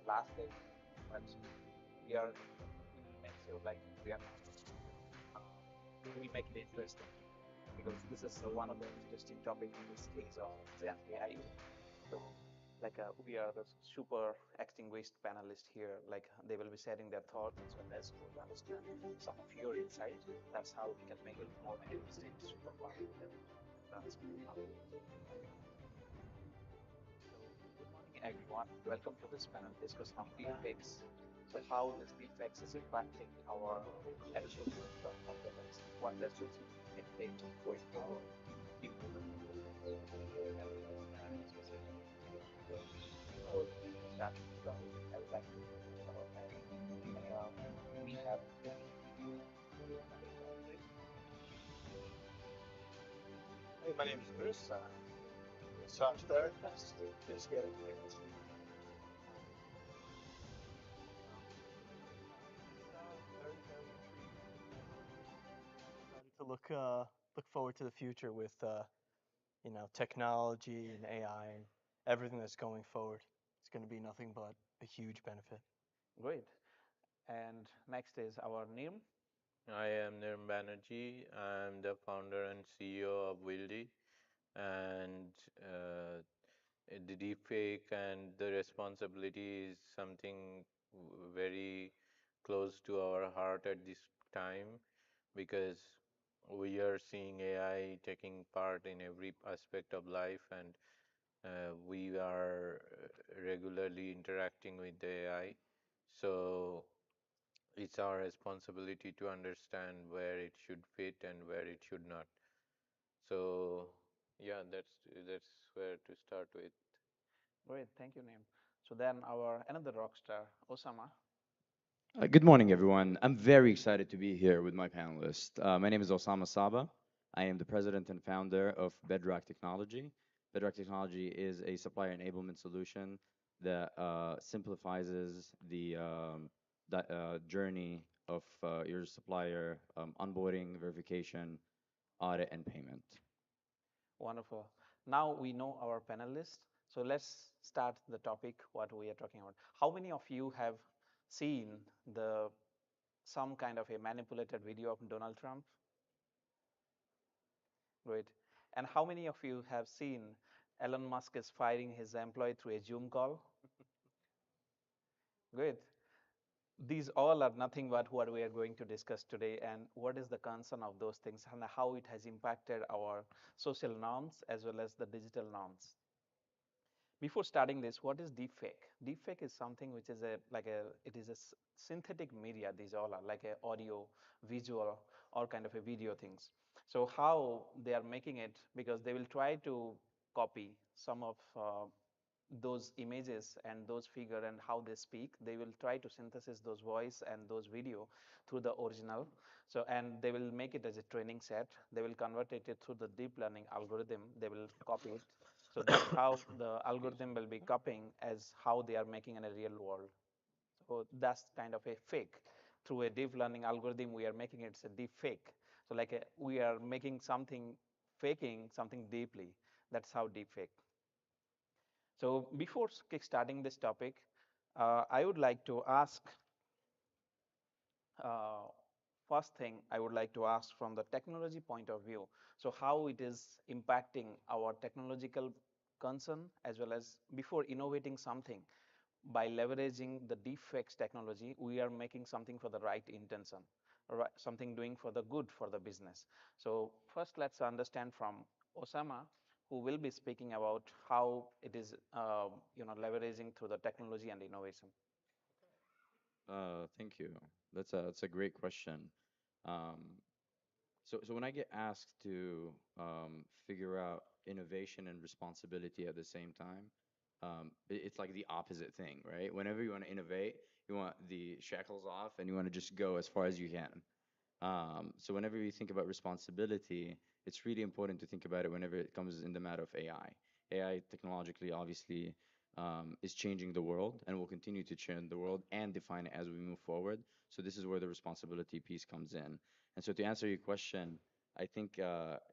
last day, but we are we will make sure like we are not we make it interesting because this is one of the interesting topic in this case of Gen AI. So we are the super extinguished panelists here. Like they will be sharing their thoughts as well as to understand some of your insights. That's how we can make it more interesting, super fun. That's so, good morning, everyone. Welcome to this panel discussion on deepfakes. So, how this deepfakes is impacting our attitude of the next what lessons we can take going forward. People before starting this topic, I would like to we have Hey, my name is Bruce. Massage therapist. Just getting it. Very intriguing. Starting to look forward to the future with technology and AI and everything that's going forward. It's going to be nothing but a huge benefit. great. And next is our name. I am Nirm Banerjee. I'm the founder and CEO of Wildy, and uh, the deepfake and the responsibility is something very close to our heart at this time because we are seeing AI taking part in every aspect of life, and we are regularly interacting with the AI. So it's our responsibility to understand where it should fit and where it should not. So yeah, that's where to start with. Great, thank you, name. So then our another rock star, Osama. Good morning, everyone. I'm very excited to be here with my panelists. My name is Osama Saba. I am the president and founder of Bedrock Technology. Bedrock Technology is a supplier enablement solution that simplifies the journey of your supplier onboarding, verification, audit, and payment. Wonderful. Now we know our panelists. So let's start the topic what we are talking about. How many of you have seen the some kind of a manipulated video of Donald Trump? Great. And how many of you have seen Elon Musk is firing his employee through a Zoom call? Great. These all are nothing but what we are going to discuss today and what is the concern of those things and how it has impacted our social norms as well as the digital norms. Before starting this, what is deepfake? Deepfake is something which is it is a synthetic media. These all are like a audio, visual, or kind of a video things. So how they are making it, because they will try to copy some of those images and those figure and how they speak. They will try to synthesize those voice and those video through the original. So and they will make it as a training set. They will convert it through the deep learning algorithm. They will copy it. So that's how the algorithm will be copying as how they are making in a real world. So that's kind of a fake. Through a deep learning algorithm, we are making it a deep fake. So we are making something, faking something deeply. That's how deep fake. So before kickstarting this topic, I would like to ask, uh, first thing I would like to ask from the technology point of view. So how it is impacting our technological concern as well as before innovating something by leveraging the deepfakes technology, we are making something for the right intention, right, something doing for the good for the business. So first let's understand from Osama, who will be speaking about how it is leveraging through the technology and innovation. Thank you. That's a great question. Um, so when I get asked to figure out innovation and responsibility at the same time, it's like the opposite thing, right? Whenever you want to innovate, you want the shackles off and you want to just go as far as you can. So whenever you think about responsibility, it's really important to think about it whenever it comes in the matter of AI. AI technologically, obviously, is changing the world and will continue to change the world and define it as we move forward. So this is where the responsibility piece comes in. And so to answer your question, I think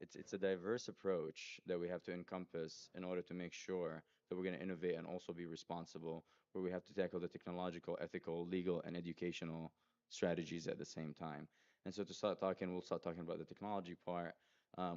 it's a diverse approach that we have to encompass in order to make sure that we're going to innovate and also be responsible where we have to tackle the technological, ethical, legal, and educational strategies at the same time. And so to start talking, we'll start talking about the technology part.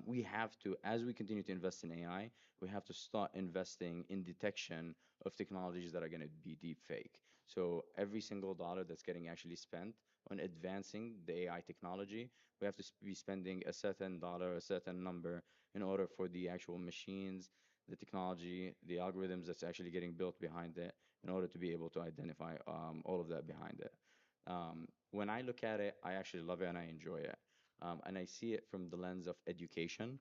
We have to, as we continue to invest in AI, we have to start investing in detection of technologies that are going to be deep fake. So every single dollar that's getting actually spent on advancing the AI technology, we have to be spending a certain dollar, a certain number in order for the actual machines, the technology, the algorithms that's actually getting built behind it, in order to be able to identify all of that behind it. When I look at it, I actually love it and I enjoy it. And I see it from the lens of education.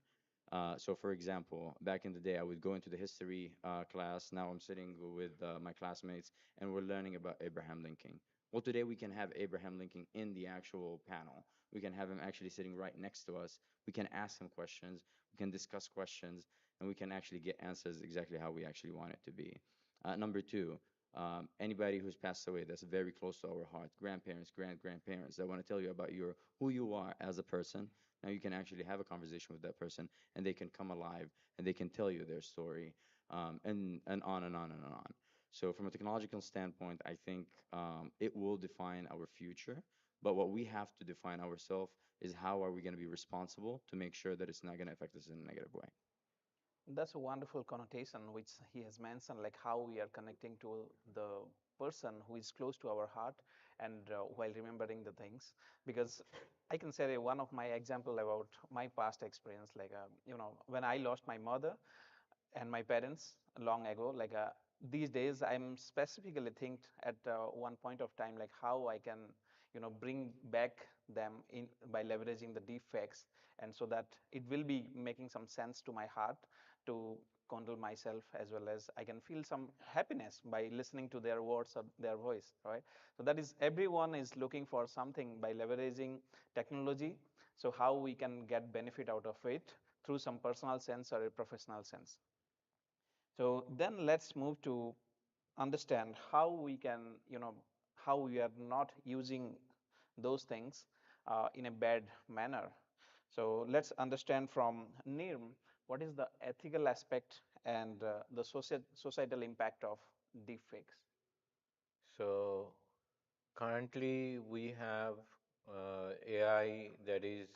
So, for example, back in the day, I would go into the history class. Now I'm sitting with my classmates and we're learning about Abraham Lincoln. Well, today we can have Abraham Lincoln in the actual panel. We can have him actually sitting right next to us. We can ask him questions, we can discuss questions, and we can actually get answers exactly how we actually want it to be. Number two, anybody who's passed away that's very close to our heart, grandparents, grandparents, that want to tell you about your who you are as a person. Now you can actually have a conversation with that person, and they can come alive and they can tell you their story, and on and on and on. So from a technological standpoint, I think it will define our future. But what we have to define ourselves is how are we going to be responsible to make sure that it's not going to affect us in a negative way. That's a wonderful connotation which he has mentioned, like how we are connecting to the person who is close to our heart, and while remembering the things. Because I can say one of my example about my past experience, like when I lost my mother and my parents long ago, like these days I'm specifically think at one point of time, like how I can bring back them in by leveraging the deep facts, and so that it will be making some sense to my heart to condole myself, as well as I can feel some happiness by listening to their words or their voice, right? So that is, everyone is looking for something by leveraging technology. So how we can get benefit out of it through some personal sense or a professional sense. So then let's move to understand how we can, how we are not using those things in a bad manner. So let's understand from Nirm, what is the ethical aspect and the societal impact of deepfakes. So currently we have AI that is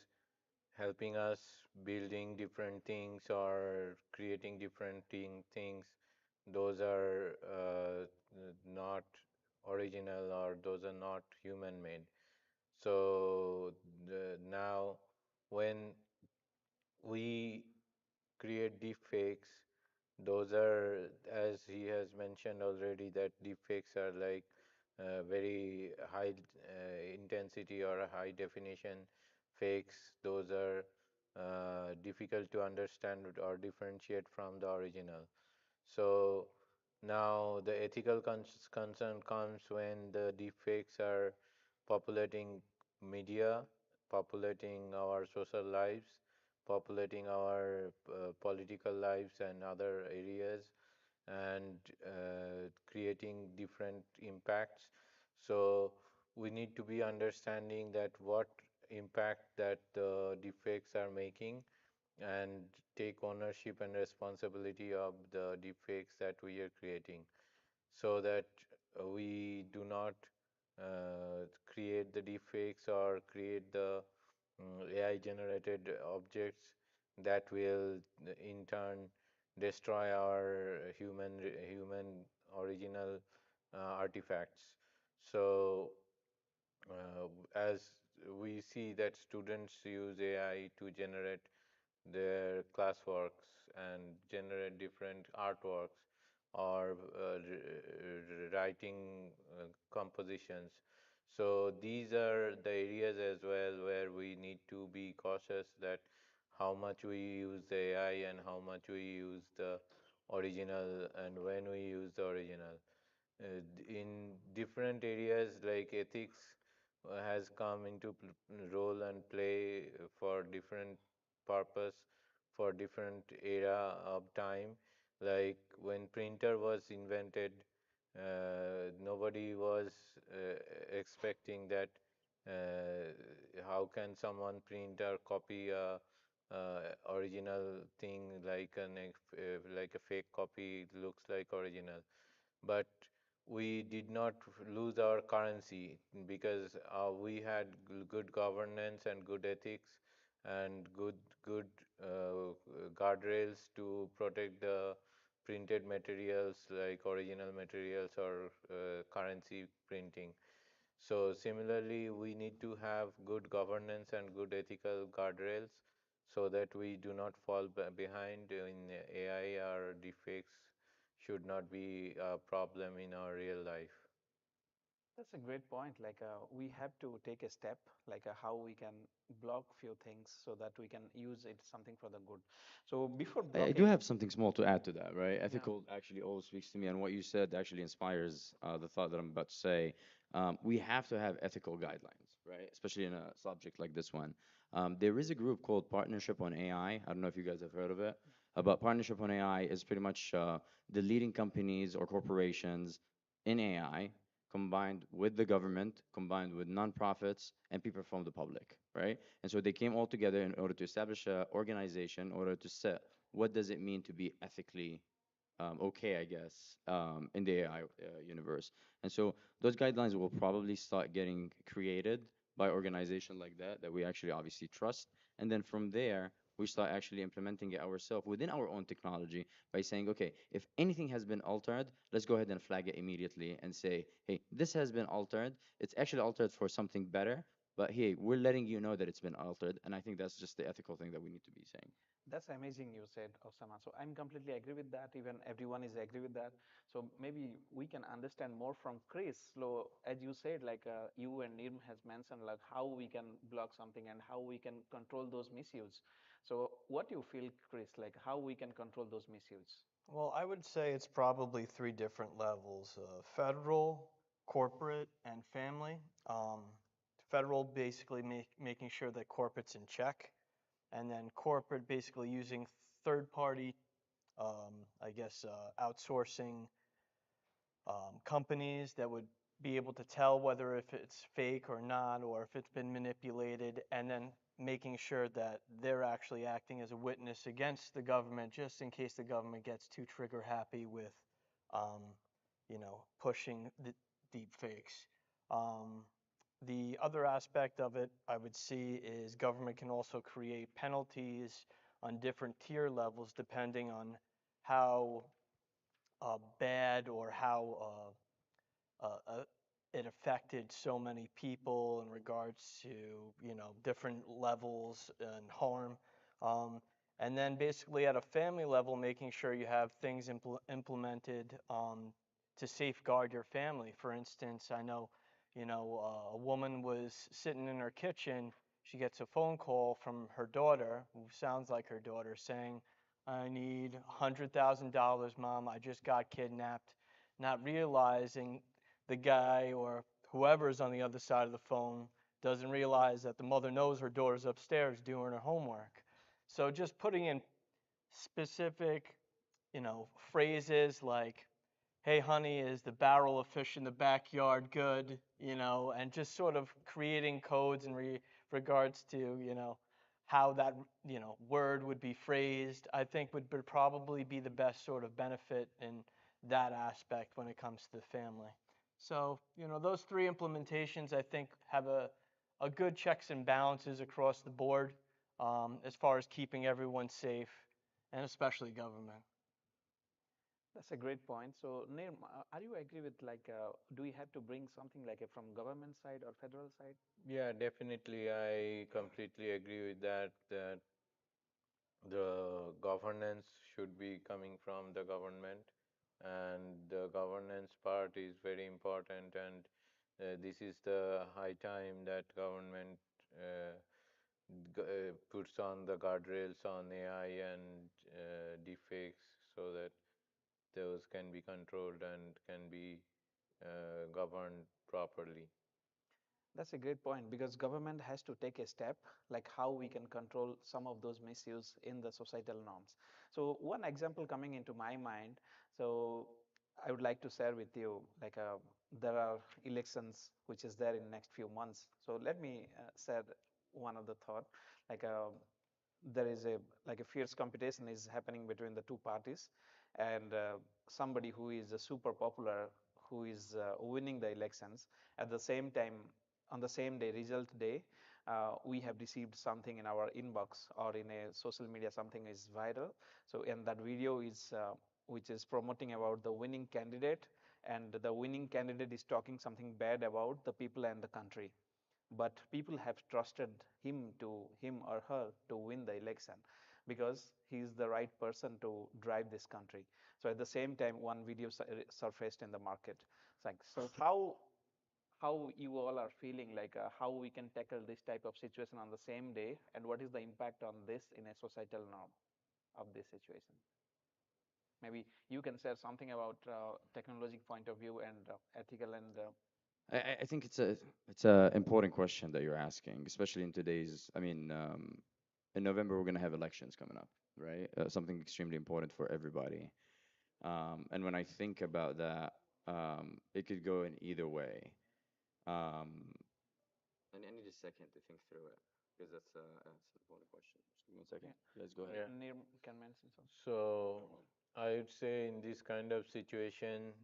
helping us building different things or creating different things. Those are not original, or those are not human made. So now when we create deep fakes, those are, as he has mentioned already, that deep fakes are like very high intensity or a high definition fakes. Those are difficult to understand or differentiate from the original. So now the ethical concern comes when the deepfakes are populating media, populating our social lives, populating our political lives and other areas, and creating different impacts. So we need to be understanding that what impact that the deepfakes are making, and take ownership and responsibility of the deepfakes that we are creating, so that we do not create the deepfakes or create the AI generated objects that will in turn destroy our human original artifacts. So as we see that students use AI to generate their classworks and generate different artworks, or writing compositions. So these are the areas as well where we need to be cautious that how much we use the AI and how much we use the original, and when we use the original. In different areas like ethics has come into role and play for different purpose, for different era of time. Like when printer was invented, nobody was expecting that how can someone print or copy a original thing like like a fake copy looks like original. But we did not lose our currency because we had good governance and good ethics and good guardrails to protect the printed materials like original materials or currency printing. So similarly, we need to have good governance and good ethical guardrails so that we do not fall behind in AI or deepfakes should not be a problem in our real life. That's a great point. Like we have to take a step, like how we can block few things so that we can use it something for the good. So before I do blocking, have something small to add to that, right? yeah, Ethical actually always speaks to me, and what you said actually inspires the thought that I'm about to say. We have to have ethical guidelines, right? Especially in a subject like this one. There is a group called Partnership on AI. I don't know if you guys have heard of it. But Partnership on AI is pretty much the leading companies or corporations in AI combined with the government, combined with nonprofits and people from the public, right? And so they came all together in order to establish an organization, in order to set what does it mean to be ethically okay, I guess, in the AI universe. And so those guidelines will probably start getting created by organization like that we actually obviously trust. And then from there, we start actually implementing it ourselves within our own technology by saying, okay, if anything has been altered, let's go ahead and flag it immediately and say, hey, this has been altered. It's actually altered for something better, but hey, we're letting you know that it's been altered. And I think that's just the ethical thing that we need to be saying. that's amazing you said, Osama. So I'm completely agree with that. Even everyone is agree with that. So maybe we can understand more from Chris. So as you said, like you and Nirm has mentioned, like how we can block something and how we can control those misuse. So what you feel, Chris, like how we can control those misuse? Well, I would say it's probably three different levels: federal, corporate, and family. Um, Federal basically making sure that corporate's in check, and then corporate basically using third party, I guess, outsourcing companies that would be able to tell whether if it's fake or not, or if it's been manipulated, and then making sure that they're actually acting as a witness against the government, just in case the government gets too trigger happy with, um, pushing the deep fakes. Um, the other aspect of it I would see is government can also create penalties on different tier levels depending on how bad or how it affected so many people in regards to different levels and harm. Um, and then basically at a family level, making sure you have things implemented to safeguard your family. For instance, I know a woman was sitting in her kitchen. She gets a phone call from her daughter, who sounds like her daughter, saying, "I need $100,000, Mom. I just got kidnapped," not realizing the guy or whoever is on the other side of the phone doesn't realize that the mother knows her daughter's upstairs doing her homework. So just putting in specific, phrases like, "Hey, honey, is the barrel of fish in the backyard good?" And just sort of creating codes in regards to, how that, word would be phrased, I think would probably be the best sort of benefit in that aspect when it comes to the family. So, those three implementations I think have a good checks and balances across the board as far as keeping everyone safe and especially government. That's a great point. So, Nirm, are you agree with like, do we have to bring something like from government side or federal side? Yeah, definitely. I completely agree with that, that the governance should be coming from the government, and the governance part is very important. And this is the high time that government puts on the guardrails on AI and deepfakes so that those can be controlled and can be governed properly. That's a great point because government has to take a step like how we can control some of those misuse in the societal norms. So one example coming into my mind, so I would like to share with you like there are elections which is there in next few months. So let me share one of the thought like there is a like a fierce competition is happening between the two parties and somebody who is super popular who is winning the elections. At the same time, on the same day, result day, we have received something in our inbox or in a social media, something is viral. So, and that video is which is promoting about the winning candidate, and the winning candidate is talking something bad about the people and the country, but people have trusted him or her to win the election because he is the right person to drive this country. So at the same time, one video surfaced in the market. So how you all are feeling, like how we can tackle this type of situation on the same day, and what is the impact on this in a societal norm of this situation? Maybe you can share something about technology point of view and ethical and I think it's a important question that you're asking, especially in today's. I mean, in November we're gonna have elections coming up, right? Something extremely important for everybody. And when I think about that, it could go in either way. Um, and I need a second to think through it because that's an important question. Just give me a second. yeah. You guys go ahead. Yeah. Nir can mention something. So I would say in this kind of situation,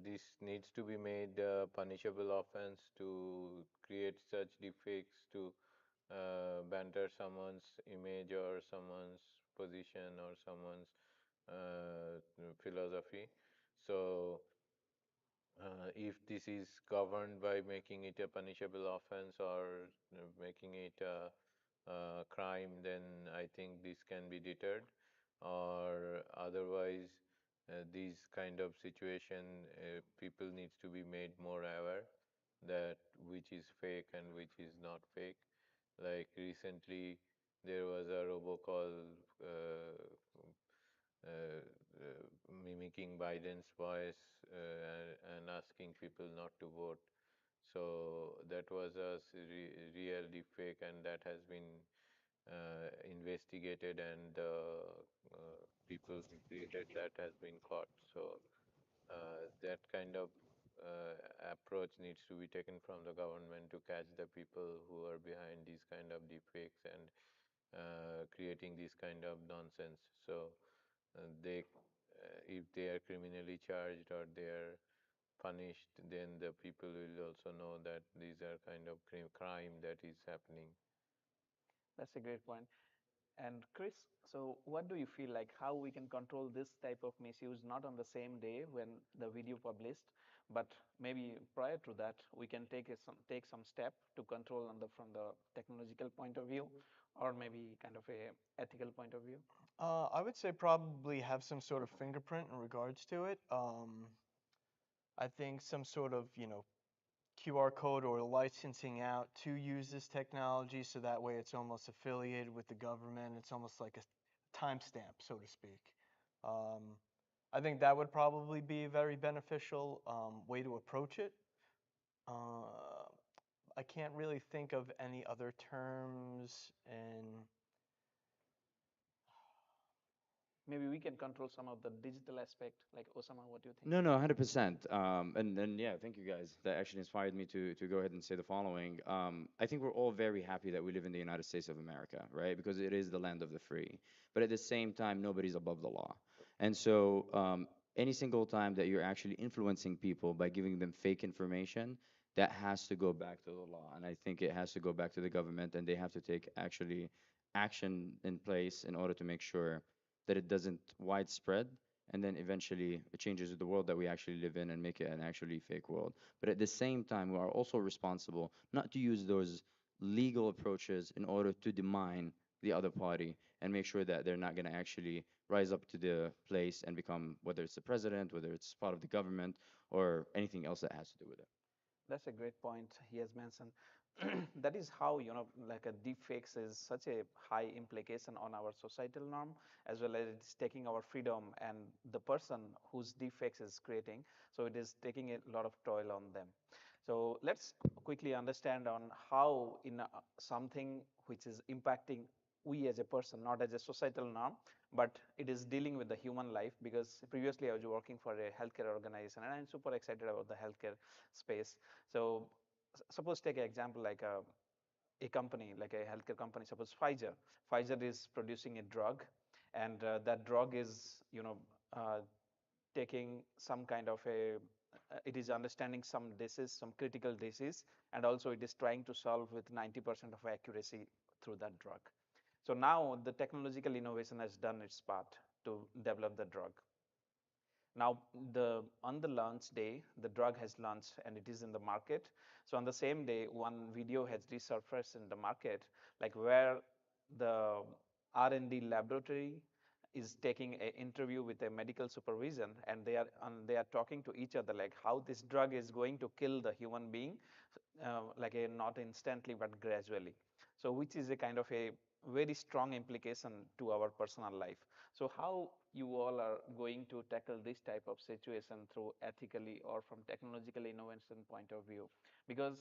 this needs to be made a punishable offense to create such deepfakes to banter someone's image or someone's position or someone's philosophy. So if this is governed by making it a punishable offense or making it a crime, then I think this can be deterred. Or otherwise, these kind of situation, people needs to be made more aware that which is fake and which is not fake. Like recently, there was a robocall uh, mimicking Biden's voice and asking people not to vote. So that was a real deepfake, and that has been investigated, and people who created that has been caught. So that kind of approach needs to be taken from the government to catch the people who are behind these kind of deepfakes and creating this kind of nonsense. So they, if they are criminally charged or they are punished, then the people will also know that these are kind of crime that is happening. That's a great point. And Chris, so what do you feel like how we can control this type of misuse, not on the same day when the video published, but maybe prior to that we can take some step to control on the from the technological point of view, or maybe kind of a ethical point of view? I would say probably have some sort of fingerprint in regards to it. I think some sort of, QR code or licensing out to use this technology so that way it's almost affiliated with the government. It's almost like a timestamp, so to speak. Um, I think that would probably be a very beneficial way to approach it. Uh, I can't really think of any other terms and Maybe we can control some of the digital aspect, like Osama, what do you think? No, no, 100%. And yeah, thank you guys. That actually inspired me to go ahead and say the following. I think we're all very happy that we live in the United States of America, right? Because it is the land of the free. But at the same time, nobody's above the law. And so, any single time that you're actually influencing people by giving them fake information, that has to go back to the law. And I think it has to go back to the government, and they have to take actually action in place in order to make sure that it doesn't widespread and then eventually it changes the world that we actually live in and make it an actually fake world. But at the same time, we are also responsible not to use those legal approaches in order to demine the other party and make sure that they're not going to actually rise up to the place and become, whether it's the president, whether it's part of the government, or anything else that has to do with it. That's a great point he has mentioned. That is how, like a deep fakes is such a high implication on our societal norm, as well as it's taking our freedom and the person whose deep fakes is creating. So it is taking a lot of toil on them. So let's quickly understand on how in something which is impacting we as a person, not as a societal norm, but it is dealing with the human life. Because previously I was working for a healthcare organization, and I'm super excited about the healthcare space. So suppose take an example like a company, like a healthcare company, suppose Pfizer. Pfizer is producing a drug, and that drug is, taking some kind of a it is understanding some disease, some critical disease, and also it is trying to solve with 90% of accuracy through that drug. So now the technological innovation has done its part to develop the drug. Now, on the launch day, the drug has launched and it is in the market. So on the same day, one video has resurfaced in the market, like where the R&D laboratory is taking an interview with a medical supervision, and they are talking to each other like how this drug is going to kill the human being, like a not instantly but gradually. So which is a kind of a very strong implication to our personal life. So how you all are going to tackle this type of situation through ethically or from technological innovation point of view? Because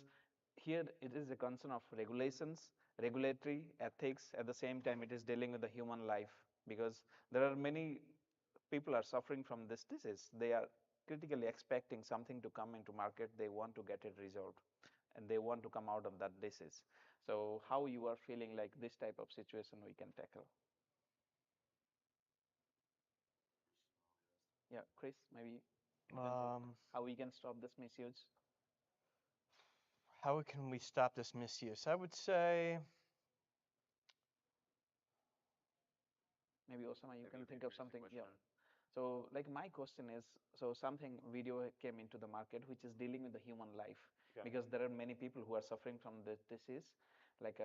here it is a concern of regulations, regulatory ethics. At the same time, it is dealing with the human life, because there are many people are suffering from this disease. They are critically expecting something to come into market. They want to get it resolved and they want to come out of that disease. So how you are feeling like this type of situation we can tackle? Yeah, Chris, maybe you can say Um, how we can stop this misuse. how can we stop this misuse? I would say, Maybe Osama, you can think of something. Yeah. So like my question is, so something video came into the market which is dealing with the human life, because there are many people who are suffering from this disease. Like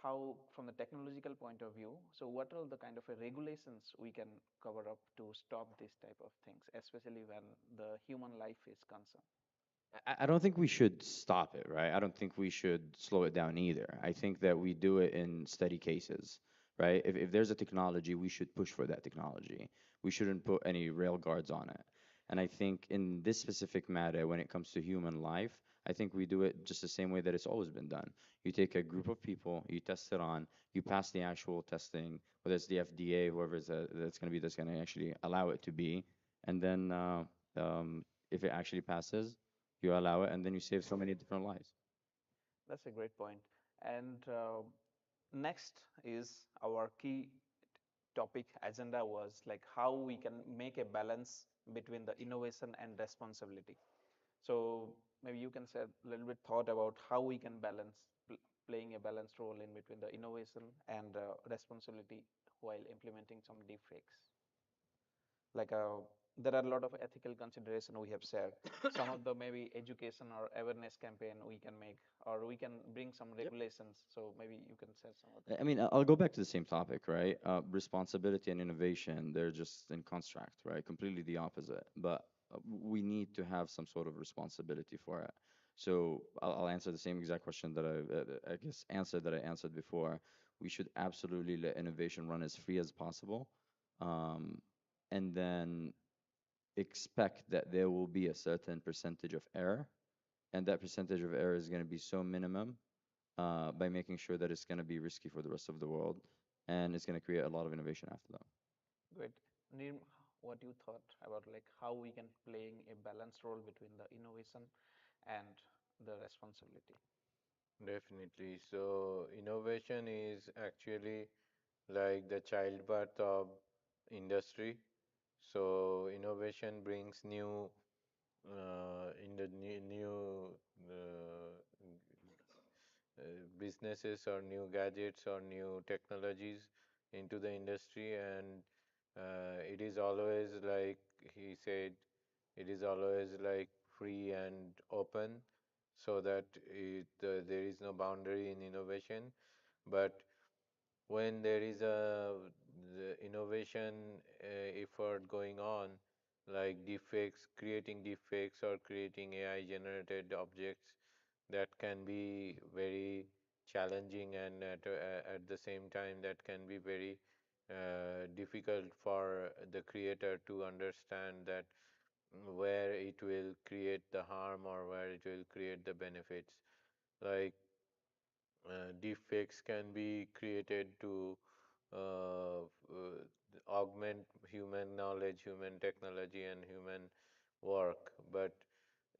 how, from the technological point of view, so what are the kind of regulations we can cover up to stop this type of things, especially when the human life is concerned? I don't think we should stop it, right? I don't think we should slow it down either. I think that we do it in steady cases, right? If there's a technology, we should push for that technology. We shouldn't put any rail guards on it. And I think in this specific matter, when it comes to human life, I think we do it just the same way that it's always been done. You take a group of people, you test it on, you pass the actual testing, whether it's the FDA, that's going to actually allow it to be, and then if it actually passes, you allow it, and then you save so many different lives. That's a great point. And next is our key topic agenda was like how we can make a balance between the innovation and responsibility. So maybe you can say a little bit thought about how we can balance playing a balanced role in between the innovation and responsibility while implementing some deepfakes. Like there are a lot of ethical consideration we have shared. Some of the maybe education or awareness campaign we can make, or we can bring some Yep. regulations. So maybe you can share some of I mean, I'll go back to the same topic, right? Responsibility and innovation, they're just in construct, right? Completely the opposite. But we need to have some sort of responsibility for it. So I'll answer the same exact question that I guess, answer that I answered before. We should absolutely let innovation run as free as possible. Um, and then expect that there will be a certain percentage of error, and that percentage of error is going to be so minimum by making sure that it's going to be risky for the rest of the world, and it's going to create a lot of innovation after that. Great. Neem, what you thought about like how we can playing a balanced role between the innovation and the responsibility? Definitely. So innovation is actually like the childbirth of industry. So innovation brings new in the new businesses or new gadgets or new technologies into the industry, and it is always like he said, it is always like free and open, so that there is no boundary in innovation. But when there is the innovation effort going on, like deepfakes, creating deepfakes or creating AI generated objects, that can be very challenging, and at the same time that can be very difficult for the creator to understand that where it will create the harm or where it will create the benefits. Like deepfakes can be created to augment human knowledge, human technology, and human work. But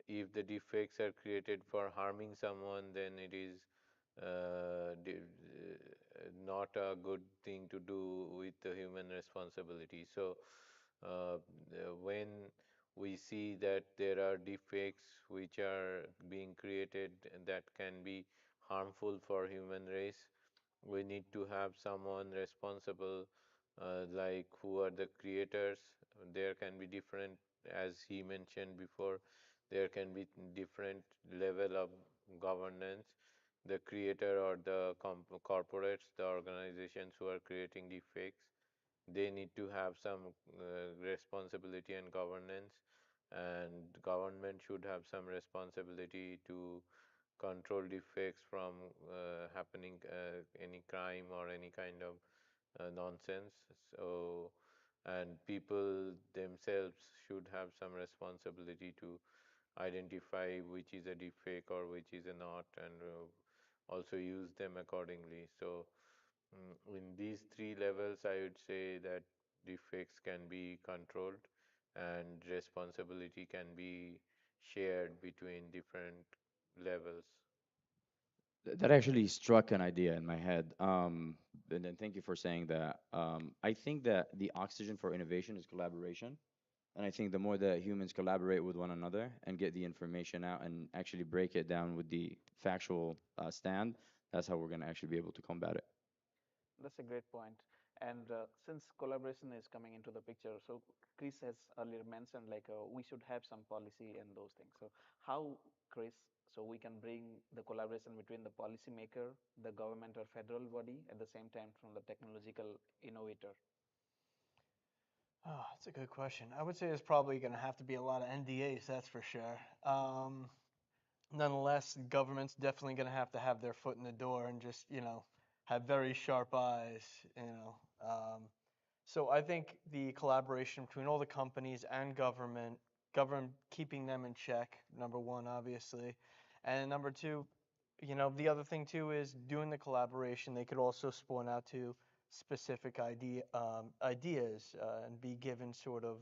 if the deepfakes are created for harming someone, then it is not a good thing to do with the human responsibility. So, when we see that there are defects which are being created that can be harmful for human race. We need to have someone responsible, like who are the creators. There can be different, as he mentioned before, there can be different level of governance. The creator or the corporates, the organizations who are creating defects, they need to have some responsibility and governance, and government should have some responsibility to control defects from happening, any crime or any kind of nonsense. So, and people themselves should have some responsibility to identify which is a defect or which is a not, and also use them accordingly. So, in these three levels, I would say that defects can be controlled and responsibility can be shared between different levels. That actually struck an idea in my head. And then thank you for saying that. I think that the oxygen for innovation is collaboration. And I think the more that humans collaborate with one another and get the information out and actually break it down with the factual stand, that's how we're going to actually be able to combat it. That's a great point. And since collaboration is coming into the picture, so Chris has earlier mentioned like we should have some policy and those things. So how, Chris, so we can bring the collaboration between the policymaker, the government or federal body, at the same time from the technological innovator? Oh, that's a good question. I would say there's probably going to have to be a lot of NDAs, that's for sure. Nonetheless, government's definitely going to have their foot in the door and just, have very sharp eyes, you know. Um, so I think the collaboration between all the companies and government keeping them in check, number one, obviously. And number two, the other thing too is doing the collaboration. They could also spawn out to specific ideas and be given sort of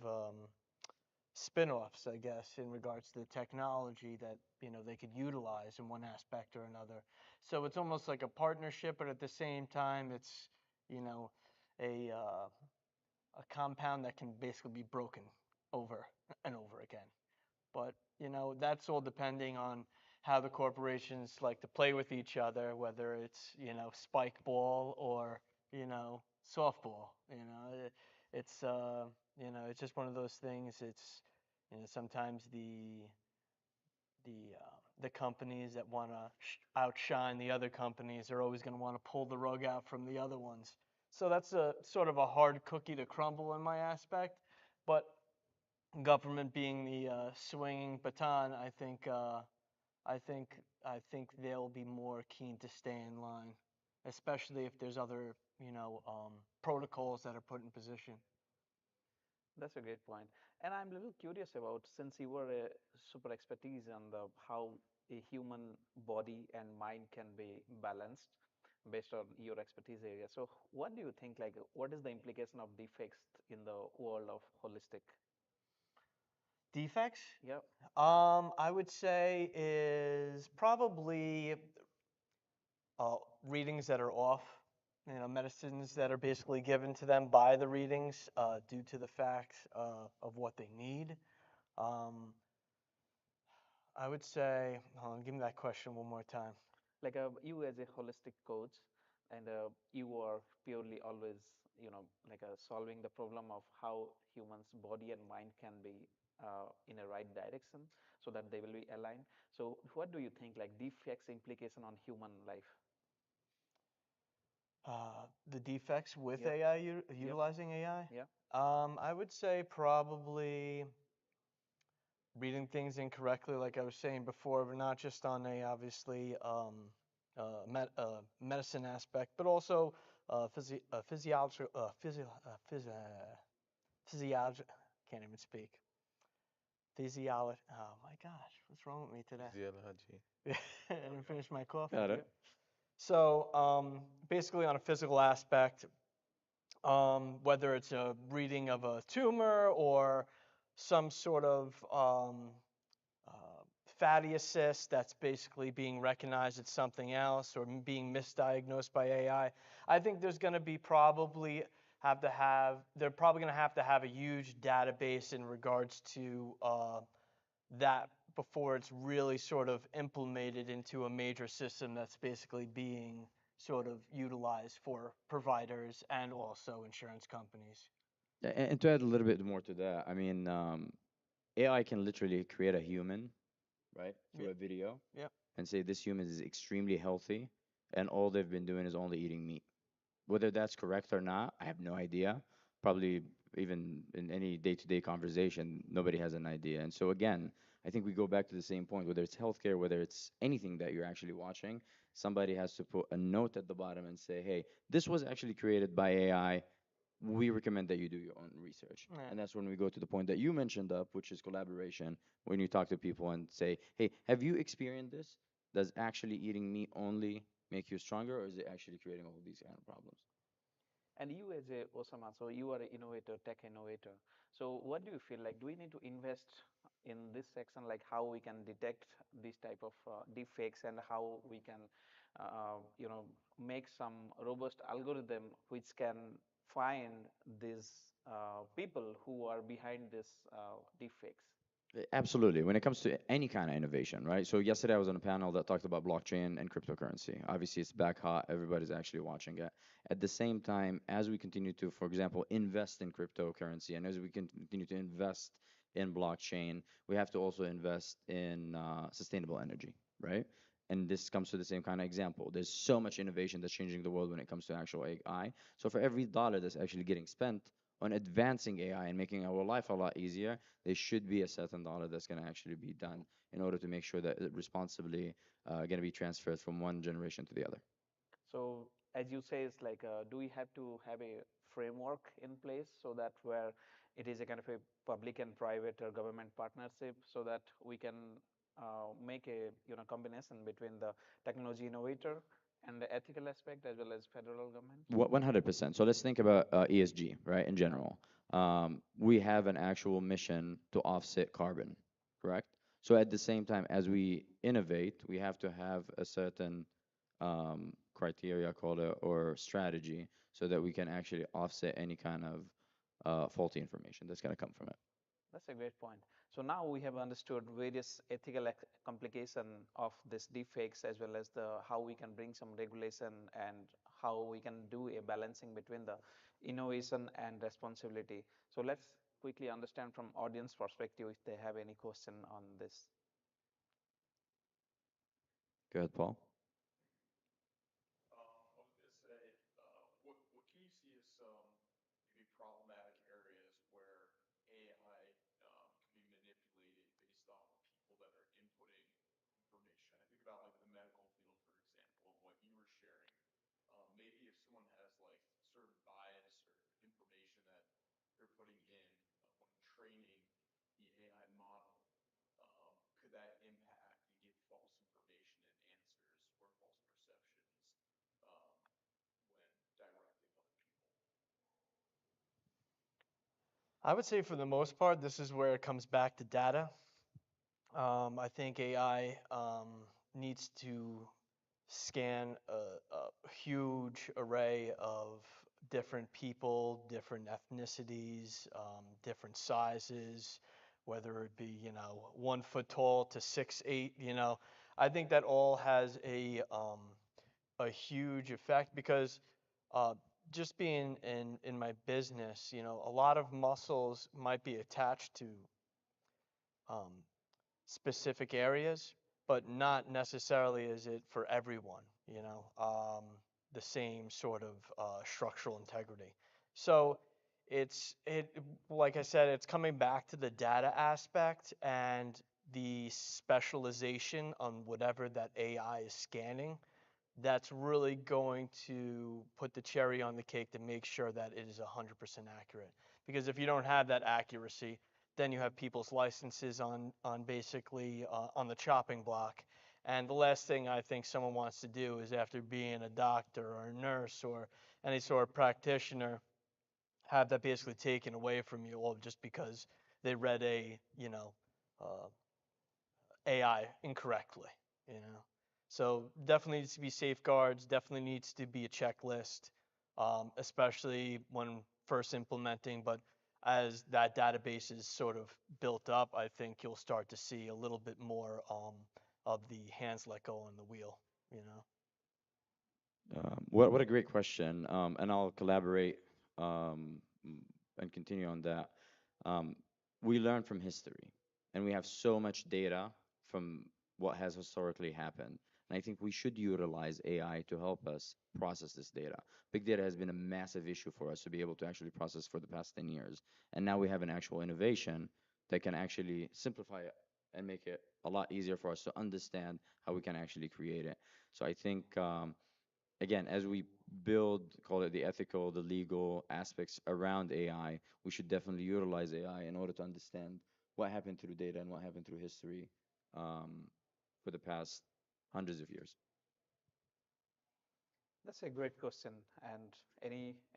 spin-offs, I guess, in regards to the technology that they could utilize in one aspect or another. So it's almost like a partnership, but at the same time, it's you know a a compound that can basically be broken over and over again. But that's all depending on how the corporations like to play with each other, whether it's spike ball or softball. It's it's just one of those things. It's sometimes the companies that want to outshine the other companies are always going to want to pull the rug out from the other ones. So that's a sort of a hard cookie to crumble in my aspect. But government being the swinging baton, I think I think they'll be more keen to stay in line, especially if there's other protocols that are put in position. That's a great point. And I'm a little curious about, since you were a super expertise on the how a human body and mind can be balanced based on your expertise area. So what do you think, like, what is the implication of defects in the world of holistic? Defects, Yeah, I would say is probably uh, readings that are off. Medicines that are basically given to them by the readings due to the fact of what they need. Um, I would say, hold on, give me that question one more time. like you as a holistic coach, and you are purely always, like solving the problem of how humans' body and mind can be in a right direction so that they will be aligned. So, what do you think, like defects implication on human life? The defects with Yep, AI, yep, utilizing AI? yeah. I would say probably reading things incorrectly, like I was saying before, but not just on a obviously medicine aspect, but also physiology, physiology. Can't even speak. Physiology. Oh my gosh, what's wrong with me today? Physiology. I didn't finish my coffee. Got it. Yep. So basically, on a physical aspect, whether it's a reading of a tumor or some sort of uh, fatty assist that's basically being recognized as something else or being misdiagnosed by AI. I think there's going to be probably they're probably going to have a huge database in regards to that before it's really sort of implemented into a major system that's basically being sort of utilized for providers and also insurance companies. And to add a little bit more to that, I mean, AI can literally create a human, right, through Yep. a video Yep. and say this human is extremely healthy and all they've been doing is only eating meat. Whether that's correct or not, I have no idea. Probably even in any day-to-day conversation, nobody has an idea. And so again, I think we go back to the same point, whether it's healthcare, whether it's anything that you're actually watching, somebody has to put a note at the bottom and say, hey, this was actually created by AI. We recommend that you do your own research. Yeah. And that's when we go to the point that you mentioned up, which is collaboration, when you talk to people and say, hey, have you experienced this? Does actually eating meat only make you stronger, or is it actually creating all of these kind of problems? And you as a Osama, so you are an innovator, tech innovator. So what do you feel like? Do we need to invest in this section, like how we can detect these type of deep fakes and how we can, make some robust algorithm which can find these people who are behind this deep fakes? Absolutely. When it comes to any kind of innovation, right? So yesterday I was on a panel that talked about blockchain and cryptocurrency. Obviously, it's back hot. Everybody's actually watching it. At the same time, as we continue to, for example, invest in cryptocurrency and as we continue to invest in blockchain, we have to also invest in sustainable energy, right? And this comes to the same kind of example. There's so much innovation that's changing the world when it comes to actual AI. So for every dollar that's actually getting spent on advancing AI and making our life a lot easier, there should be a certain dollar that's going to actually be done in order to make sure that it responsibly going to be transferred from one generation to the other. So as you say, it's like, do we have to have a framework in place so that where it is a kind of a public and private or government partnership so that we can make a combination between the technology innovator and the ethical aspect as well as federal government? 100%. So let's think about ESG, right, in general. We have an actual mission to offset carbon, correct? So at the same time, as we innovate, we have to have a certain criteria, called it, or strategy, so that we can actually offset any kind of faulty information that's going to come from it. That's a great point. So now we have understood various ethical complication of this deepfakes as well as the how we can bring some regulation and how we can do a balancing between the innovation and responsibility. So let's quickly understand from audience perspective if they have any question on this. Go ahead, Paul. I would say for the most part, this is where it comes back to data. I think AI needs to scan a huge array of different people, different ethnicities, different sizes, whether it be 1 foot tall to 6'8". I think that all has a huge effect because uh, just being in my business, a lot of muscles might be attached to um, specific areas, but not necessarily is it for everyone, the same sort of structural integrity. So it like I said, it's coming back to the data aspect and the specialization on whatever that AI is scanning. That's really going to put the cherry on the cake to make sure that it is 100% accurate. Because if you don't have that accuracy, then you have people's licenses on basically on the chopping block. And the last thing I think someone wants to do is, after being a doctor or a nurse or any sort of practitioner, have that basically taken away from you all just because they read uh, AI incorrectly, you know. So definitely needs to be safeguards, definitely needs to be a checklist. especially when first implementing. But as that database is sort of built up, I think you'll start to see a little bit more of the hands let go on the wheel, you know. What a great question. And I'll collaborate m- and continue on that. Um, we learn from history, and we have so much data from what has historically happened. And I think we should utilize AI to help us process this data. Big data has been a massive issue for us to be able to actually process for the past 10 years. And now we have an actual innovation that can actually simplify it and make it a lot easier for us to understand how we can actually create it. So I think again, as we build, call it the ethical, the legal aspects around AI, we should definitely utilize AI in order to understand what happened through data and what happened through history um, for the past hundreds of years. That's a great question. And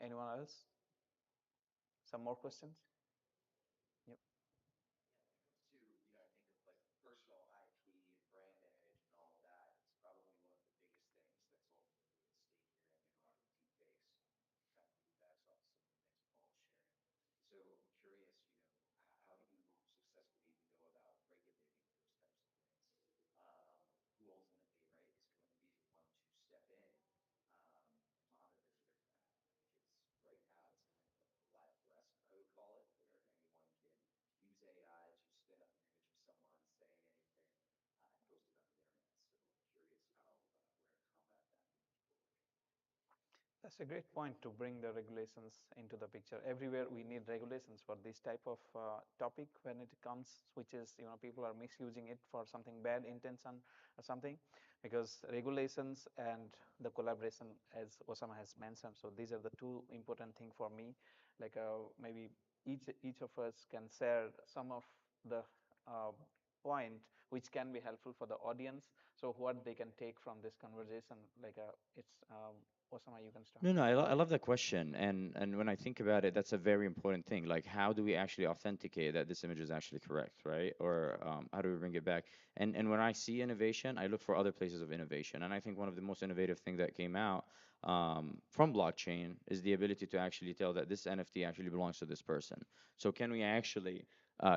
anyone else? Some more questions? Yep. That's a great point to bring the regulations into the picture. Everywhere we need regulations for this type of topic when it comes, which is, people are misusing it for something bad intention or something, because regulations and the collaboration, as Osama has mentioned. So these are the two important thing for me. Like maybe each of us can share some of the uh, point which can be helpful for the audience. So what they can take from this conversation, like it's Osama, you can start. No, no, I love that question. And when I think about it, that's a very important thing. Like, how do we actually authenticate that this image is actually correct, right? Or how do we bring it back? And when I see innovation, I look for other places of innovation. And I think one of the most innovative thing that came out from blockchain is the ability to actually tell that this NFT actually belongs to this person. So can we actually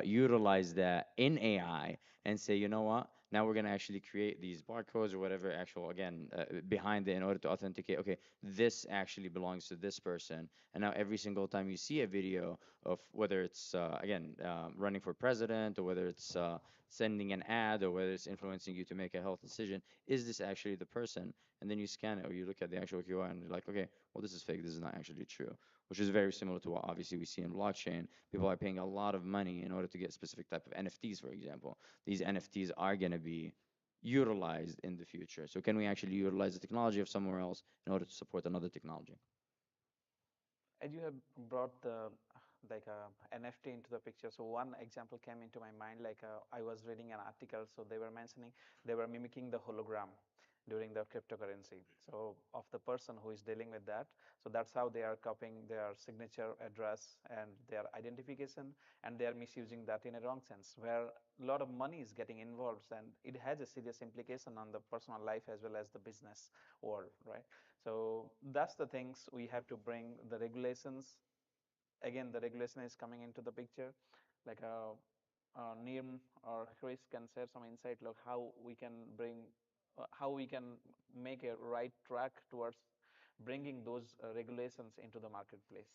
utilize that in AI and say, you know what? Now we're going to actually create these barcodes or whatever actual, again, behind it in order to authenticate, okay, this actually belongs to this person. And now every single time you see a video of whether it's, again, running for president or whether it's sending an ad or whether it's influencing you to make a health decision, is this actually the person? And then you scan it or you look at the actual QR and you're like, okay, well, this is fake. This is not actually true, which is very similar to what obviously we see in blockchain. People are paying a lot of money in order to get specific type of NFTs, for example. These NFTs are going to be utilized in the future. So can we actually utilize the technology of somewhere else in order to support another technology? And you have brought the like NFT into the picture. So one example came into my mind. Like I was reading an article, so they were mentioning they were mimicking the hologram during the cryptocurrency. So of the person who is dealing with that. So that's how they are copying their signature, address, and their identification, and they are misusing that in a wrong sense, where a lot of money is getting involved, and it has a serious implication on the personal life as well as the business world, right? So that's the things we have to bring the regulations. Again, the regulation is coming into the picture. Like Neem or Chris can share some insight, like how we can bring, how we can make a right track towards bringing those regulations into the marketplace.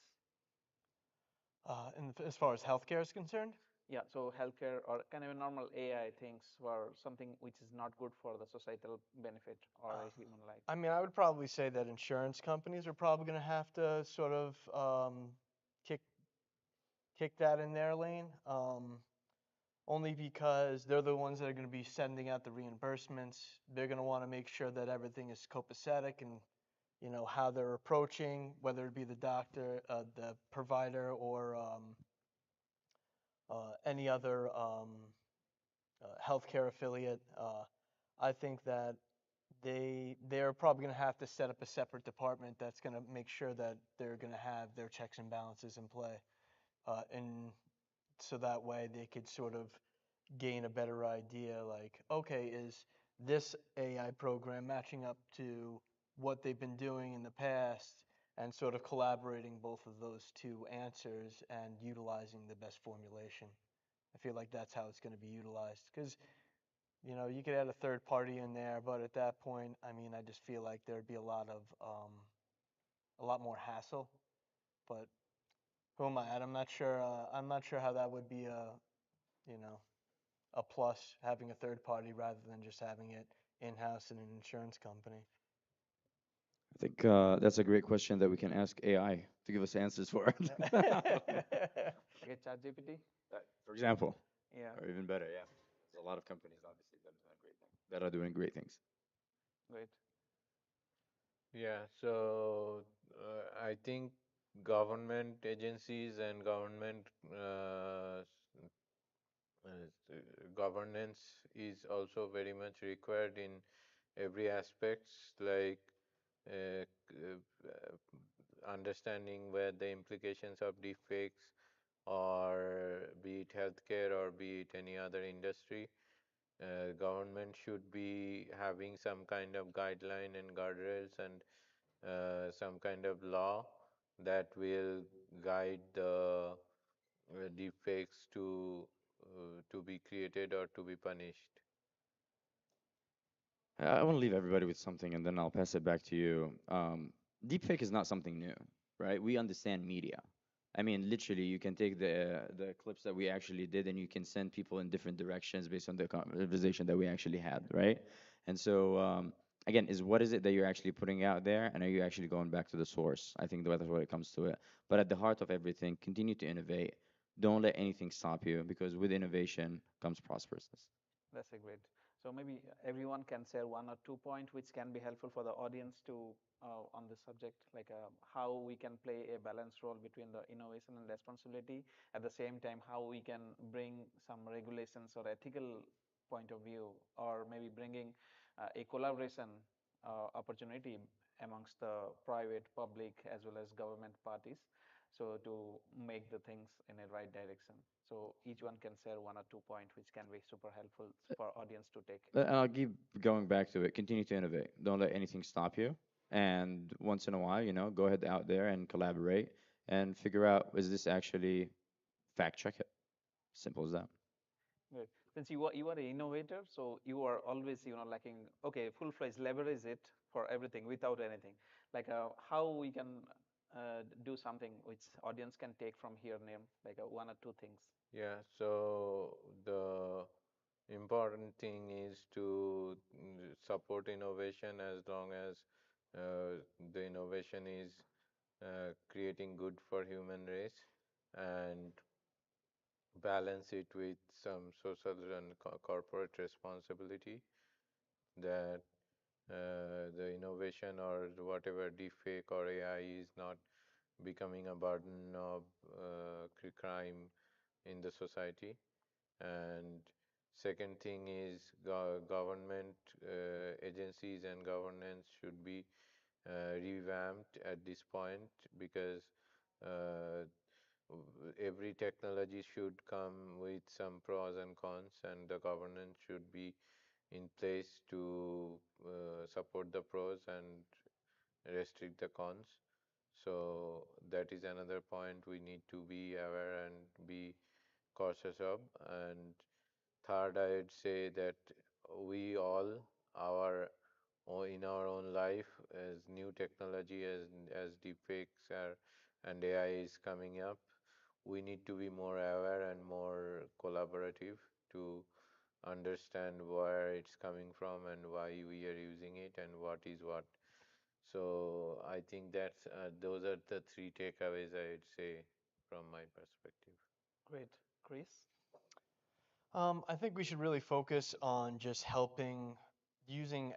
And as far as healthcare is concerned, Yeah, so healthcare or kind of a normal AI things for something which is not good for the societal benefit or uh, a human life. I mean, I would probably say that insurance companies are probably going to have to sort of kick kick that in their lane, only because they're the ones that are going to be sending out the reimbursements. They're going to want to make sure that everything is copacetic and how they're approaching, whether it be the doctor, the provider, or any other healthcare affiliate. I think that they're probably going to have to set up a separate department that's going to make sure that they're going to have their checks and balances in play, and so that way they could sort of gain a better idea. Like, okay, is this AI program matching up to what they've been doing in the past, and sort of collaborating both of those two answers and utilizing the best formulation. I feel like that's how it's going to be utilized because you could add a third party in there, but at that point, I mean, I just feel like there'd be a lot more hassle. But who am I? I'm not sure. I'm not sure how that would be you know, a plus having a third party rather than just having it in house in an insurance company. I think that's a great question that we can ask AI to give us answers for it. Okay, ChatGPT. For example, Yeah, or even better, yeah. There's a lot of companies obviously that are doing great things. That are doing great things. great. Yeah, so I think government agencies and government governance is also very much required in every aspects, like understanding where the implications of deepfakes, or be it healthcare or be it any other industry. Government should be having some kind of guideline and guardrails and some kind of law that will guide the deepfakes to be created or to be punished. I want to leave everybody with something, and then I'll pass it back to you. Deepfake is not something new, right? We understand media. I mean, literally, you can take the clips that we actually did, and you can send people in different directions based on the conversation that we actually had, right? And so, again, is what is it that you're actually putting out there, and are you actually going back to the source? I think that's what it comes to it. But at the heart of everything, continue to innovate. Don't let anything stop you, because with innovation comes prosperousness. That's a great. So maybe everyone can share one or two point which can be helpful for the audience to on this subject, like how we can play a balanced role between the innovation and responsibility. At the same time, how we can bring some regulations or ethical point of view, or maybe bringing a collaboration opportunity amongst the private, public, as well as government parties. So to make the things in a right direction. So each one can share one or two point which can be super helpful for audience to take. And I'll keep going back to it. Continue to innovate. Don't let anything stop you. And once in a while, go ahead out there and collaborate and figure out, is this actually fact check it? Simple as that. Right. Since you are an innovator, so you are always lacking okay full-fledged leverage it for everything without anything. Like how we can do something which audience can take from here, name like one or two things. Yeah, so the important thing is to support innovation as long as the innovation is creating good for human race, and balance it with some social and corporate responsibility, that the innovation or whatever deepfake or AI is not becoming a burden of crime in the society. And second thing is government agencies and governance should be revamped at this point, because uh, every technology should come with some pros and cons, and the governance should be in place to support the pros and restrict the cons. So that is another point we need to be aware and be cautious of. And third, I'd say that we all, our in our own life, as new technology as deepfakes are and AI is coming up, we need to be more aware and more collaborative to understand where it's coming from and why we are using it and what is what. So I think that's those are the three takeaways I'd say from my perspective. Great, Chris. I think we should really focus on just helping using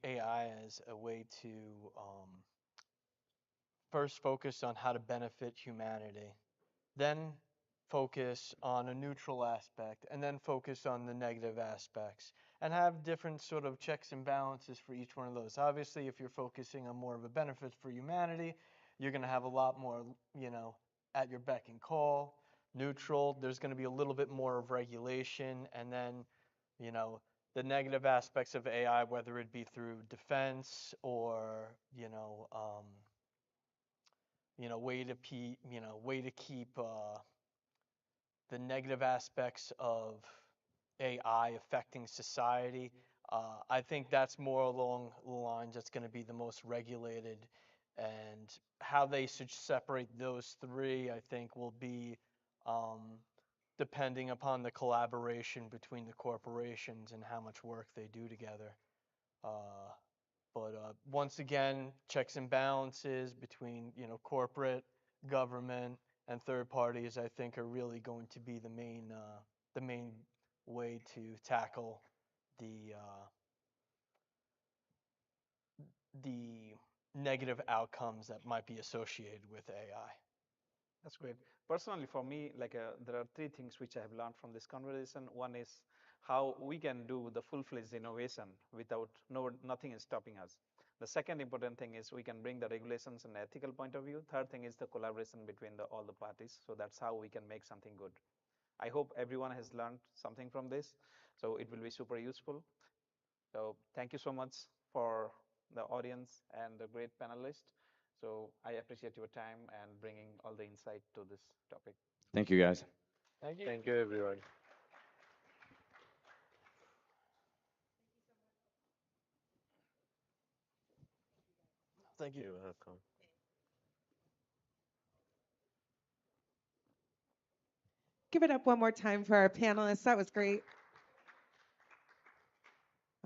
AI as a way to first focus on how to benefit humanity, then focus on a neutral aspect, and then focus on the negative aspects, and have different sort of checks and balances for each one of those. Obviously, if you're focusing on more of a benefit for humanity, you're going to have a lot more, at your beck and call. Neutral, there's going to be a little bit more of regulation, and then, you know, the negative aspects of AI, whether it be through defense or, way to keep the negative aspects of AI affecting society. I think that's more along the lines that's going to be the most regulated, and how they should separate those three, I think, will be um, depending upon the collaboration between the corporations and how much work they do together. Uh, but once again, checks and balances between corporate, government, and third parties, I think, are really going to be the main way to tackle the the negative outcomes that might be associated with AI. That's great. Personally, for me, there are three things which I have learned from this conversation. One is how we can do the full-fledged innovation without nothing is stopping us. The second important thing is we can bring the regulations and ethical point of view. Third thing is the collaboration between all the parties. So that's how we can make something good. I hope everyone has learned something from this. So it will be super useful. So thank you so much for the audience and the great panelists. So I appreciate your time and bringing all the insight to this topic. Thank you, guys. Thank you. Thank you, everyone. Thank you. You're welcome. Give it up one more time for our panelists. That was great.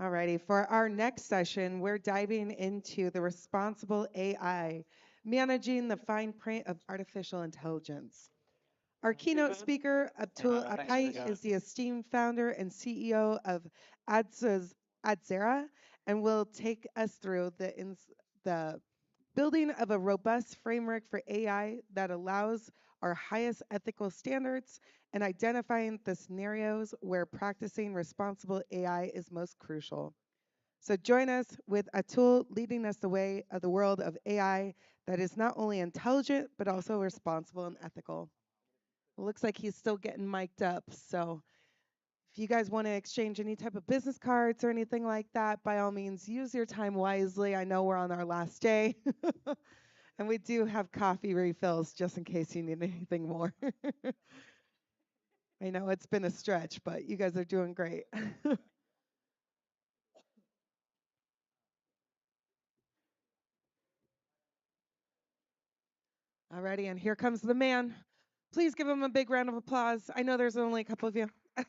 Alrighty, for our next session, we're diving into the responsible AI, managing the fine print of artificial intelligence. Our keynote speaker, Abdul Thanks, Apai, Chris. is the esteemed founder and CEO of Adzera and will take us through the building of a robust framework for AI that allows our highest ethical standards and identifying the scenarios where practicing responsible AI is most crucial. So join us with Atul leading us the way of the world of AI that is not only intelligent, but also responsible and ethical. It looks like he's still getting mic'd up. So if you guys want to exchange any type of business cards or anything like that, by all means, use your time wisely. I know we're on our last day. And we do have coffee refills just in case you need anything more. I know it's been a stretch, but you guys are doing great. Alrighty, and here comes the man. Please give him a big round of applause. I know there's only a couple of you. Awesome,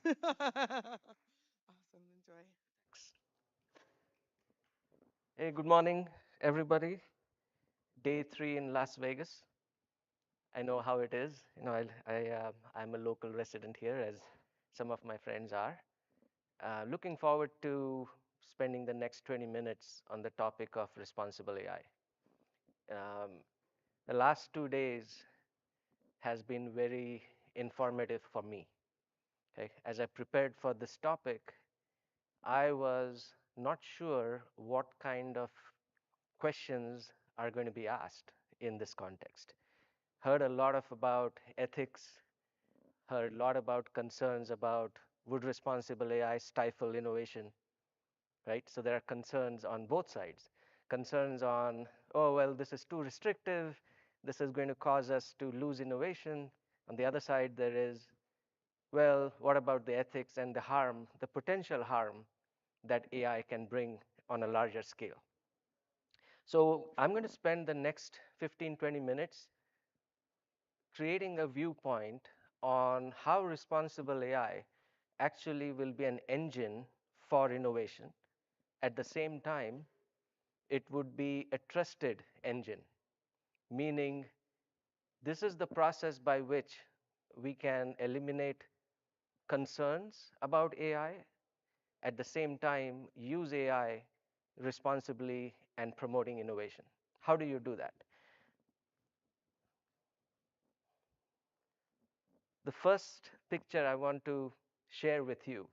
enjoy. Hey, good morning, everybody. Day three in Las Vegas. I know how it is. I'm a local resident here, as some of my friends are. Looking forward to spending the next 20 minutes on the topic of responsible AI. Um, the last 2 days has been very informative for me. Okay? As I prepared for this topic, I was not sure what kind of questions are going to be asked in this context. Heard a lot about ethics, heard a lot about concerns about would responsible AI stifle innovation, right? So there are concerns on both sides. Concerns on, oh, well, this is too restrictive, this is going to cause us to lose innovation. On the other side, there is, well, what about the ethics and the harm, the potential harm that AI can bring on a larger scale? So I'm going to spend the next 15, 20 minutes creating a viewpoint on how responsible AI actually will be an engine for innovation. At the same time, it would be a trusted engine, meaning this is the process by which we can eliminate concerns about AI, at the same time use AI responsibly and promoting innovation. How do you do that? The first picture I want to share with you,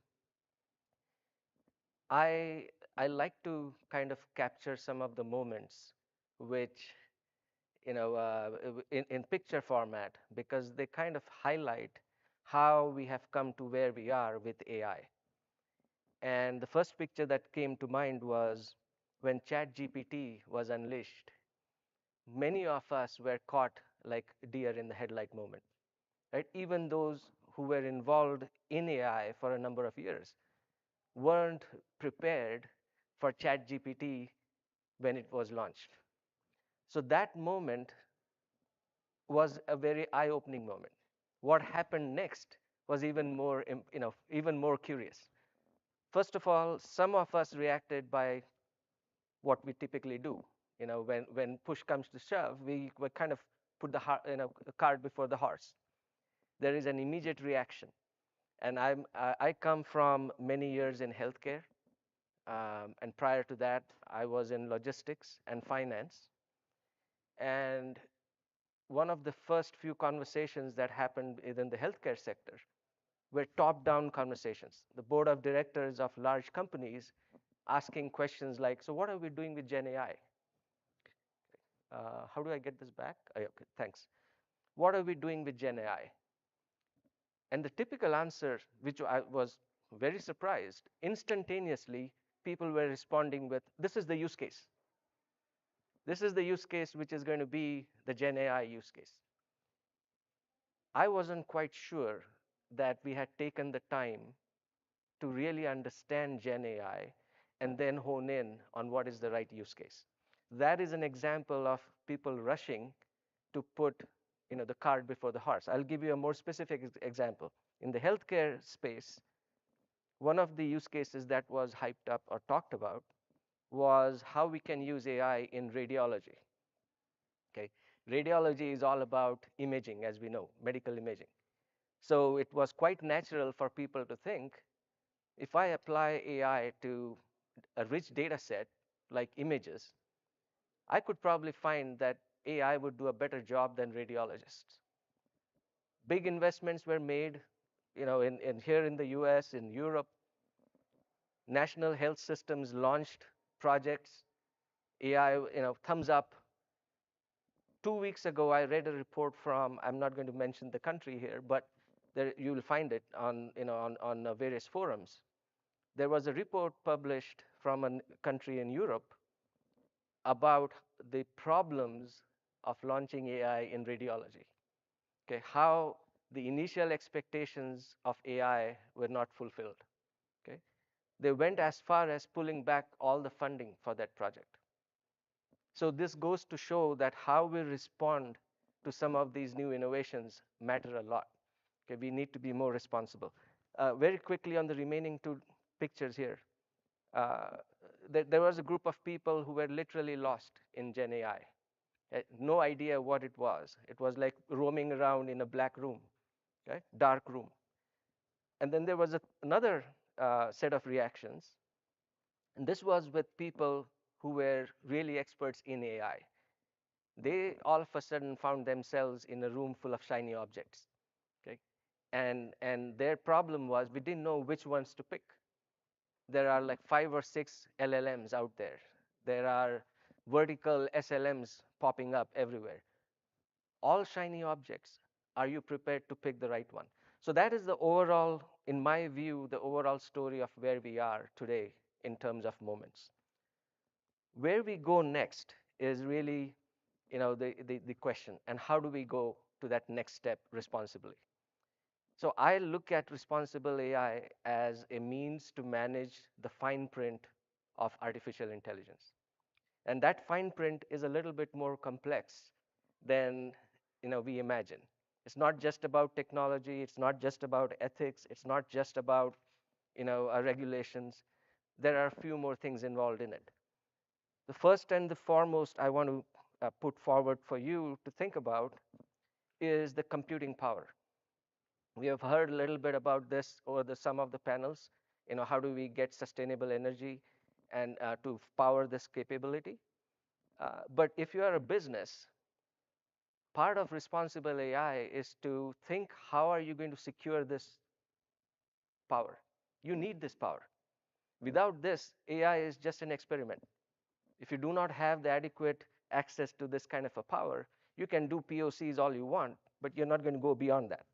I I like to kind of capture some of the moments which in picture format, because they kind of highlight how we have come to where we are with AI. And the first picture that came to mind was when ChatGPT was unleashed. many of us were caught like deer in the headlight moment, right? Even those who were involved in AI for a number of years weren't prepared for ChatGPT when it was launched. So that moment was a very eye-opening moment. What happened next was even more, even more curious. First of all, some of us reacted by what we typically do. When push comes to shove, we kind of put the cart before the horse. There is an immediate reaction. And I come from many years in healthcare. And prior to that, I was in logistics and finance. And one of the first few conversations that happened within the healthcare sector were top-down conversations. The board of directors of large companies asking questions like, so what are we doing with Gen AI? How do I get this back? Okay, thanks. What are we doing with Gen AI? And the typical answer, which I was very surprised, instantaneously, people were responding with, this is the use case. This is the use case which is going to be the Gen AI use case. I wasn't quite sure that we had taken the time to really understand Gen AI and then hone in on what is the right use case. That is an example of people rushing to put the cart before the horse. I'll give you a more specific example. In the healthcare space, one of the use cases that was hyped up or talked about was how we can use AI in radiology. Okay, radiology is all about imaging, as we know, medical imaging. So it was quite natural for people to think, if I apply AI to a rich data set like images, I could probably find that AI would do a better job than radiologists. Big investments were made, in here in the US, in Europe. National health systems launched projects, AI, thumbs up. 2 weeks ago, I read a report from, I'm not going to mention the country here, but there, you will find it on various forums. There was a report published from a country in Europe about the problems of launching AI in radiology. Okay, how the initial expectations of AI were not fulfilled. Okay, they went as far as pulling back all the funding for that project. So this goes to show that how we respond to some of these new innovations matter a lot. Okay, we need to be more responsible. Very quickly on the remaining two pictures here. Uh, there was a group of people who were literally lost in Gen AI. No idea what it was. It was like roaming around in a black room, okay? Dark room. And then there was another set of reactions. And this was with people who were really experts in AI. They all of a sudden found themselves in a room full of shiny objects. Okay? And their problem was we didn't know which ones to pick. There are like 5 or 6 LLMs out there. There are vertical SLMs popping up everywhere. All shiny objects. Are you prepared to pick the right one? So that is the overall, in my view, the overall story of where we are today in terms of moments. Where we go next is really, the question, and how do we go to that next step responsibly? So I look at responsible AI as a means to manage the fine print of artificial intelligence. And that fine print is a little bit more complex than we imagine. It's not just about technology, it's not just about ethics, it's not just about regulations. There are a few more things involved in it. The first and the foremost I want to put forward for you to think about is the computing power. We have heard a little bit about this over some of the panels. How do we get sustainable energy and to power this capability? But if you are a business, part of responsible AI is to think, how are you going to secure this power? You need this power. Without this, AI is just an experiment. If you do not have the adequate access to this kind of a power, you can do POCs all you want, but you're not going to go beyond that.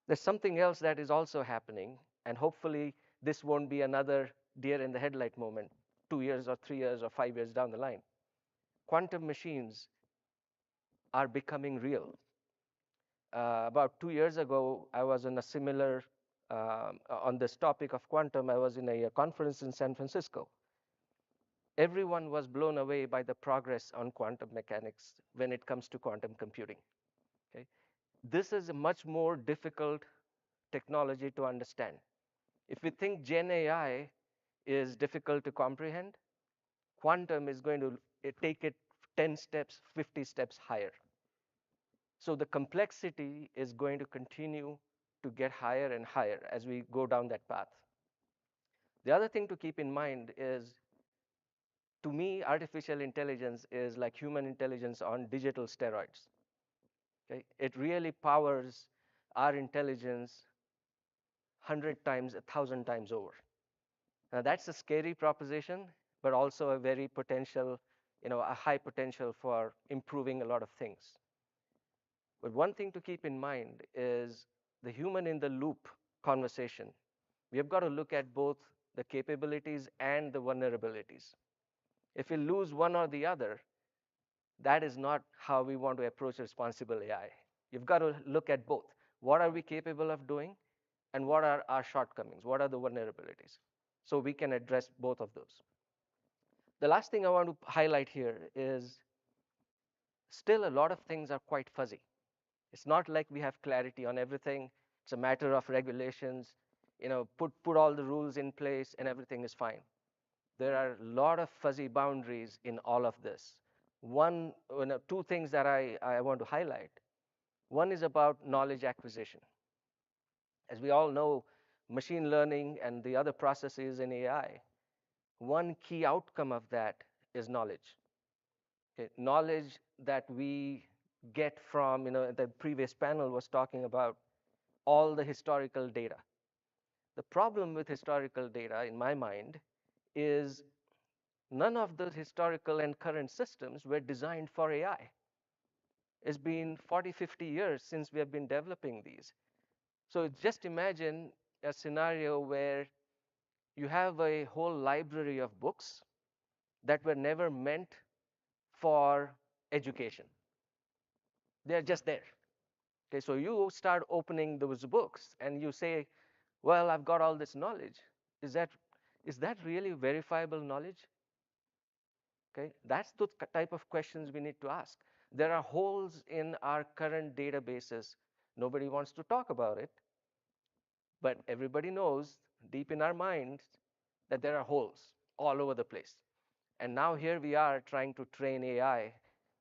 There's something else that is also happening, and hopefully this won't be another deer in the headlight moment 2 years or 3 years or 5 years down the line. quantum machines are becoming real. About 2 years ago, I was in a similar, on this topic of quantum, I was in a conference in San Francisco. Everyone was blown away by the progress on quantum mechanics when it comes to quantum computing. Okay? This is a much more difficult technology to understand. If we think Gen AI is difficult to comprehend, quantum is going to take it 10 steps, 50 steps higher. So the complexity is going to continue to get higher and higher as we go down that path. The other thing to keep in mind is, to me, artificial intelligence is like human intelligence on digital steroids. Okay? It really powers our intelligence 100 times, 1,000 times over. Now that's a scary proposition, but also a very potential, a high potential for improving a lot of things. But one thing to keep in mind is the human in the loop conversation. We have got to look at both the capabilities and the vulnerabilities. If we lose one or the other, that is not how we want to approach responsible AI. You've got to look at both. What are we capable of doing, and what are our shortcomings? What are the vulnerabilities? So we can address both of those. The last thing I want to highlight here is still a lot of things are quite fuzzy. It's not like we have clarity on everything. It's a matter of regulations. Put all the rules in place and everything is fine. There are a lot of fuzzy boundaries in all of this. Two things that I want to highlight. One is about knowledge acquisition. As we all know, machine learning and the other processes in AI, one key outcome of that is knowledge. Okay? Knowledge that we get from, the previous panel was talking about all the historical data. The problem with historical data, in my mind, is none of the historical and current systems were designed for AI. It's been 40, 50 years since we have been developing these. So just imagine a scenario where you have a whole library of books that were never meant for education. They're just there. Okay, so you start opening those books and you say, well, I've got all this knowledge. Is that really verifiable knowledge? Okay, that's the type of questions we need to ask. There are holes in our current databases. Nobody wants to talk about it, but everybody knows deep in our minds that there are holes all over the place. And now here we are trying to train AI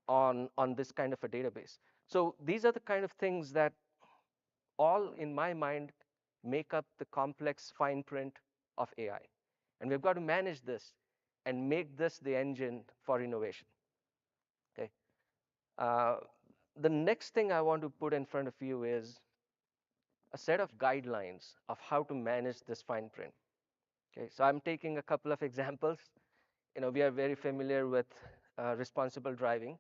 on this kind of a database. So these are the kind of things that all, in my mind, make up the complex fine print of AI. And we've got to manage this and make this the engine for innovation. Okay. Uh, the next thing I want to put in front of you is a set of guidelines of how to manage this fine print. Okay. So I'm taking a couple of examples. We are very familiar with responsible driving.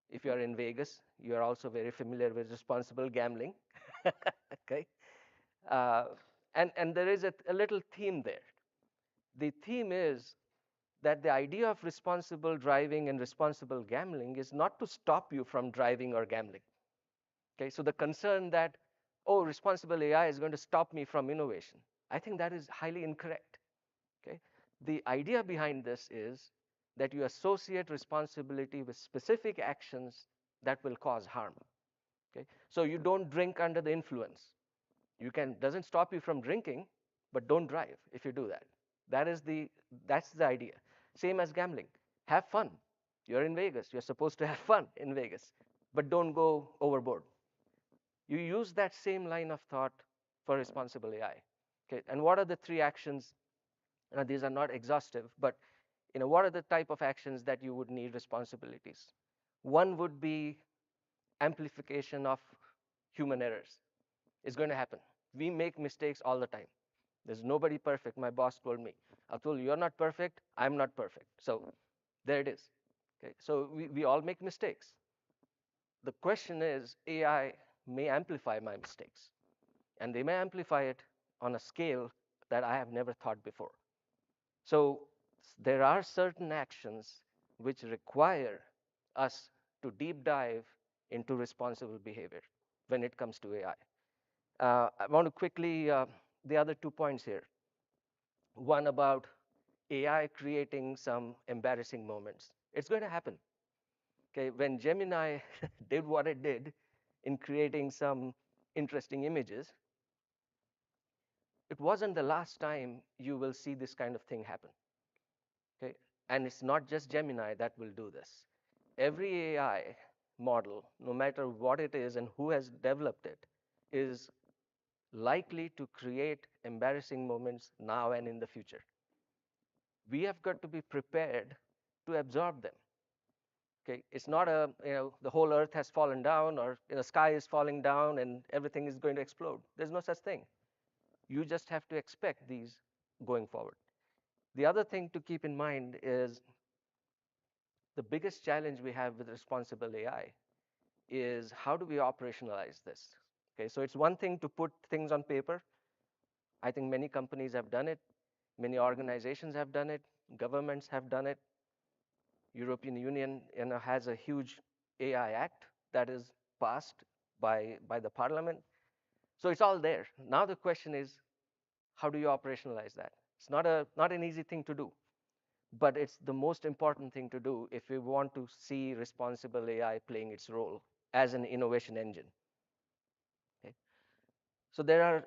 If you are in Vegas, you are also very familiar with responsible gambling. Okay. Uh, and there is a little theme there. The theme is that the idea of responsible driving and responsible gambling is not to stop you from driving or gambling. Okay, so the concern that, oh, responsible AI is going to stop me from innovation, I think that is highly incorrect. Okay, the idea behind this is that you associate responsibility with specific actions that will cause harm. Okay, so you don't drink under the influence. Doesn't stop you from drinking, but don't drive if you do that. That's the idea. Same as gambling. Have fun. You're in Vegas. You're supposed to have fun in Vegas, but don't go overboard. You use that same line of thought for responsible AI. Okay, and what are the three actions? Now, these are not exhaustive, but what are the type of actions that you would need responsibilities? One would be amplification of human errors. It's going to happen. We make mistakes all the time. There's nobody perfect. My boss told me. I told you, you're not perfect. I'm not perfect. So there it is. Okay. So we all make mistakes. The question is, AI may amplify my mistakes, and they may amplify it on a scale that I have never thought before. So there are certain actions which require us to deep dive into responsible behavior when it comes to AI. I want to quickly, the other 2 points here. One about AI creating some embarrassing moments. It's going to happen. Okay, when Gemini did what it did in creating some interesting images, it wasn't the last time you will see this kind of thing happen. Okay, and it's not just Gemini that will do this. Every AI model, no matter what it is and who has developed it, is likely to create embarrassing moments now and in the future. We have got to be prepared to absorb them. Okay, it's not a, the whole earth has fallen down, or the sky is falling down and everything is going to explode. There's no such thing. You just have to expect these going forward. The other thing to keep in mind is the biggest challenge we have with responsible AI is how do we operationalize this? Okay, so it's one thing to put things on paper. I think many companies have done it, many organizations have done it, governments have done it. European Union, has a huge AI Act that is passed by the parliament. So it's all there. Now the question is, how do you operationalize that? It's not an easy thing to do, but it's the most important thing to do if we want to see responsible AI playing its role as an innovation engine. Okay? So there are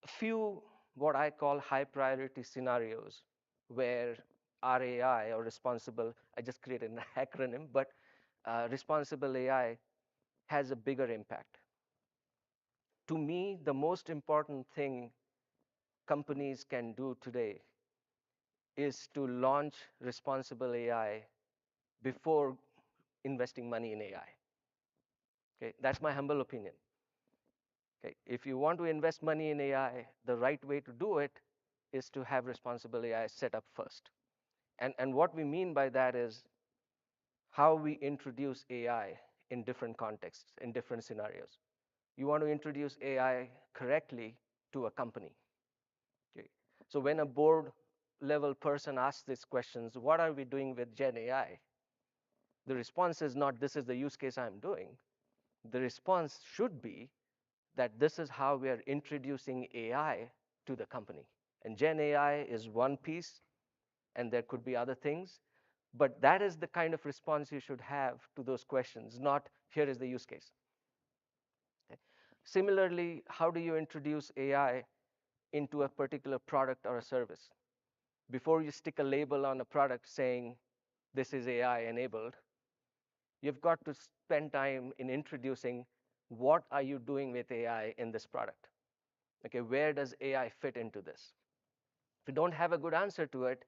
a few what I call high priority scenarios where RAI, or responsible, I just created an acronym, but responsible AI has a bigger impact. To me, the most important thing companies can do today is to launch responsible AI before investing money in AI. Okay, that's my humble opinion. Okay, if you want to invest money in AI, the right way to do it is to have responsible AI set up first. And what we mean by that is how we introduce AI in different contexts, in different scenarios. You want to introduce AI correctly to a company. Okay. So when a board level person asks these questions, what are we doing with Gen AI? The response is not, this is the use case I'm doing. The response should be that this is how we are introducing AI to the company. And Gen AI is one piece, and there could be other things. But that is the kind of response you should have to those questions, not here is the use case. Okay. Similarly, how do you introduce AI into a particular product or a service? Before you stick a label on a product saying this is AI enabled, you've got to spend time in introducing what are you doing with AI in this product. Okay, where does AI fit into this? If you don't have a good answer to it,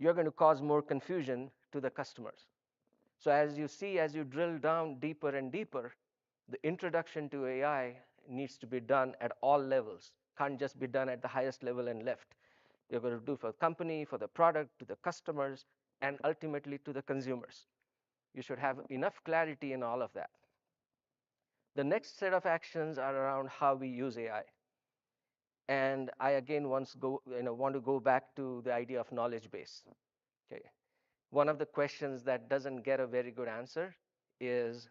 you're going to cause more confusion to the customers. So as you see, as you drill down deeper and deeper, the introduction to AI needs to be done at all levels. Can't just be done at the highest level and left. You're going to do for the company, for the product, to the customers, and ultimately to the consumers. You should have enough clarity in all of that. The next set of actions are around how we use AI. And I again want to go back to the idea of knowledge base. Okay. One of the questions that doesn't get a very good answer is,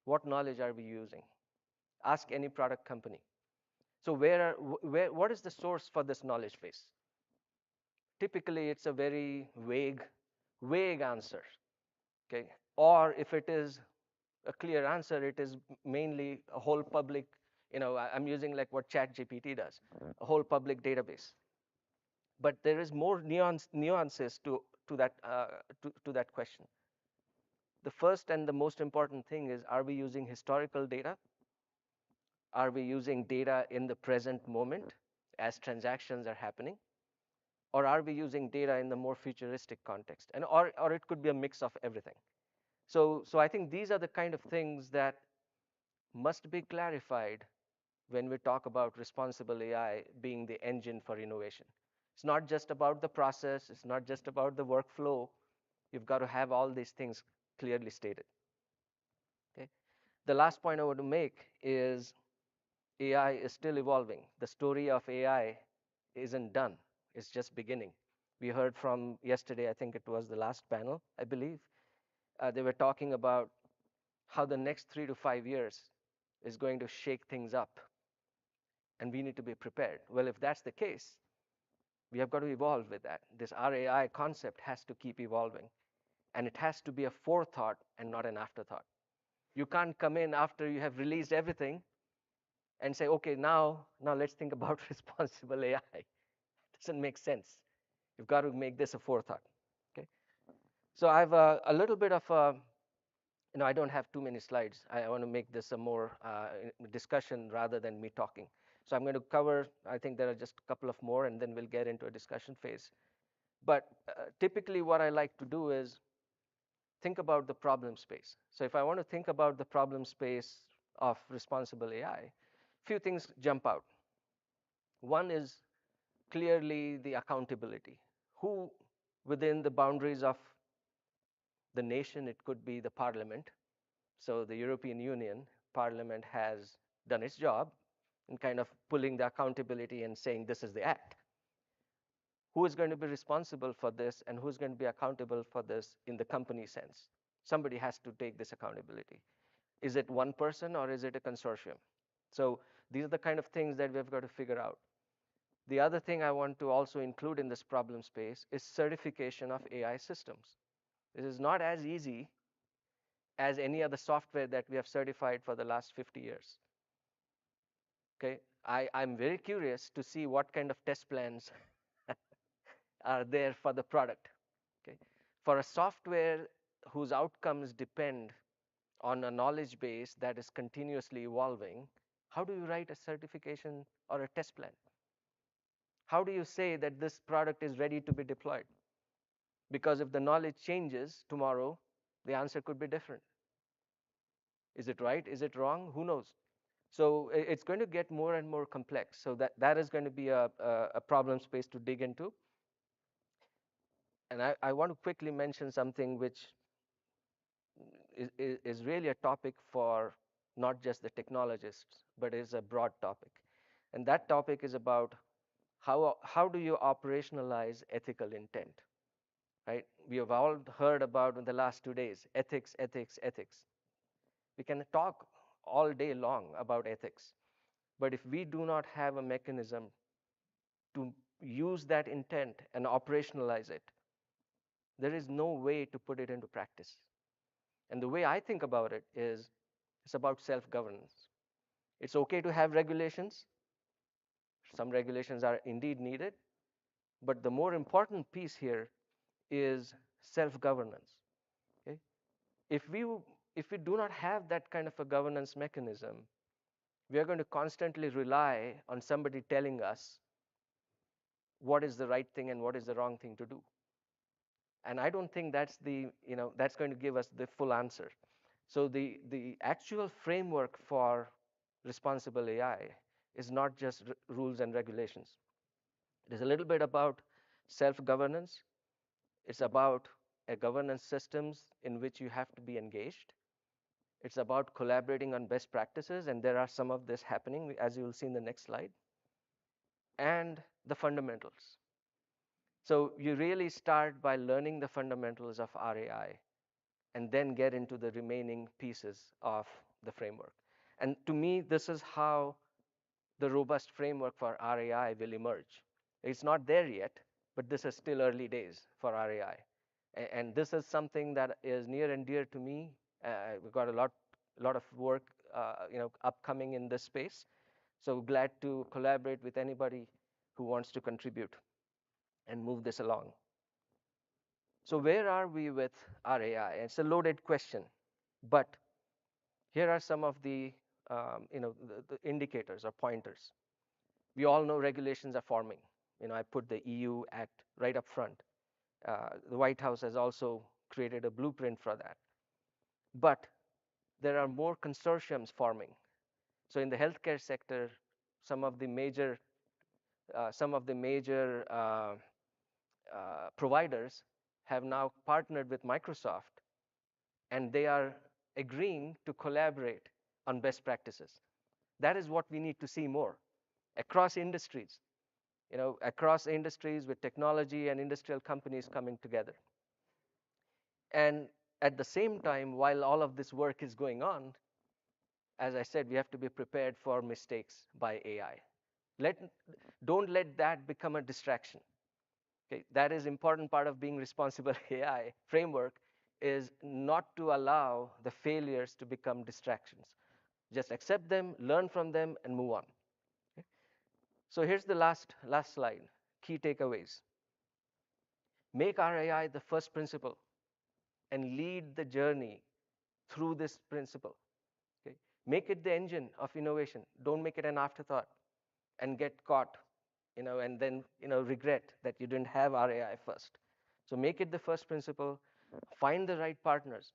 what knowledge are we using? Ask any product company. So what is the source for this knowledge base? Typically, it's a very vague answer. Okay. Or if it is a clear answer, it is mainly a whole public, I'm using like what ChatGPT does, a whole public database. But there is more nuances to that question. The first and the most important thing is, are we using historical data? Are we using data in the present moment as transactions are happening? Or are we using data in the more futuristic context? Or it could be a mix of everything. So I think these are the kind of things that must be clarified when we talk about responsible AI being the engine for innovation. It's not just about the process, it's not just about the workflow. You've got to have all these things clearly stated. Okay? The last point I want to make is AI is still evolving. The story of AI isn't done, it's just beginning. We heard from yesterday, I think it was the last panel, I believe. They were talking about how the next 3 to 5 years is going to shake things up, and we need to be prepared. Well, if that's the case, we have got to evolve with that. This RAI concept has to keep evolving, and it has to be a forethought and not an afterthought. You can't come in after you have released everything and say, okay, now let's think about responsible AI. It doesn't make sense. You've got to make this a forethought. Okay. So I have a little bit of I don't have too many slides. I want to make this a more discussion rather than me talking. So I'm going to cover, I think there are just a couple of more, and then we'll get into a discussion phase. But typically what I like to do is think about the problem space. So if I want to think about the problem space of responsible AI, few things jump out. One is clearly the accountability. Who within the boundaries of the nation, it could be the parliament. So the European Union Parliament has done its job in kind of pulling the accountability and saying this is the act. Who is going to be responsible for this and who's going to be accountable for this in the company sense? Somebody has to take this accountability. Is it one person or is it a consortium? So these are the kind of things that we've got to figure out. The other thing I want to also include in this problem space is certification of AI systems. This is not as easy as any other software that we have certified for the last 50 years. Okay, I'm very curious to see what kind of test plans are there for the product. Okay, for a software whose outcomes depend on a knowledge base that is continuously evolving, how do you write a certification or a test plan? How do you say that this product is ready to be deployed? Because if the knowledge changes tomorrow, the answer could be different. Is it right? Is it wrong? Who knows? So it's going to get more and more complex. So that is going to be a problem space to dig into. And I want to quickly mention something which is really a topic for not just the technologists, but is a broad topic. And that topic is about how do you operationalize ethical intent, right? We have all heard about in the last 2 days, ethics, ethics, ethics. We can talk all day long about ethics, but if we do not have a mechanism to use that intent and operationalize it, there is no way to put it into practice. And the way I think about it is it's about self-governance. It's okay to have regulations. Some regulations are indeed needed, but the more important piece here is self-governance. Okay? If we if we do not have that kind of a governance mechanism, we are going to constantly rely on somebody telling us what is the right thing and what is the wrong thing to do. And I don't think that's that's going to give us the full answer. So the actual framework for responsible AI is not just rules and regulations. It is a little bit about self-governance. It's about a governance systems in which you have to be engaged. It's about collaborating on best practices, and there are some of this happening, as you will see in the next slide, and the fundamentals. So you really start by learning the fundamentals of RAI and then get into the remaining pieces of the framework. And to me, this is how the robust framework for RAI will emerge. It's not there yet, but this is still early days for RAI. And this is something that is near and dear to me. We've got a lot of work upcoming in this space. So glad to collaborate with anybody who wants to contribute and move this along. So where are we with RAI? It's a loaded question, but here are some of the the indicators or pointers. We all know regulations are forming. I put the EU Act right up front. The White House has also created a blueprint for that. But there are more consortiums forming. So in the healthcare sector, some of the major providers have now partnered with Microsoft, and they are agreeing to collaborate on best practices. That is what we need to see more across industries. across industries with technology and industrial companies coming together. And at the same time, while all of this work is going on, as I said, we have to be prepared for mistakes by AI. Let, don't let that become a distraction. Okay, that is important part of being responsible AI framework is not to allow the failures to become distractions. Just accept them, learn from them, and move on. Okay? So here's the last slide. Key takeaways. Make our AI the first principle and lead the journey through this principle. Okay? Make it the engine of innovation. Don't make it an afterthought and get caught, and then regret that you didn't have our AI first. So make it the first principle. Find the right partners.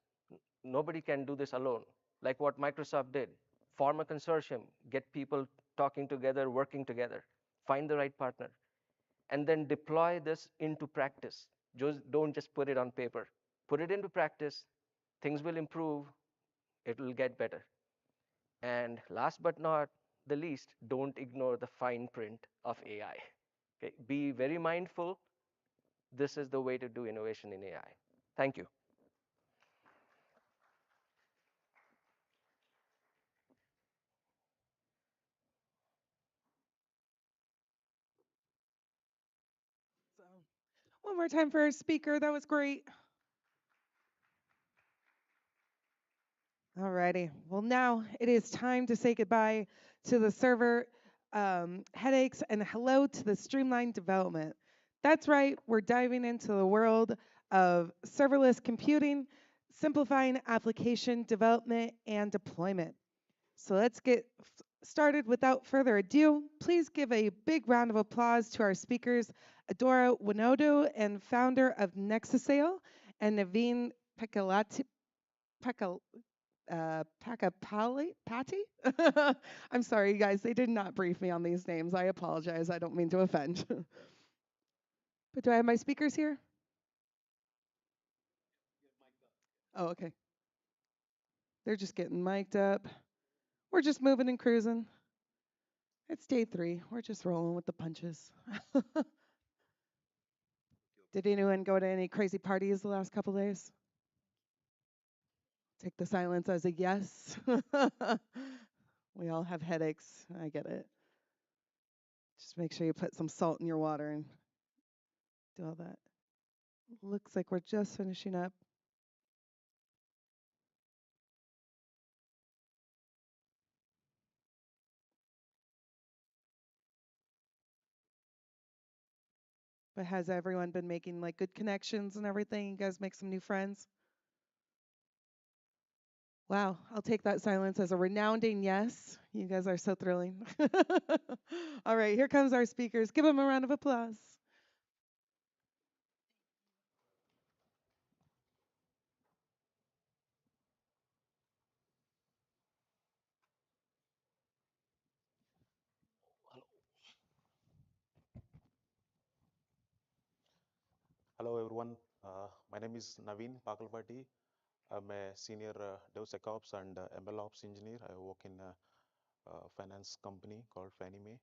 Nobody can do this alone. Like what Microsoft did. Form a consortium. Get people talking together, working together. Find the right partner, and then deploy this into practice. Just don't just put it on paper. Put it into practice. Things will improve. It will get better. And last but not the least, don't ignore the fine print of AI. Okay? Be very mindful. This is the way to do innovation in AI. Thank you. So, one more time for our speaker. That was great. Alrighty. Well, now it is time to say goodbye to the server headaches and hello to the streamlined development. That's right. We're diving into the world of serverless computing, simplifying application development and deployment. So let's get started without further ado. Please give a big round of applause to our speakers, Adora Winodo, and founder of Nexusale, and Naveen Pekalati. Pakapali Patty. I'm sorry, you guys. They did not brief me on these names. I apologize. I don't mean to offend. But do I have my speakers here? Oh, okay. They're just getting mic'd up. We're just moving and cruising. It's day 3. We're just rolling with the punches. Did anyone go to any crazy parties the last couple days? Take the silence as a yes. We all have headaches. I get it. Just make sure you put some salt in your water and do all that. Looks like we're just finishing up. But has everyone been making like good connections and everything? You guys make some new friends? Wow, I'll take that silence as a resounding yes. You guys are so thrilling. All right, here comes our speakers. Give them a round of applause. Hello everyone, my name is Naveen Pakalpati. I'm a senior DevSecOps and MLOps engineer. I work in a finance company called Fannie Mae.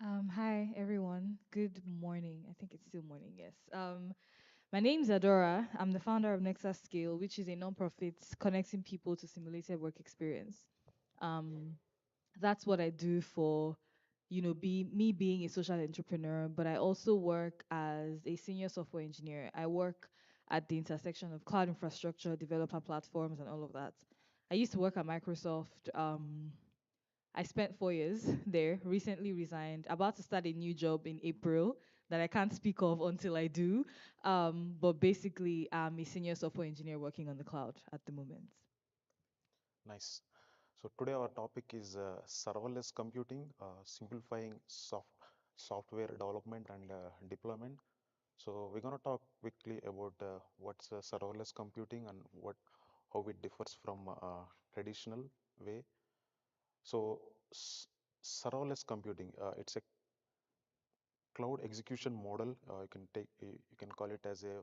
Uh, Hi everyone. Good morning. I think it's still morning, yes. My name is Adora. I'm the founder of Nexus Scale, which is a nonprofit connecting people to simulated work experience. Um, that's what I do for, be me being a social entrepreneur, but I also work as a senior software engineer. I work at the intersection of cloud infrastructure, developer platforms, and all of that. I used to work at Microsoft. I spent 4 years there, recently resigned, about to start a new job in April that I can't speak of until I do. But basically, I'm a senior software engineer working on the cloud at the moment. nice. So today our topic is serverless computing, simplifying software development and deployment. So we're going to talk quickly about what's serverless computing and how it differs from traditional way. So serverless computing, it's a cloud execution model. You can call it as a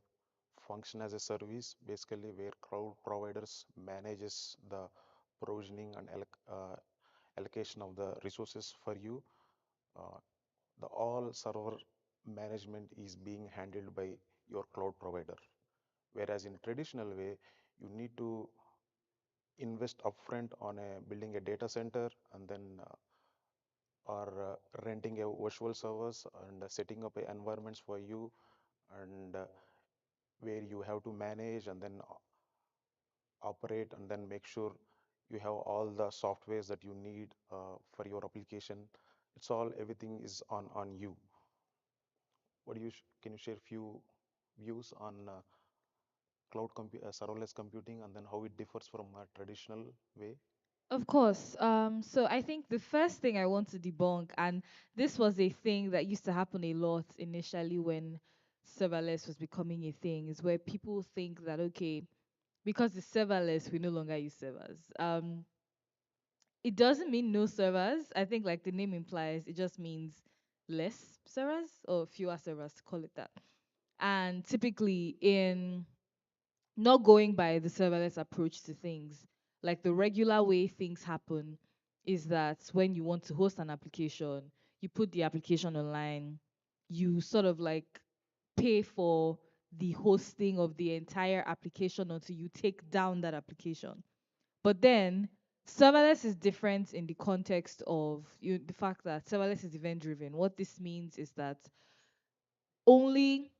function as a service, basically where cloud providers manages the provisioning and allocation of the resources for you. Uh, the all server management is being handled by your cloud provider. Whereas in traditional way, you need to invest upfront on a building a data center and then or renting a virtual servers and setting up a environments for you and where you have to manage and then operate and then make sure you have all the softwares that you need for your application. It's all everything is on you. What do you can you share few views on serverless computing and then how it differs from a traditional way? Of course. So I think the first thing I want to debunk, and this was a thing that used to happen a lot initially when serverless was becoming a thing, is where people think that, okay, because it's serverless, we no longer use servers. It doesn't mean no servers. I think, like the name implies, it just means less servers or fewer servers, to call it that. And typically, in not going by the serverless approach to things, like the regular way things happen is that when you want to host an application, you put the application online, you sort of like pay for the hosting of the entire application until you take down that application. But then serverless is different in the context of the fact that serverless is event driven. What this means is that only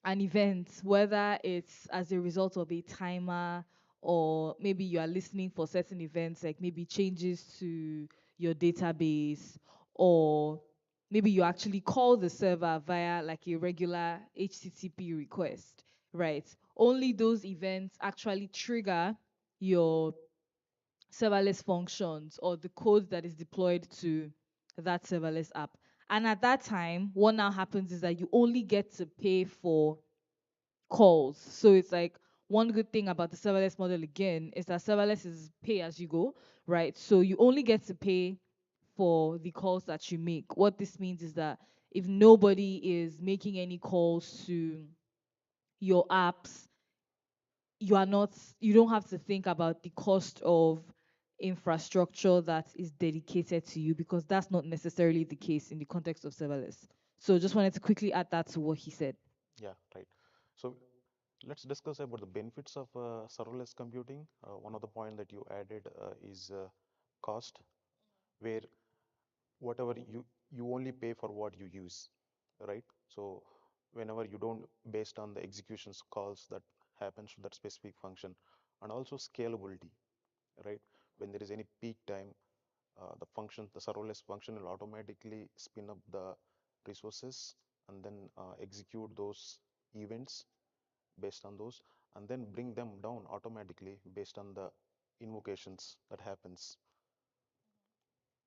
an event, whether it's as a result of a timer or maybe you are listening for certain events, like maybe changes to your database, or maybe you actually call the server via like a regular HTTP request, right? Only those events actually trigger your serverless functions or the code that is deployed to that serverless app. And at that time, what now happens is that you only get to pay for calls. So it's like one good thing about the serverless model again is that serverless is pay as you go, right? So you only get to pay for the calls that you make. What this means is that if nobody is making any calls to your apps, you don't have to think about the cost of infrastructure that is dedicated to you, because that's not necessarily the case in the context of serverless. So just wanted to quickly add that to what he said. Yeah, right. So let's discuss about the benefits of serverless computing. One of the point that you added is cost, where whatever you only pay for what you use, right? So whenever you don't based on the executions calls that happens to that specific function, and also scalability, right? When there is any peak time, the serverless function will automatically spin up the resources and then execute those events based on those and then bring them down automatically based on the invocations that happens.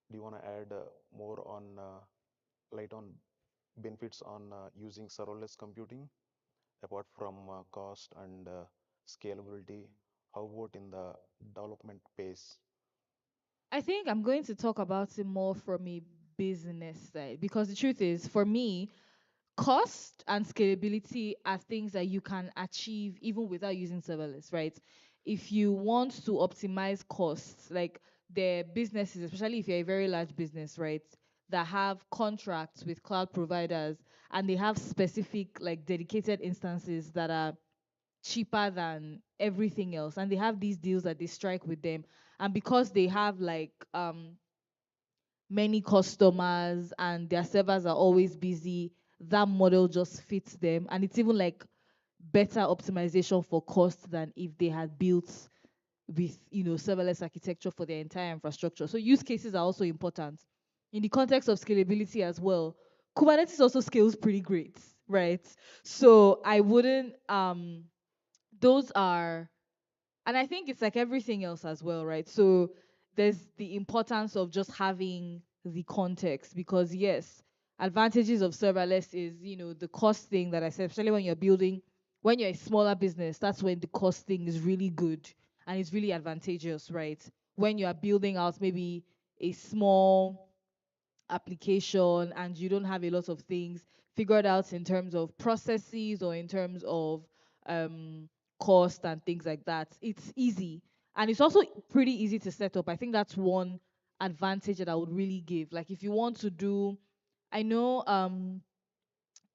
Do you want to add more on light on benefits on using serverless computing apart from cost and scalability? How about in the development pace? I think I'm going to talk about it more from a business side, because the truth is, for me, cost and scalability are things that you can achieve even without using serverless, right? If you want to optimize costs, like the businesses, especially if you're a very large business, right, that have contracts with cloud providers and they have specific, like dedicated instances that are cheaper than everything else, and they have these deals that they strike with them, and because they have like many customers and their servers are always busy, that model just fits them, and it's even like better optimization for cost than if they had built with serverless architecture for their entire infrastructure. So use cases are also important in the context of scalability as well. Kubernetes also scales pretty great, right? So I wouldn't those are, and I think it's like everything else as well, right? So there's the importance of just having the context, because yes, advantages of serverless is, the cost thing that I said, especially when you're a smaller business, that's when the cost thing is really good and it's really advantageous, right? When you are building out maybe a small application and you don't have a lot of things figured out in terms of processes or in terms of um, cost and things like that, it's easy. And it's also pretty easy to set up. I think that's one advantage that I would really give. Like if you want to do, I know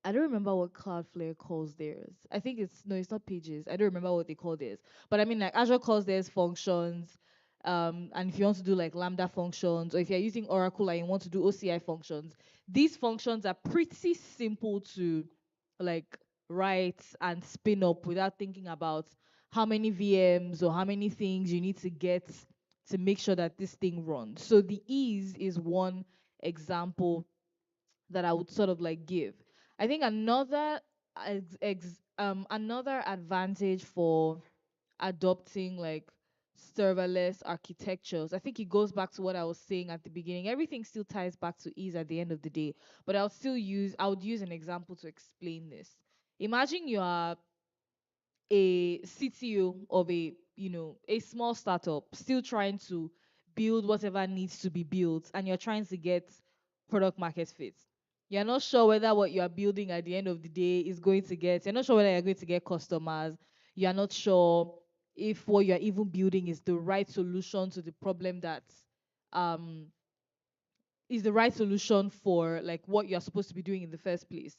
I don't remember what Cloudflare calls theirs. I think it's no, it's not pages. I don't remember what they call theirs. But I mean, like Azure calls theirs functions. And if you want to do like Lambda functions, or if you're using Oracle and you want to do OCI functions, these functions are pretty simple to like write and spin up without thinking about how many VMs or how many things you need to get to make sure that this thing runs. So the ease is one example that I would sort of like give. I think another advantage for adopting like serverless architectures. I think it goes back to what I was saying at the beginning. Everything still ties back to ease at the end of the day. But I would use an example to explain this. Imagine you are a CTO of a small startup still trying to build whatever needs to be built, and you're trying to get product market fit. You're not sure whether what you are building at the end of the day is going to get, you're not sure whether you're going to get customers. You're not sure if what you're even building is the right solution to the problem that um is the right solution for like what you're supposed to be doing in the first place.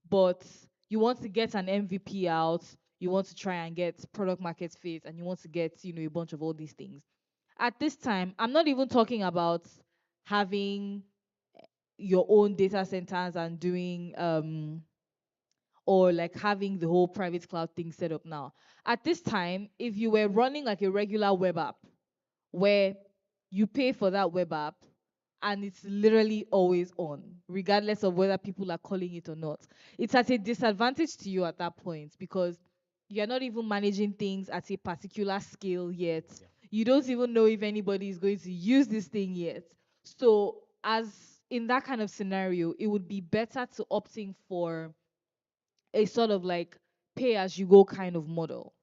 But you want to get an MVP out, you want to try and get product market fit, and you want to get, a bunch of all these things. At this time, I'm not even talking about having your own data centers and doing or like having the whole private cloud thing set up now. At this time, if you were running like a regular web app where you pay for that web app and it's literally always on, regardless of whether people are calling it or not. It's at a disadvantage to you at that point because you're not even managing things at a particular scale yet. Yeah. You don't even know if anybody is going to use this thing yet. So, as in that kind of scenario, it would be better to opting for a sort of like pay as you go kind of model,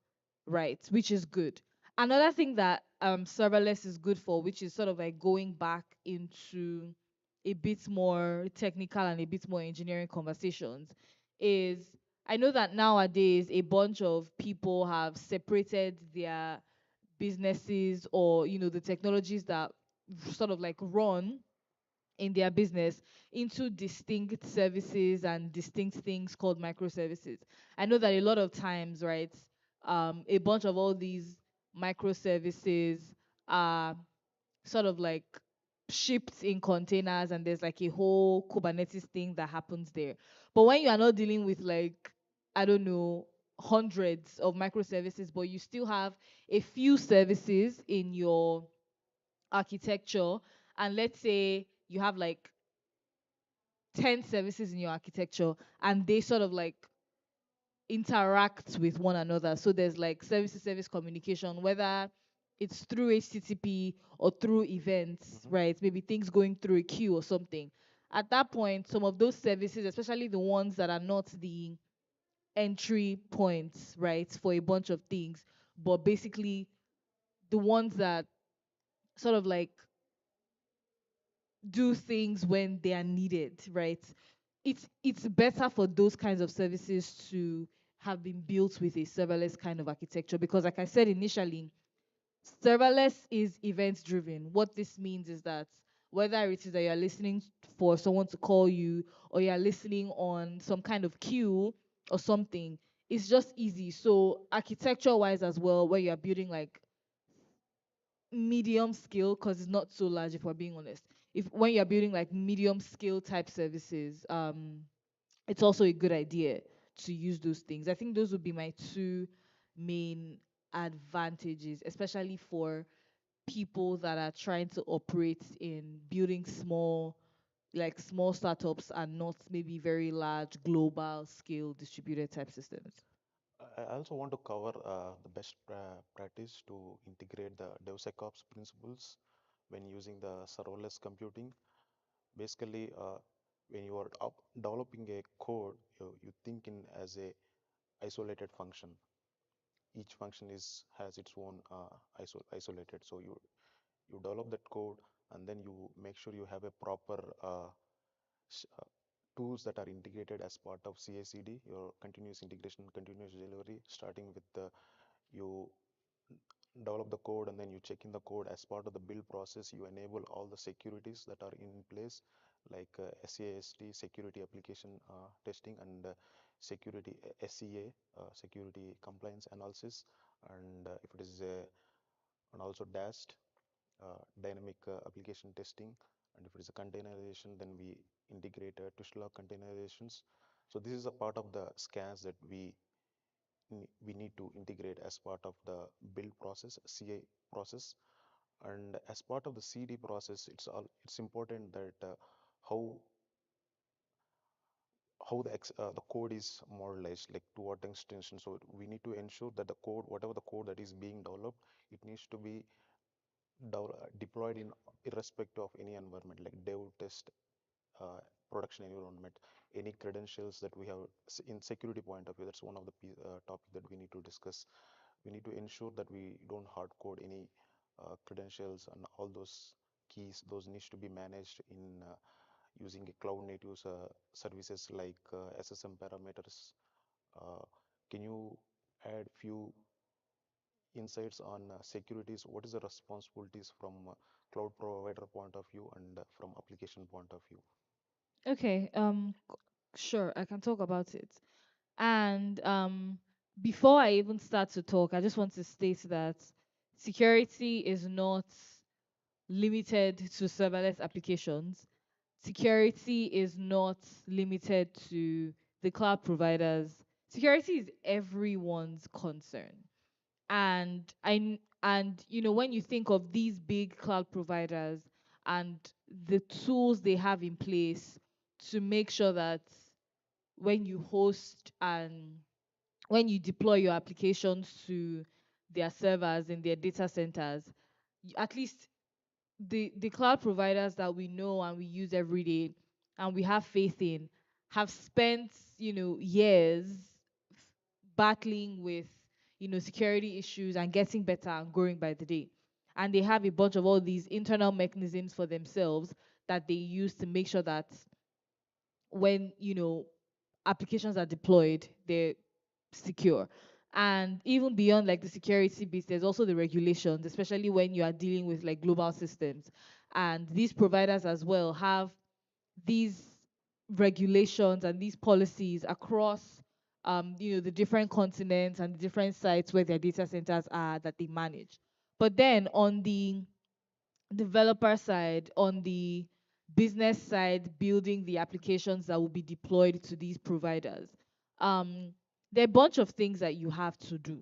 right? Which is good. Another thing that serverless is good for, which is sort of like going back into a bit more technical and a bit more engineering conversations, is I know that nowadays a bunch of people have separated their businesses or the technologies that sort of like run in their business into distinct services and distinct things called microservices. I know that a lot of times, right, a bunch of all these microservices are sort of like shipped in containers and there's like a whole Kubernetes thing that happens there. But when you are not dealing with like, I don't know, hundreds of microservices, but you still have a few services in your architecture, and let's say you have like 10 services in your architecture and they sort of like interact with one another. So there's like service to service communication, whether it's through HTTP or through events, Hmm. right? Maybe things going through a queue or something. At that point, some of those services, especially the ones that are not the entry points, right, for a bunch of things, but basically the ones that sort of like do things when they are needed, right? It's better for those kinds of services to have been built with a serverless kind of architecture because like I said initially, serverless is event driven. What this means is that whether it is that you're listening for someone to call you or you're listening on some kind of queue or something, it's just easy. So architecture wise as well, where you're building like medium scale, because it's not so large if we're being honest, if when you're building like medium scale type services, it's also a good idea to use those things. I think those would be my two main advantages, especially for people that are trying to operate in building small startups and not maybe very large global scale distributed type systems. I also want to cover the best practice to integrate the DevSecOps principles when using the serverless computing. Basically, when you are developing a code, you think in as a isolated function. Each function has its own isolated. So you develop that code and then you make sure you have a proper s- uh, tools that are integrated as part of CI/CD, your continuous integration, continuous delivery, starting with the you develop the code and then you check in the code. As part of the build process, you enable all the securities that are in place, like SAST, security application testing, and security SCA, security compliance analysis, and if it is and also DAST, dynamic application testing, and if it is a containerization, then we integrate twist log containerizations. So this is a part of the scans that we need to integrate as part of the build process, CI process. And as part of the CD process, it's important that how the code is modelized, like to what extension. So we need to ensure that the code, whatever the code that is being developed, it needs to be deployed in irrespective of any environment, like dev, test, uh, production environment, any credentials that we have in security point of view. That's one of the topic that we need to discuss. We need to ensure that we don't hard code any credentials, and all those keys, those needs to be managed in using a cloud native services like SSM parameters. Uh, can you add few insights on securities? What is the responsibilities from cloud provider point of view and from application point of view? Okay, sure, I can talk about it. And before I even start to talk, I just want to state that security is not limited to serverless applications. Security is not limited to the cloud providers. Security is everyone's concern. And when you think of these big cloud providers and the tools they have in place to make sure that when you host and when you deploy your applications to their servers in their data centers, at least the cloud providers that we know and we use every day and we have faith in have spent years battling with security issues and getting better and growing by the day, and they have a bunch of all these internal mechanisms for themselves that they use to make sure that when applications are deployed, they're secure. And even beyond like the security bit, there's also the regulations, especially when you are dealing with like global systems. And these providers as well have these regulations and these policies across the different continents and the different sites where their data centers are that they manage. But then on the developer side, on the business side, building the applications that will be deployed to these providers, um, there are a bunch of things that you have to do.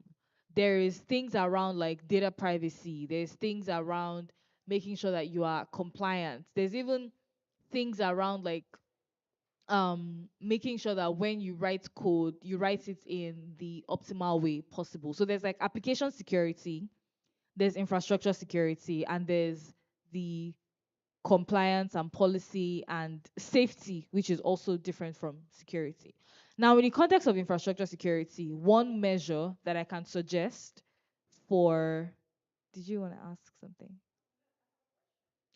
There is things around like data privacy. There's things around making sure that you are compliant. There's even things around like making sure that when you write code, you write it in the optimal way possible. So there's like application security, there's infrastructure security, and there's the compliance and policy and safety, which is also different from security. Now, in the context of infrastructure security, one measure that I can suggest for, did you want to ask something?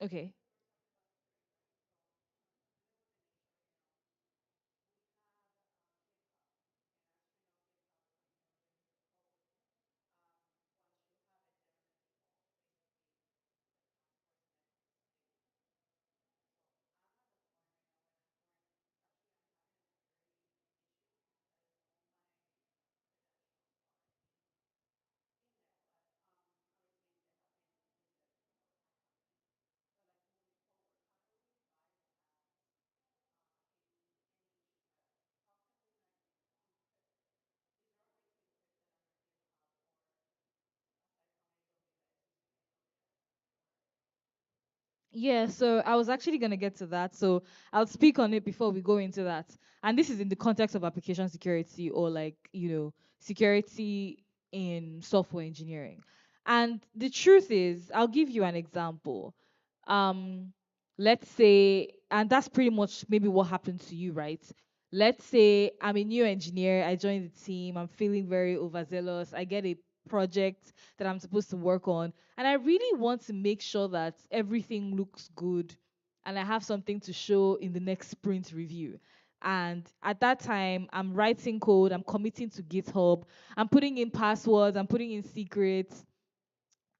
Okay. Yeah, so I was actually going to get to that. So I'll speak on it before we go into that. And this is in the context of application security or like, security in software engineering. And the truth is, I'll give you an example. Um, let's say, and that's pretty much maybe what happened to you, right? Let's say I'm a new engineer, I joined the team, I'm feeling very overzealous, I get a project that I'm supposed to work on, and I really want to make sure that everything looks good and I have something to show in the next sprint review. And at that time, I'm writing code, I'm committing to GitHub, I'm putting in passwords, I'm putting in secrets,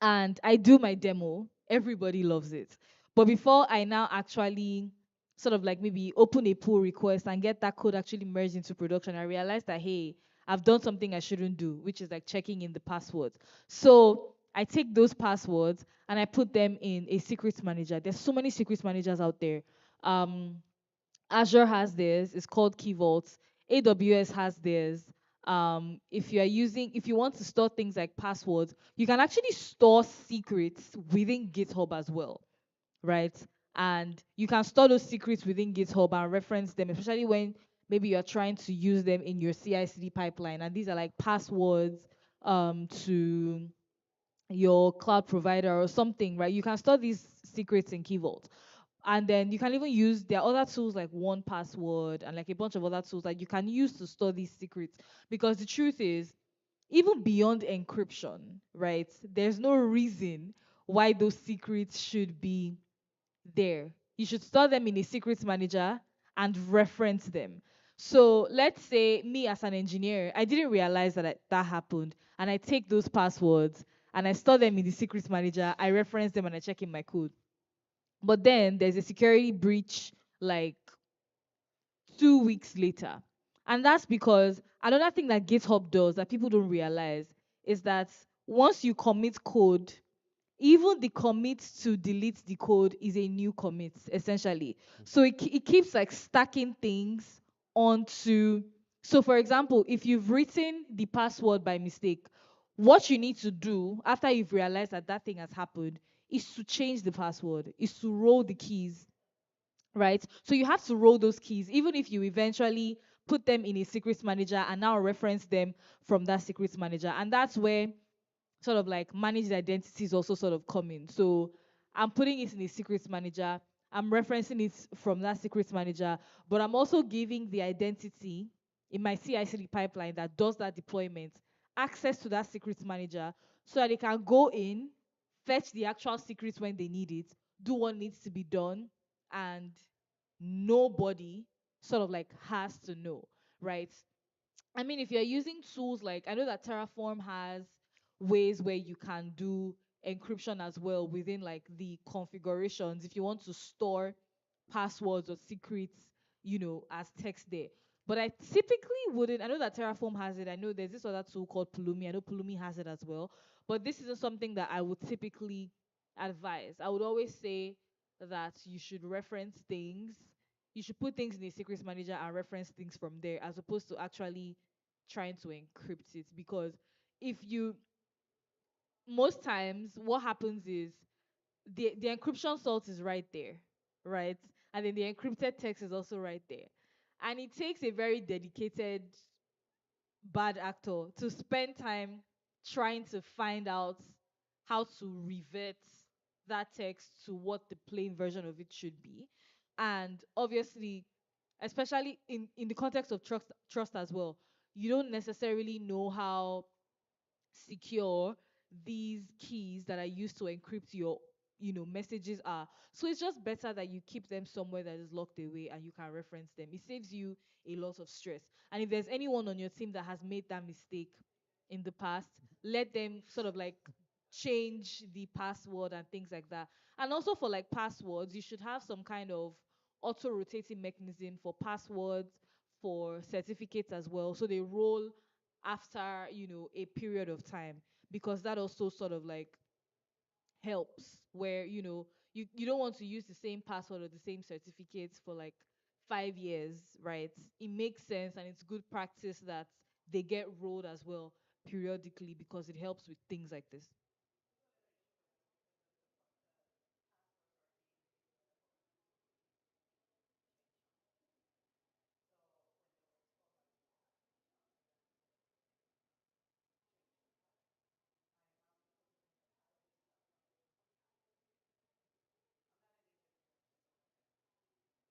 and I do my demo, everybody loves it. But before I now actually sort of like maybe open a pull request and get that code actually merged into production, I realized that, hey, I've done something I shouldn't do, which is like checking in the passwords. So I take those passwords and I put them in a secrets manager. There's so many secrets managers out there. Um, Azure has theirs. It's called Key Vault. AWS has theirs. If you want to store things like passwords, you can actually store secrets within GitHub as well, right? And you can store those secrets within GitHub and reference them, especially when maybe you're trying to use them in your CI/CD pipeline. And these are like passwords to your cloud provider or something, right? You can store these secrets in Key Vault. And then you can even use there are other tools like one password and like a bunch of other tools that you can use to store these secrets, because the truth is, even beyond encryption, right, there's no reason why those secrets should be there. You should store them in a secrets manager and reference them. So let's say me as an engineer, I didn't realize that happened, and I take those passwords and I store them in the secrets manager, I reference them and I check in my code. But then there's a security breach like 2 weeks later. And that's because another thing that GitHub does that people don't realize is that once you commit code, even the commit to delete the code is a new commit, essentially. So it keeps like stacking things onto. So, for example, if you've written the password by mistake, what you need to do after you've realized that that thing has happened is to change the password, is to roll the keys, right? So you have to roll those keys, even if you eventually put them in a secrets manager and now reference them from that secrets manager. And that's where sort of like managed identities also sort of come in. So I'm putting it in a secrets manager, I'm referencing it from that secrets manager, but I'm also giving the identity in my CI/CD pipeline that does that deployment access to that secrets manager so that they can go in, fetch the actual secrets when they need it, do what needs to be done, and nobody sort of like has to know, right? I mean, if you're using tools like, I know that Terraform has ways where you can do encryption as well within like the configurations if you want to store passwords or secrets, as text there. But I typically wouldn't. I know that Terraform has it. I know there's this other tool called Pulumi. I know Pulumi has it as well. But this isn't something that I would typically advise. I would always say that you should reference things. You should put things in a secrets manager and reference things from there, as opposed to actually trying to encrypt it. Because if you most times what happens is the encryption salt is right there, right? And then the encrypted text is also right there. And it takes a very dedicated bad actor to spend time trying to find out how to revert that text to what the plain version of it should be. And obviously, especially in the context of trust as well, you don't necessarily know how secure these keys that are used to encrypt your messages are. So it's just better that you keep them somewhere that is locked away and you can reference them. It saves you a lot of stress. And if there's anyone on your team that has made that mistake in the past, let them sort of like change the password and things like that. And also for like passwords, you should have some kind of auto rotating mechanism for passwords, for certificates as well, so they roll after a period of time, because that also sort of like helps where you don't want to use the same password or the same certificates for like 5 years, right? It makes sense and it's good practice that they get rolled as well periodically, because it helps with things like this.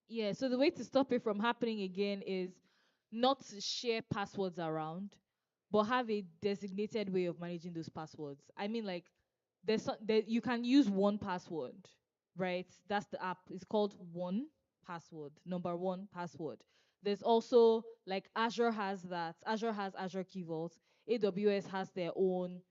Yeah, so the way to stop it from happening again is not to share passwords around, but have a designated way of managing those passwords. I mean, like, you can use one password, right? That's the app. It's called One Password, number one password. There's also like Azure has that. Azure has Azure Key Vault. AWS has their own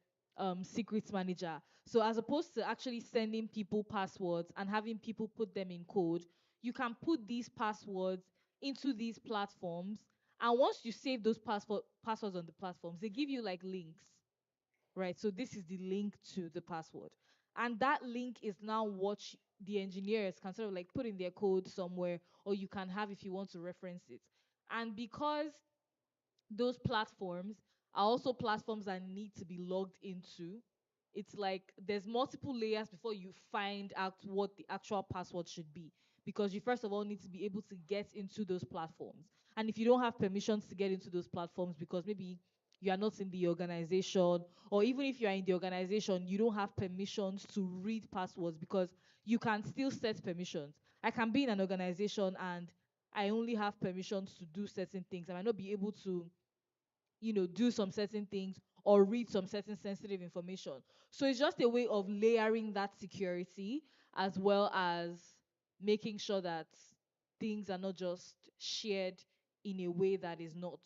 secrets manager. So as opposed to actually sending people passwords and having people put them in code, you can put these passwords into these platforms. And once you save those passwords on the platforms, they give you like links, right? So this is the link to the password. And that link is now what the engineers can sort of like put in their code somewhere, or you can have if you want to reference it. And because those platforms are also platforms that need to be logged into. It's like there's multiple layers before you find out what the actual password should be, because you first of all need to be able to get into those platforms. And if you don't have permissions to get into those platforms because maybe you are not in the organization, or even if you are in the organization, you don't have permissions to read passwords, because you can still set permissions. I can be in an organization and I only have permissions to do certain things. I might not be able to, do some certain things or read some certain sensitive information. So it's just a way of layering that security, as well as making sure that things are not just shared in a way that is not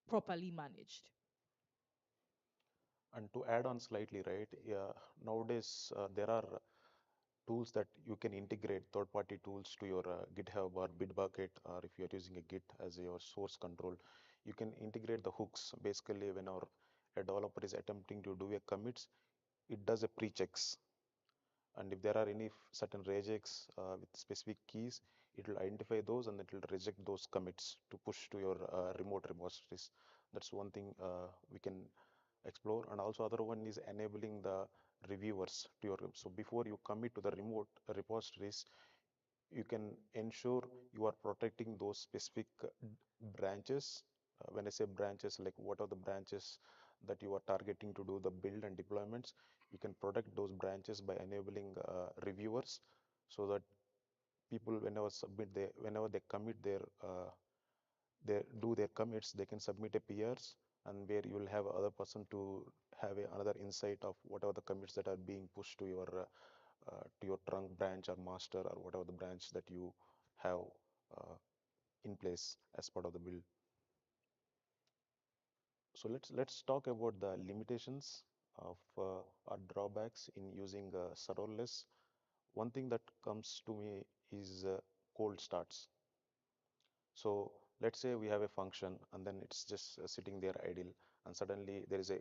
properly managed. And to add on slightly, right, yeah, nowadays there are tools that you can integrate third-party tools to your GitHub or Bitbucket, or if you're using a Git as your source control, you can integrate the hooks. Basically, whenever a developer is attempting to do a commits, it does a pre-checks. And if there are any certain regex with specific keys, it will identify those and it will reject those commits to push to your remote repositories. That's one thing we can explore. And also other one is enabling the reviewers to your, so before you commit to the remote repositories, you can ensure you are protecting those specific branches. When I say branches, like what are the branches that you are targeting to do the build and deployments, you can protect those branches by enabling reviewers, so that people whenever they commit they do their commits, they can submit a PRs, and where you will have other person to have another insight of what are the commits that are being pushed to your trunk branch or master or whatever the branch that you have uh, in place as part of the build. So let's talk about the limitations of or drawbacks in using serverless. One thing that comes to me is cold starts. So let's say we have a function and then it's just sitting there idle, and suddenly there is a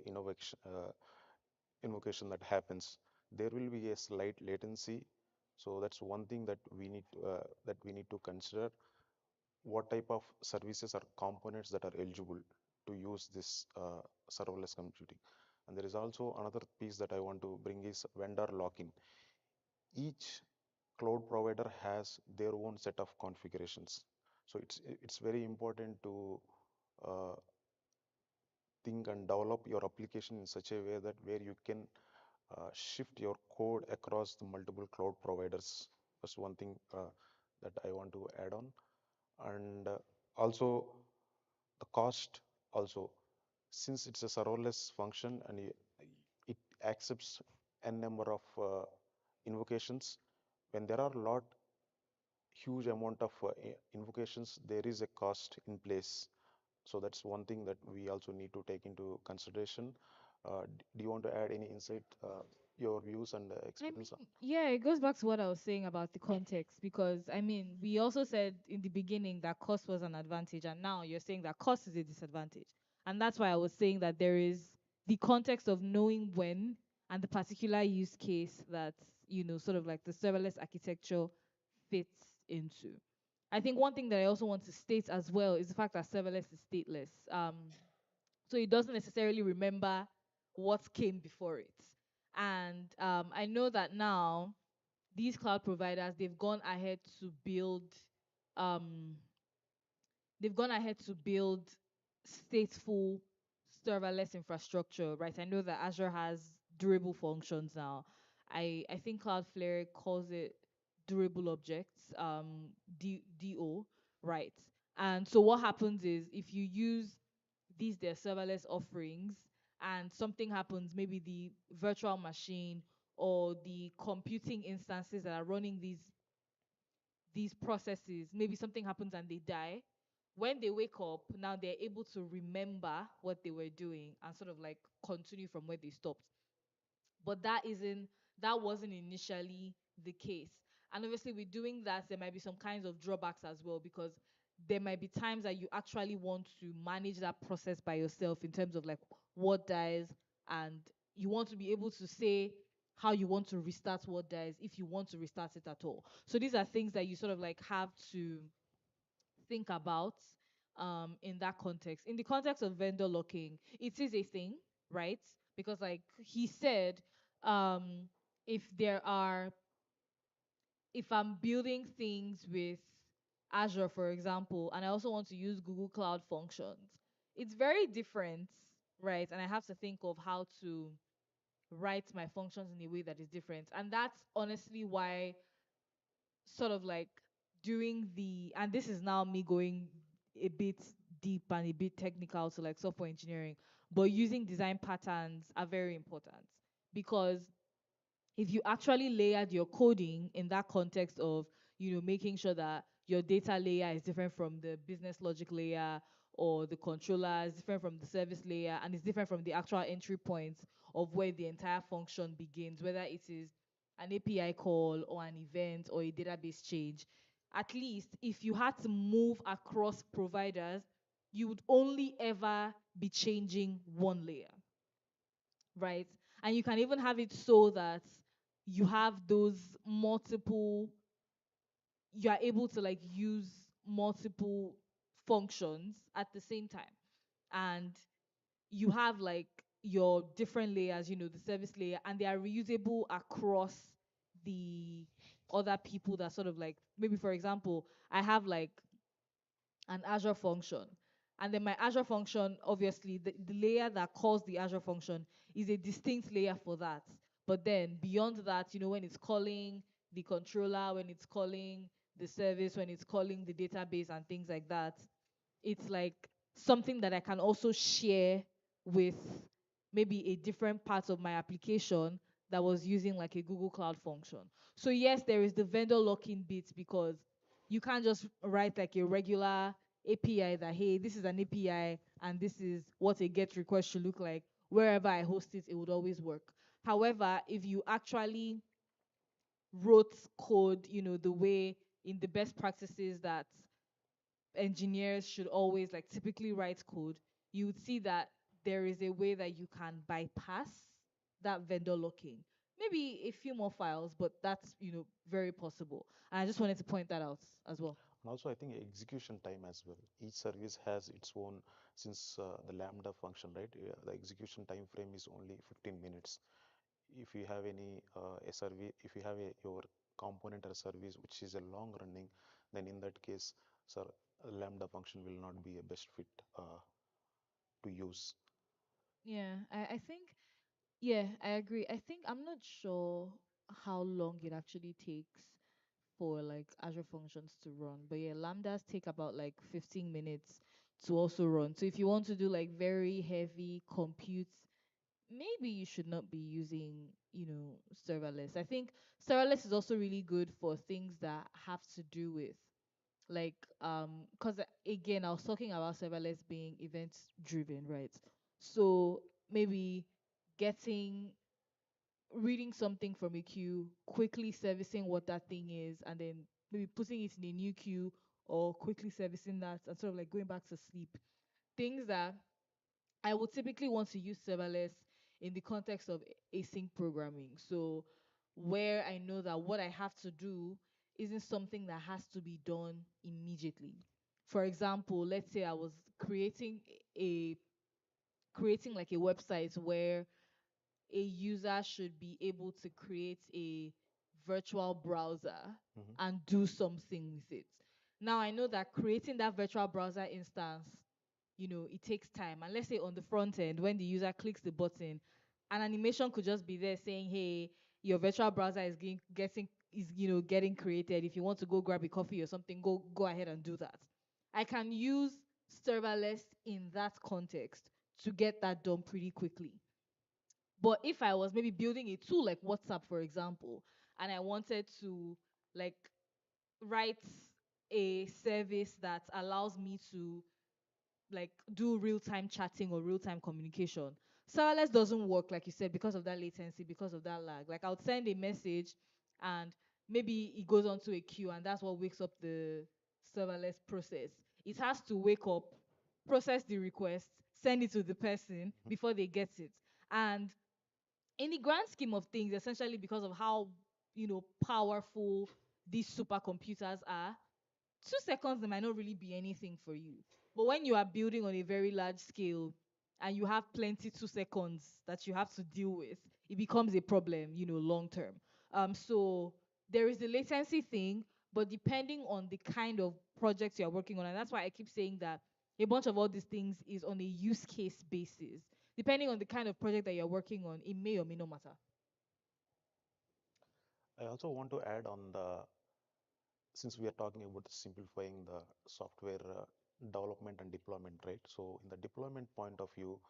invocation that happens. There will be a slight latency. So that's one thing that we need to consider. What type of services or components that are eligible to use this serverless computing? And there is also another piece that I want to bring is vendor lock-in. Each cloud provider has their own set of configurations. So it's very important to uh, think and develop your application in such a way that where you can shift your code across the multiple cloud providers. That's one thing that I want to add on. And also the cost also, since it's a serverless function and it accepts n number of invocations, when there are a lot huge amount of invocations, there is a cost in place. So that's one thing that we also need to take into consideration. Do you want to add any insight, your views and I mean, experience? yeah, it goes back to what I was saying about the context, because I mean, we also said in the beginning that cost was an advantage, and now you're saying that cost is a disadvantage. And that's why I was saying that there is the context of knowing when and the particular use case that, sort of like the serverless architecture fits into. I think one thing that I also want to state as well is the fact that serverless is stateless. So it doesn't necessarily remember what came before it. And I know that now these cloud providers, um, they've gone ahead to build stateful serverless infrastructure, right? I know that Azure has durable functions now. I think Cloudflare calls it durable objects, DO, right? And so what happens is if you use their serverless offerings and something happens, maybe the virtual machine or the computing instances that are running these processes, maybe something happens and they die. When they wake up, now they're able to remember what they were doing and sort of like continue from where they stopped. But that wasn't initially the case. And obviously with doing that, there might be some kinds of drawbacks as well, because there might be times that you actually want to manage that process by yourself in terms of like what dies, and you want to be able to say how you want to restart what dies if you want to restart it at all. So these are things that you sort of like have to think about in that context. In the context of vendor locking, it is a thing, right? Because like he said, um, if there are if I'm building things with Azure, for example, and I also want to use Google Cloud Functions, it's very different, right? And I have to think of how to write my functions in a way that is different. And that's honestly why sort of like doing and this is now me going a bit deep and a bit technical to like software engineering, but using design patterns are very important, because if you actually layered your coding in that context of making sure that your data layer is different from the business logic layer, or the controller is different from the service layer, and it's different from the actual entry point of where the entire function begins, whether it is an API call or an event or a database change. At least if you had to move across providers, you would only ever be changing one layer, right? And you can even have it so that you have those multiple, you are able to like use multiple functions at the same time. And you have like your different layers, the service layer, and they are reusable across the other people that sort of like, maybe for example, I have like an Azure function. And then my Azure function, obviously, the layer that calls the Azure function is a distinct layer for that. But then beyond that, when it's calling the controller, when it's calling the service, when it's calling the database and things like that, it's like something that I can also share with maybe a different part of my application that was using like a Google Cloud function. So yes, there is the vendor locking bit, because you can't just write like a regular API that, hey, this is an API and this is what a GET request should look like. Wherever I host it, it would always work. However, if you actually wrote code, the way in the best practices that engineers should always like typically write code, you would see that there is a way that you can bypass that vendor locking. Maybe a few more files, but that's very possible. And I just wanted to point that out as well. And also, I think execution time as well. Each service has its own, since the Lambda function, right? The execution time frame is only 15 minutes. If you have any a service, if you have your component or service which is a long running, then in that case, sir, a Lambda function will not be a best fit to use. Yeah, I think, yeah, I agree. I think I'm not sure how long it actually takes for like Azure functions to run. But yeah, Lambdas take about like 15 minutes to also run. So if you want to do like very heavy compute, maybe you should not be using, serverless. I think serverless is also really good for things that have to do with like because again, I was talking about serverless being event driven, right? So maybe getting reading something from a queue, quickly servicing what that thing is, and then maybe putting it in a new queue, or quickly servicing that and sort of like going back to sleep. Things that I would typically want to use serverless in the context of async programming. So where I know that what I have to do isn't something that has to be done immediately. For example, let's say I was a creating like a website where a user should be able to create a virtual browser Mhm. and do something with it. Now I know that creating that virtual browser instance, it takes time. And let's say on the front end, when the user clicks the button, an animation could just be there saying, hey, your virtual browser is getting created. If you want to go grab a coffee or something, go ahead and do that. I can use serverless in that context to get that done pretty quickly. But if I was maybe building a tool like WhatsApp, for example, and I wanted to like write a service that allows me to like do real-time chatting or real-time communication. Serverless doesn't work, like you said, because of that latency, because of that lag. Like I would send a message and maybe it goes onto a queue, and that's what wakes up the serverless process. It has to wake up, process the request, send it to the person Mhm. before they get it. And in the grand scheme of things, essentially because of how powerful these supercomputers are, 2 seconds they might not really be anything for you. But when you are building on a very large scale and you have plenty 2 seconds that you have to deal with, it becomes a problem, long term. So there is the latency thing, but depending on the kind of projects you're working on, and that's why I keep saying that a bunch of all these things is on a use case basis. Depending on the kind of project that you're working on, it may or may not matter. I also want to add on the, since we are talking about simplifying the software development and deployment, right? So in the deployment point of view,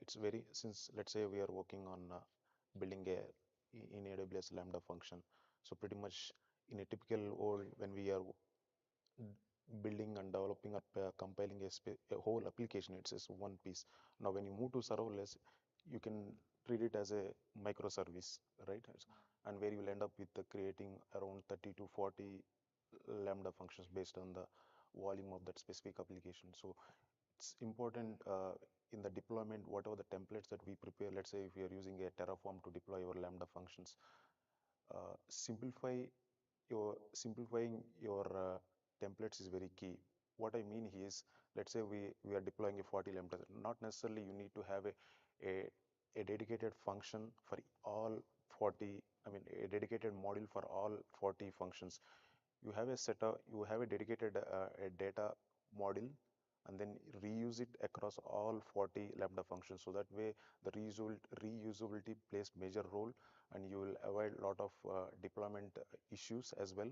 it's very, since let's say we are working on building a in AWS Lambda function. So pretty much in a typical world, when we are building and developing or compiling a whole application, it's just one piece. Now when you move to serverless, you can treat it as a microservice, right? And where you'll end up with creating around 30 to 40 lambda functions based on the volume of that specific application. So it's important in the deployment, whatever the templates that we prepare, let's say if you are using a Terraform to deploy your lambda functions, simplifying your templates is very key. What I mean here is, let's say we are deploying a 40 lambda. Not necessarily you need to have a dedicated function for all 40, I mean a dedicated module for all 40 functions. You have a setup, you have a dedicated a data module, and then reuse it across all 40 lambda functions. So that way the reusability plays major role, and you will avoid a lot of deployment issues as well.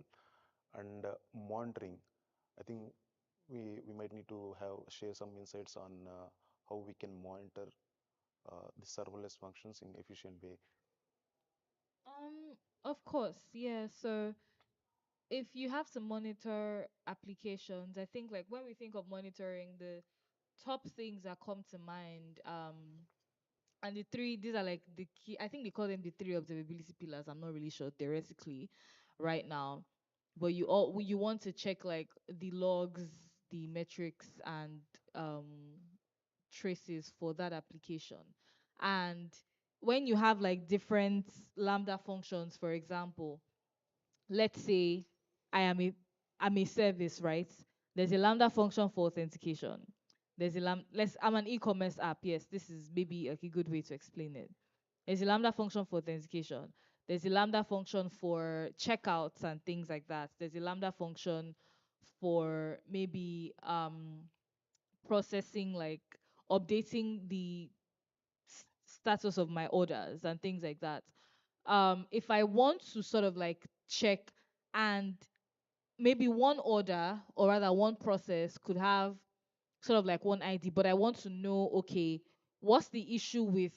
And monitoring, I think we might need to have share some insights on how we can monitor the serverless functions in efficient way. Of course, yeah. So if you have to monitor applications, I think like when we think of monitoring, the top things that come to mind, and the three, these are like the key, I think they call them the three observability pillars. I'm not really sure theoretically right now. But you want to check like the logs, the metrics, and um traces for that application. And when you have like different lambda functions, for example, let's say I am a I'm a service, right? There's a lambda function for authentication. There's a let's I'm an e-commerce app. Yes, this is maybe like a good way to explain it. There's a lambda function for authentication. There's a lambda function for checkouts and things like that. There's a lambda function for maybe processing, like updating the status of my orders and things like that. If I want to sort of like check, and maybe one order or rather one process could have sort of like one ID, but I want to know, okay, what's the issue with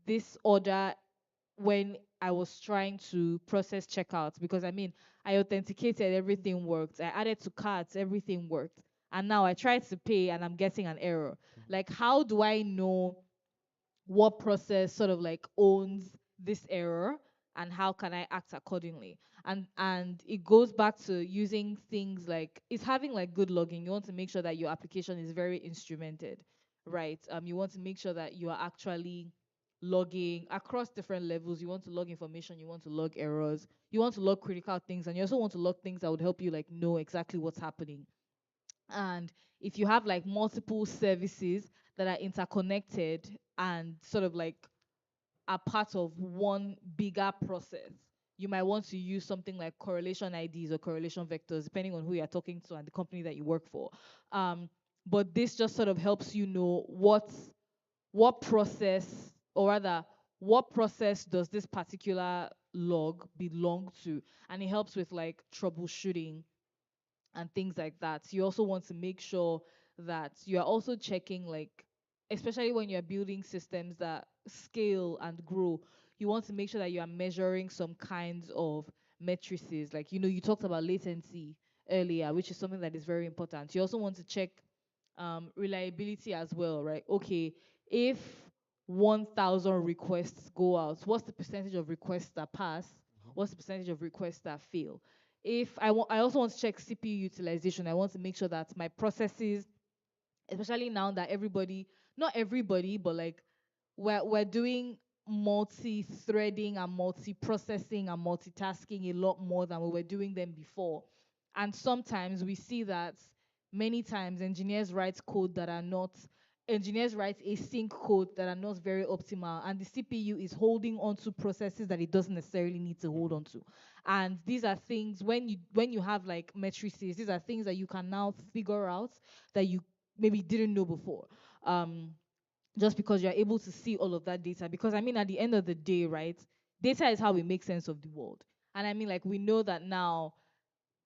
this order when I was trying to process checkouts? Because I mean, I authenticated, everything worked. I added to carts, everything worked. And now I tried to pay and I'm getting an error. Like, how do I know what process sort of like owns this error, and how can I act accordingly? And it goes back to using things like, it's having like good logging. You want to make sure that your application is very instrumented, right? You want to make sure that you are actually logging across different levels. You want to log information, you want to log errors, you want to log critical things, and you also want to log things that would help you like know exactly what's happening. And if you have like multiple services that are interconnected and sort of like are part of one bigger process, you might want to use something like correlation IDs or correlation vectors, depending on who you're talking to and the company that you work for. But this just sort of helps you know what process, or rather, what process does this particular log belong to, and it helps with like troubleshooting and things like that. You also want to make sure that you are also checking, like, especially when you're building systems that scale and grow, you want to make sure that you are measuring some kinds of matrices. Like, you talked about latency earlier, which is something that is very important. You also want to check reliability as well, right? Okay, if 1,000 requests go out, what's the percentage of requests that pass? Mhm. What's the percentage of requests that fail? If I want, I also want to check CPU utilization. I want to make sure that my processes, especially now that everybody, not everybody, but like we're doing multi-threading and multi-processing and multitasking a lot more than we were doing them before. And sometimes we see that many times engineers write async code that are not very optimal, and the CPU is holding on to processes that it doesn't necessarily need to hold Mhm. on to. And these are things, when you have like matrices, these are things that you can now figure out that you maybe didn't know before. Um, just because you're able to see all of that data. Because I mean, at the end of the day, right, data is how we make sense of the world. And I mean, like, we know that now,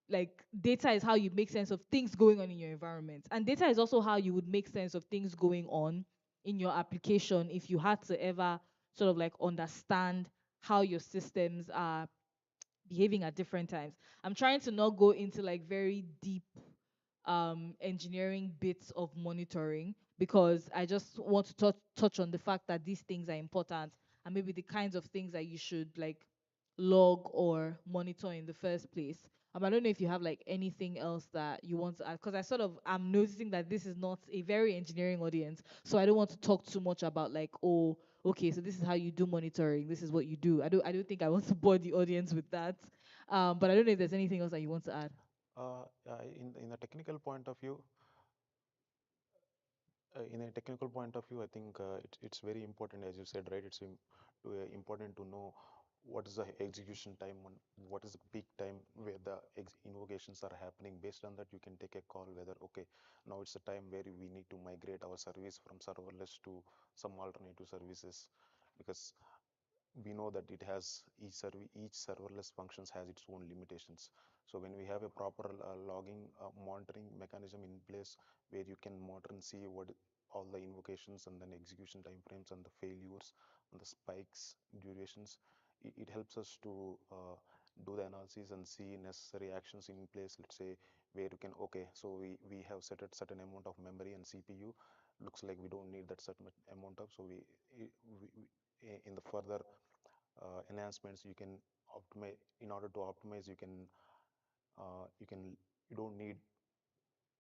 like, data is how you make sense of things going on in your environment. And data is also how you would make sense of things going on in your application if you had to ever sort of like understand how your systems are behaving at different times. I'm trying to not go into like very deep engineering bits of monitoring, because I just want to touch on the fact that these things are important, and maybe the kinds of things that you should like log or monitor in the first place. I don't know if you have like anything else that you want to add, because I sort of am noticing that this is not a very engineering audience, so I don't want to talk too much about like, oh, okay, so this is how you do monitoring, this is what you do. I don't think I want to bore the audience with that. But I don't know if there's anything else that you want to add. In a technical point of view, I think it's very important, as you said, right? Important to know what is the execution time and what is the peak time where the invocations are happening. Based on that, you can take a call whether, okay, now it's a time where we need to migrate our service from serverless to some alternative services, because we know that it has each serverless functions has its own limitations. So when we have a proper logging monitoring mechanism in place, where you can monitor and see what all the invocations and then execution timeframes and the failures and the spikes durations, it helps us to do the analysis and see necessary actions in place. Let's say where you can, okay, so we have set a certain amount of memory and CPU, looks like we don't need that certain amount of, so in the further enhancements you can optimize. In order to optimize, you can you don't need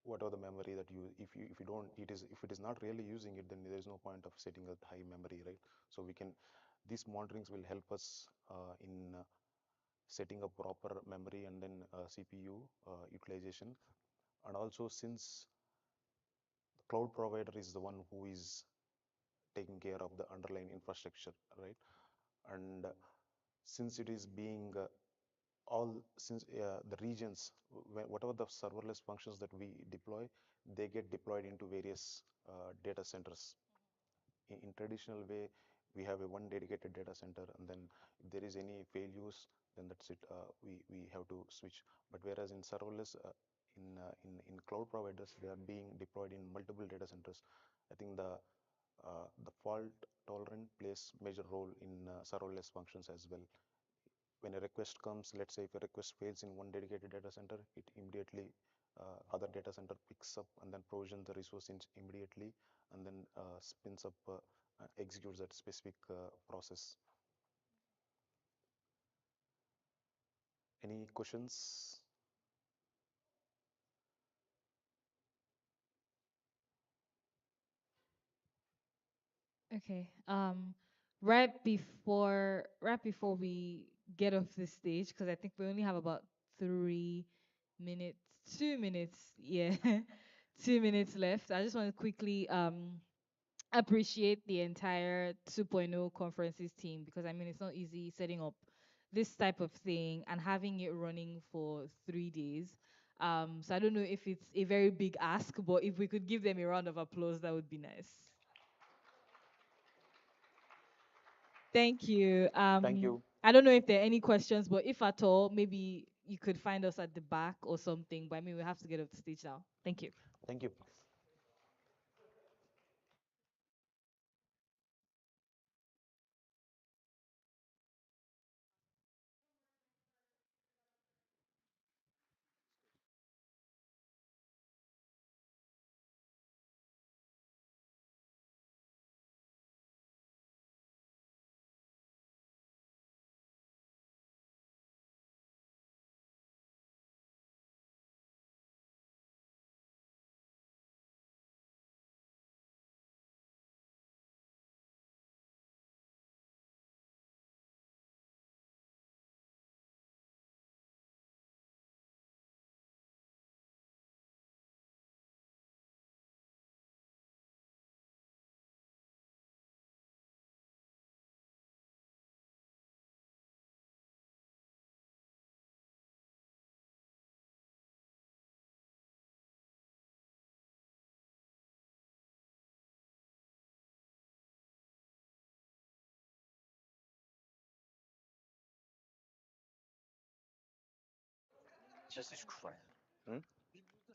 whatever the memory that you, if you don't, it is, if it is not really using it, then there is no point of setting a high memory, right? So we can, these monitorings will help us in setting a proper memory and then CPU utilization. And also, since the cloud provider is the one who is taking care of the underlying infrastructure, right? And since it is being all since the regions, whatever the serverless functions that we deploy, they get deployed into various data centers. In traditional way, we have a one dedicated data center, and then if there is any failures, then that's it, we have to switch. But whereas in serverless, in cloud providers, they are being deployed in multiple data centers. I think the fault tolerant plays major role in serverless functions as well. When a request comes, let's say if a request fails in one dedicated data center, it immediately other data center picks up and then provisions the resource immediately, and then spins up, executes that specific process. Any questions? Okay. Right before we get off this stage, because I think we only have about 3 minutes, 2 minutes, yeah, 2 minutes left. I just want to quickly appreciate the entire 2.0 conferences team, because I mean, it's not easy setting up this type of thing and having it running for 3 days. So I don't know if it's a very big ask, but if we could give them a round of applause, that would be nice. Thank you. Thank you. I don't know if there are any questions, but if at all, maybe you could find us at the back or something. But I mean, we have to get off the stage now. Thank you. Thank you. Jesus Christ. Hmm?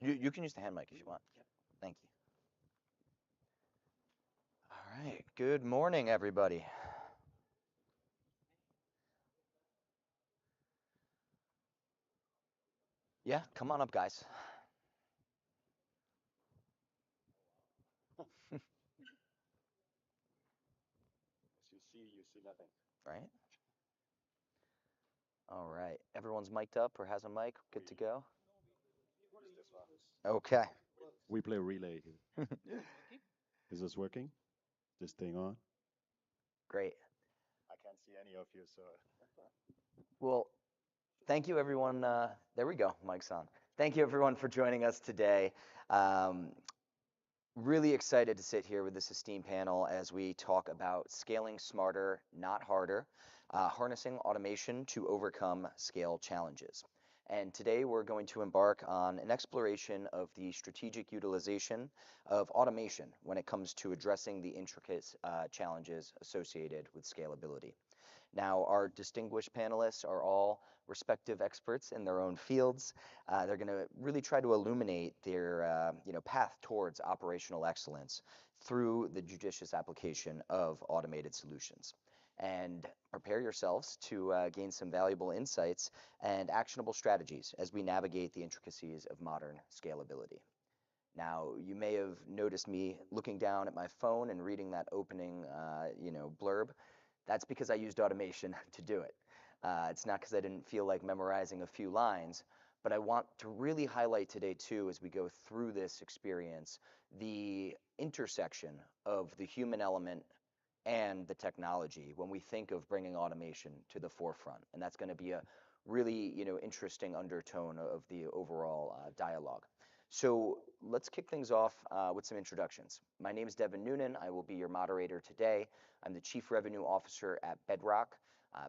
You can use the hand mic if you want. Thank you. All right. Good morning, everybody. Yeah, come on up, guys. Right? All right. Everyone's mic'd up or has a mic. Good to go. Okay. We play relay here. Is this working? This thing on? Great. I can't see any of you, so. Well, thank you, everyone. There we go. Mic's on. Thank you, everyone, for joining us today. Um, Really excited to sit here with this esteemed panel as we talk about scaling smarter, not harder, harnessing automation to overcome scale challenges. And today we're going to embark on an exploration of the strategic utilization of automation when it comes to addressing the intricate challenges associated with scalability. Now, our distinguished panelists are all respective experts in their own fields. They're going to really try to illuminate their path towards operational excellence through the judicious application of automated solutions. And prepare yourselves to gain some valuable insights and actionable strategies as we navigate the intricacies of modern scalability. Now, you may have noticed me looking down at my phone and reading that opening, blurb. That's because I used automation to do it. It's not because I didn't feel like memorizing a few lines, but I want to really highlight today too, as we go through this experience, the intersection of the human element and the technology when we think of bringing automation to the forefront. And that's going to be a really, interesting undertone of the overall dialogue. So let's kick things off with some introductions. My name is Devin Noonan. I will be your moderator today. I'm the Chief Revenue Officer at Bedrock.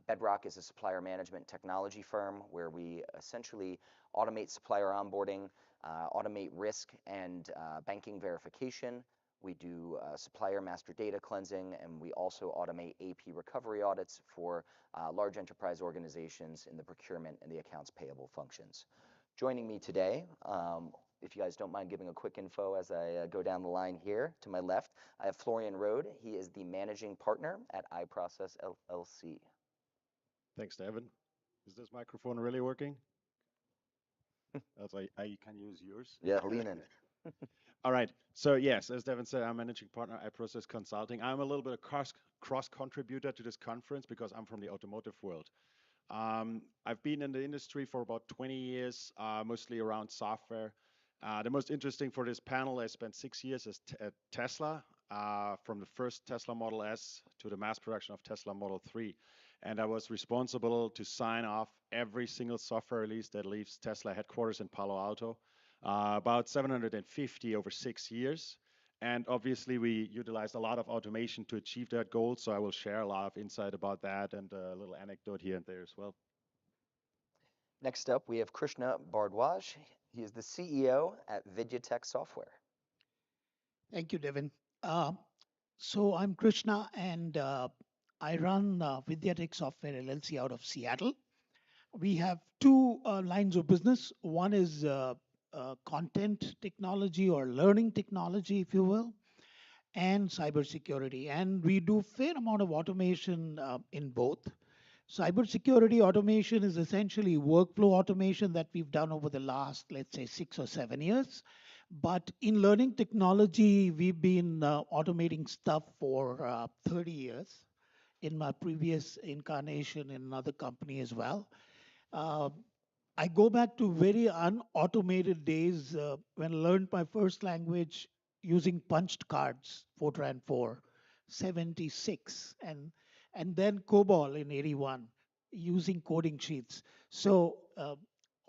Bedrock is a supplier management technology firm where we essentially automate supplier onboarding, automate risk and banking verification. We do supplier master data cleansing, and we also automate AP recovery audits for large enterprise organizations in the procurement and the accounts payable functions. Joining me today, if you guys don't mind giving a quick info as I go down the line here to my left, I have Florian Rode. He is the managing partner at iProcess LLC. Thanks, Devin. Is this microphone really working? Else I can use yours. Yeah, lean in. All right. So yes, as Devin said, I'm managing partner at iProcess Consulting. I'm a little bit of cross contributor to this conference because I'm from the automotive world. I've been in the industry for about 20 years, mostly around software. The most interesting for this panel, I spent 6 years at Tesla, from the first Tesla Model S to the mass production of Tesla Model 3. And I was responsible to sign off every single software release that leaves Tesla headquarters in Palo Alto, about 750 over 6 years. And obviously, we utilized a lot of automation to achieve that goal. So I will share a lot of insight about that and a little anecdote here and there as well. Next up, we have Krishna Bhardwaj. He is the CEO at Vidyatech Software. Thank you, Devin. So I'm Krishna, and I run Vidyatech Software LLC out of Seattle. We have two lines of business. One is content technology or learning technology, if you will, and cybersecurity. And we do fair amount of automation in both. Cybersecurity automation is essentially workflow automation that we've done over the last, let's say, 6 or 7 years. But in learning technology, we've been automating stuff for 30 years in my previous incarnation in another company as well. Uh, I go back to very unautomated days when I learned my first language using punched cards, Fortran 4, 76, and then COBOL in 81 using coding sheets. So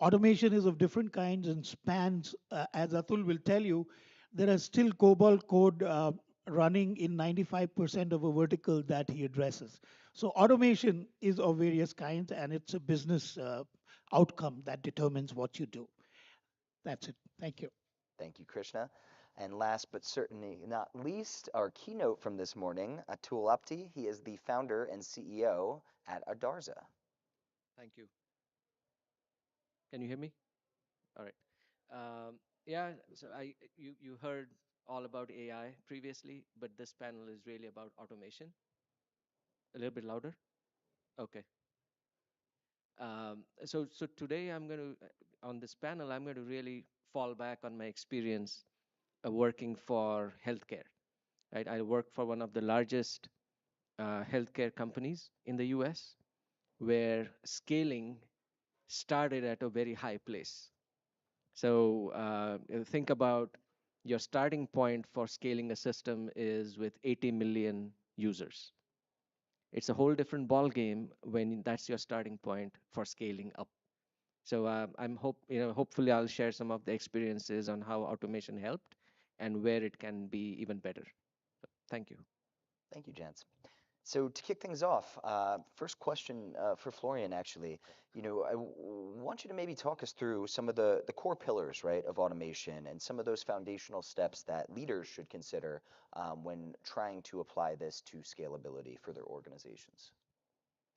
automation is of different kinds and spans, as Atul will tell you, there are still COBOL code running in 95% of a vertical that he addresses. So automation is of various kinds, and it's a business outcome that determines what you do. That's it. Thank you. Thank you, Krishna. And last but certainly not least, our keynote from this morning, Atul Apti. He is the founder and CEO at Adarza. Thank you. Can you hear me? All right. Yeah, so you heard all about AI previously, but this panel is really about automation. A little bit louder. Okay. So today I'm going to on this panel I'm going to really fall back on my experience working for healthcare. Right, I worked for one of the largest healthcare companies in the U.S. where scaling started at a very high place. So think about your starting point for scaling a system is with 80 million users. It's a whole different ball game when that's your starting point for scaling up. So hopefully I'll share some of the experiences on how automation helped and where it can be even better. Thank you. Thank you, gents. So to kick things off, first question for Florian, actually. Want you to maybe talk us through some of the core pillars, right, of automation and some of those foundational steps that leaders should consider when trying to apply this to scalability for their organizations.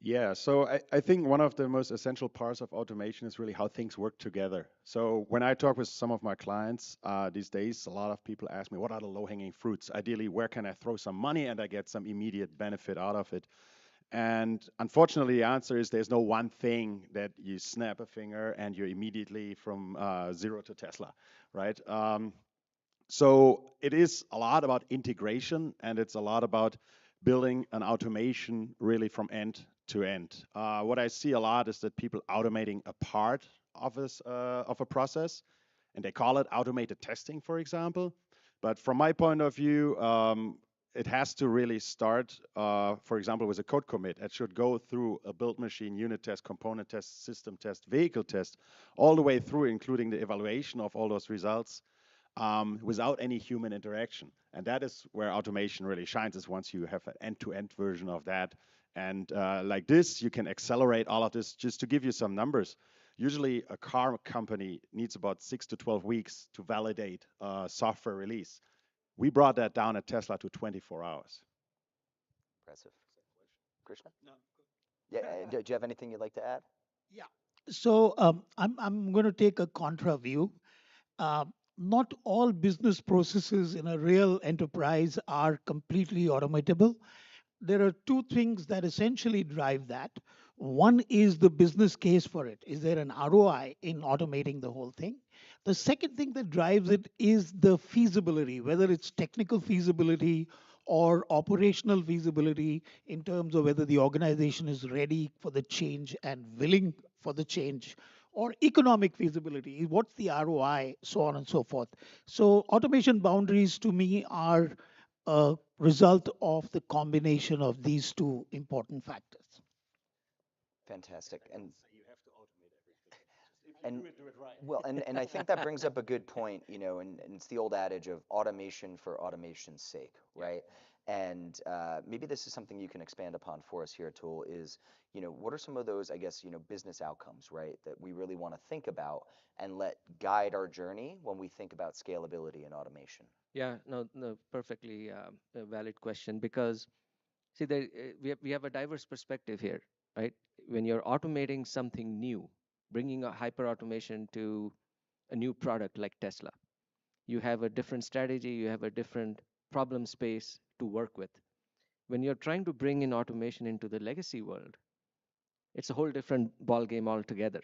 Yeah, so I think one of the most essential parts of automation is really how things work together. So when I talk with some of my clients these days, a lot of people ask me, what are the low-hanging fruits? Ideally, where can I throw some money and I get some immediate benefit out of it? And unfortunately, the answer is there's no one thing that you snap a finger and you're immediately from zero to Tesla, right? So it is a lot about integration, and it's a lot about building an automation really from end to end. What I see a lot is that people automating a part of a process, and they call it automated testing, for example. But from my point of view, it has to really start, for example, with a code commit. It should go through a build machine, unit test, component test, system test, vehicle test, all the way through, including the evaluation of all those results without any human interaction. And that is where automation really shines, is once you have an end-to-end version of that. And like this, you can accelerate all of this. Just to give you some numbers, usually a car company needs about 6 to 12 weeks to validate a software release. We brought that down at Tesla to 24 hours. Impressive. Krishna? No. Yeah, do you have anything you'd like to add? Yeah. So I'm going to take a contra view. Uh, Not all business processes in a real enterprise are completely automatable. There are two things that essentially drive that. One is the business case for it. Is there an ROI in automating the whole thing? The second thing that drives it is the feasibility, whether it's technical feasibility or operational feasibility in terms of whether the organization is ready for the change and willing for the change, or economic feasibility. What's the ROI, so on and so forth. So automation boundaries to me are a result of the combination of these two important factors. Fantastic. Well, and I think that brings up a good point, and it's the old adage of automation for automation's sake, right? And maybe this is something you can expand upon for us here, Atul, is, what are some of those, I guess, business outcomes, right, that we really want to think about and let guide our journey when we think about scalability and automation? Yeah, no, perfectly a valid question because see, we have a diverse perspective here, right? When you're automating something new, bringing a hyper automation to a new product like Tesla, you have a different strategy, you have a different problem space to work with. When you're trying to bring in automation into the legacy world, it's a whole different ball game altogether,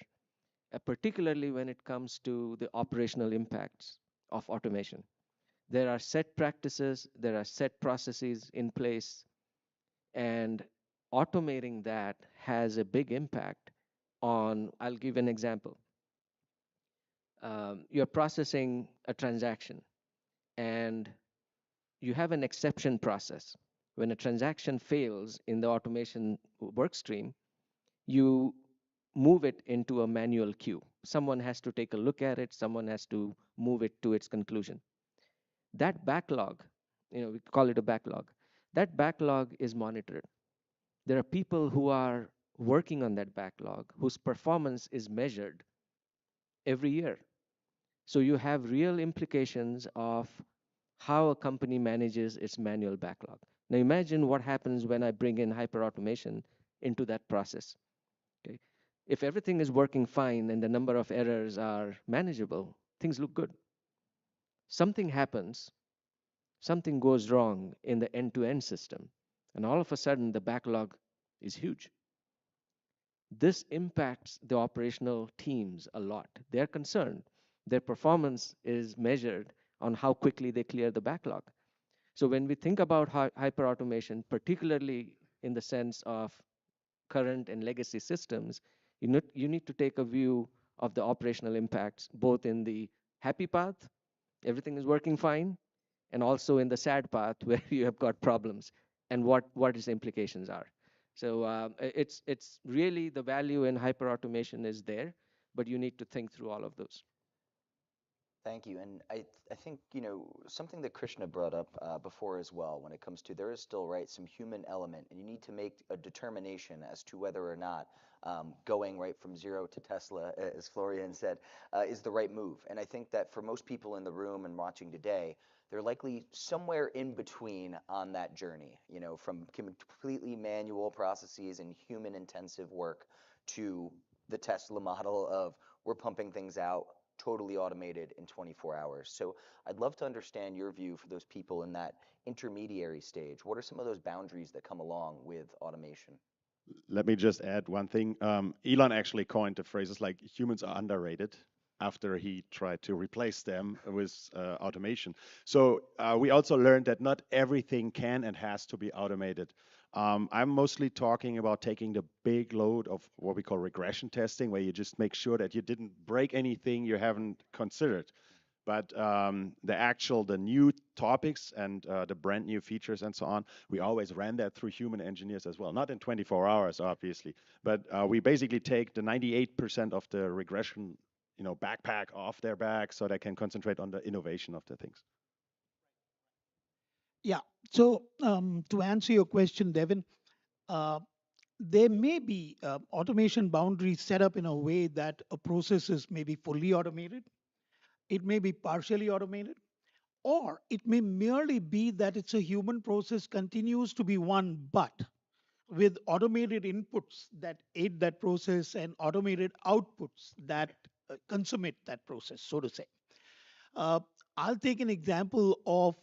particularly when it comes to the operational impacts of automation. There are set practices, there are set processes in place, and automating that has a big impact on, I'll give an example. You're processing a transaction and you have an exception process. When a transaction fails in the automation work stream, you move it into a manual queue. Someone has to take a look at it, someone has to move it to its conclusion. That backlog, we call it a backlog, that backlog is monitored. There are people who are working on that backlog whose performance is measured every year. So you have real implications of how a company manages its manual backlog. Now imagine what happens when I bring in hyperautomation into that process. Okay. If everything is working fine and the number of errors are manageable, things look good. Something happens, something goes wrong in the end to end system, and all of a sudden the backlog is huge. This impacts the operational teams a lot. They're concerned. Their performance is measured on how quickly they clear the backlog. So when we think about hyperautomation, particularly in the sense of current and legacy systems, you need to take a view of the operational impacts, both in the happy path, everything is working fine, and also in the sad path where you have got problems and what its implications are. So it's really the value in hyperautomation is there, but you need to think through all of those. Thank you. And I think, something that Krishna brought up before as well, when it comes to there is still, right, some human element, and you need to make a determination as to whether or not going right from zero to Tesla, as Florian said, is the right move. And I think that for most people in the room and watching today, they're likely somewhere in between on that journey, from completely manual processes and human intensive work to the Tesla model of we're pumping things out totally automated in 24 hours. So I'd love to understand your view for those people in that intermediary stage. What are some of those boundaries that come along with automation? Let me just add one thing. Elon actually coined the phrases like humans are underrated after he tried to replace them with automation. So we also learned that not everything can and has to be automated. I'm mostly talking about taking the big load of what we call regression testing, where you just make sure that you didn't break anything you haven't considered. But the new topics and the brand new features and so on, we always ran that through human engineers as well. Not in 24 hours, obviously, but we basically take the 98% of the regression, backpack off their back so they can concentrate on the innovation of the things. Yeah. So to answer your question, Devin, uh, there may be automation boundaries set up in a way that a process is maybe fully automated, it may be partially automated, or it may merely be that it's a human process continues to be one, but with automated inputs that aid that process and automated outputs that consummate that process, so to say. Uh, I'll take an example of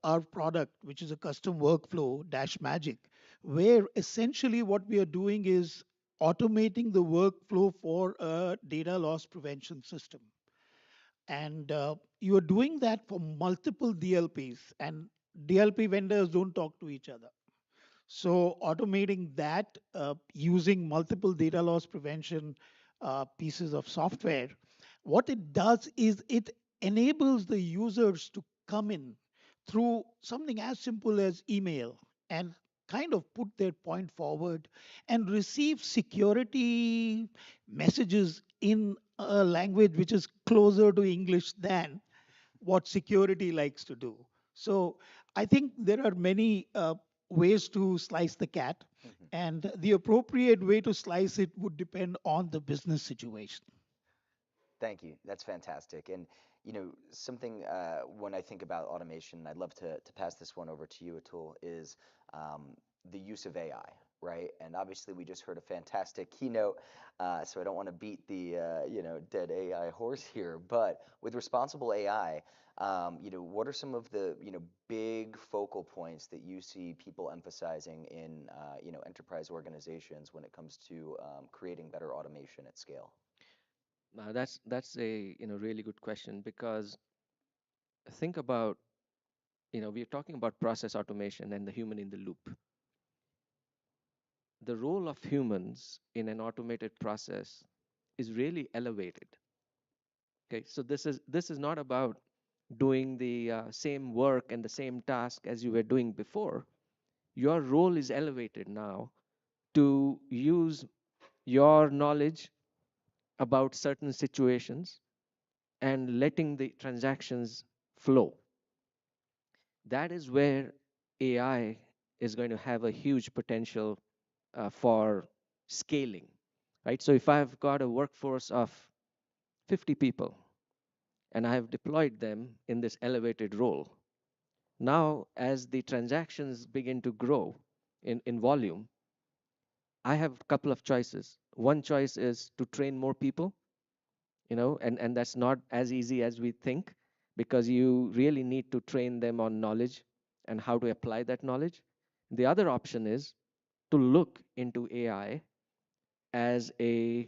our product, which is a custom workflow, Dash Magic, where essentially what we are doing is automating the workflow for a data loss prevention system. And you are doing that for multiple DLPs, and DLP vendors don't talk to each other. So automating that using multiple data loss prevention pieces of software, what it does is it enables the users to come in through something as simple as email and kind of put their point forward and receive security messages in a language which is closer to English than what security likes to do. So I think there are many ways to slice the cat, Mhm. and the appropriate way to slice it would depend on the business situation. Thank you. That's fantastic. And something when I think about automation, I'd love to pass this one over to you, Atul, is the use of AI, right? And obviously, we just heard a fantastic keynote, so I don't want to beat the dead AI horse here. But with responsible AI, what are some of the big focal points that you see people emphasizing in enterprise organizations when it comes to creating better automation at scale? That's a really good question, because think about, we're talking about process automation and the human in the loop. The role of humans in an automated process is really elevated. Okay, so this is not about doing the same work and the same task as you were doing before. Your role is elevated now to use your knowledge about certain situations and letting the transactions flow. That is where AI is going to have a huge potential for scaling, right? So if I've got a workforce of 50 people and I have deployed them in this elevated role, now as the transactions begin to grow in volume, I have a couple of choices. One choice is to train more people, and that's not as easy as we think, because you really need to train them on knowledge and how to apply that knowledge. The other option is to look into AI as a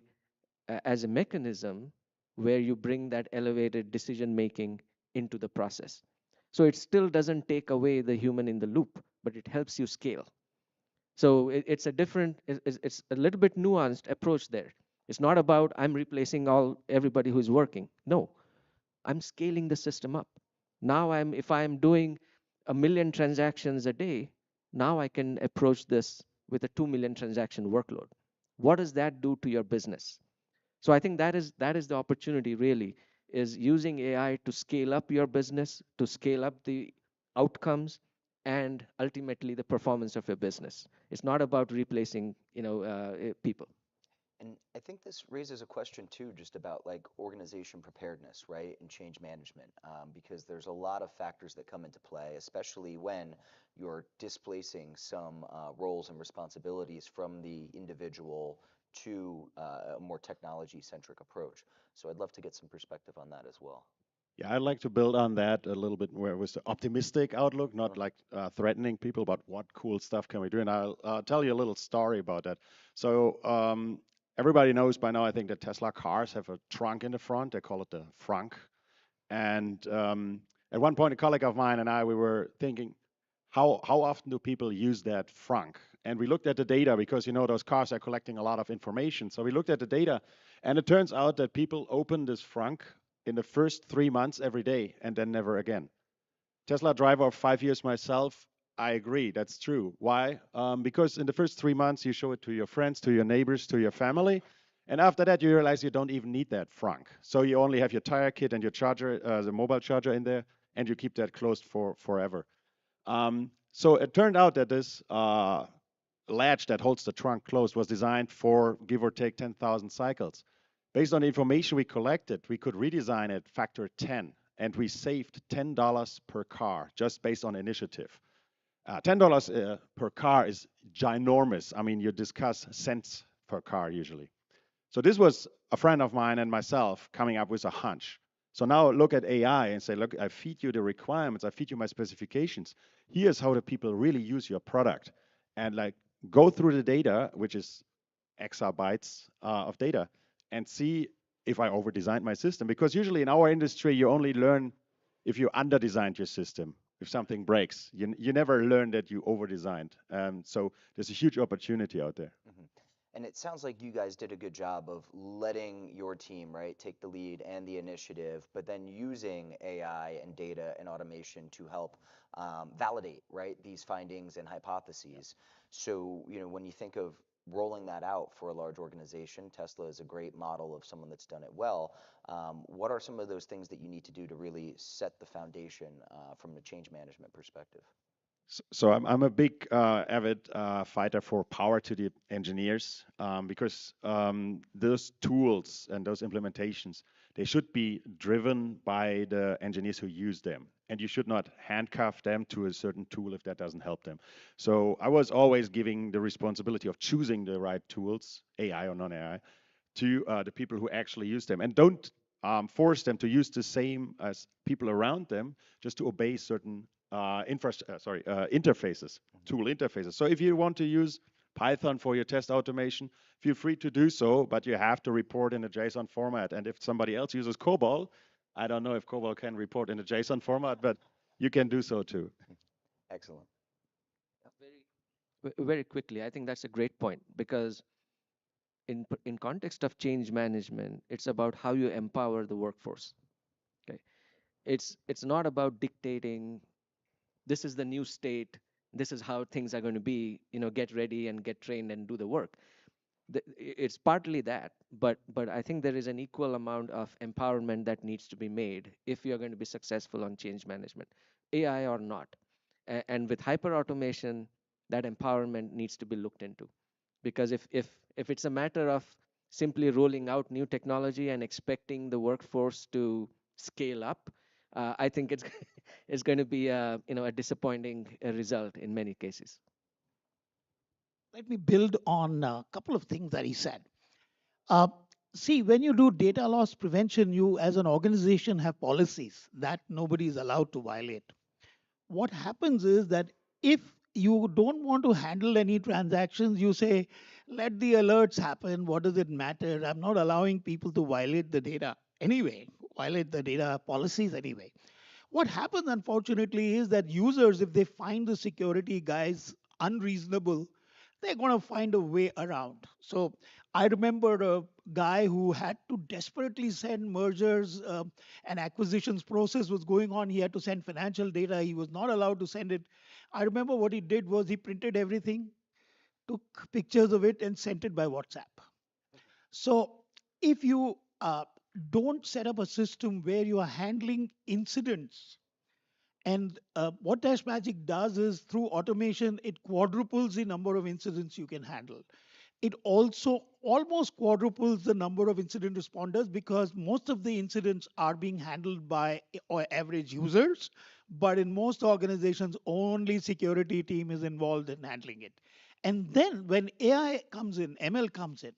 mechanism where you bring that elevated decision making into the process. So it still doesn't take away the human in the loop, but it helps you scale. So it's a different, it's a little bit nuanced approach there. It's not about I'm replacing everybody who's working. No, I'm scaling the system up. Now if I'm doing 1 million transactions a day, now I can approach this with a 2 million transaction workload. What does that do to your business? So I think that is the opportunity, really, is using AI to scale up your business, to scale up the outcomes, and ultimately the performance of your business. It's not about replacing, people. And I think this raises a question too, just about like organization preparedness, right, and change management, because there's a lot of factors that come into play, especially when you're displacing some roles and responsibilities from the individual to a more technology-centric approach. So I'd love to get some perspective on that as well. Yeah, I'd like to build on that a little bit where with the optimistic outlook, not Sure. like threatening people, but what cool stuff can we do? And I'll tell you a little story about that. So everybody knows by now, I think that Tesla cars have a trunk in the front. They call it the frunk. And at one point, a colleague of mine and I, we were thinking, how often do people use that frunk? And we looked at the data because those cars are collecting a lot of information. So we looked at the data, and it turns out that people open this frunk in the first 3 months every day and then never again. Tesla driver of 5 years myself, I agree, that's true. Why? Because in the first 3 months, you show it to your friends, to your neighbors, to your family. And after that, you realize you don't even need that frunk. So you only have your tire kit and your charger, the mobile charger in there, and you keep that closed for forever. So it turned out that this latch that holds the trunk closed was designed for give or take 10,000 cycles. Based on the information we collected, we could redesign it factor 10, and we saved $10 per car just based on initiative. $10 per car is ginormous. I mean, you discuss cents per car usually. So this was a friend of mine and myself coming up with a hunch. So now look at AI and say, look, I feed you the requirements, I feed you my specifications. Here's how the people really use your product. And like go through the data, which is exabytes of data, and see if I over designed my system. Because usually in our industry, you only learn if you under designed your system. If something breaks, you never learn that you over designed. So there's a huge opportunity out there. Mhm. And it sounds like you guys did a good job of letting your team, right, take the lead and the initiative, but then using AI and data and automation to help validate, right, these findings and hypotheses. So, when you think of rolling that out for a large organization, Tesla is a great model of someone that's done it well. What are some of those things that you need to do to really set the foundation from a change management perspective? So I'm a big avid fighter for power to the engineers because those tools and those implementations, they should be driven by the engineers who use them. And you should not handcuff them to a certain tool if that doesn't help them. So I was always giving the responsibility of choosing the right tools, AI or non-AI, to the people who actually use them, and don't force them to use the same as people around them just to obey certain interfaces, tool interfaces. So if you want to use Python for your test automation, feel free to do so, but you have to report in a JSON format. And if somebody else uses COBOL, I don't know if COBOL can report in a JSON format, but you can do so too. Excellent. Very quickly, I think that's a great point, because in context of change management, it's about how you empower the workforce. Okay, it's not about dictating this is the new state, this is how things are going to be, get ready and get trained and do the work. It's partly that, but I think there is an equal amount of empowerment that needs to be made if you're going to be successful on change management, AI or not. And with hyper automation, that empowerment needs to be looked into, because if it's a matter of simply rolling out new technology and expecting the workforce to scale up, I think it's it's going to be a disappointing result in many cases. Let me build on a couple of things that he said. Uh, See, when you do data loss prevention, you as an organization have policies that nobody is allowed to violate. What happens is that if you don't want to handle any transactions, you say, let the alerts happen. What does it matter? I'm not allowing people to violate the data anyway, violate the data policies anyway. What happens, unfortunately, is that users, if they find the security guys unreasonable, they're going to find a way around. So I remember a guy who had to desperately send mergers and acquisitions process was going on. He had to send financial data. He was not allowed to send it. I remember what he did was he printed everything, took pictures of it, and sent it by WhatsApp. So if you don't set up a system where you are handling incidents, and what Dash Magic does is through automation, it quadruples the number of incidents you can handle. It also almost quadruples the number of incident responders because most of the incidents are being handled by or average users. But in most organizations, only security team is involved in handling it. And then when AI comes in, ML comes in,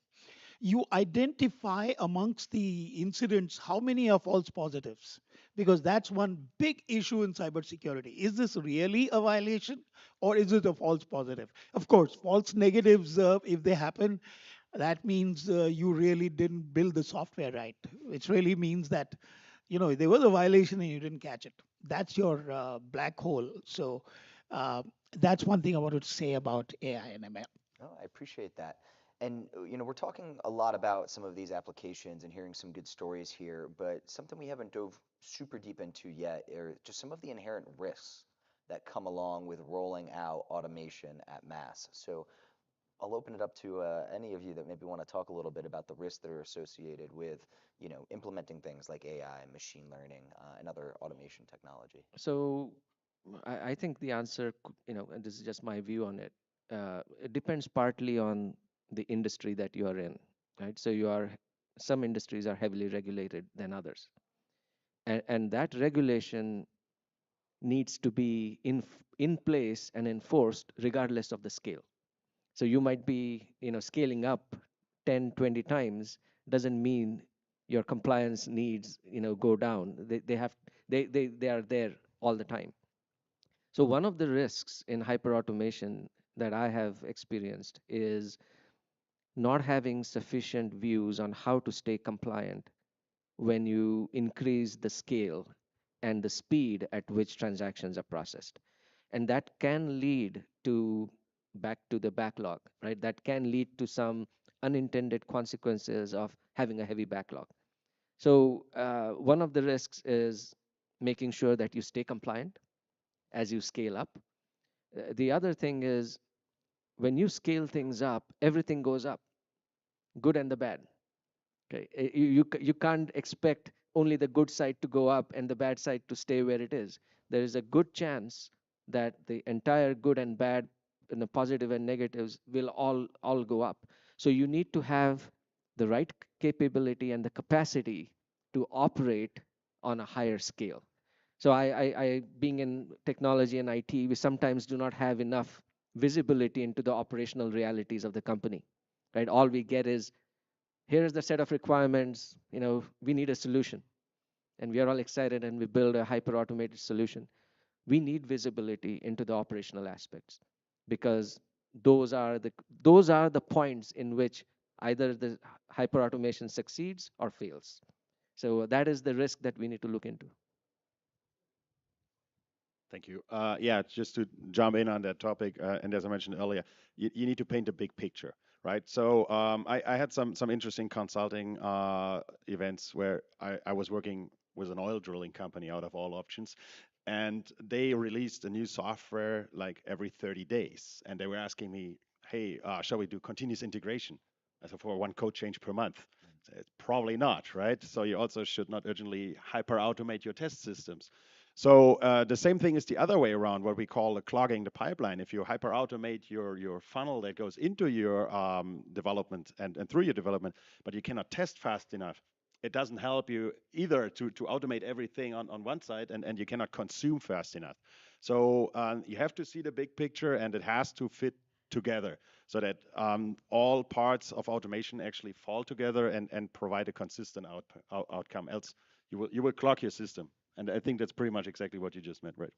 you identify amongst the incidents how many are false positives, because that's one big issue in cybersecurity. Is this really a violation or is it a false positive? Of course, false negatives, if they happen, that means you really didn't build the software right, which really means that there was a violation and you didn't catch it. That's your black hole. So uh, that's one thing I wanted to say about AI and ML. Oh, I appreciate that. And we're talking a lot about some of these applications and hearing some good stories here, but something we haven't dove super deep into yet are just some of the inherent risks that come along with rolling out automation at mass. So I'll open it up to any of you that maybe want to talk a little bit about the risks that are associated with, implementing things like AI, machine learning, and other automation technology. So I think the answer, and this is just my view on it, it depends partly on the industry that you are in, right? So some industries are heavily regulated than others. And that regulation needs to be in place and enforced regardless of the scale. So you might be, scaling up 10, 20 times doesn't mean your compliance needs, go down. They are there all the time. So one of the risks in hyperautomation that I have experienced is not having sufficient views on how to stay compliant when you increase the scale and the speed at which transactions are processed. And that can lead to back to the backlog, right? That can lead to some unintended consequences of having a heavy backlog. So one of the risks is making sure that you stay compliant as you scale up. The other thing is when you scale things up, everything goes up, good and the bad. Okay, you can't expect only the good side to go up and the bad side to stay where it is. There is a good chance that the entire good and bad and the positive and negatives will all go up. So you need to have the right capability and the capacity to operate on a higher scale. So I being in technology and IT, we sometimes do not have enough visibility into the operational realities of the company, right? All we get is here's the set of requirements, we need a solution, and we are all excited and we build a hyper automated solution. We need visibility into the operational aspects because those are the those are the points in which either the hyper automation succeeds or fails. So that is the risk that we need to look into. Thank you. Yeah, just to jump in on that topic, and as I mentioned earlier, you need to paint a big picture, right? So I had some interesting consulting events where I was working with an oil drilling company out of all options, and they released a new software like every 30 days, and they were asking me, "Hey, shall we do continuous integration?" I said, "For one code change per month." I said, probably not, right? So you also should not urgently hyper automate your test systems. So the same thing is the other way around, what we call clogging the pipeline. If you hyper automate your funnel that goes into your development and through your development, but you cannot test fast enough, it doesn't help you either to automate everything on one side, and you cannot consume fast enough. So you have to see the big picture, and it has to fit together. so that all parts of automation actually fall together and provide a consistent outcome. Else, you will clog your system. And I think that's pretty much exactly what you just meant, right?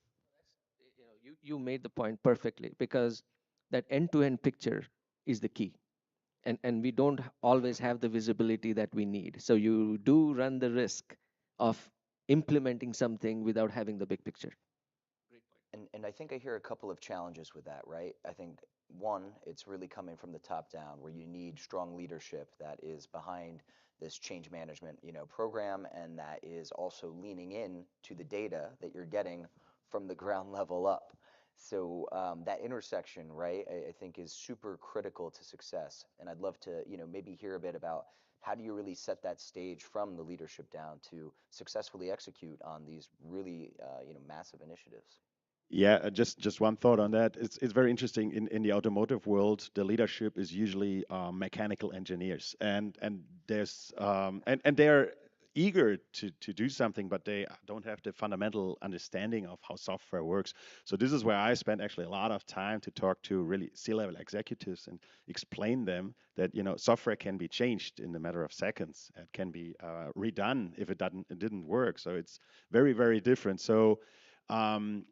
You made the point perfectly because that end-to-end picture is the key. And we don't always have the visibility that we need. So you do run the risk of implementing something without having the big picture. And I think I hear a couple of challenges with that, right? I think one, it's really coming from the top down, where you need strong leadership that is behind this change management, program, and that is also leaning in to the data that you're getting from the ground level up. So that intersection, right, I think is super critical to success. And I'd love to, maybe hear a bit about how do you really set that stage from the leadership down to successfully execute on these really, massive initiatives. Yeah, just one thought on that. It's very interesting. In the automotive world, the leadership is usually mechanical engineers, and there's and they're eager to do something, but they don't have the fundamental understanding of how software works. So this is where I spend actually a lot of time to talk to really C-level executives and explain them that software can be changed in a matter of seconds. It can be redone if it didn't work. So it's very, very different. So um,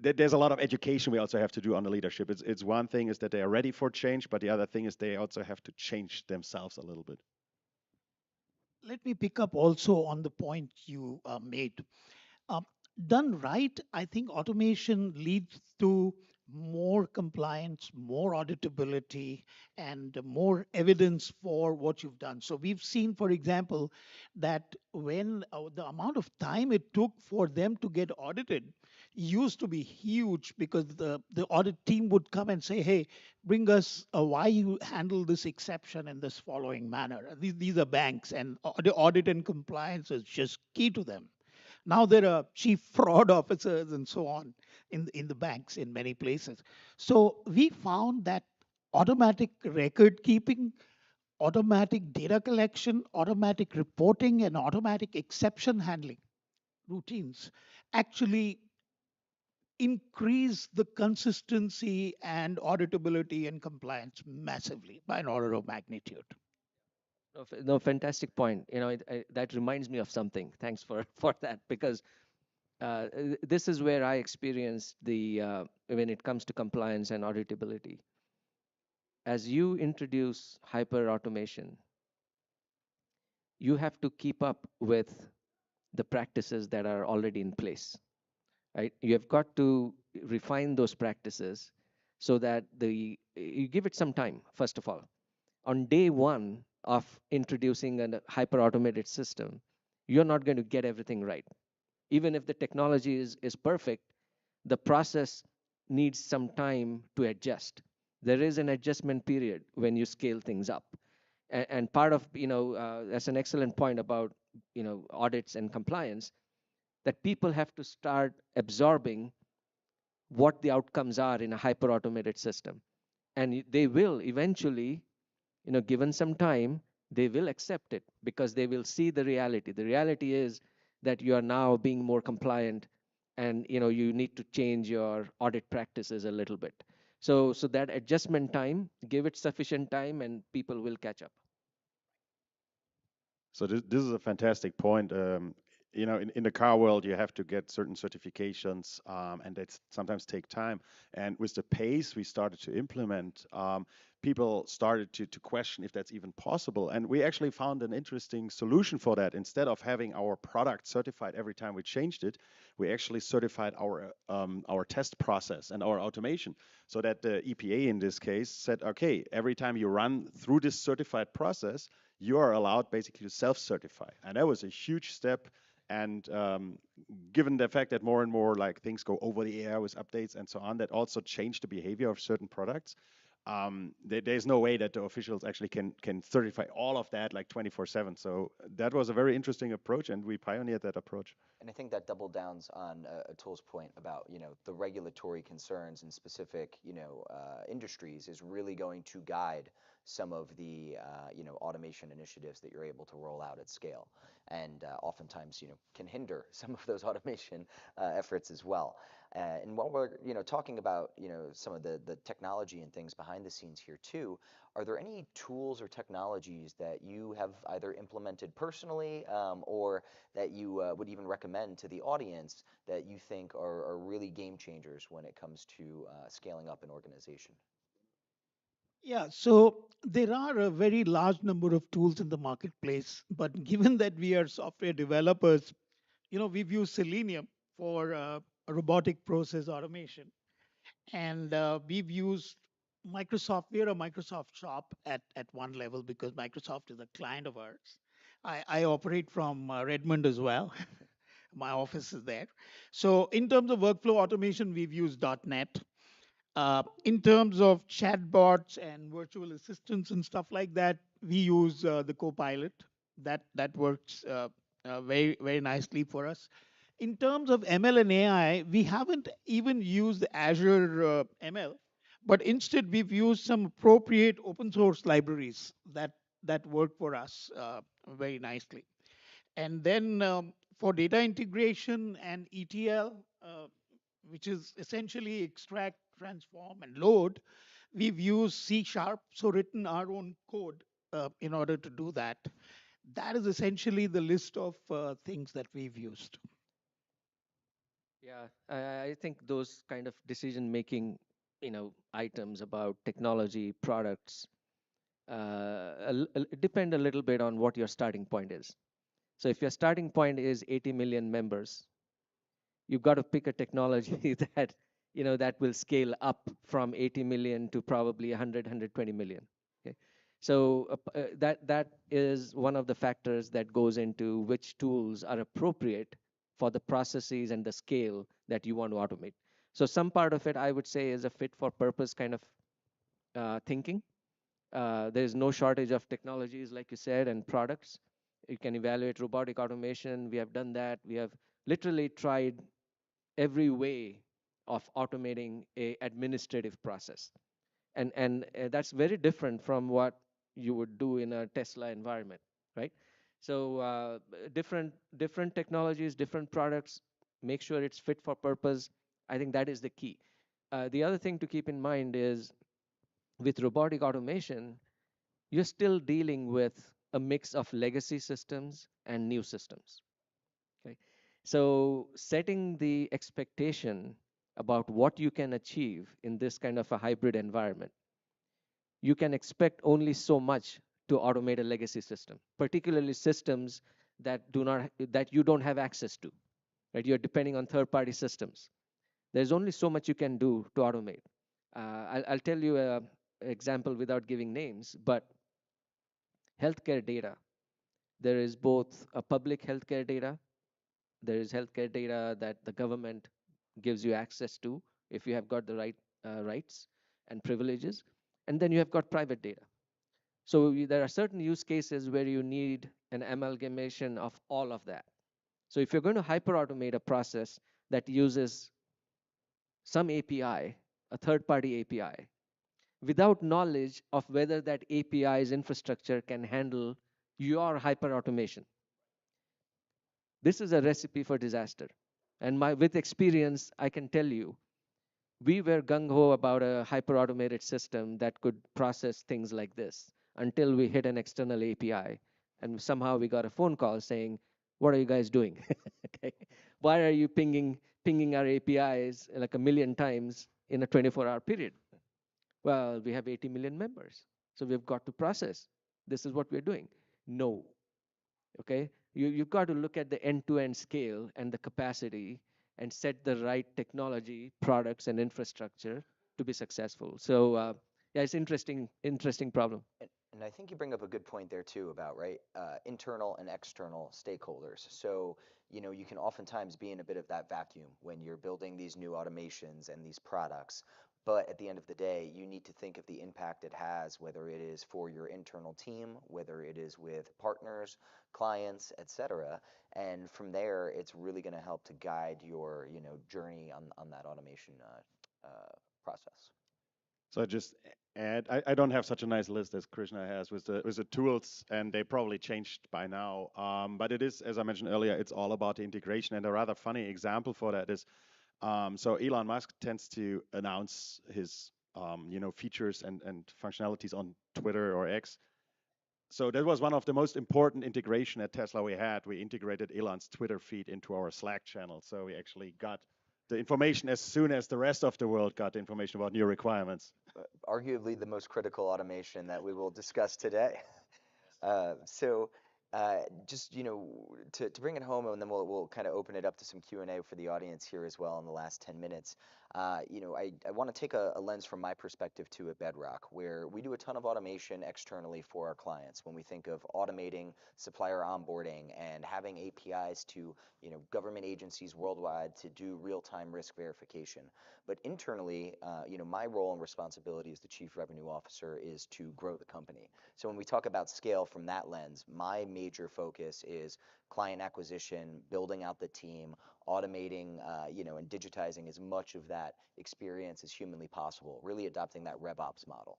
there's a lot of education we also have to do on the leadership. It's one thing is that they are ready for change, but the other thing is they also have to change themselves a little bit. Let me pick up also on the point you made. Um, Done right, I think automation leads to more compliance, more auditability, and more evidence for what you've done. So we've seen, for example, that when the amount of time it took for them to get audited used to be huge, because the audit team would come and say, hey, bring us why you handle this exception in this following manner. These are banks, and the audit and compliance is just key to them. Now there are chief fraud officers and so on in the banks in many places. So we found that automatic record keeping, automatic data collection, automatic reporting, and automatic exception handling routines actually increase the consistency and auditability and compliance massively by an order of magnitude. No, no, fantastic point. That reminds me of something. Thanks for for that, because this is where I experienced the when it comes to compliance and auditability. As you introduce hyper automation, you have to keep up with the practices that are already in place, right? You have got to refine those practices so that you give it some time. First of all, on day one of introducing a hyper automated system, you're not going to get everything right. Even if the technology is perfect, the process needs some time to adjust. There is an adjustment period when you scale things up. And part of, that's an excellent point about, audits and compliance, that people have to start absorbing what the outcomes are in a hyper automated system. And they will eventually, given some time, they will accept it because they will see the reality. The reality is that you are now being more compliant, and you need to change your audit practices a little bit. So that adjustment time, give it sufficient time, and people will catch up. So this is a fantastic point. In the car world, you have to get certain certifications, and that sometimes take time. And with the pace we started to implement, people started to question if that's even possible. And we actually found an interesting solution for that. Instead of having our product certified every time we changed it, we actually certified our test process and our automation, so that the EPA in this case said, okay, every time you run through this certified process, you are allowed basically to self-certify. And that was a huge step. And given the fact that more and more like things go over the air with updates and so on, that also changed the behavior of certain products. There's no way that the officials actually can certify all of that like 24/7. So that was a very interesting approach, and we pioneered that approach. And I think that double downs on Atul's point about the regulatory concerns in specific industries is really going to guide some of the automation initiatives that you're able to roll out at scale, and oftentimes can hinder some of those automation efforts as well. And while we're talking about some of the technology and things behind the scenes here too, are there any tools or technologies that you have either implemented personally, or that you would even recommend to the audience that you think are really game changers when it comes to scaling up an organization? Yeah, so there are a very large number of tools in the marketplace, but given that we are software developers, we've used Selenium for robotic process automation, and we've used Microsoft. We're a Microsoft shop at one level because Microsoft is a client of ours. I operate from Redmond as well. My office is there. So in terms of workflow automation, we've used .NET. In terms of chatbots and virtual assistants and stuff like that, we use the Copilot. That works very very nicely for us. In terms of ML and AI, we haven't even used Azure ML, but instead we've used some appropriate open source libraries that work for us very nicely. And then for data integration and ETL, which is essentially extract, transform, and load, we've used C sharp, so written our own code in order to do that. That is essentially the list of things that we've used. Yeah, I think those kind of decision making, items about technology, products, depend a little bit on what your starting point is. So if your starting point is 80 million members, you've got to pick a technology that will scale up from 80 million to probably 100, 120 million. Okay, so that is one of the factors that goes into which tools are appropriate for the processes and the scale that you want to automate. So some part of it, I would say, is a fit for purpose kind of thinking. There's no shortage of technologies, like you said, and products. You can evaluate robotic automation. We have done that. We have literally tried every way of automating a administrative process, and that's very different from what you would do in a Tesla environment, right? So different technologies, different products. Make sure it's fit for purpose. I think that is the key. The other thing to keep in mind is with robotic automation, you're still dealing with a mix of legacy systems and new systems. Okay. So setting the expectation about what you can achieve in this kind of a hybrid environment, you can expect only so much to automate a legacy system, particularly systems that you don't have access to, right? You're depending on third-party systems. There's only so much you can do to automate. I'll tell you an example without giving names, but healthcare data. There is both a public healthcare data. There is healthcare data that the government gives you access to if you have got the right rights and privileges, and then you have got private data. So there are certain use cases where you need an amalgamation of all of that. So if you're going to hyper-automate a process that uses some API, a third-party API, without knowledge of whether that API's infrastructure can handle your hyper-automation, this is a recipe for disaster. And with experience, I can tell you, we were gung-ho about a hyper-automated system that could process things like this until we hit an external API. And somehow we got a phone call saying, what are you guys doing? Okay. Why are you pinging our APIs like a million times in a 24-hour period? Well, we have 80 million members, so we've got to process. This is what we're doing. No. Okay. You've got to look at the end-to-end scale and the capacity and set the right technology, products, and infrastructure to be successful. So yeah, it's interesting problem. And I think you bring up a good point there too about right internal and external stakeholders. So you can oftentimes be in a bit of that vacuum when you're building these new automations and these products. But at the end of the day, you need to think of the impact it has, whether it is for your internal team, whether it is with partners, clients, etc. And from there, it's really going to help to guide your journey on that automation process. So just And I don't have such a nice list as Krishna has with the tools, and they probably changed by now. But it is, as I mentioned earlier, it's all about the integration. And a rather funny example for that is, so Elon Musk tends to announce his, features and functionalities on Twitter or X. So that was one of the most important integration at Tesla we had. We integrated Elon's Twitter feed into our Slack channel. So we actually got the information as soon as the rest of the world got information about new requirements. Arguably the most critical automation that we will discuss today. So just to bring it home, and then we'll kind of open it up to some Q&A for the audience here as well in the last 10 minutes. I want to take a lens from my perspective too at Bedrock, where we do a ton of automation externally for our clients. When we think of automating supplier onboarding and having APIs to government agencies worldwide to do real-time risk verification. But internally, my role and responsibility as the Chief Revenue Officer is to grow the company. So when we talk about scale from that lens, my major focus is client acquisition, building out the team, automating, and digitizing as much of that experience as humanly possible, really adopting that RevOps model.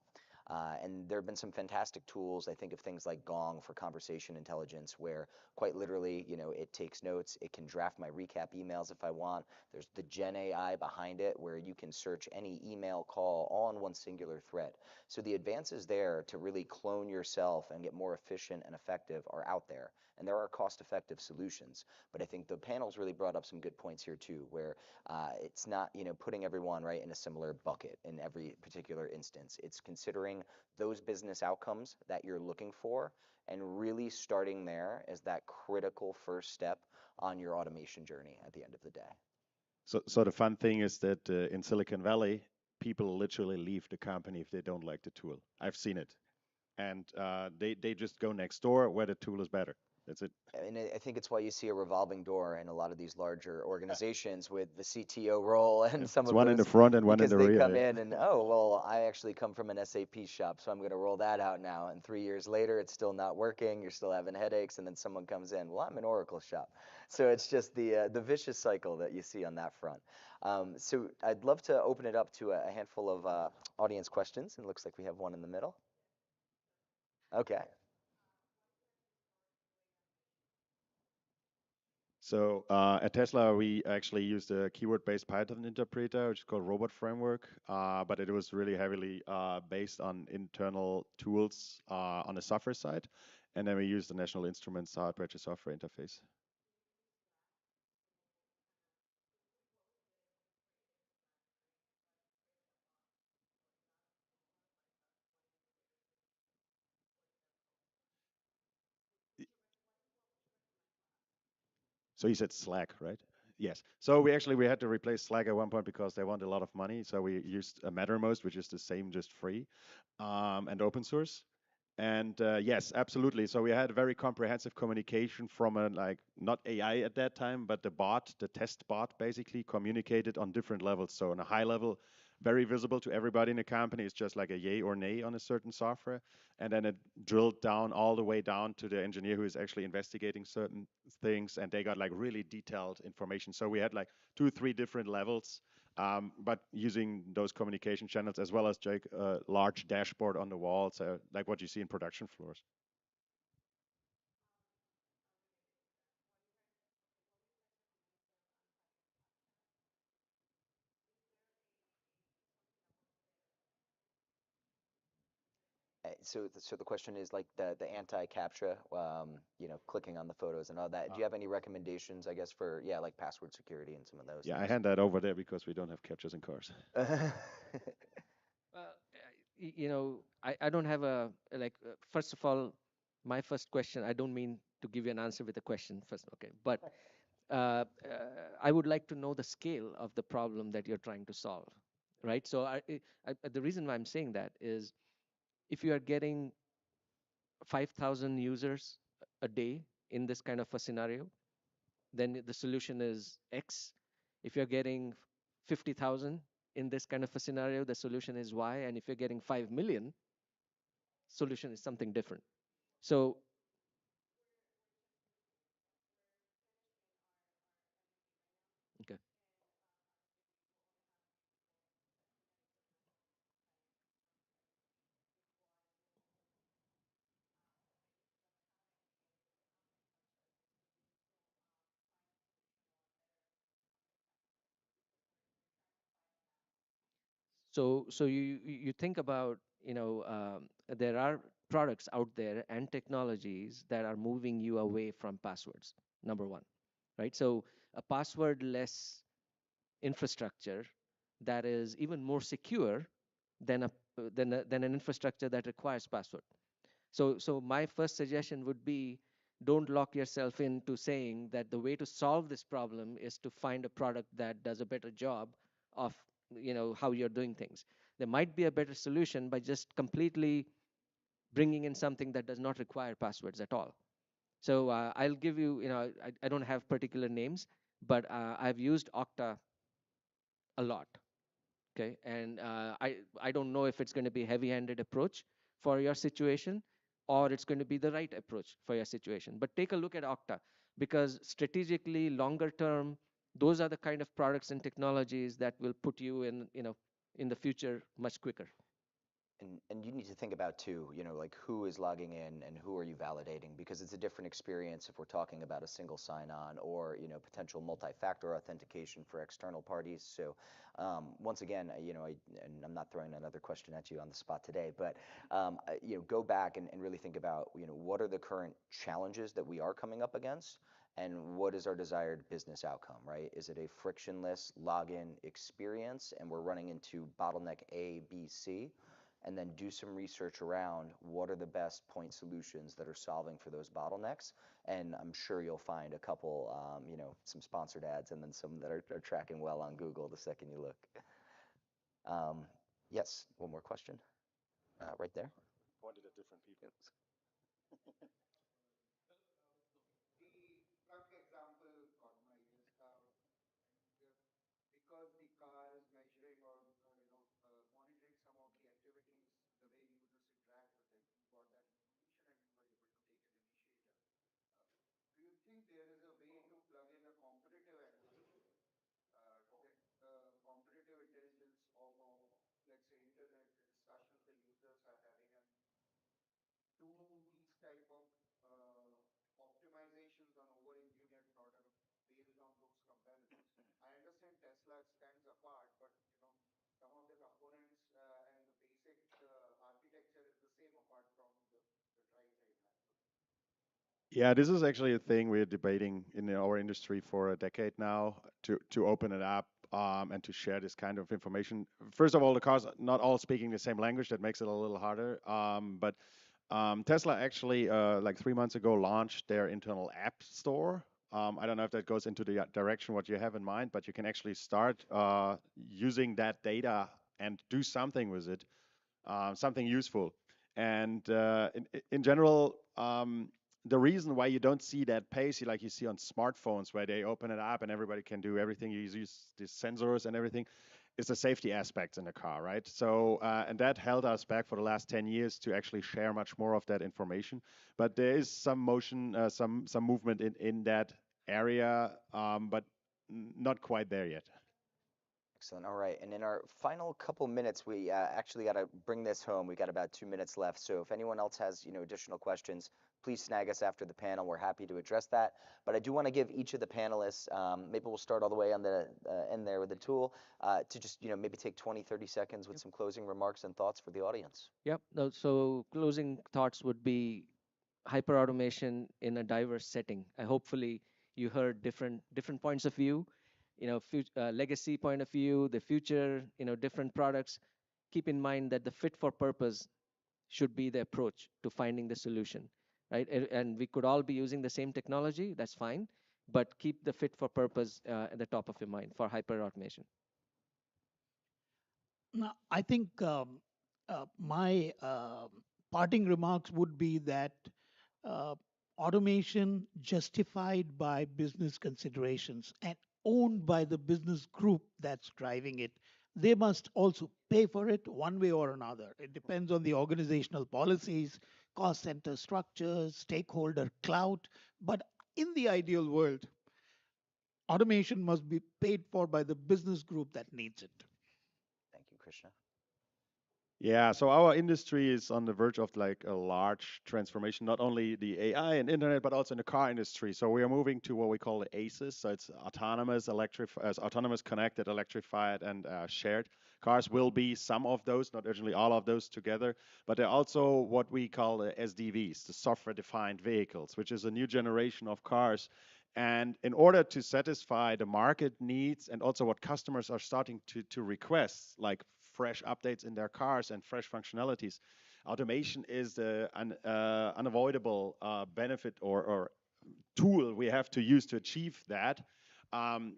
And there have been some fantastic tools. I think of things like Gong for conversation intelligence, where quite literally, it takes notes. It can draft my recap emails if I want. There's the Gen AI behind it, where you can search any email, call, all in one singular thread. So the advances there to really clone yourself and get more efficient and effective are out there. And there are cost-effective solutions. But I think the panel's really brought up some good points here too, where it's not, putting everyone right in a similar bucket in every particular instance. It's considering those business outcomes that you're looking for and really starting there as that critical first step on your automation journey at the end of the day. So the fun thing is that in Silicon Valley, people literally leave the company if they don't like the tool. I've seen it, and they just go next door where the tool is better. That's it. And I think it's why you see a revolving door in a lot of these larger organizations with the CTO role and some It's of one in the those, front and one in because the they rear. come Yeah. in and, oh, well, I actually come from an SAP shop, so I'm going to roll that out now. And 3 years later, it's still not working. You're still having headaches. And then someone comes in, well, I'm an Oracle shop. So it's just the vicious cycle that you see on that front. So I'd love to open it up to a handful of audience questions. And it looks like we have one in the middle. Okay. So at Tesla, we actually used a keyword-based Python interpreter, which is called Robot Framework, but it was really heavily based on internal tools on the software side. And then we used the National Instruments hardware to software interface. So you said Slack, right? Yes. So we had to replace Slack at one point because they want a lot of money. So we used Mattermost, which is the same, just free, and open source. And yes, absolutely. So we had a very comprehensive communication from a like not AI at that time, but the bot, the test bot, basically communicated on different levels. So on a high level, very visible to everybody in the company, it's just like a yay or nay on a certain software, and then it drilled down all the way down to the engineer who is actually investigating certain things, and they got like really detailed information. So we had like 2 3 different levels, but using those communication channels as well as Jake, a large dashboard on the wall, so like what you see in production floors. So the question is like the anti-captcha, clicking on the photos and all that. Do you have any recommendations, I guess, for like password security and some of those Yeah, I things? hand that over there because we don't have captures in cars. Well, I don't have a like. First of all, my first question. I don't mean to give you an answer with a question first. Okay, but I would like to know the scale of the problem that you're trying to solve, right? So the reason why I'm saying that is, if you are getting 5,000 users a day in this kind of a scenario, then the solution is X. If you're getting 50,000 in this kind of a scenario, the solution is Y. And if you're getting 5 million, solution is something different. So okay. So you think about, there are products out there and technologies that are moving you away from passwords. Number one, right? So a passwordless infrastructure that is even more secure than than an infrastructure that requires password. So my first suggestion would be, don't lock yourself into saying that the way to solve this problem is to find a product that does a better job of, how you're doing things. There might be a better solution by just completely bringing in something that does not require passwords at all. So I'll give you, I don't have particular names, but I've used Okta a lot. Okay, and I don't know if it's going to be a heavy-handed approach for your situation, or it's going to be the right approach for your situation. But take a look at Okta, because strategically, longer term, those are the kind of products and technologies that will put you in the future much quicker. And you need to think about too, like who is logging in and who are you validating, because it's a different experience if we're talking about a single sign-on or potential multi-factor authentication for external parties. So once again, and I'm not throwing another question at you on the spot today, but go back and really think about what are the current challenges that we are coming up against, and what is our desired business outcome, right? Is it a frictionless login experience, and we're running into bottleneck A, B, C? And then do some research around what are the best point solutions that are solving for those bottlenecks. And I'm sure you'll find a couple, some sponsored ads and then some that are tracking well on Google the second you look. Um, yes, one more question right there. Pointed at different people. Yeah, this is actually a thing we're debating in our industry for a decade now, to open it up, and to share this kind of information. First of all, the cars not all speaking the same language, that makes it a little harder. But Tesla actually, like 3 months ago, launched their internal app store. I don't know if that goes into the direction what you have in mind, but you can actually start using that data and do something with it, something useful. And in general, the reason why you don't see that pace like you see on smartphones, where they open it up and everybody can do everything, you use these sensors and everything, is the safety aspects in the car, right? So, and that held us back for the last 10 years to actually share much more of that information. But there is some motion, some movement in that area, but not quite there yet. Excellent. All right. And in our final couple minutes, we actually got to bring this home. We got about 2 minutes left. So if anyone else has, additional questions, please snag us after the panel. We're happy to address that. But I do want to give each of the panelists, maybe we'll start all the way on the end there with the tool, to just, maybe take 20, 30 seconds with some closing remarks and thoughts for the audience. Yep. No, so closing thoughts would be hyper automation in a diverse setting. Hopefully you heard different points of view, legacy point of view, the future, different products. Keep in mind that the fit for purpose should be the approach to finding the solution, right? And we could all be using the same technology, that's fine, but keep the fit for purpose at the top of your mind for hyper automation. Now, I think my parting remarks would be that uh, automation justified by business considerations and owned by the business group that's driving it, they must also pay for it one way or another. It depends on the organizational policies, cost center structures, stakeholder clout. But in the ideal world, automation must be paid for by the business group that needs it. Thank you, Krishna. Yeah, so our industry is on the verge of like a large transformation, not only the AI and internet, but also in the car industry. So we are moving to what we call the ACEs. So it's autonomous, connected, electrified, and shared. Cars will be some of those, not urgently all of those together, but they're also what we call the SDVs, the software-defined vehicles, which is a new generation of cars. And in order to satisfy the market needs and also what customers are starting to request, like fresh updates in their cars and fresh functionalities, automation is an unavoidable benefit or tool we have to use to achieve that. Um,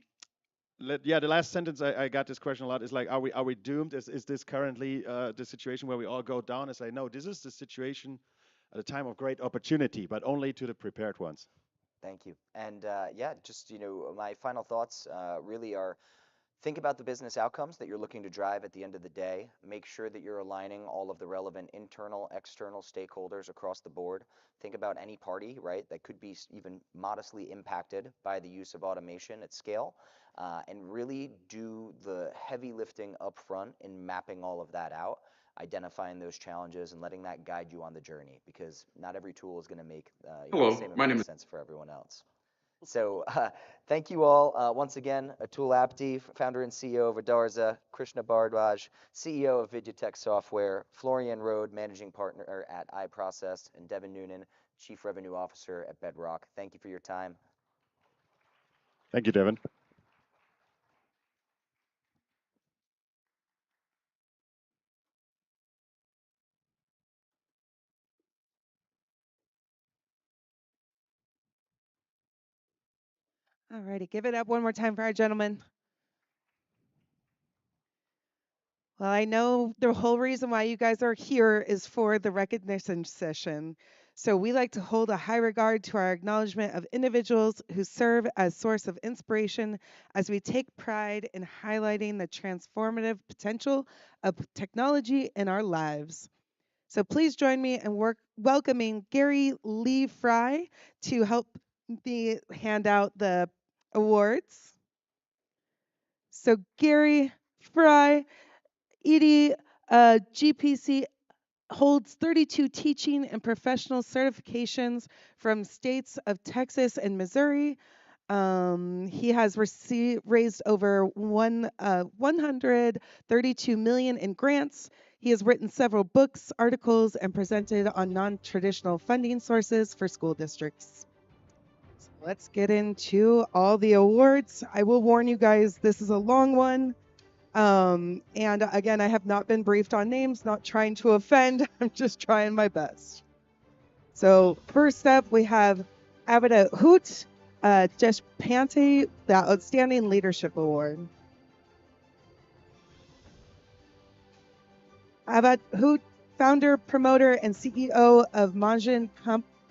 yeah, the last sentence I got this question a lot is like, are we doomed? Is this currently the situation where we all go down and say, no, this is the situation at a time of great opportunity, but only to the prepared ones. Thank you. And yeah, just my final thoughts really are think about the business outcomes that you're looking to drive at the end of the day. Make sure that you're aligning all of the relevant internal, external stakeholders across the board. Think about any party, right, that could be even modestly impacted by the use of automation at scale, and really do the heavy lifting up front in mapping all of that out, identifying those challenges, and letting that guide you on the journey, because not every tool is going to make the Hello, same my amount name of is. sense for everyone else. So thank you all once again. Atul Apti, founder and CEO of Adarza, Krishna Bhardwaj, CEO of Vidyatech Software, Florian Rode, managing partner at iProcess, and Devin Noonan, Chief Revenue Officer at Bedrock. Thank you for your time. Thank you, Devin. All righty, give it up one more time for our gentlemen. Well, I know the whole reason why you guys are here is for the recognition session. So we like to hold a high regard to our acknowledgement of individuals who serve as source of inspiration as we take pride in highlighting the transformative potential of technology in our lives. So please join me in welcoming Gary Lee Fry to help me hand out the awards. So Gary Fry, ED GPC holds 32 teaching and professional certifications from states of Texas and Missouri. He has raised over 132 million in grants. He has written several books, articles, and presented on non-traditional funding sources for school districts. So let's get into all the awards. I will warn you guys, this is a long one. And again, I have not been briefed on names, not trying to offend. I'm just trying my best. So first up, we have Abida Hoot Deshpande, the Outstanding Leadership Award. Abid Hoot, founder, promoter, and CEO of Manjin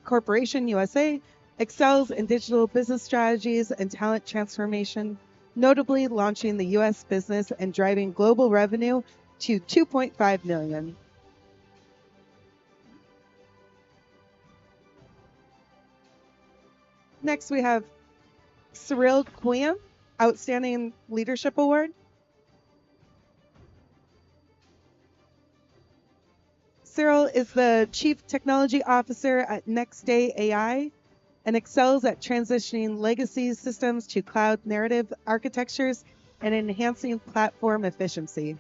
Corporation USA, excels in digital business strategies and talent transformation, notably launching the U.S. business and driving global revenue to 2.5 million. Next, we have Cyril Quim, Outstanding Leadership Award. Cyril is the Chief Technology Officer at Next Day AI and excels at transitioning legacy systems to cloud narrative architectures and enhancing platform efficiency.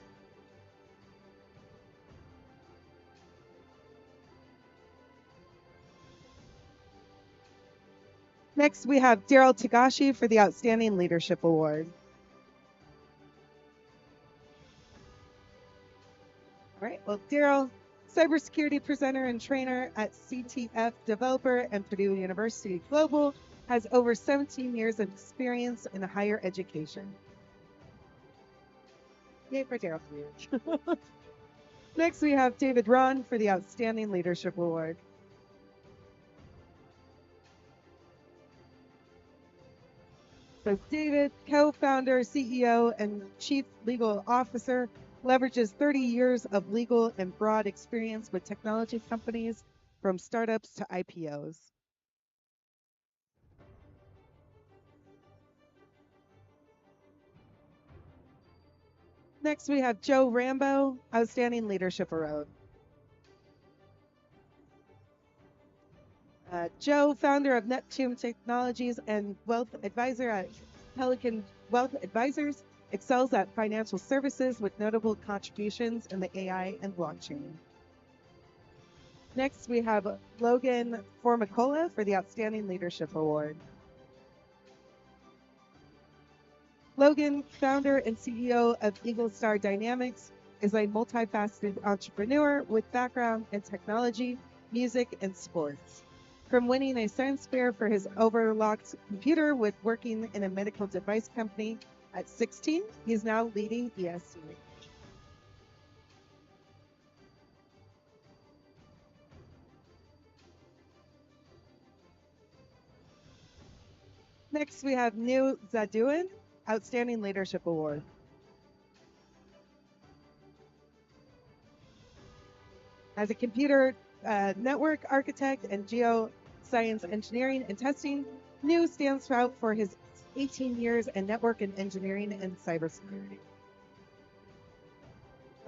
Next, we have Daryl Tagashi for the Outstanding Leadership Award. All right, well, Daryl, cybersecurity presenter and trainer at CTF Developer and Purdue University Global, has over 17 years of experience in higher education. Yay for Daryl. Next, we have David Ron for the Outstanding Leadership Award. So David, co-founder, CEO, and chief legal officer, leverages 30 years of legal and broad experience with technology companies from startups to IPOs. Next, we have Joe Rambo, Outstanding Leadership Award. Joe, founder of Neptune Technologies and wealth advisor at Pelican Wealth Advisors, excels at financial services with notable contributions in the AI and blockchain. Next, we have Logan Formicola for the Outstanding Leadership Award. Logan, founder and CEO of Eagle Star Dynamics, is a multifaceted entrepreneur with background in technology, music, and sports. From winning a science fair for his overlocked computer with working in a medical device company at 16, he's now leading ESC. Next, we have New Zaduin, Outstanding Leadership Award. As a computer network architect and geoscience engineering and testing, New stands out for his 18 years in network and engineering and cybersecurity.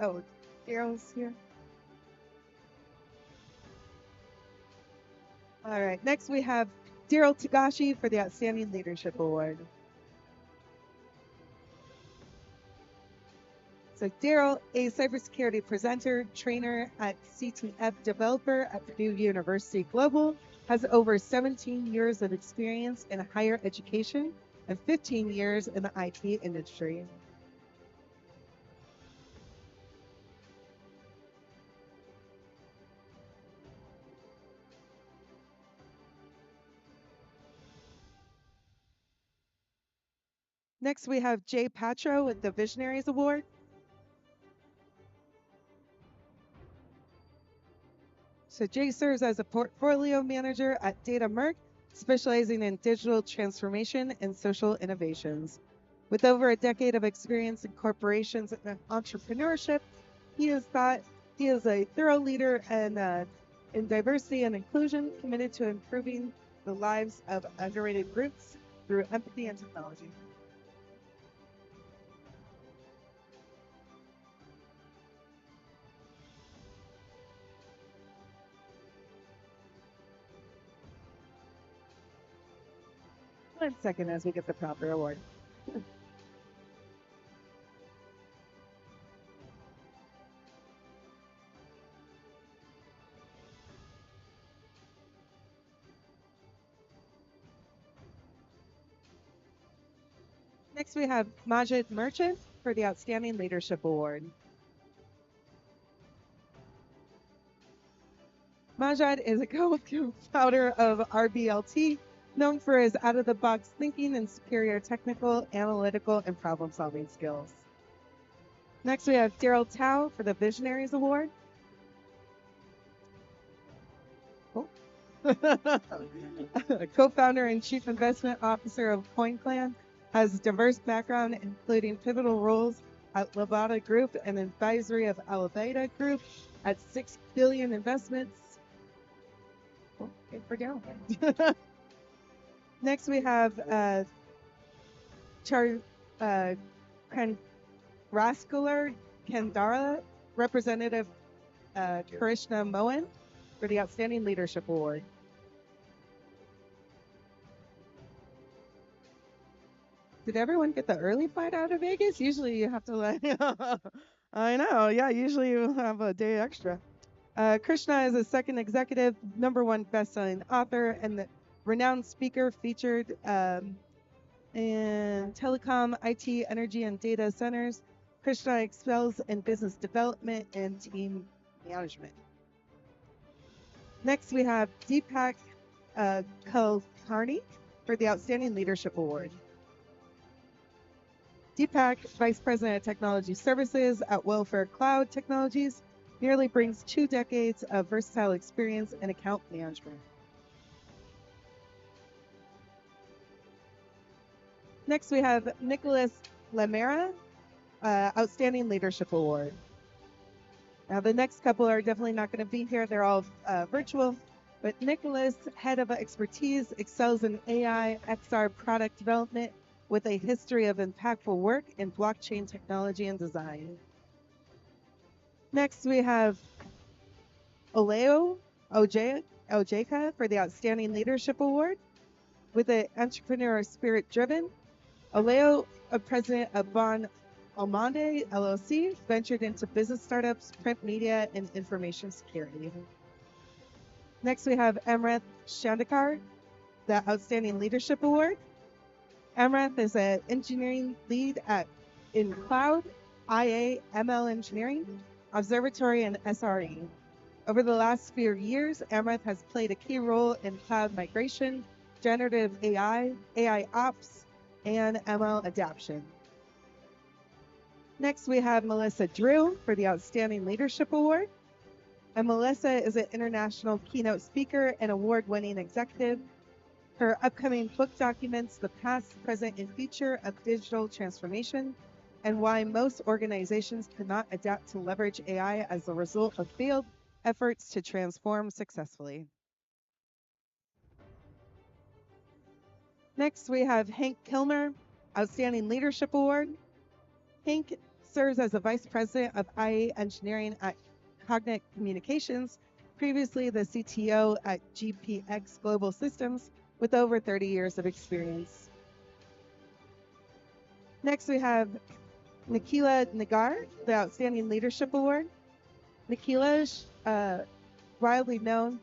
Oh, Daryl's here. All right, next we have Daryl Tagashi for the Outstanding Leadership Award. So Daryl, a cybersecurity presenter, trainer at CTF developer at Purdue University Global, has over 17 years of experience in higher education and 15 years in the IT industry. Next, we have Jay Patro with the Visionaries Award. So Jay serves as a portfolio manager at Data Merck, specializing in digital transformation and social innovations. With over a decade of experience in corporations and entrepreneurship, he is a thorough leader and in diversity and inclusion, committed to improving the lives of underrated groups through empathy and technology. One second as we get the proper award. Next, we have Majid Merchant for the Outstanding Leadership Award. Majid is a co-founder of RBLT, known for his out-of-the-box thinking and superior technical, analytical, and problem-solving skills. Next, we have Daryl Tao for the Visionaries Award. Oh. Co-founder and chief investment officer of CoinClan, has diverse background including pivotal roles at Levada Group and advisory of Alaveda Group at 6 billion investments. Okay, for Daryl. Next, we have Raskalar Kandara, Representative Krishna Mohan for the Outstanding Leadership Award. Did everyone get the early flight out of Vegas? Usually you have to I know, yeah, usually you have a day extra. Krishna is a second executive, #1 best-selling author, and the renowned speaker featured in telecom, IT, energy, and data centers. Krishna excels in business development and team management. Next, we have Deepak Kulkarni for the Outstanding Leadership Award. Deepak, Vice President of Technology Services at Welfare Cloud Technologies, nearly brings 2 decades of versatile experience in account management. Next, we have Nicholas Lamera, Outstanding Leadership Award. Now, the next couple are definitely not going to be here. They're all virtual. But Nicholas, head of expertise, excels in AI, XR product development with a history of impactful work in blockchain technology and design. Next, we have Oleo Ojeka for the Outstanding Leadership Award with an entrepreneur spirit driven. Oleo, a president of Bon Almonde LLC, ventured into business startups, print media, and information security. Next, we have Amrith Shandakar, the Outstanding Leadership Award. Amrath is an engineering lead in cloud, IA, ML engineering, observatory, and SRE. Over the last few years, Amrath has played a key role in cloud migration, generative AI, AI ops, and ML adaptation. Next, we have Melissa Drew for the Outstanding Leadership Award. And Melissa is an international keynote speaker and award-winning executive. Her upcoming book documents the past, present, and future of digital transformation and why most organizations cannot adapt to leverage AI as a result of failed efforts to transform successfully. Next, we have Hank Kilmer, Outstanding Leadership Award. Hank serves as the Vice President of IA Engineering at Cognite Communications, previously the CTO at GPX Global Systems, with over 30 years of experience. Next, we have Nikila Nagar, the Outstanding Leadership Award. Nikila, widely known,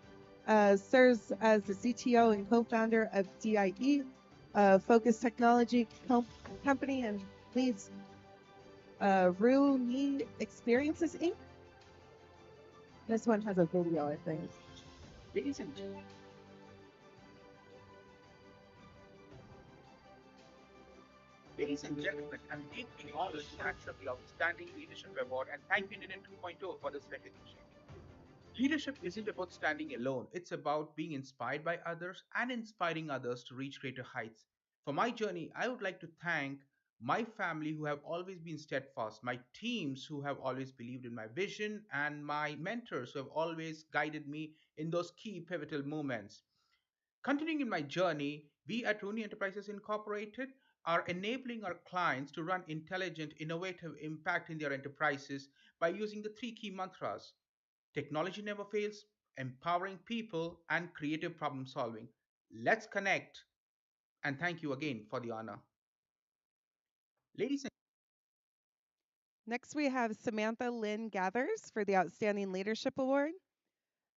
serves as the CTO and co-founder of DIE, a focused technology company, and leads Rue Need Experiences Inc. This one has a video, I think. Ladies and gentlemen, I'm deeply honored to accept the Outstanding Leadership Award and thank Union 2.0 for this recognition. Leadership isn't about standing alone, it's about being inspired by others and inspiring others to reach greater heights. For my journey, I would like to thank my family who have always been steadfast, my teams who have always believed in my vision, and my mentors who have always guided me in those key pivotal moments. Continuing in my journey, we at Rooney Enterprises Incorporated are enabling our clients to run intelligent, innovative impact in their enterprises by using the three key mantras: technology never fails, empowering people, and creative problem solving. Let's connect. And thank you again for the honor. Ladies and Next, we have Samantha Lynn Gathers for the Outstanding Leadership Award.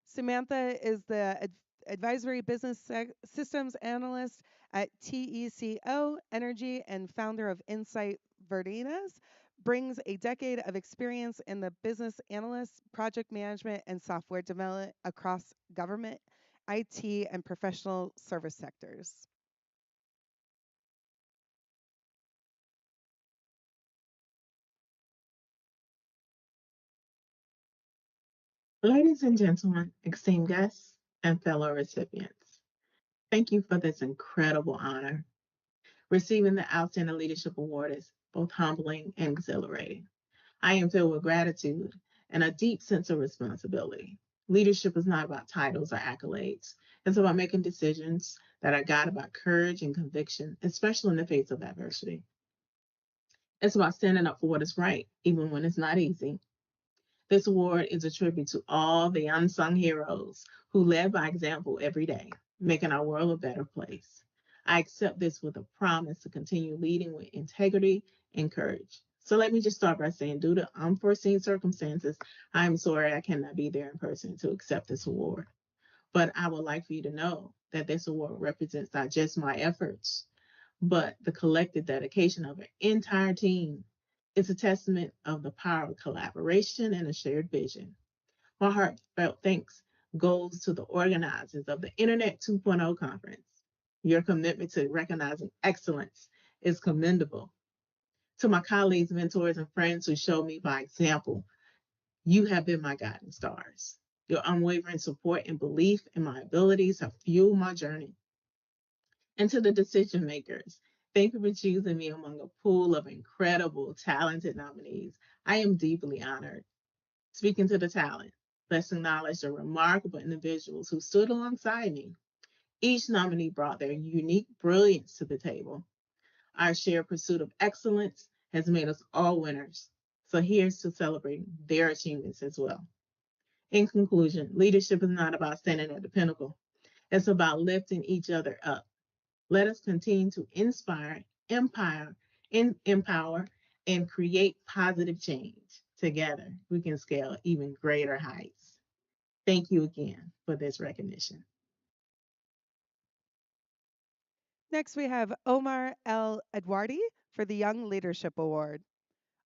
Samantha is the Advisory Business Systems Analyst at TECO Energy and founder of Insight Verdinas. Brings a decade of experience in the business analyst, project management, and software development across government, IT, and professional service sectors. Ladies and gentlemen, esteemed guests, and fellow recipients, thank you for this incredible honor. Receiving the Outstanding Leadership Award is both humbling and exhilarating. I am filled with gratitude and a deep sense of responsibility. Leadership is not about titles or accolades. It's about making decisions that are guided by courage and conviction, especially in the face of adversity. It's about standing up for what is right, even when it's not easy. This award is a tribute to all the unsung heroes who led by example every day, making our world a better place. I accept this with a promise to continue leading with integrity and courage. So let me just start by saying, due to unforeseen circumstances, I'm sorry I cannot be there in person to accept this award. But I would like for you to know that this award represents not just my efforts, but the collective dedication of an entire team. It's a testament of the power of collaboration and a shared vision. My heartfelt thanks goes to the organizers of the Internet 2.0 conference. Your commitment to recognizing excellence is commendable. To my colleagues, mentors, and friends who showed me by example, you have been my guiding stars. Your unwavering support and belief in my abilities have fueled my journey. And to the decision makers, thank you for choosing me among a pool of incredible, talented nominees. I am deeply honored. Speaking to the talent, let's acknowledge the remarkable individuals who stood alongside me. Each nominee brought their unique brilliance to the table. Our shared pursuit of excellence has made us all winners. So here's to celebrating their achievements as well. In conclusion, leadership is not about standing at the pinnacle. It's about lifting each other up. Let us continue to inspire, empower, and create positive change. Together, we can scale even greater heights. Thank you again for this recognition. Next, we have Omar El Edwardi for the Young Leadership Award.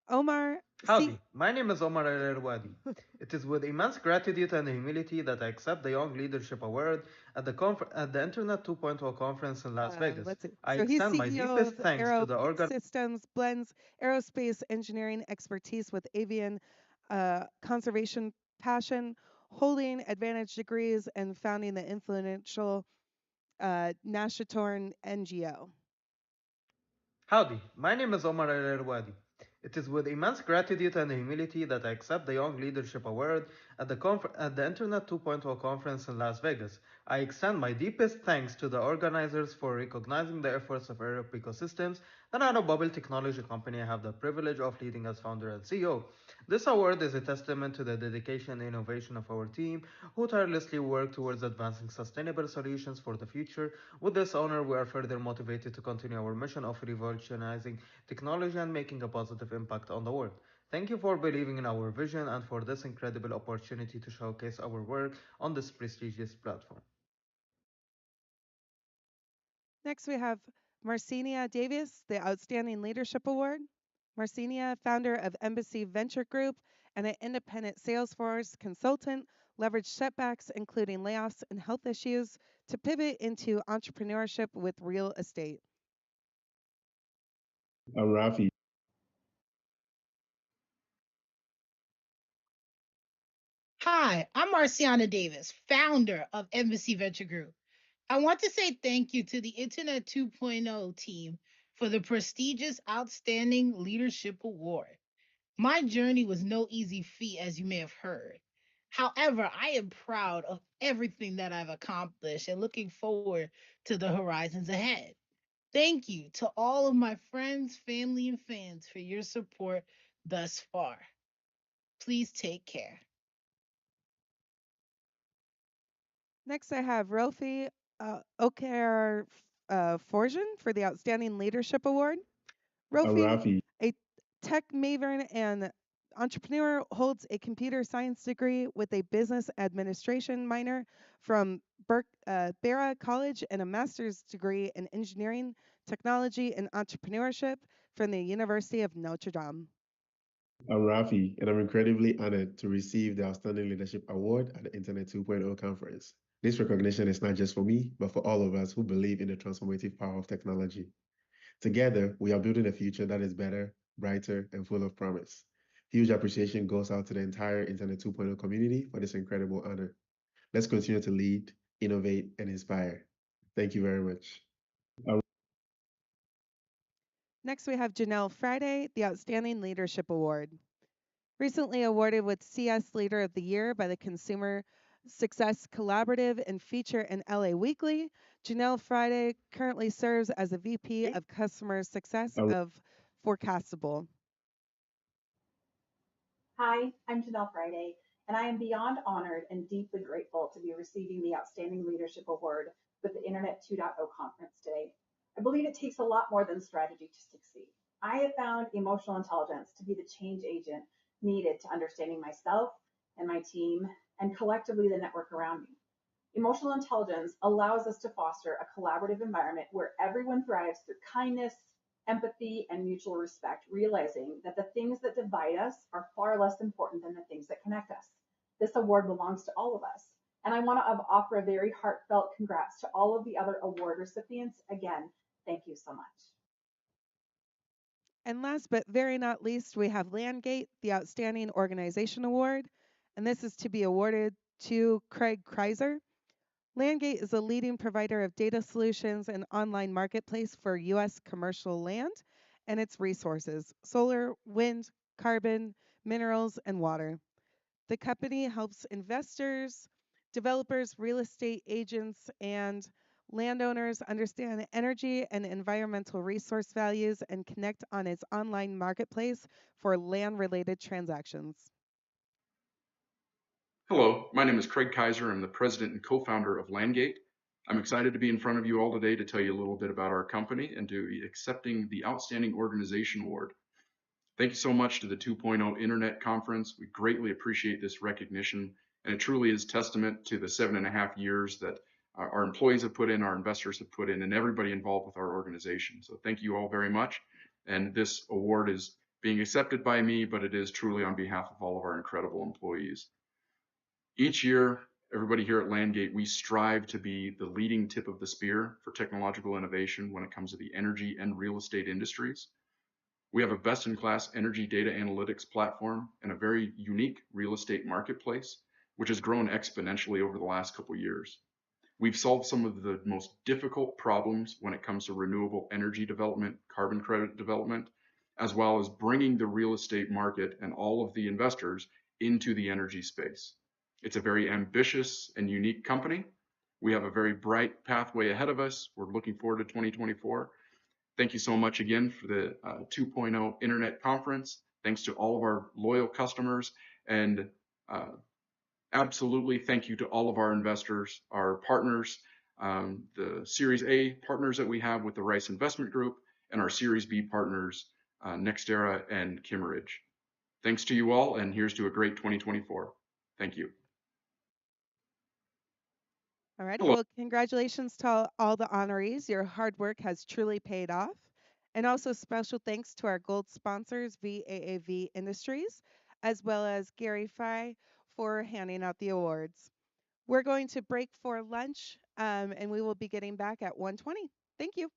Omar, Howdy, my name is Omar El Erwadi. It is with immense gratitude and humility that I accept the Young Leadership Award at the Internet 2.0 conference in Las Vegas. let's see. I So he's extend my CEO deepest of thanks to Aero the organ. Systems, blends aerospace engineering expertise with avian conservation passion, holding advantage degrees, and founding the influential Nashatorn NGO. Howdy, my name is Omar El Erwadi. It is with immense gratitude and humility that I accept the Young Leadership Award at the Internet 2.0 conference in Las Vegas. I extend my deepest thanks to the organizers for recognizing the efforts of Aero Ecosystems, the nanobubble technology company I have the privilege of leading as founder and CEO. This award is a testament to the dedication and innovation of our team, who tirelessly work towards advancing sustainable solutions for the future. With this honor, we are further motivated to continue our mission of revolutionizing technology and making a positive impact on the world. Thank you for believing in our vision and for this incredible opportunity to showcase our work on this prestigious platform. Next, we have Marcinia Davis, the Outstanding Leadership Award. Marcinia, founder of Embassy Venture Group and an independent Salesforce consultant, leveraged setbacks, including layoffs and health issues, to pivot into entrepreneurship with real estate. Rafi. Hi, I'm Marciana Davis, founder of Embassy Venture Group. I want to say thank you to the Internet 2.0 team for the prestigious Outstanding Leadership Award. My journey was no easy feat, as you may have heard. However, I am proud of everything that I've accomplished and looking forward to the horizons ahead. Thank you to all of my friends, family, and fans for your support thus far. Please take care. Next, I have Rofi Oker Forjan for the Outstanding Leadership Award. Rofi, Rafi. a tech maven and entrepreneur, holds a computer science degree with a business administration minor from Barra College and a master's degree in engineering, technology, and entrepreneurship from the University of Notre Dame. I'm Rafi, and I'm incredibly honored to receive the Outstanding Leadership Award at the Internet 2.0 conference. This recognition is not just for me, but for all of us who believe in the transformative power of technology. Together, we are building a future that is better, brighter, and full of promise. Huge appreciation goes out to the entire Internet 2.0 community for this incredible honor. Let's continue to lead, innovate, and inspire. Thank you very much. Next, we have Janelle Friday, the Outstanding Leadership Award. Recently awarded with CS Leader of the Year by the Consumer Success Collaborative and feature in LA Weekly, Janelle Friday currently serves as a VP of Customer Success of Forecastable. Hi, I'm Janelle Friday, and I am beyond honored and deeply grateful to be receiving the Outstanding Leadership Award with the Internet 2.0 conference today. I believe it takes a lot more than strategy to succeed. I have found emotional intelligence to be the change agent needed to understanding myself and my team and collectively the network around me. Emotional intelligence allows us to foster a collaborative environment where everyone thrives through kindness, empathy, and mutual respect, realizing that the things that divide us are far less important than the things that connect us. This award belongs to all of us. And I want to offer a very heartfelt congrats to all of the other award recipients. Again, thank you so much. And last but very not least, we have Landgate, the Outstanding Organization Award. And this is to be awarded to Craig Kreiser. Landgate is a leading provider of data solutions and online marketplace for U.S. commercial land and its resources: solar, wind, carbon, minerals, and water. The company helps investors, developers, real estate agents, and Landowners understand energy and environmental resource values and connect on its online marketplace for land related transactions. Hello, my name is Craig Kaiser. I'm the president and co-founder of Landgate. I'm excited to be in front of you all today to tell you a little bit about our company and to be accepting the Outstanding Organization Award. Thank you so much to the 2.0 Internet Conference. We greatly appreciate this recognition, and it truly is testament to the 7.5 years that our employees have put in, our investors have put in, and everybody involved with our organization. So thank you all very much. And this award is being accepted by me, but it is truly on behalf of all of our incredible employees. Each year, everybody here at Landgate, we strive to be the leading tip of the spear for technological innovation when it comes to the energy and real estate industries. We have a best-in-class energy data analytics platform and a very unique real estate marketplace, which has grown exponentially over the last couple of years. We've solved some of the most difficult problems when it comes to renewable energy development, carbon credit development, as well as bringing the real estate market and all of the investors into the energy space. It's a very ambitious and unique company. We have a very bright pathway ahead of us. We're looking forward to 2024. Thank you so much again for the 2.0 Internet Conference. Thanks to all of our loyal customers, and absolutely thank you to all of our investors, our partners, the Series A partners that we have with the Rice Investment Group, and our Series B partners, NextEra and Kimmeridge. Thanks to you all, and here's to a great 2024. Thank you. Alrighty, Hello. well, congratulations to all the honorees. Your hard work has truly paid off. And also special thanks to our gold sponsors, VAAV Industries, as well as Gary Fry for handing out the awards. We're going to break for lunch, and we will be getting back at 1:20. Thank you.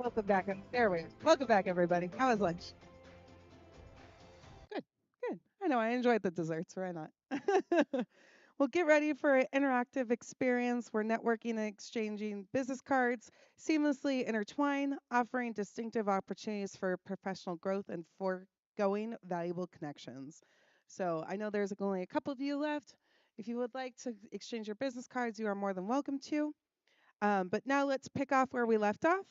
Welcome back. There we are. Welcome back, everybody. How was lunch? Good, good. I know I enjoyed the desserts. Why not? Well, get ready for an interactive experience where networking and exchanging business cards seamlessly intertwine, offering distinctive opportunities for professional growth and foregoing valuable connections. So I know there's only a couple of you left. If you would like to exchange your business cards, you are more than welcome to. But now let's pick off where we left off.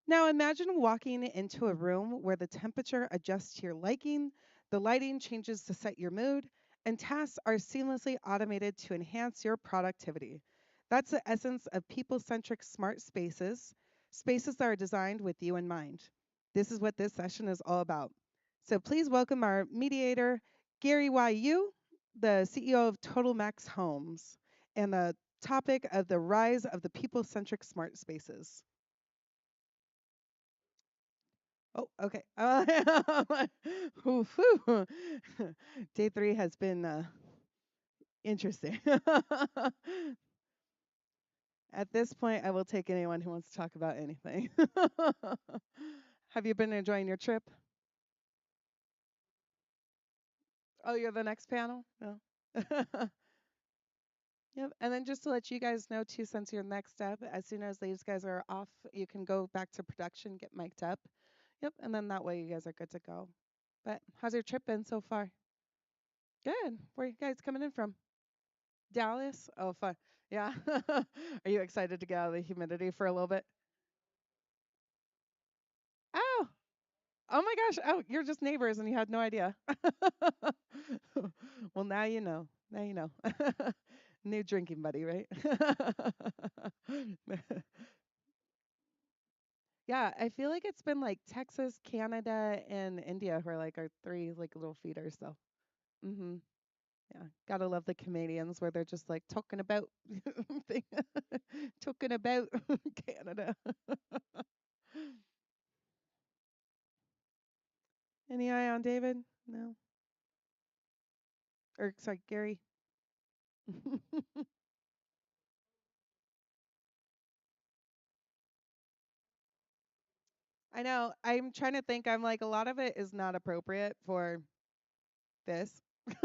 Now imagine walking into a room where the temperature adjusts to your liking, the lighting changes to set your mood, and tasks are seamlessly automated to enhance your productivity. That's the essence of people centric smart spaces, spaces that are designed with you in mind. This is what this session is all about. So please welcome our mediator, Gary Yu, the CEO of Total Max Homes, and the topic of the rise of the people centric smart spaces. Oh, okay. Oof, whew. Day 3 has been interesting. At this point, I will take anyone who wants to talk about anything. Have you been enjoying your trip? Oh, you're the next panel? No. Yep. And then just to let you guys know too, since you're next up, as soon as these guys are off, you can go back to production, get mic'd up. Yep. And then that way you guys are good to go. But how's your trip been so far? Good. Where are you guys coming in from? Dallas? Oh, fun. Yeah. Are you excited to get out of the humidity for a little bit? Oh, oh my gosh. Oh, you're just neighbors and you had no idea. Well, now you know. Now you know. New drinking buddy, right? Yeah, I feel like it's been like Texas, Canada, and India who are like our three like little feeders though. Mhm. Yeah, gotta love the Canadians where they're just like talking about thing, talking about Canada. Any eye on David? No. Or sorry, Gary. I know. I'm trying to think. I'm like a lot of it is not appropriate for this. I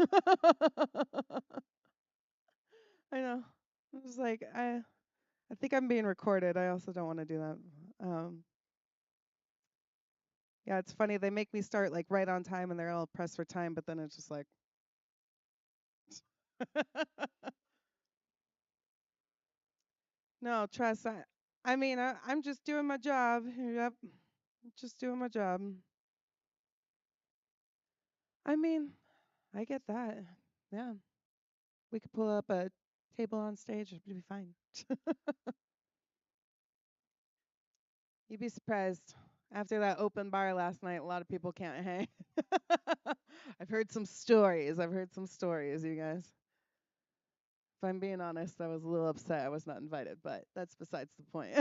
know. I'm just like I think I'm being recorded. I also don't want to do that. Um, yeah, it's funny. They make me start like right on time, and they're all pressed for time, but then it's just like. No, trust. I mean, I'm just doing my job. Yep, just doing my job. I mean, I get that. Yeah, we could pull up a table on stage. It'd be fine. You'd be surprised. After that open bar last night, a lot of people can't hang. I've heard some stories. I've heard some stories, you guys. If I'm being honest, I was a little upset I was not invited, but that's besides the point.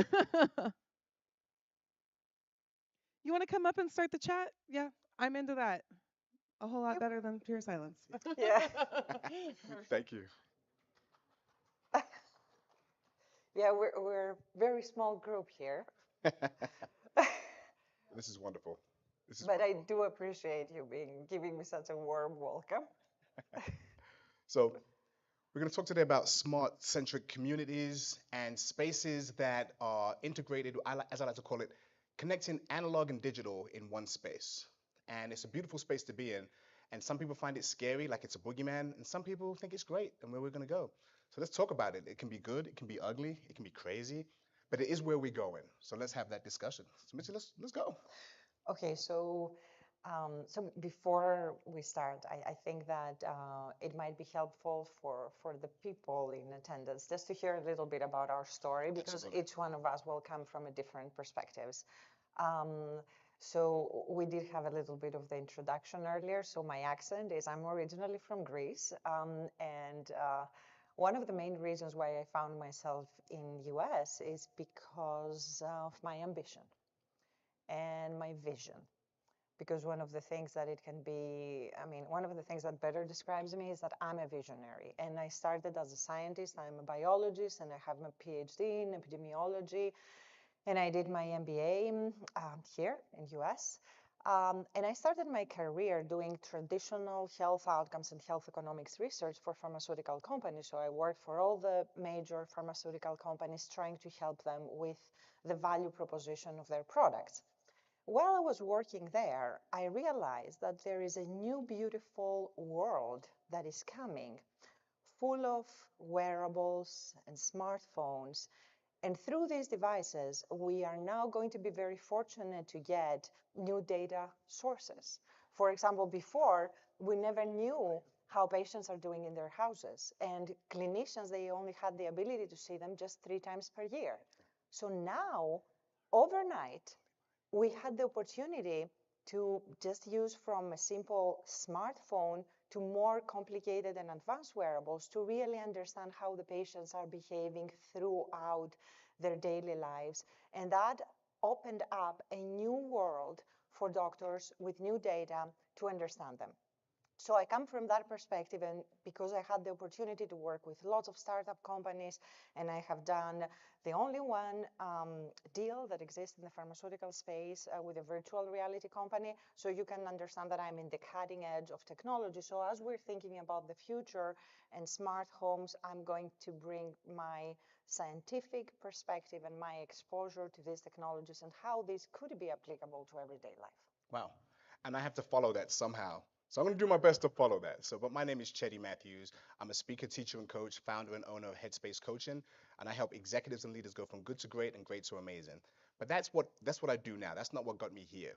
You want to come up and start the chat? Yeah, I'm into that. A whole lot better than pure silence. Yeah. Thank you. Yeah, we're a very small group here. This is wonderful. This is But I wonderful. do appreciate you giving me such a warm welcome. So we're going to talk today about smart-centric communities and spaces that are integrated, as I like to call it, connecting analog and digital in one space. And it's a beautiful space to be in. And some people find it scary, like it's a boogeyman, and some people think it's great and where we're going to go. So let's talk about it. It can be good, it can be ugly, it can be crazy, but it is where we're going. So let's have that discussion. So Mitzi, let's go. Okay, so before we start, I think that it might be helpful for the people in attendance just to hear a little bit about our story because Absolutely. each one of us will come from a different perspectives. So we did have a little bit of the introduction earlier. So my accent is I'm originally from Greece, and one of the main reasons why I found myself in US is because of my ambition and my vision. Because one of the things that it can be, I mean, one of the things that better describes me is that I'm a visionary. And I started as a scientist, I'm a biologist, and I have my PhD in epidemiology. and I did my MBA here in US. And I started my career doing traditional health outcomes and health economics research for pharmaceutical companies. So I worked for all the major pharmaceutical companies trying to help them with the value proposition of their products. While I was working there, I realized that there is a new beautiful world that is coming, full of wearables and smartphones. And through these devices, we are now going to be very fortunate to get new data sources. For example, before, we never knew how patients are doing in their houses. And clinicians, they only had the ability to see them just 3 times per year. So now, overnight, we had the opportunity to just use from a simple smartphone to more complicated and advanced wearables to really understand how the patients are behaving throughout their daily lives. And that opened up a new world for doctors with new data to understand them. So I come from that perspective, and because I had the opportunity to work with lots of startup companies, and I have done the only one deal that exists in the pharmaceutical space with a virtual reality company, so you can understand that I'm in the cutting edge of technology. So as we're thinking about the future and smart homes, I'm going to bring my scientific perspective and my exposure to these technologies and how these could be applicable to everyday life. Wow. And I have to follow that somehow. So I'm going to do my best to follow that. But my name is Chetty Matthews. I'm a speaker, teacher, and coach, founder and owner of Headspace Coaching, and I help executives and leaders go from good to great and great to amazing. But that's what I do now. That's not what got me here.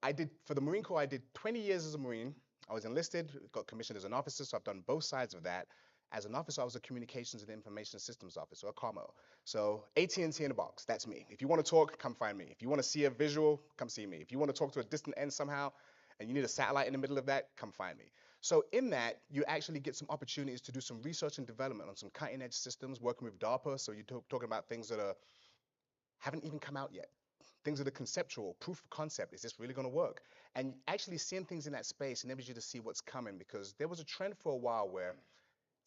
I did for the Marine Corps. I did 20 years as a Marine. I was enlisted, got commissioned as an officer, so I've done both sides of that. As an officer, I was a communications and information systems officer, a COMO. So AT&T in a box, that's me. If you want to talk, come find me. If you want to see a visual, come see me. If you want to talk to a distant end somehow, and you need a satellite in the middle of that, come find me. So in that, you actually get some opportunities to do some research and development on some cutting edge systems, working with DARPA. So you're talking about things that haven't even come out yet. Things that are conceptual, proof of concept. Is this really going to work? And actually seeing things in that space enables you to see what's coming, because there was a trend for a while where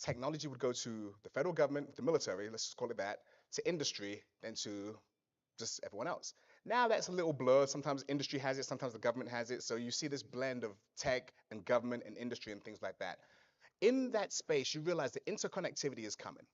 technology would go to the federal government, the military, let's just call it that, to industry, then to just everyone else. Now that's a little blurred. Sometimes industry has it, sometimes the government has it. So you see this blend of tech and government and industry and things like that. In that space, you realize that interconnectivity is coming.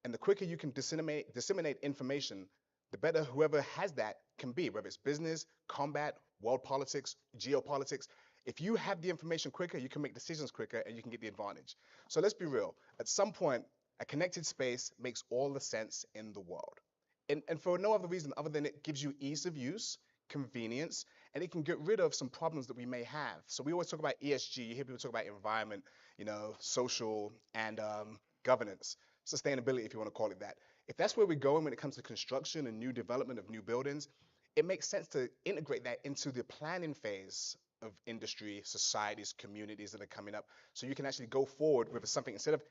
And the quicker you can disseminate information, the better whoever has that can be, whether it's business, combat, world politics, geopolitics. If you have the information quicker, you can make decisions quicker and you can get the advantage. So let's be real. At some point, a connected space makes all the sense in the world. And for no other reason other than it gives you ease of use, convenience, and it can get rid of some problems that we may have. So we always talk about ESG. You hear people talk about environment, social, and governance, sustainability, if you want to call it that. If that's where we're going when it comes to construction and new development of new buildings, it makes sense to integrate that into the planning phase of industry, societies, communities that are coming up. So you can actually go forward with something instead of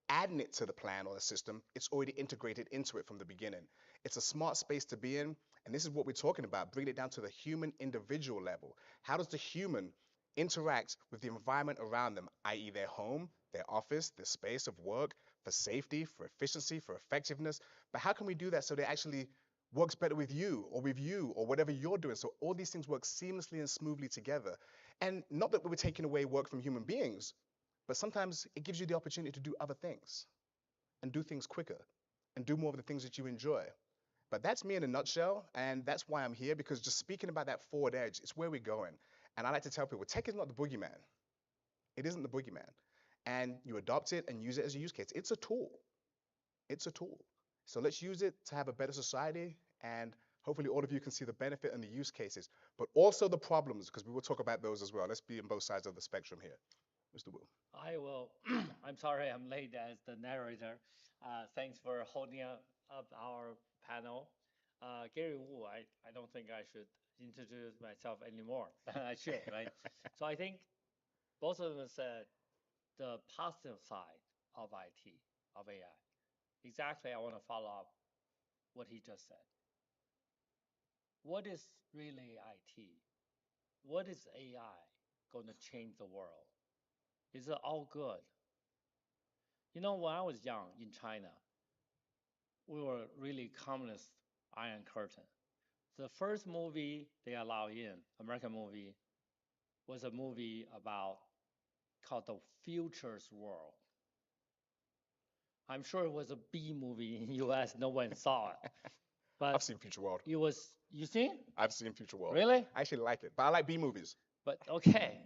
adding it to the plan or the system, it's already integrated into it from the beginning. It's a smart space to be in. And this is what we're talking about, bringing it down to the human individual level. How does the human interact with the environment around them, i.e., their home, their office, their space of work, for safety, for efficiency, for effectiveness? But how can we do that so that it actually works better with you or whatever you're doing? So all these things work seamlessly and smoothly together. And not that we're taking away work from human beings, but sometimes it gives you the opportunity to do other things and do things quicker and do more of the things that you enjoy. But that's me in a nutshell, and that's why I'm here, because just speaking about that forward edge, it's where we're going. And I like to tell people, tech is not the boogeyman. It isn't the boogeyman. And you adopt it and use it as a use case. It's a tool. It's a tool. So let's use it to have a better society, and hopefully all of you can see the benefit and the use cases, but also the problems, because we will talk about those as well. Let's be on both sides of the spectrum here. Mr. Wu. I will. I'm sorry I'm late as the narrator. Thanks for holding up our panel. Gary Wu, I don't think I should introduce myself anymore. I should, right? So I think both of them said the positive side of IT, of AI. Exactly, I want to follow up what he just said. What is really IT? What is AI going to change the world? Is it all good? When I was young in China, we were really communist Iron Curtain. The first movie they allow in, American movie, was a movie about called The Future's World. I'm sure it was a B movie in US. No one saw it. But I've seen Future World. it was, you seen? I've seen Future World. Really? I actually like it, but I like B movies. But okay.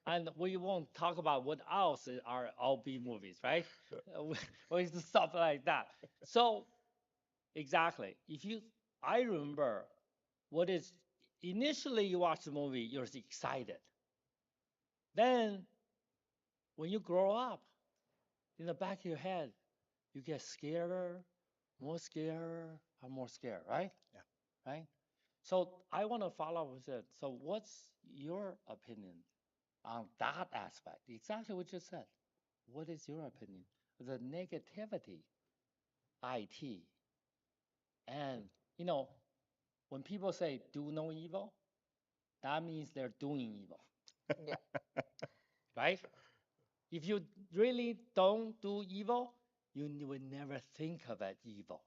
And we won't talk about what else are all B movies, right? Or stuff like that. So exactly. I remember what is initially you watch the movie, you're excited. Then when you grow up, in the back of your head, you get scared, more scared, and more scared, right? Yeah. Right? So I want to follow up with it. So what's your opinion on that aspect? Exactly what you said. What is your opinion? The negativity, IT, and when people say do no evil, that means they're doing evil. Yeah. Right? If you really don't do evil, you would never think of it evil.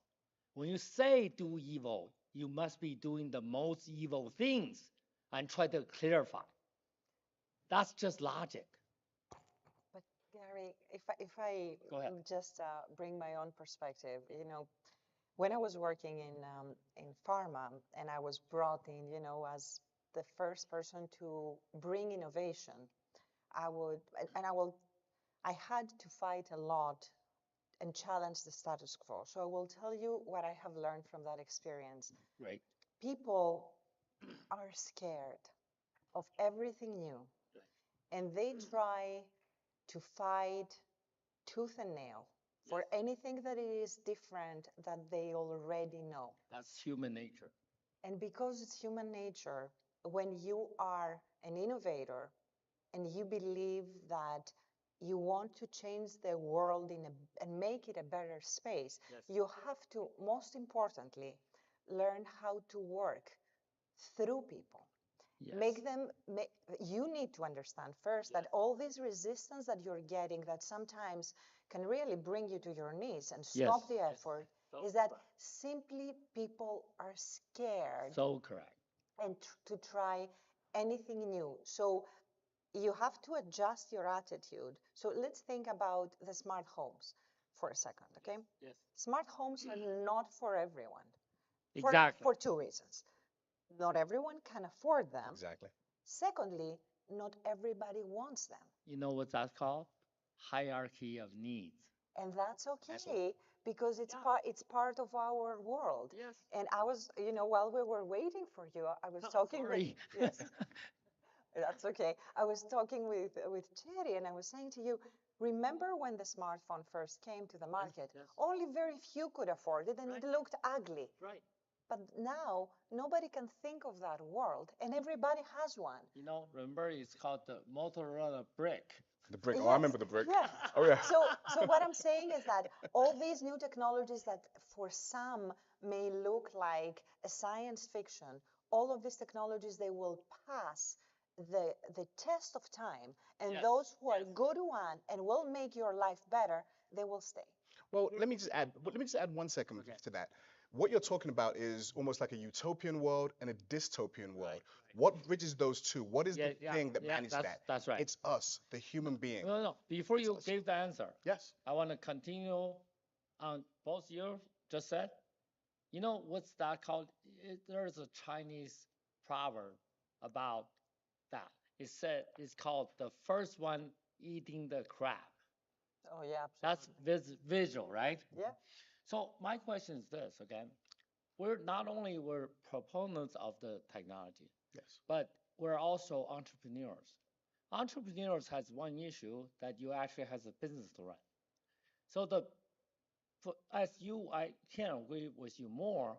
When you say do evil, you must be doing the most evil things and try to clarify. That's just logic. But Gary, if I Go ahead. just bring my own perspective, when I was working in pharma and I was brought in, as the first person to bring innovation, I would, and I had to fight a lot and challenge the status quo. So I will tell you what I have learned from that experience. Right. People are scared of everything new, and they try to fight tooth and nail for anything that is different that they already know. That's human nature. And because it's human nature, when you are an innovator and you believe that you want to change the world and make it a better space, you have to, most importantly, learn how to work through people. Yes. You need to understand first that all this resistance that you're getting that sometimes can really bring you to your knees and stop the effort is that simply people are scared. So correct. And to try anything new. So you have to adjust your attitude. So let's think about the smart homes for a second, okay? Yes. Smart homes are not for everyone. Exactly. For two reasons. Not everyone can afford them. Exactly. Secondly, not everybody wants them. You know what that's called? Hierarchy of needs. And that's okay because it's part of our world. Yes. And I was, while we were waiting for you, I was talking Sorry. with yes. That's okay. I was talking with Cherry and I was saying to you, remember when the smartphone first came to the market? Yes. Only very few could afford it and it looked ugly. Right. But now nobody can think of that world and everybody has one. Remember it's called the Motorola brick. The brick. Oh, I remember the brick. Yes. Oh, yeah. So what I'm saying is that all these new technologies that for some may look like a science fiction, all of these technologies, they will pass the test of time. And those who are good one and will make your life better, they will stay. Well, let me just add 1 second to that. What you're talking about is almost like a utopian world and a dystopian world. Right. What bridges those two? What is the thing that manages that? That's right. It's us, the human being. No. Before you give the answer, yes, I want to continue on both you just said. You know what's that called? There's a Chinese proverb about that. It's called the first one eating the crab. Oh yeah, absolutely. That's visual, right? Yeah. So my question is this, okay? We're proponents of the technology, yes, but we're also entrepreneurs. Entrepreneurs has one issue that you actually has a business to run. So I can agree with you more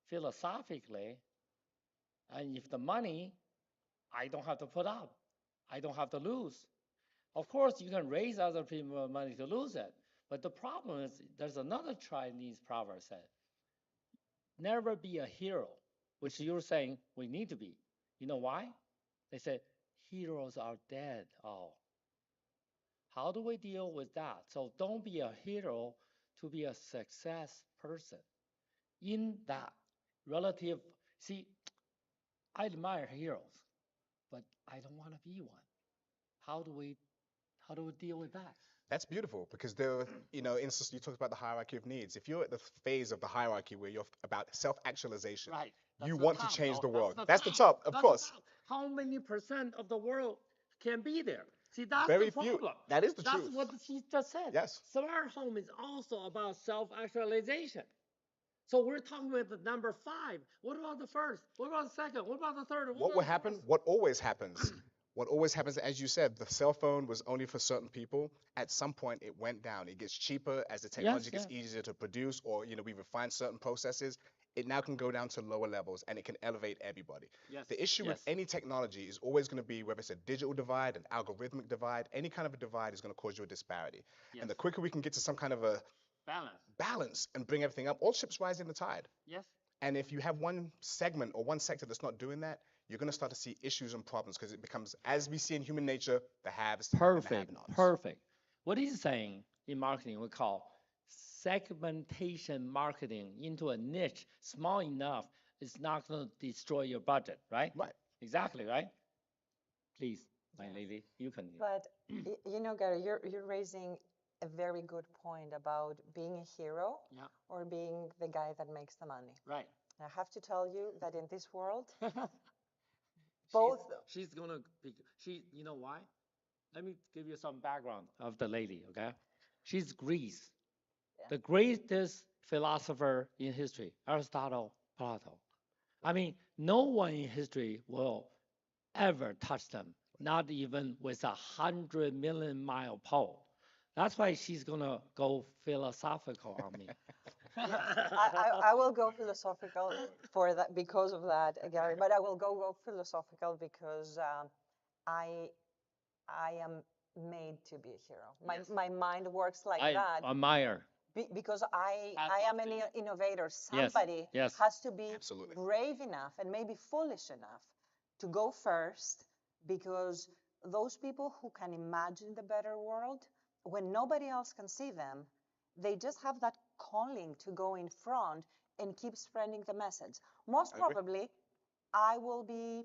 philosophically, and if the money I don't have to put up, I don't have to lose. Of course, you can raise other people money to lose it, but the problem is there's another Chinese proverb said, never be a hero, which you're saying we need to be. You know why? They said heroes are dead. Oh, how do we deal with that? So don't be a hero to be a success person. in that relative, see, I admire heroes, but I don't want to be one. How do we how do we deal with that? That's beautiful because you talked about the hierarchy of needs. If you're at the phase of the hierarchy where you're about self-actualization, Right. you That's the want to top, change though. the world. That's That's the the top. top, of That's the course. top. How many percent of the world can be there? See, that's the Very few. problem. That is the That's truth. what she just said. Yes. Smart home is also about self-actualization. So we're talking about the number 5. What about the first? What about the second? What about the third? What What about will the happen? fourth? What always happens? What always happens, as you said, the cell phone was only for certain people. At some point, it went down. It gets cheaper as the technology gets easier to produce, or we refine certain processes. It now can go down to lower levels, and it can elevate everybody. Yes. The issue with any technology is always going to be whether it's a digital divide, an algorithmic divide, any kind of a divide is going to cause you a disparity. Yes. And the quicker we can get to some kind of a balance and bring everything up, all ships rise in the tide. Yes. And if you have one segment or one sector that's not doing that, you're going to start to see issues and problems because it becomes, as we see in human nature, the haves and the Perfect. have-nots. Perfect. What he's saying in marketing we call segmentation marketing into a niche small enough it's not going to destroy your budget, right? Right. Exactly, right? Please, my lady, you can. But Gary, you're raising a very good point about being a hero or being the guy that makes the money. Right. I have to tell you that in this world, both. She's gonna be. You know why? Let me give you some background of the lady. Okay, she's Greece, the greatest philosopher in history, Aristotle, Plato. I mean, no one in history will ever touch them, not even with 100 million-mile pole. That's why she's gonna go philosophical on me. Yes, I will go philosophical for that because of that, Gary. But I will go philosophical because I am made to be a hero. My mind works like that. I admire. Because I am an innovator. Yes, Somebody yes. has to be Absolutely. brave enough and maybe foolish enough to go first, because those people who can imagine the better world, when nobody else can see them, they just have that calling to go in front and keep spreading the message. Most probably, I will be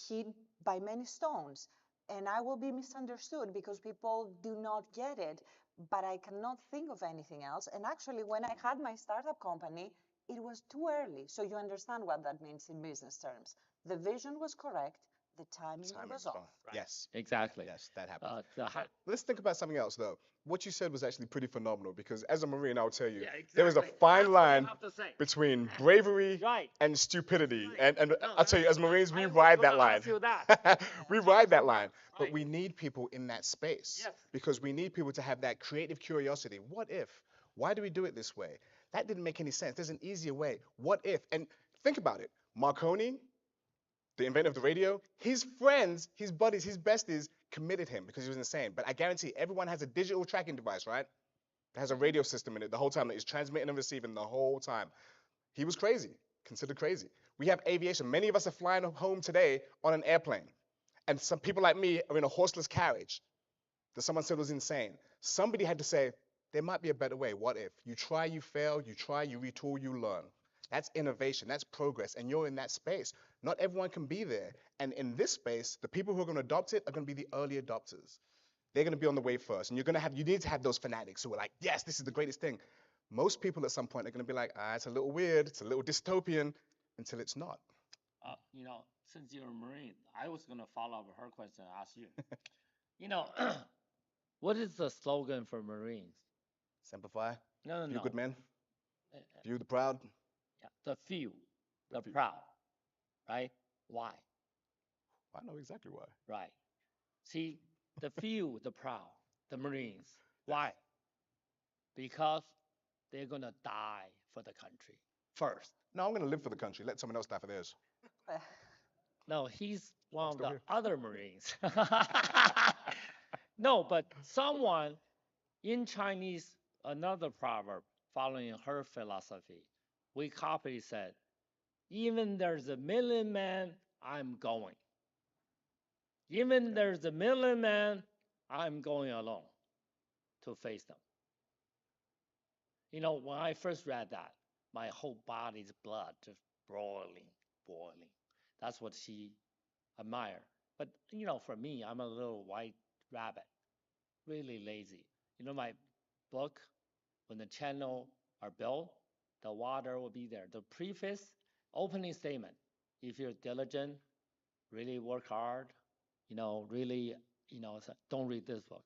hit by many stones and I will be misunderstood because people do not get it, but I cannot think of anything else. And actually, when I had my startup company, it was too early. So you understand what that means in business terms. The vision was correct, the timing was off. Right. Yes. Exactly. Yes, that happens. Uh, Let's think about something else, though. What you said was actually pretty phenomenal because, as a Marine, I'll tell you, Yeah, exactly. there is a fine That's what you line have to say. between bravery Right. and stupidity. Right. And No, I'll tell you, as Marines, we I was ride that gonna line. ask you that. We ride that line. But Right. we need people in that space Yes. because we need people to have that creative curiosity. What if? Why do we do it this way? That didn't make any sense. There's an easier way. What if? And think about it. Marconi, the inventor of the radio, his friends, his buddies, his besties committed him because he was insane. But I guarantee everyone has a digital tracking device, right? That has a radio system in it the whole time that is transmitting and receiving the whole time. He was crazy, considered crazy. We have aviation. Many of us are flying home today on an airplane. And some people like me are in a horseless carriage that someone said was insane. Somebody had to say, there might be a better way. What if? You try, you fail, you try, you retool, you learn. That's innovation, that's progress, and you're in that space. Not everyone can be there. And in this space, the people who are going to adopt it are going to be the early adopters. They're going to be on the way first. And you need to have those fanatics who are like, yes, this is the greatest thing. Most people at some point are going to be like, it's a little weird, it's a little dystopian, until it's not. Since you're a Marine, I was gonna follow up her question and ask you. What is the slogan for Marines? Simplify. No. Few good men. Few the proud. Yeah, the few, the proud, right? Why? I know exactly why. Right. See, the few, the proud, the Marines. Why? Because they're gonna die for the country first. No, I'm gonna live for the country. Let someone else die for theirs. No, he's one of the here. other Marines. No, but someone in Chinese, another proverb following her philosophy, we copied said, even there's a million men, I'm going. Even there's a million men, I'm going alone to face them. When I first read that, my whole body's blood just boiling, boiling. That's what she admired. But for me, I'm a little white rabbit, really lazy. My book, when the channel are built, the water will be there. The preface, opening statement. If you're diligent, really work hard, really, don't read this book.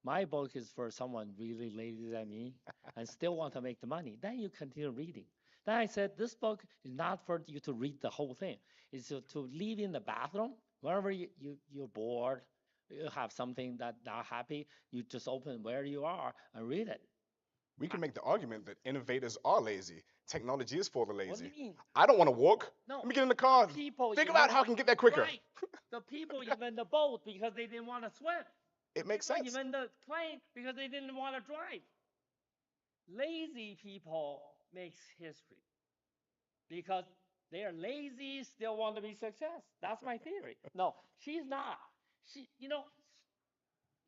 My book is for someone really lazy than me and still want to make the money. Then you continue reading. Then I said, this book is not for you to read the whole thing. It's to leave in the bathroom. Whenever you're bored, you have something that not happy, you just open where you are and read it. We can make the argument that innovators are lazy. Technology is for the lazy. What do you mean? I don't want to walk. No. Let me get in the car. People Figure even, out how I can get there quicker. Right. The people even the boat because they didn't want to swim. It makes sense. Even the plane because they didn't want to drive. Lazy people makes history because they are lazy, still want to be success. That's my theory. No, she's not.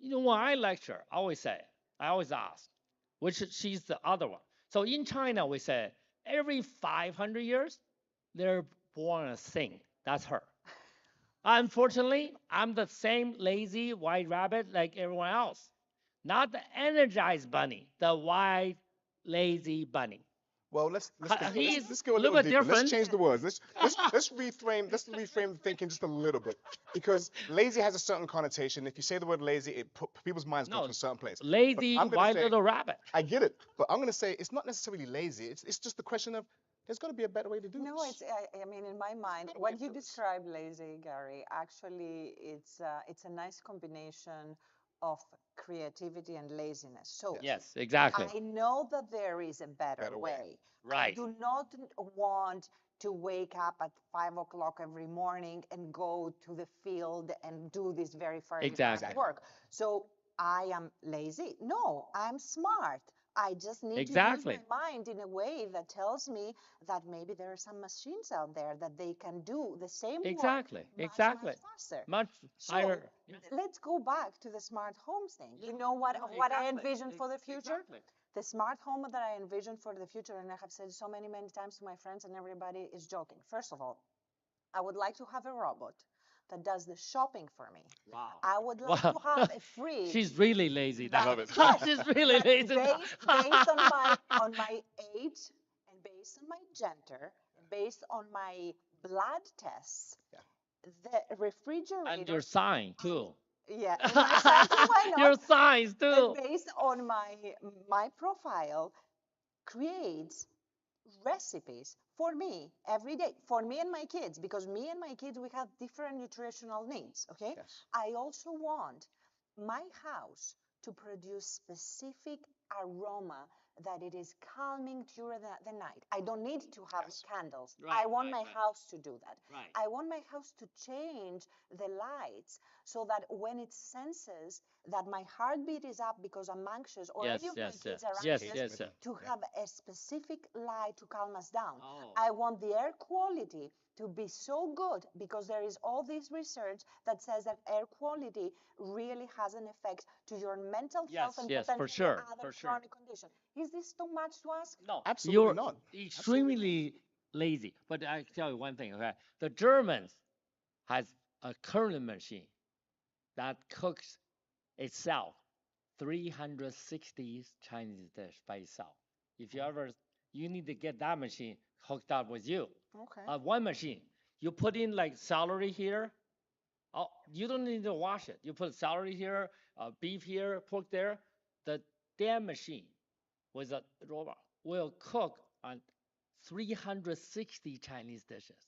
When I lecture, I always ask, which she's the other one. So in China, we say every 500 years, they're born a thing. That's her. Unfortunately, I'm the same lazy white rabbit like everyone else. Not the energized bunny, the white lazy bunny. Well, let's go a little little bit deeper. different. Let's change the words. Let's reframe the thinking just a little bit, because lazy has a certain connotation. If you say the word lazy, people's minds go to a certain place. Lazy white little rabbit. I get it, but I'm gonna say it's not necessarily lazy. It's just the question of there's got to be a better way to do this. No, I mean, in my mind, when you describe lazy, Gary, actually, it's a nice combination of creativity and laziness. So yes, exactly. I know that there is a better way. Right. I do not want to wake up at 5 o'clock every morning and go to the field and do this very hard work. So I am lazy. No, I'm smart. I just need to use my mind in a way that tells me that maybe there are some machines out there that they can do the same work much faster. Much higher. Let's go back to the smart homes thing. You know what I envision for the future? The smart home that I envision for the future, and I have said so many times to my friends, and everybody is joking. First of all, I would like to have a robot that does the shopping for me. Wow. I would like to have a fridge. She's really lazy. That, love it. yes, She's really lazy. Based on my age and based on my gender, based on my blood tests, the refrigerator. And your sign too. Yeah, and my sign too. Why not? Your signs too. And based on my profile, creates recipes for me every day, for me and my kids, because me and my kids, we have different nutritional needs, okay? Yes. I also want my house to produce specific aroma that it is calming during the night. I don't need to have candles. I want my house to do that. Right. I want my house to change the lights so that when it senses that my heartbeat is up because I'm anxious or any of my kids are anxious, to have a specific light to calm us down. Oh. I want the air quality to be so good because there is all this research that says that air quality really has an effect to your mental health and potentially other chronic conditions. Is this too much to ask? No, absolutely not. Extremely lazy. But I tell you one thing, okay? The Germans has a curling machine that cooks itself 360 Chinese dish by itself. If you need to get that machine hooked up with you. Okay. One machine. You put in like celery here. Oh, you don't need to wash it. You put celery here, beef here, pork there. The damn machine with a robot will cook on 360 Chinese dishes.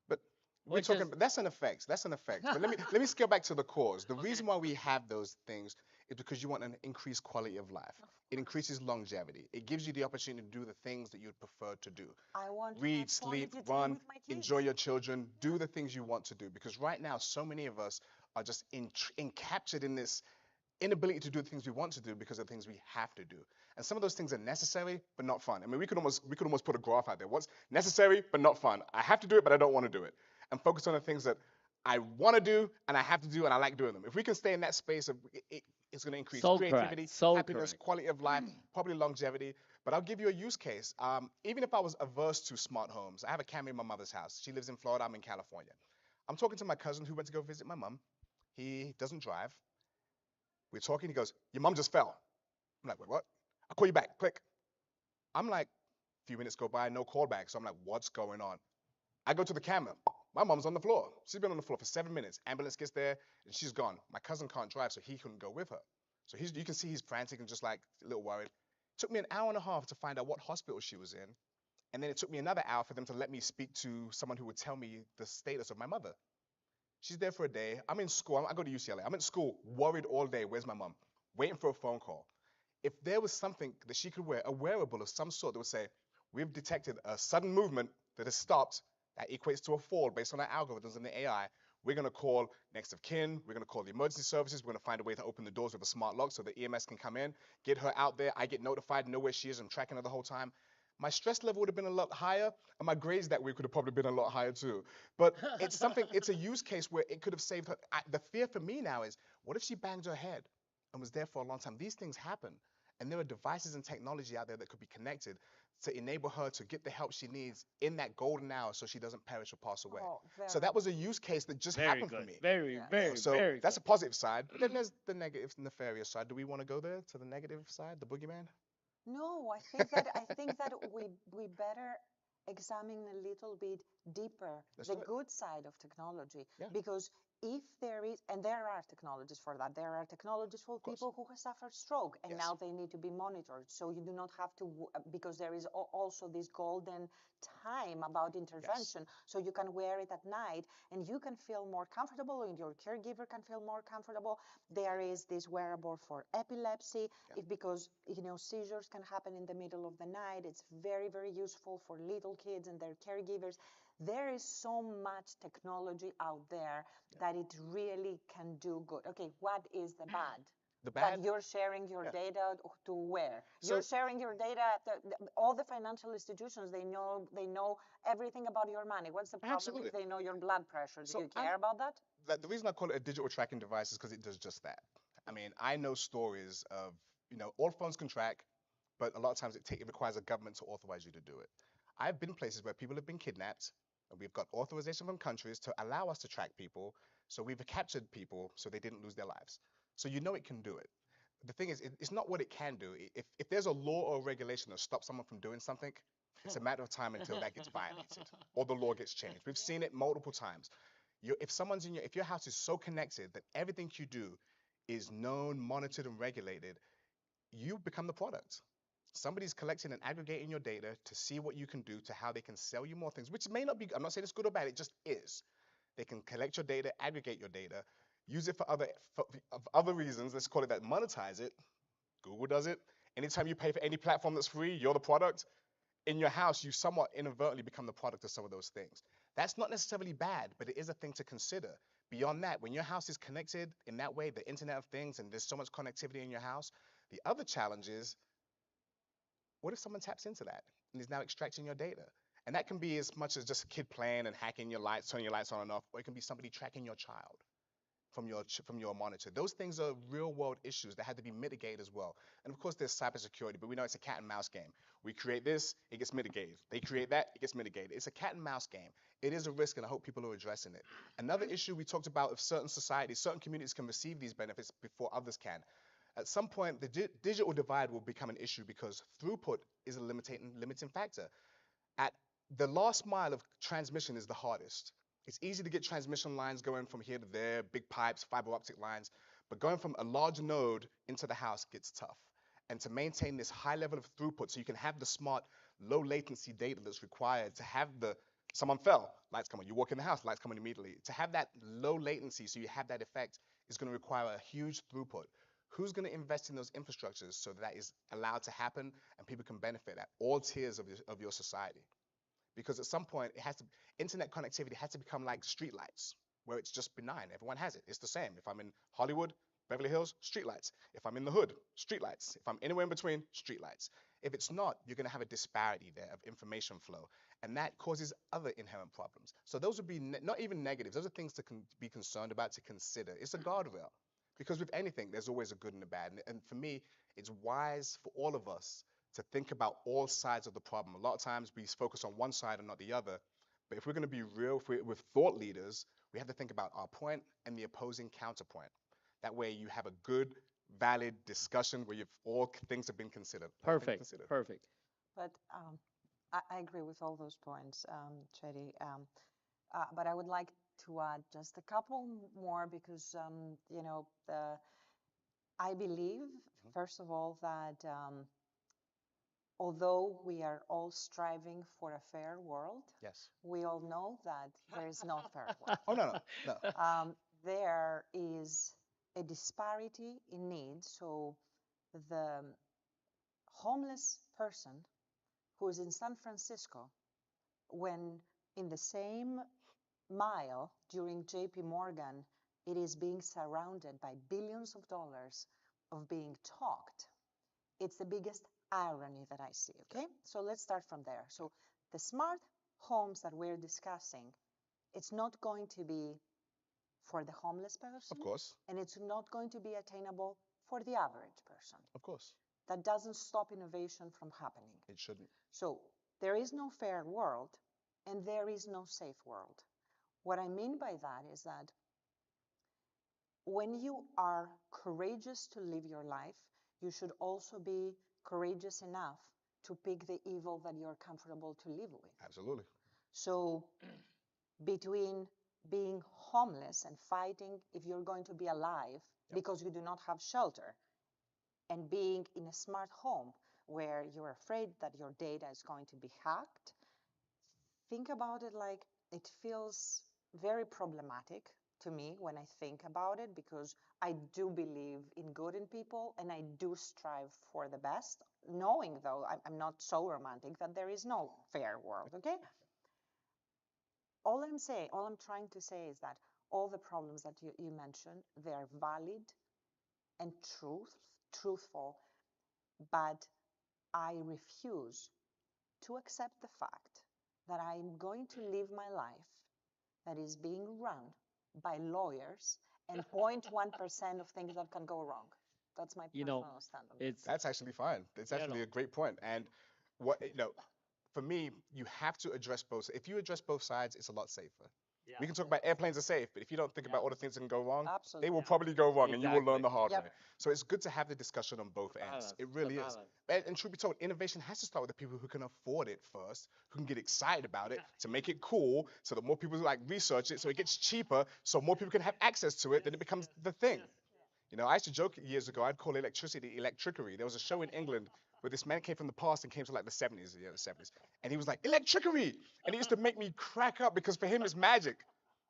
But we're talking. That's an effect. That's an effect. But let me scale back to the cause. The reason why we have those things is because you want an increased quality of life. It increases longevity. It gives you the opportunity to do the things that you'd prefer to do. I want to read, sleep, run, enjoy your children, do the things you want to do. Because right now, so many of us are just encaptured in this inability to do the things we want to do because of things we have to do. And some of those things are necessary but not fun. I mean, we could almost put a graph out there. What's necessary but not fun? I have to do it, but I don't want to do it. And focus on the things that I want to do and I have to do and I like doing them. If we can stay in that space of It's going to increase So correct. creativity, So happiness, correct. quality of life, probably longevity. But I'll give you a use case. Even if I was averse to smart homes, I have a camera in my mother's house. She lives in Florida. I'm in California. I'm talking to my cousin who went to go visit my mom. He doesn't drive. We're talking. He goes, "Your mom just fell." I'm like, "Wait, what?" "I'll call you back." Click. I'm like, a few minutes go by, no call back. So I'm like, what's going on? I go to the camera. My mom's on the floor. She's been on the floor for 7 minutes. Ambulance gets there and she's gone. My cousin can't drive, so he couldn't go with her. So you can see he's frantic and just like a little worried. It took me an hour and a half to find out what hospital she was in. And then it took me another hour for them to let me speak to someone who would tell me the status of my mother. She's there for a day. I'm in school. I go to UCLA. I'm in school, worried all day. Where's my mom? Waiting for a phone call. If there was something that she could wear, a wearable of some sort that would say, we've detected a sudden movement that has stopped, that equates to a fall based on our algorithms and the AI, we're going to call next of kin, we're going to call the emergency services, we're going to find a way to open the doors with a smart lock so the EMS can come in, get her out there, I get notified, know where she is, I'm tracking her the whole time. My stress level would have been a lot higher, and my grades that week would have probably been a lot higher too. But it's something, it's a use case where it could have saved her. The fear for me now is, what if she banged her head and was there for a long time? These things happen. And there are devices and technology out there that could be connected to enable her to get the help she needs in that golden hour so she doesn't perish or pass away. Oh, So very, that was a use case that just Very happened for good. me. Very, yes. very, So very that's good. a positive side. But then there's the negative, nefarious side. Do we want to go there to the negative side, the boogeyman? No, I think that we better examine a little bit deeper Let's the do it. good side of technology, Yeah. because if there is, and there are technologies for that, there are technologies for Of course. people who have suffered stroke and Yes. now they need to be monitored. So you do not have to, because there is also this golden time about intervention. So you can wear it at night and you can feel more comfortable and your caregiver can feel more comfortable. There is this wearable for epilepsy, because seizures can happen in the middle of the night. It's very, very useful for little kids and their caregivers. There is so much technology out there that it really can do good. Okay, what is the bad? The That bad? you're sharing your data to where? So- You're sharing your data. All the financial institutions, they know everything about your money. What's the problem Absolutely. if they know your blood pressure? Do So you care about that? the reason I call it a digital tracking device is because it does just that. I mean, I know stories of, all phones can track, but a lot of times it requires a government to authorize you to do it. I've been places where people have been kidnapped, and we've got authorization from countries to allow us to track people. So we've captured people so they didn't lose their lives. So it can do it. The thing is, it's not what it can do. If there's a law or regulation that stops someone from doing something, it's a matter of time until that gets violated or the law gets changed. We've seen it multiple times. If your house is so connected that everything you do is known, monitored, and regulated, you become the product. Somebody's collecting and aggregating your data to see what you can do, to how they can sell you more things, which may not be, I'm not saying it's good or bad, it just is. They can collect your data, aggregate your data, use it for other reasons, let's call it that, monetize it. Google does it. Anytime you pay for any platform that's free, you're the product. In your house, you somewhat inadvertently become the product of some of those things. That's not necessarily bad, but it is a thing to consider. Beyond that, when your house is connected in that way, the Internet of Things, and there's so much connectivity in your house, the other challenge is, what if someone taps into that and is now extracting your data? And that can be as much as just a kid playing and hacking your lights, turning your lights on and off, or it can be somebody tracking your child from your monitor. Those things are real world issues that had to be mitigated as well. And of course, there's cybersecurity, but we know it's a cat and mouse game. We create this, it gets mitigated. They create that, it gets mitigated. It's a cat and mouse game. It is a risk, and I hope people are addressing it. Another issue we talked about, if certain societies, certain communities can receive these benefits before others can. At some point, the digital divide will become an issue because throughput is a limiting factor. At the last mile of transmission is the hardest. It's easy to get transmission lines going from here to there, big pipes, fiber optic lines, but going from a large node into the house gets tough. And to maintain this high level of throughput so you can have the smart, low latency data that's required to have someone fell, lights come on. You walk in the house, lights come on immediately. To have that low latency so you have that effect is going to require a huge throughput. Who's going to invest in those infrastructures so that is allowed to happen and people can benefit at all tiers of your society? Because at some point, internet connectivity has to become like streetlights, where it's just benign. Everyone has it. It's the same. If I'm in Hollywood, Beverly Hills, streetlights. If I'm in the hood, streetlights. If I'm anywhere in between, streetlights. If it's not, you're going to have a disparity there of information flow, and that causes other inherent problems. So those would be not even negatives. Those are things to be concerned about, to consider. It's a guardrail. Because with anything, there's always a good and a bad. And for me, it's wise for all of us to think about all sides of the problem. A lot of times we focus on one side and not the other. But if we're going to be real with thought leaders, we have to think about our point and the opposing counterpoint. That way you have a good, valid discussion where you've all things have been considered. Perfect. Perfect. But I agree with all those points, Chetty. But I would like to add just a couple more because, I believe, first of all, that although we are all striving for a fair world, yes, we all know that there is no fair world. Oh, no. There is a disparity in needs. So the homeless person who is in San Francisco, when in the same mile during JP Morgan, it is being surrounded by billions of dollars of being talked. It's the biggest irony that I see, okay? So let's start from there. So the smart homes that we're discussing, it's not going to be for the homeless person. Of course. And it's not going to be attainable for the average person. Of course. That doesn't stop innovation from happening. It shouldn't. So there is no fair world and there is no safe world. What I mean by that is that when you are courageous to live your life, you should also be courageous enough to pick the evil that you're comfortable to live with. Absolutely. So between being homeless and fighting if you're going to be alive because you do not have shelter, and being in a smart home where you're afraid that your data is going to be hacked, think about it like it feels very problematic to me when I think about it, because I do believe in good in people and I do strive for the best, knowing though I'm not so romantic that there is no fair world, okay? All I'm trying to say is that all the problems that you mentioned, they're valid and truthful, but I refuse to accept the fact that I'm going to live my life that is being run by lawyers and 0.1% of things that can go wrong. That's my personal stand on it. That's actually fine. It's actually a great point. And for me, you have to address both. If you address both sides, it's a lot safer. Yeah. We can talk about airplanes are safe, but if you don't think about all the things that can go wrong, Absolutely. they will probably go wrong and you will learn the hard Yep. way. So it's good to have the discussion on both ends. It really is. And truth be told, innovation has to start with the people who can afford it first, who can get excited about it to make it cool so that more people like research it so it gets cheaper so more people can have access to it, then it becomes the thing. I used to joke years ago, I'd call electricity electricery. There was a show in England where this man came from the past and came to like the 70s, the 70s. And he was like, electricery. And it used to make me crack up because for him it's magic.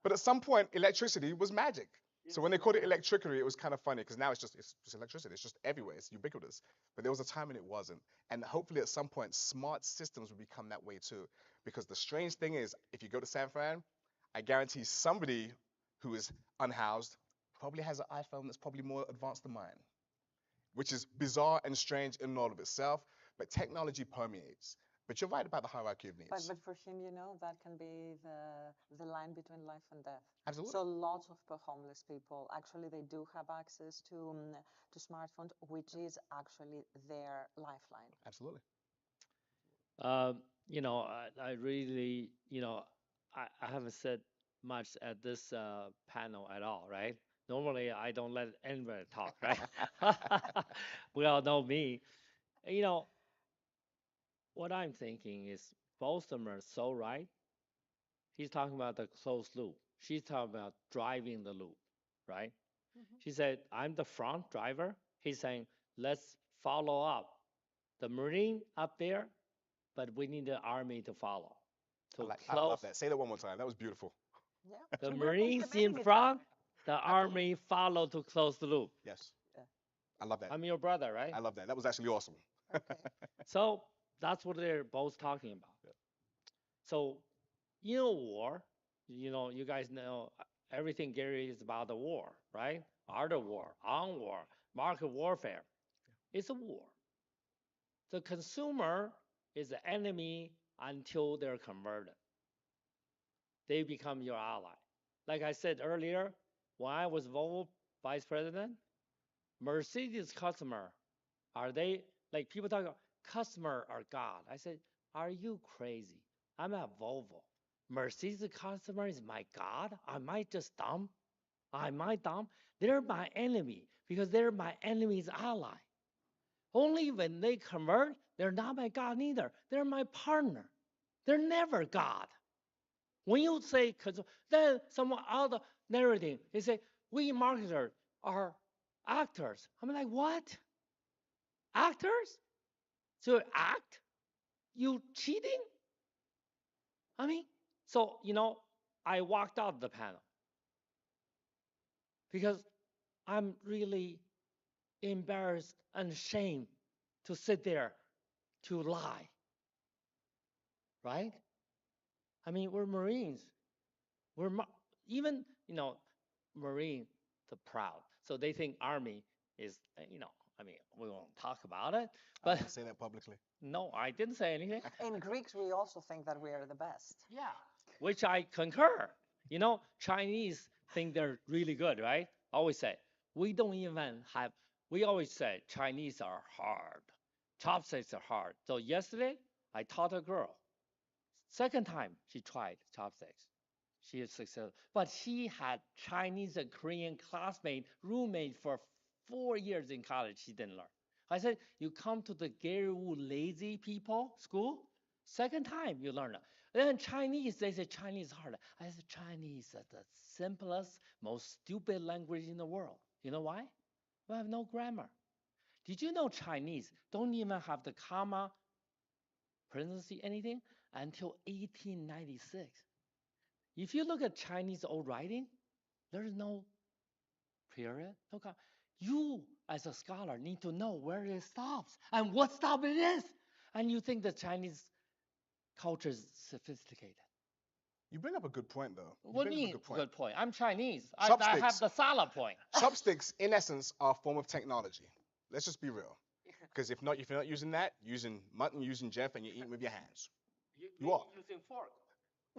But at some point, electricity was magic. So when they called it electricery, it was kind of funny because now it's just electricity. It's just everywhere. It's ubiquitous. But there was a time when it wasn't. And hopefully at some point, smart systems will become that way too. Because the strange thing is, if you go to San Fran, I guarantee somebody who is unhoused probably has an iPhone that's probably more advanced than mine, which is bizarre and strange in all of itself, but technology permeates. But you're right about the hierarchy of needs. But for him, that can be the line between life and death. Absolutely. So lots of homeless people, actually, they do have access to smartphones, which is actually their lifeline. Absolutely. I really, I haven't said much at this panel at all, right? Normally, I don't let anybody talk, right? We all know me. You know, what I'm thinking is both of them are so right. He's talking about the closed loop. She's talking about driving the loop, right? She said, I'm the front driver. He's saying, let's follow up the Marine up there, but we need the Army to follow. I love that. Say that one more time. That was beautiful. Yeah. The Marines in front, the Army follow to close the loop. Yes. I love that. I'm your brother, right? I love that. That was actually awesome. Okay. So that's what they're both talking about. Yeah. So in a war, you guys know everything Gary is about the war, right? Art of war, on war, market warfare. It's a war. The consumer is the enemy until they're converted. They become your ally. Like I said earlier, when I was Volvo Vice President, Mercedes customer, are they like people talk about customer are God? I said, are you crazy? I'm at Volvo. Mercedes customer is my God? Am I just dumb? Am I dumb? They're my enemy because they're my enemy's ally. Only when they convert, they're not my God neither. They're my partner. They're never God. When you say, then someone other narrating, they say, we marketers are actors. I'm like, what? Actors? So act? You cheating? I mean, so, I walked out of the panel because I'm really embarrassed and ashamed to sit there to lie, right? I mean, we're Marines. We're even, Marine, the proud. So they think Army is, I mean, we won't talk about it, I but didn't say that publicly. no, I didn't say anything. In Greeks, we also think that we are the best. Yeah, which I concur. Chinese think they're really good, right? Always say, we don't even have, we always say Chinese are hard. Chopsticks are hard. So yesterday, I taught a girl. Second time she tried chopsticks. She is successful. But she had Chinese and Korean classmate, roommate for 4 years in college. She didn't learn. I said, you come to the Gary Wu lazy people school, second time you learn it. Then Chinese, they say Chinese is hard. I said, Chinese is the simplest, most stupid language in the world. You know why? We have no grammar. Did you know Chinese don't even have the comma, parenthesis, anything until 1896? If you look at Chinese old writing, there's no period, no comma. You, as a scholar, need to know where it stops and what stop it is. And you think the Chinese culture is sophisticated. You bring up a good point, though. What do you mean, good point? I'm Chinese. I have Chopsticks. the solid point. Chopsticks, in essence, are a form of technology. Let's just be real. Because if you're not using that, using mutton, using Jeff, and you're eating with your hands. You are. Using fork.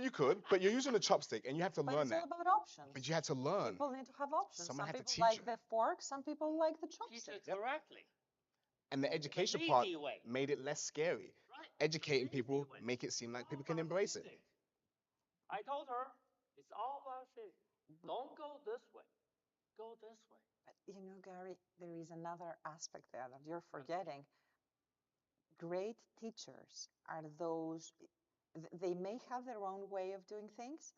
You could, but you're using a chopstick, and you have to But learn it's that. all about options. But you had to learn. People need to have options. Someone some had to people teach like you. the fork, some people like the Teach chopstick. it correctly. And the education The part easy way. made it less scary. Right. Educating people, make it seem like people can embrace it. I told her, it's all about it. Don't go this way. Go this way. But Gary, there is another aspect there that you're forgetting. Great teachers are those, they may have their own way of doing things,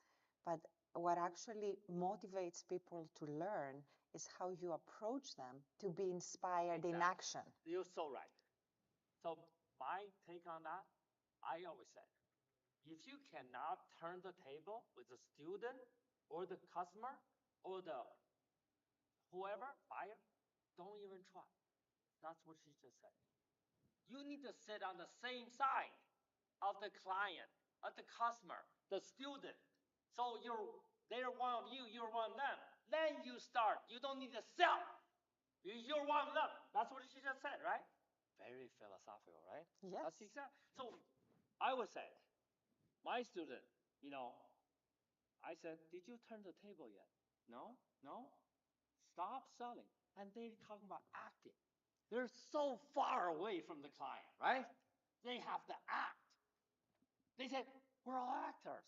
but what actually motivates people to learn is how you approach them to be inspired in action. You're so right. So my take on that, I always say, if you cannot turn the table with the student or the customer or the whoever, buyer, don't even try. That's what she just said. You need to sit on the same side of the client, of the customer, the student. So they're one of you, you're one of them. Then you start. You don't need to sell. You're one of them. That's what she just said, right? Very philosophical, right? Yes. That's exactly. So I would say, my student, I said, did you turn the table yet? No, no. Stop selling. And they're talking about acting. They're so far away from the client, right? They have to act. They said, we're all actors.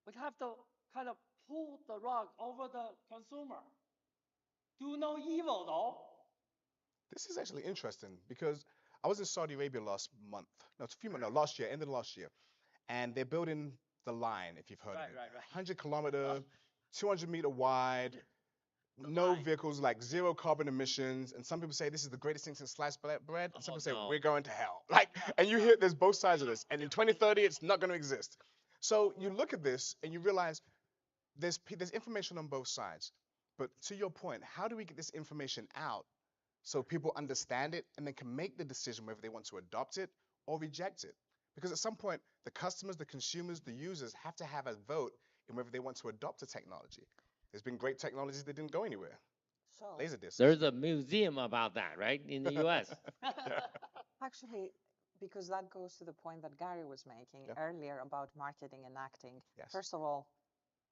We have to kind of pull the rug over the consumer. Do no evil, though. This is actually interesting because I was in Saudi Arabia last month. No, it's a few months. No, last year, end of last year, and they're building the line. If you've heard of it, Right. 100-kilometer, 200-meter wide, no vehicles, like zero carbon emissions. And some people say this is the greatest thing since sliced bread. And some people say we're going to hell. And you hear there's both sides of this. And in 2030, it's not going to exist. So you look at this and you realize there's information on both sides. But to your point, how do we get this information out so people understand it and then can make the decision whether they want to adopt it or reject it? Because at some point, the customers, the consumers, the users have to have a vote in whether they want to adopt a technology. There's been great technologies that didn't go anywhere. So Laserdiscs. There's a museum about that, right, in the U.S. actually, because that goes to the point that Gary was making earlier about marketing and acting. Yes. First of all,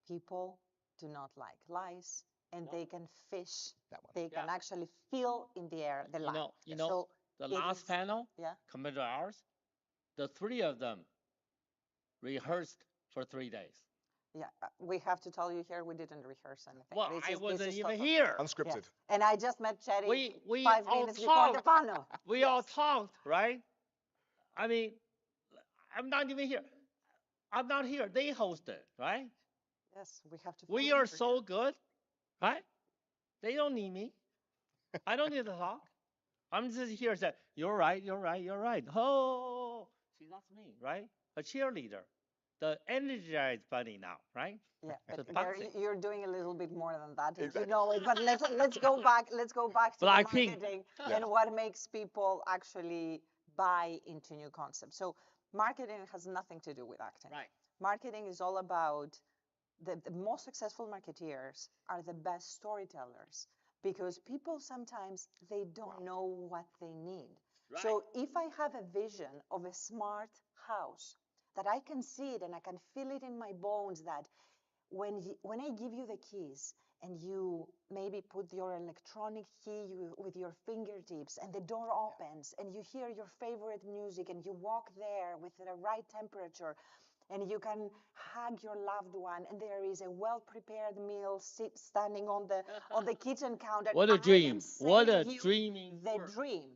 people do not like lies. and they can fish. That one. They can actually feel in the air the light. So the last panel, compared to ours, the three of them rehearsed for 3 days. Yeah, we have to tell you here, we didn't rehearse anything. Well, I wasn't even here. Unscripted. Yeah. And I just met Chetty We 5 all minutes before the talked. panel. We all talked, right? I mean, I'm not even here. I'm not here. They hosted, right? Yes, we have to. We are so good, right? They don't need me. I don't need to talk. I'm just here saying, you're right, you're right, you're right. Oh, see, that's me, right? A cheerleader. The energized bunny now, right? Yeah, The but boxing. you're doing a little bit more than that. You know it, but let's go back. Let's go back to the Blackpink. marketing and what makes people actually buy into new concepts. So marketing has nothing to do with acting. Right. Marketing is all about the most successful marketeers are the best storytellers because people sometimes they don't know what they need. Right. So if I have a vision of a smart house that I can see it and I can feel it in my bones that when I give you the keys and you maybe put your electronic key with your fingertips and the door opens and you hear your favorite music and you walk there with the right temperature and you can hug your loved one and there is a well-prepared meal standing on the kitchen counter. What a dream. What a dreaming the work. dream.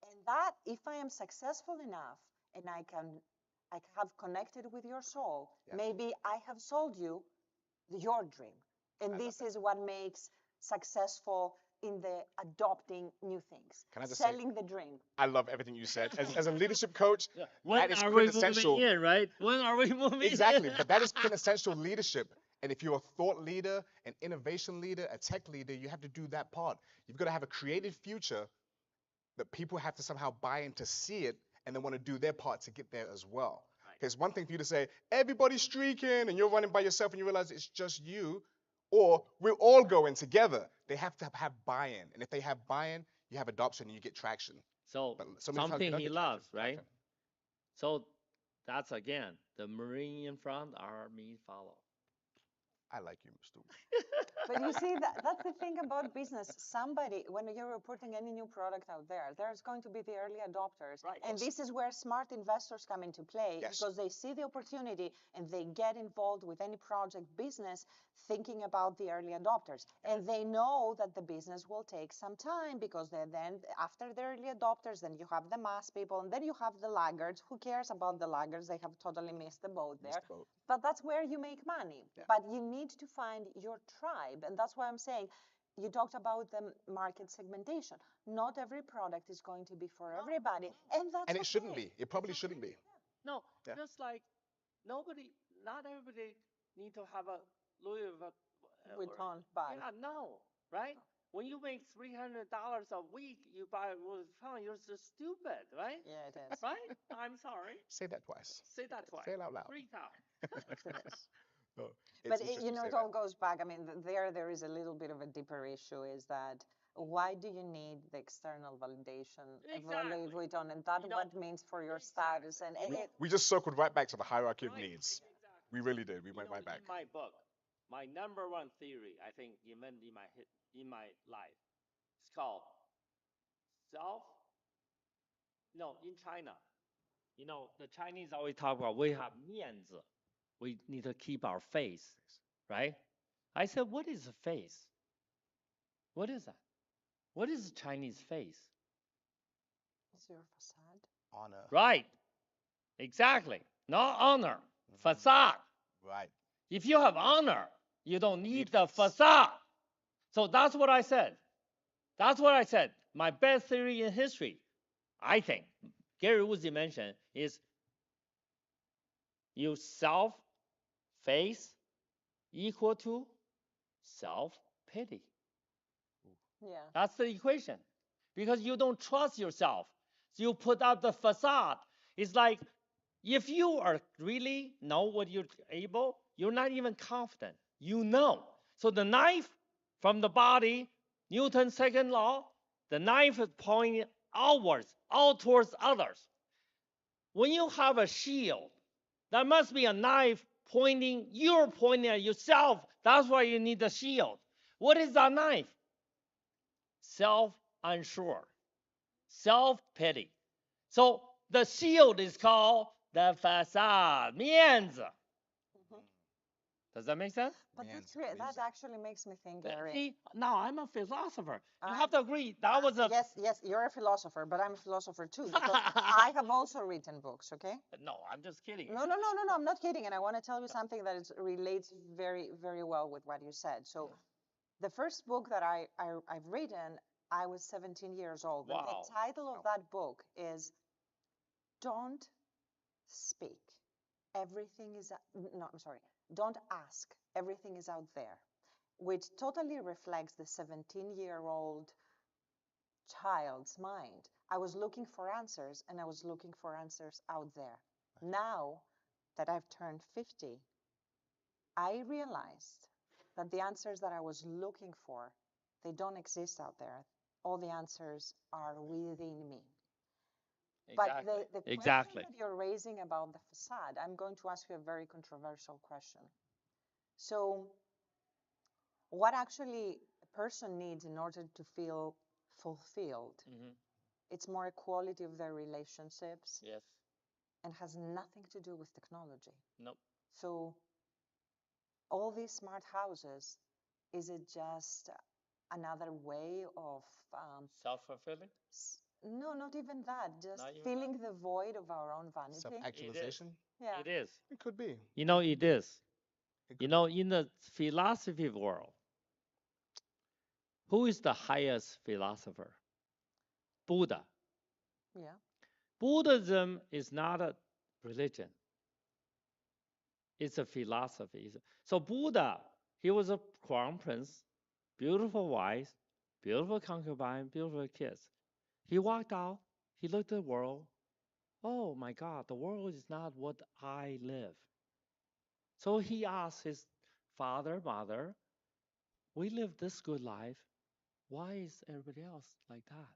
And that if I am successful enough and I have connected with your soul, maybe I have sold you your dream. And this is what makes successful in the adopting new things. Can I just selling say, the dream. I love everything you said. As a leadership coach, when that is are we quintessential. moving in, right? When are we moving Exactly, in? but that is quintessential leadership. And if you're a thought leader, an innovation leader, a tech leader, you have to do that part. You've got to have a creative future that people have to somehow buy in to see it and then want to do their part to get there as well. Because one thing for you to say, everybody's streaking and you're running by yourself and you realize it's just you, or we're all going together. They have to have buy-in. And if they have buy-in, you have adoption and you get traction. So something he loves, right? So that's again, the Marine in front, army follow. I like you, Mr. But you see, that's the thing about business. Somebody, when you're putting any new product out there, there's going to be the early adopters. Right. And this is where smart investors come into play because they see the opportunity and they get involved with any project business thinking about the early adopters. And they know that the business will take some time because then after the early adopters, then you have the mass people and then you have the laggards. Who cares about the laggards? They have totally missed the boat there. But that's where you make money. But you need to find your tribe. And that's why I'm saying, you talked about the market segmentation. Not every product is going to be for everybody. And that's And it shouldn't be. It probably shouldn't be. No, just like not everybody need to have a Louis Vuitton bag. Yeah, no, right? When you make $300 a week, you buy a Louis Vuitton, you're just stupid, right? Yeah, it is. Right? I'm sorry. Say that twice. Say that twice. Say it out loud. 3 times. No, but it all goes back. I mean, there is a little bit of a deeper issue. Is that why do you need the external validation of Louis Vuitton, and that what means for your status? And we just circled right back to the hierarchy of needs. We really did. We went right back. In my book, my number one theory, I think, invented in my life, it's called in China, the Chinese always talk about we have 面子. We need to keep our face, right? I said, what is a face? What is that? What is a Chinese face? It's your facade. Honor. Right. Exactly. Not honor. Facade. Right. If you have honor, you don't need the facade. So that's what I said. That's what I said. My best theory in history, I think, Gary Woodsy mentioned, is you self-face equal to self-pity. Yeah. That's the equation. Because you don't trust yourself. So you put up the facade. It's like if you are really know what you're able, you're not even confident. You know. So the knife from the body, Newton's second law, the knife is pointing outwards, out towards others. When you have a shield, that must be a knife you're pointing at yourself. That's why you need the shield. What is that knife? Self-unsure, self-pity. So the shield is called the facade, 面子. Does that make sense? But that actually makes me think, Gary. See, now I'm a philosopher. You have to agree that was a. Yes, you're a philosopher, but I'm a philosopher too because I have also written books. Okay. No, I'm just kidding. No, I'm not kidding, and I want to tell you something that relates very, very well with what you said. So, the first book that I've written, I was 17 years old, and the title of that book is "Don't Speak. Everything is no, I'm sorry. Don't ask. Everything is out there," which totally reflects the 17-year-old child's mind. I was looking for answers, and I was looking for answers out there. Now that I've turned 50, I realized that the answers that I was looking for, they don't exist out there. All the answers are within me. But the question that you're raising about the facade, I'm going to ask you a very controversial question. So, what actually a person needs in order to feel fulfilled? It's more a quality of their relationships. Yes. And has nothing to do with technology. Nope. So, all these smart houses, is it just another way of self-fulfilling? No, not even that. Just filling the void of our own vanity. Self-actualization? Yeah. It is. It could be. You know, it is. You know, in the philosophy world, who is the highest philosopher? Buddha. Yeah. Buddhism is not a religion. It's a philosophy. So Buddha, he was a crown prince, beautiful wife, beautiful concubine, beautiful kids. He walked out, he looked at the world. Oh my God, the world is not what I live. So he asked his father, mother, we live this good life. Why is everybody else like that?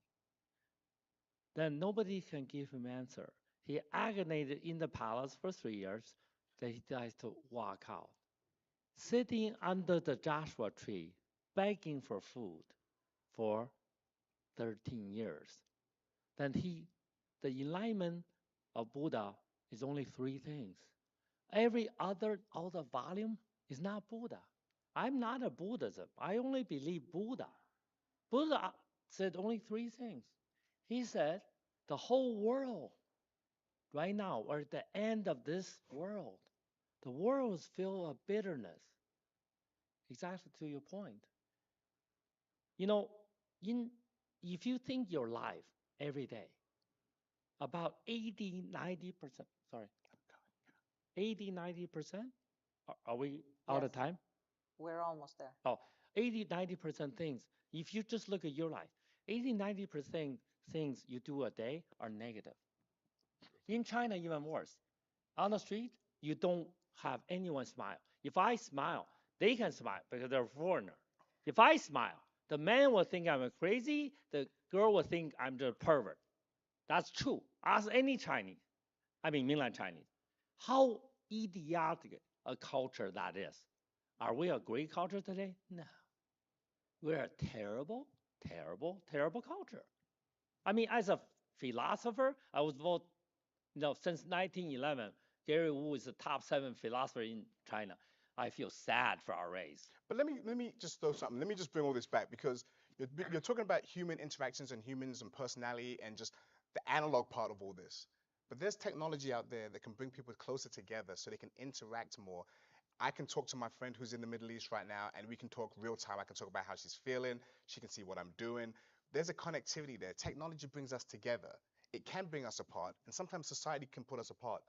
Then nobody can give him answer. He agonied in the palace for 3 years. Then he decides to walk out. Sitting under the Joshua tree, begging for food for 13 years. Then the enlightenment of Buddha is only three things. Every other volume is not Buddha. I'm not a Buddhism. I only believe Buddha. Buddha said only three things. He said the whole world right now, or at the end of this world, the world is filled of bitterness. Exactly to your point. You know, if you think your life every day, about 80, 90%, sorry, 80, 90%, are we out of time? We're almost there. Oh, 80, 90% things, if you just look at your life, 80, 90% things you do a day are negative. In China, even worse. On the street, you don't have anyone smile. If I smile, they can smile because they're a foreigner. If I smile, the man will think I'm crazy, the girl will think I'm the pervert. That's true. Ask any Chinese, I mean mainland Chinese, how idiotic a culture that is. Are we a great culture today? No. We're a terrible, terrible, terrible culture. I mean, as a philosopher, I was vote, since 1911, Gary Wu is the top 7 philosopher in China. I feel sad for our race. But let me just throw something. Let me just bring all this back because you're talking about human interactions and humans and personality and just the analog part of all this. But there's technology out there that can bring people closer together so they can interact more. I can talk to my friend who's in the Middle East right now, and we can talk real time. I can talk about how she's feeling. She can see what I'm doing. There's a connectivity there. Technology brings us together. It can bring us apart, and sometimes society can put us apart.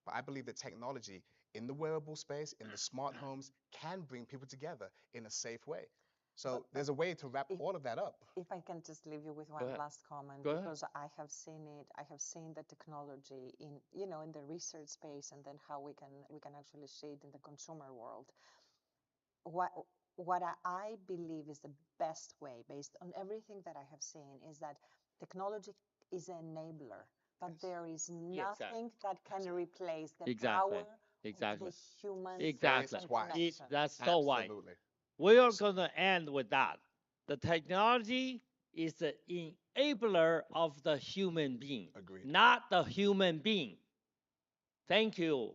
But I believe that technology in the wearable space, in the smart homes, can bring people together in a safe way. So there's a way to wrap all of that up. If I can just leave you with one last comment, because I have seen it. I have seen the technology in in the research space, and then how we can actually see it in the consumer world. What I believe is the best way, based on everything that I have seen, is that technology is an enabler, but there is nothing that can replace the power of the human Exactly. connection. That's so why. We are going to end with that. The technology is the enabler of the human being, Agreed. not the human being. Thank you.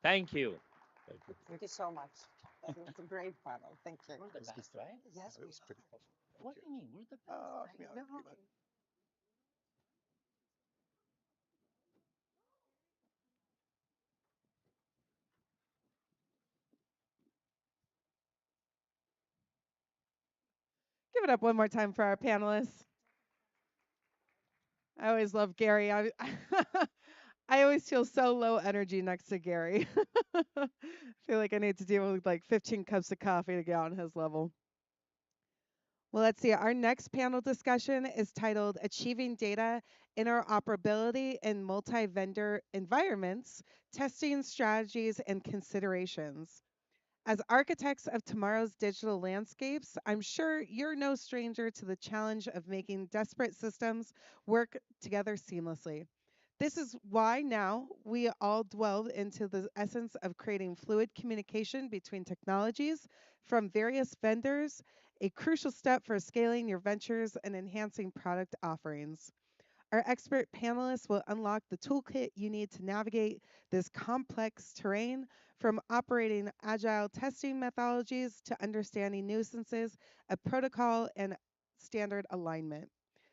Thank you. Thank you so much. That was a great panel. Thank you. We're the best, right? Yes, It we was pretty. What do you mean? We're the best. Yeah, No. Give it up one more time for our panelists. I always love Gary. I always feel so low energy next to Gary. I feel like I need to deal with like 15 cups of coffee to get on his level. Well, let's see. Our next panel discussion is titled Achieving Data Interoperability in Multi-Vendor Environments, Testing Strategies and Considerations. As architects of tomorrow's digital landscapes, I'm sure you're no stranger to the challenge of making disparate systems work together seamlessly. This is why now we all dwell into the essence of creating fluid communication between technologies from various vendors, a crucial step for scaling your ventures and enhancing product offerings. Our expert panelists will unlock the toolkit you need to navigate this complex terrain, from operating agile testing methodologies to understanding nuisances of protocol and standard alignment.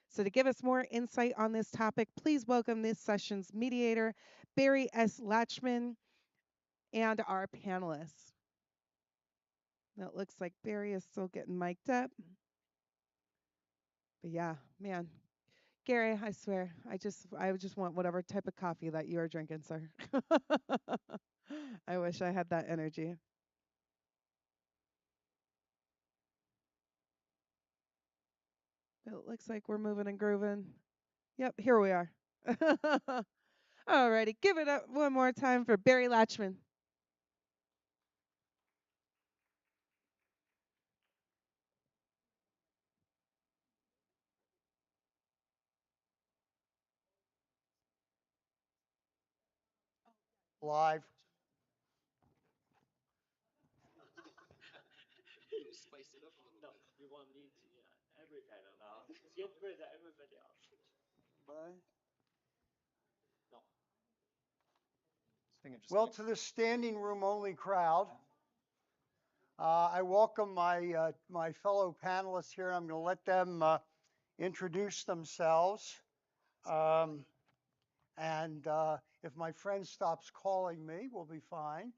So, to give us more insight on this topic, please welcome this session's mediator, Barry S. Latchman, and our panelists. Now, it looks like Barry is still getting mic'd up. But yeah, man, Gary, I swear, I just want whatever type of coffee that you are drinking, sir. I wish I had that energy. It looks like we're moving and grooving. Yep, here we are. Alrighty, give it up one more time for Barry Latchman. Live. You spice it up a little. No, you want me to, yeah, every panel now. Get rid of everybody else. Bye. No. Well, to the standing room only crowd, I welcome my fellow panelists here. I'm going to let them introduce themselves. And if my friend stops calling me, we'll be fine.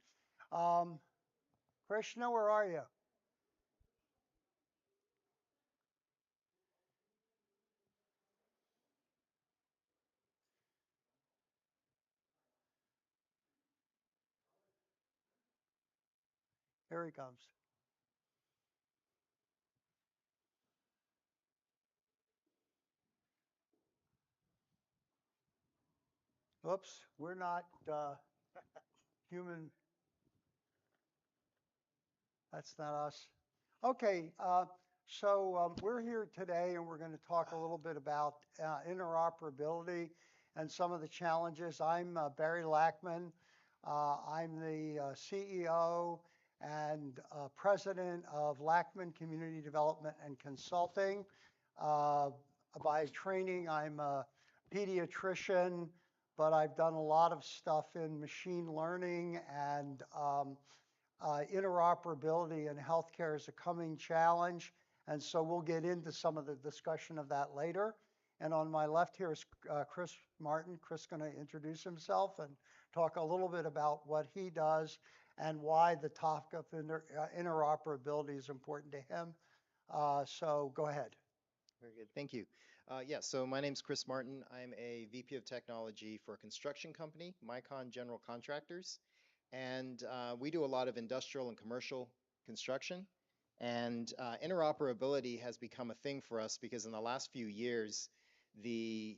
Krishna, where are you? Here he comes. Oops, we're not human. That's not us. Okay, so we're here today and we're going to talk a little bit about interoperability and some of the challenges. I'm Barry Lackman. I'm the CEO and president of Lackman Community Development and Consulting. By training, I'm a pediatrician, but I've done a lot of stuff in machine learning, and interoperability in healthcare is a coming challenge. And so we'll get into some of the discussion of that later. And on my left here is Chris Martin. Chris is going to introduce himself and talk a little bit about what he does and why the topic of interoperability is important to him. So go ahead. Very good. Thank you. Yeah, so my name's Chris Martin. I'm a VP of Technology for a construction company, Micon General Contractors. And we do a lot of industrial and commercial construction. And interoperability has become a thing for us because in the last few years, the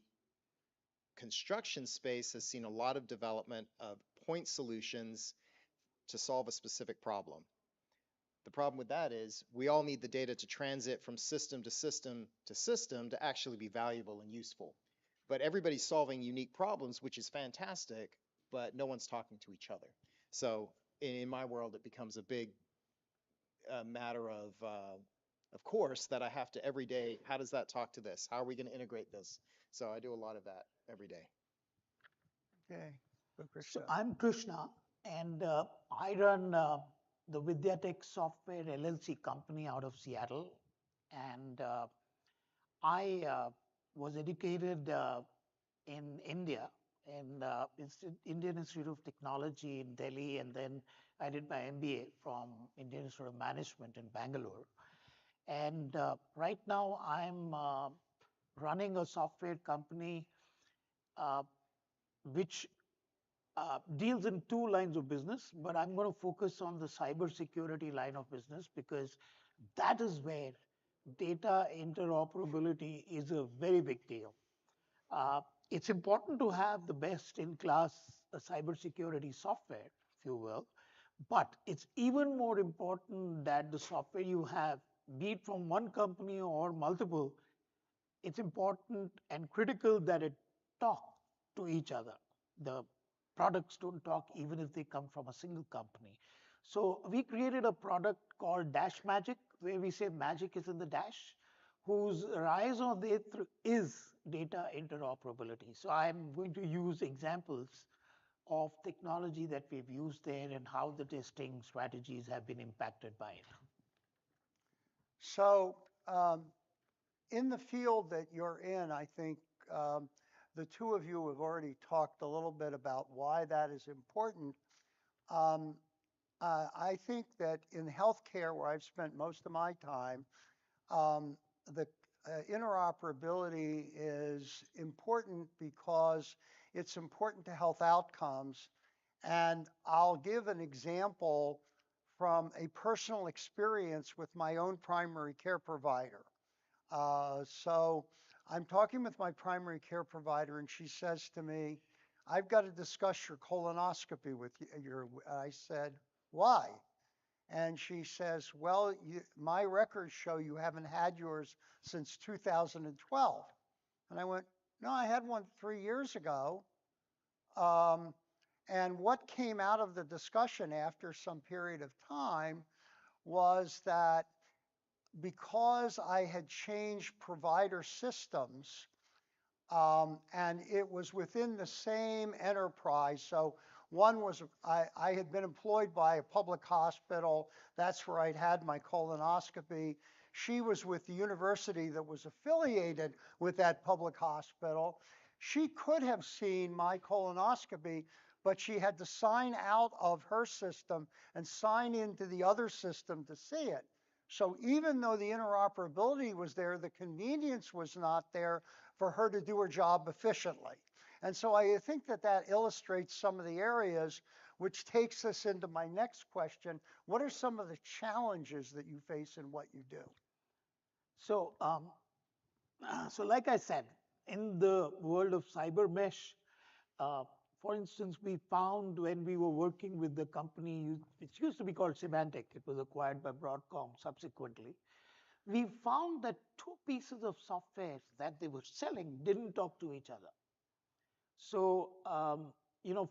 construction space has seen a lot of development of point solutions to solve a specific problem. The problem with that is we all need the data to transit from system to system to system to actually be valuable and useful. But everybody's solving unique problems, which is fantastic, but no one's talking to each other. So in my world, it becomes a big a matter of course, that I have to every day. How does that talk to this? How are we going to integrate this? So I do a lot of that every day. Okay, go So Krishna. I'm Krishna, and I run the Vidyatek Software LLC company out of Seattle. And I was educated in India, in Indian Institute of Technology in Delhi, and then I did my MBA from Indian Institute of Management in Bangalore. And right now I'm running a software company uh, which deals in two lines of business, but I'm going to focus on the cybersecurity line of business because that is where data interoperability is a very big deal. Uh, it's important to have the best in class cybersecurity software, if you will, but it's even more important that the software you have, be it from one company or multiple, it's important and critical that it talk to each other. The products don't talk even if they come from a single company. So we created a product called Dash Magic, where we say magic is in the dash, whose rise on the is data interoperability. So I'm going to use examples of technology that we've used there and how the testing strategies have been impacted by it. So in the field that you're in, I think the two of you have already talked a little bit about why that is important. Um, I think that in healthcare, where I've spent most of my time, the interoperability is important because it's important to health outcomes. And I'll give an example from a personal experience with my own primary care provider. So I'm talking with my primary care provider, and she says to me, I've got to discuss your colonoscopy with you. I said, why? And she says, well, my records show you haven't had yours since 2012. And I went, no, I had one 3 years ago. Um, and what came out of the discussion after some period of time was that because I had changed provider systems, and it was within the same enterprise. So one was, I had been employed by a public hospital. That's where I'd had my colonoscopy. She was with the university that was affiliated with that public hospital. She could have seen my colonoscopy, but she had to sign out of her system and sign into the other system to see it. So even though the interoperability was there, the convenience was not there for her to do her job efficiently. And so I think that that illustrates some of the areas, which takes us into my next question. What are some of the challenges that you face in what you do? So, so like I said, in the world of cyber mesh, uh, for instance, we found when we were working with the company, which used to be called Symantec, it was acquired by Broadcom subsequently, we found that two pieces of software that they were selling didn't talk to each other. So,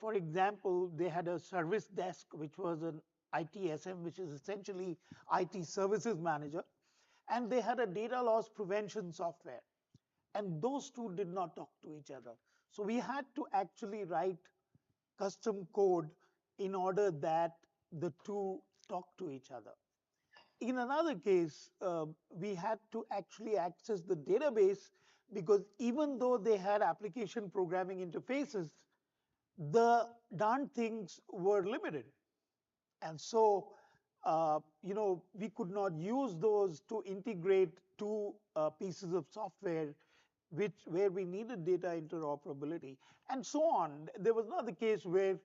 for example, they had a service desk, which was an ITSM, which is essentially IT services manager, and they had a data loss prevention software. And those two did not talk to each other. So we had to actually write custom code in order that the two talk to each other. In another case, we had to actually access the database because even though they had application programming interfaces, the darn things were limited. And so, we could not use those to integrate two pieces of software where we needed data interoperability and so on. There was another case where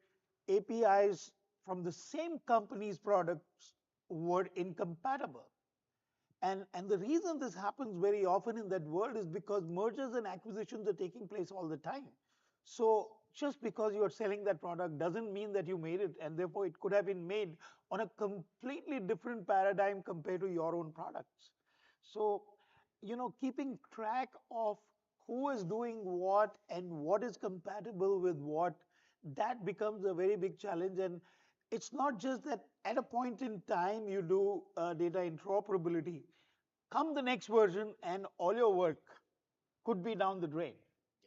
APIs from the same company's products were incompatible. And the reason this happens very often in that world is because mergers and acquisitions are taking place all the time. So just because you're selling that product doesn't mean that you made it, and therefore it could have been made on a completely different paradigm compared to your own products. So, keeping track of who is doing what and what is compatible with what, that becomes a very big challenge. And it's not just that at a point in time you do data interoperability, come the next version and all your work could be down the drain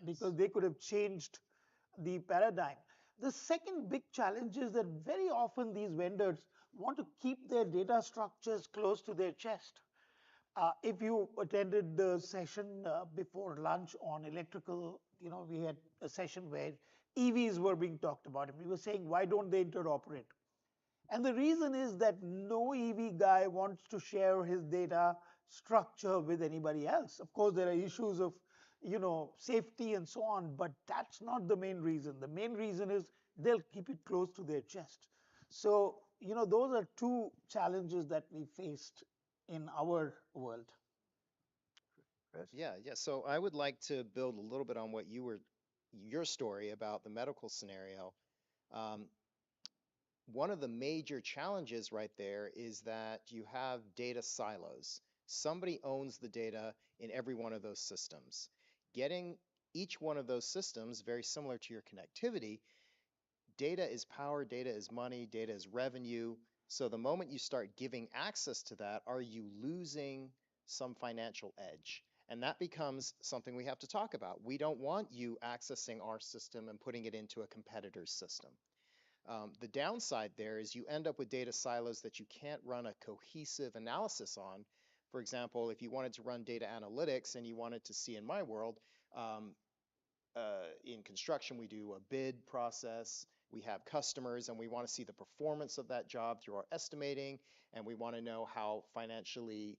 because they could have changed the paradigm. The second big challenge is that very often these vendors want to keep their data structures close to their chest. If you attended the session before lunch on electrical, we had a session where EVs were being talked about, and we were saying, why don't they interoperate? And the reason is that no EV guy wants to share his data structure with anybody else. Of course, there are issues of, safety and so on, but that's not the main reason. The main reason is they'll keep it close to their chest. So, those are two challenges that we faced in our world. Chris? Yeah. So I would like to build a little bit on what your story about the medical scenario. Um, One of the major challenges right there is that you have data silos. Somebody owns the data in every one of those systems. Getting each one of those systems, very similar to your connectivity, data is power, data is money, data is revenue. So the moment you start giving access to that, are you losing some financial edge? And that becomes something we have to talk about. We don't want you accessing our system and putting it into a competitor's system. The downside there is you end up with data silos that you can't run a cohesive analysis on. For example, if you wanted to run data analytics and you wanted to see in my world, um, in construction, we do a bid process. We have customers and we want to see the performance of that job through our estimating, and we want to know how financially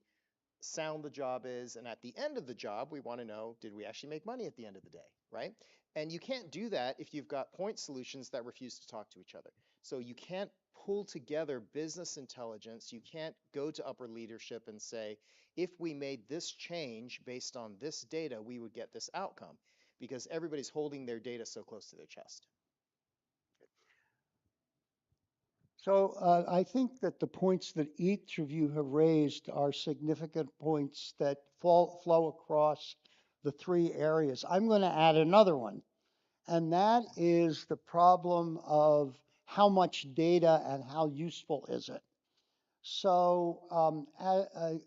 sound the job is. And at the end of the job, we want to know, did we actually make money at the end of the day, right? And you can't do that if you've got point solutions that refuse to talk to each other. So you can't pull together business intelligence. You can't go to upper leadership and say, if we made this change based on this data, we would get this outcome, because everybody's holding their data so close to their chest. So I think that the points that each of you have raised are significant points that flow across the three areas. I'm going to add another one, and that is the problem of how much data and how useful is it. So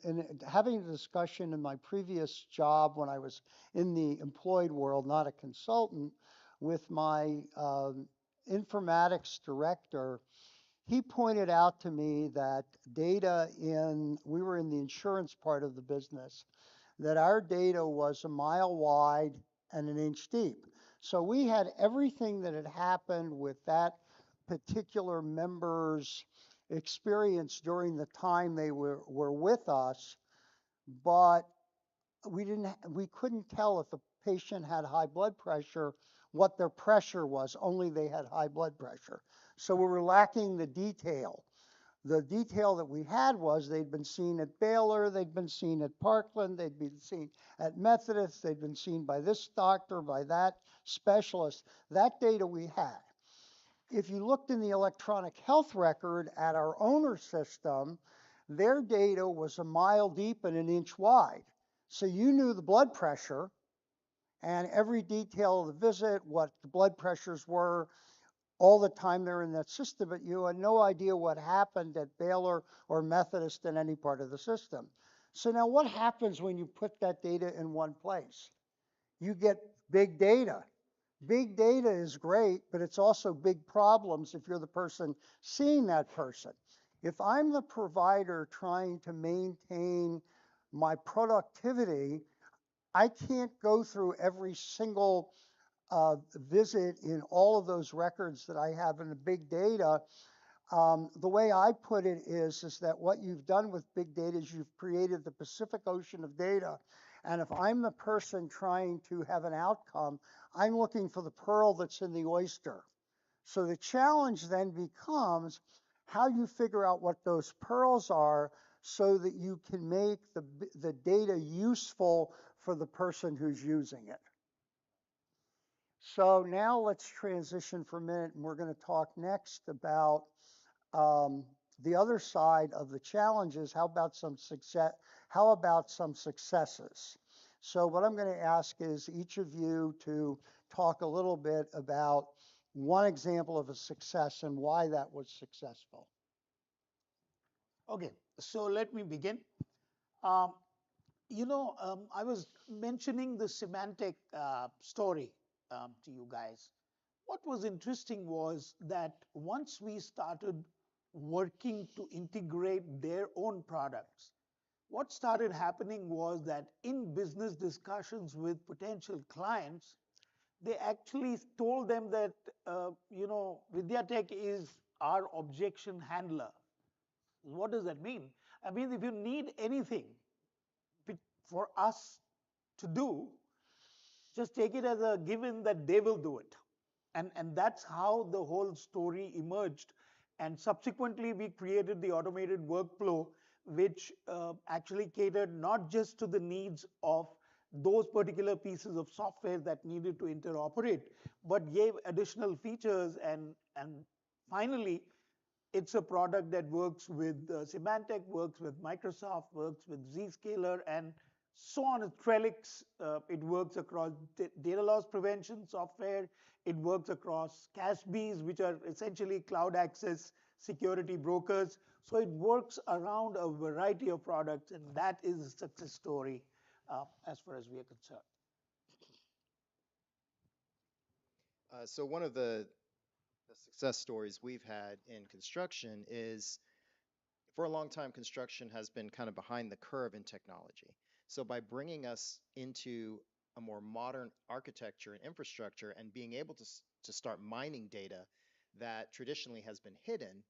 in having a discussion in my previous job when I was in the employed world, not a consultant, with my informatics director, he pointed out to me that we were in the insurance part of the business, that our data was a mile wide and an inch deep. So we had everything that had happened with that particular member's experience during the time they were with us, but we couldn't tell if the patient had high blood pressure, what their pressure was, only they had high blood pressure. So we were lacking the detail. The detail that we had was they'd been seen at Baylor, they'd been seen at Parkland, they'd been seen at Methodist, they'd been seen by this doctor, by that specialist. That data we had. If you looked in the electronic health record at our owner system, their data was a mile deep and an inch wide. So you knew the blood pressure and every detail of the visit, what the blood pressures were, all the time they're in that system, but you had no idea what happened at Baylor or Methodist in any part of the system. So now what happens when you put that data in one place? You get big data. Big data is great, but it's also big problems if you're the person seeing that person. If I'm the provider trying to maintain my productivity, I can't go through every single visit in all of those records that I have in the big data. The way I put it is that what you've done with big data is you've created the Pacific Ocean of data. And if I'm the person trying to have an outcome, I'm looking for the pearl that's in the oyster. So the challenge then becomes how you figure out what those pearls are so that you can make the data useful for the person who's using it. So now let's transition for a minute, and we're going to talk next about the other side of the challenges. How about some success? How about some successes? So what I'm going to ask is each of you to talk a little bit about one example of a success and why that was successful. Okay, so let me begin. Um, I was mentioning the semantic story to you guys. What was interesting was that once we started working to integrate their own products, what started happening was that in business discussions with potential clients, they actually told them that, Vidyatek is our objection handler. What does that mean? I mean, if you need anything for us to do, just take it as a given that they will do it. And that's how the whole story emerged. And subsequently, we created the automated workflow, which actually catered not just to the needs of those particular pieces of software that needed to interoperate, but gave additional features. And finally, it's a product that works with Symantec, works with Microsoft, works with Zscaler, and so on. Trellix, it works across data loss prevention software. It works across CASBs, which are essentially cloud access security brokers. So it works around a variety of products, and that is a success story as far as we are concerned. So one of the success stories we've had in construction is for a long time, construction has been kind of behind the curve in technology. So by bringing us into a more modern architecture and infrastructure and being able to start mining data that traditionally has been hidden,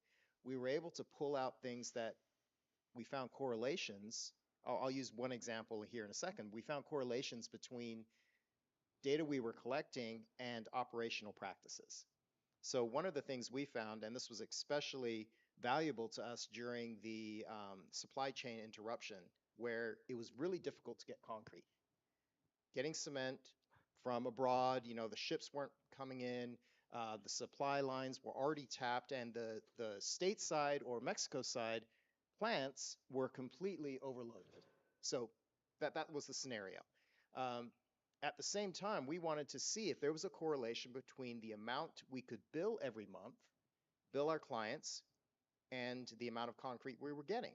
we were able to pull out things that we found correlations. I'll use one example here in a second. We found correlations between data we were collecting and operational practices. So one of the things we found, and this was especially valuable to us during the supply chain interruption, where it was really difficult to get concrete. Getting cement from abroad, the ships weren't coming in, the supply lines were already tapped, and the stateside or Mexico side plants were completely overloaded. So that was the scenario. Um, at the same time, we wanted to see if there was a correlation between the amount we could bill every month, bill our clients, and the amount of concrete we were getting.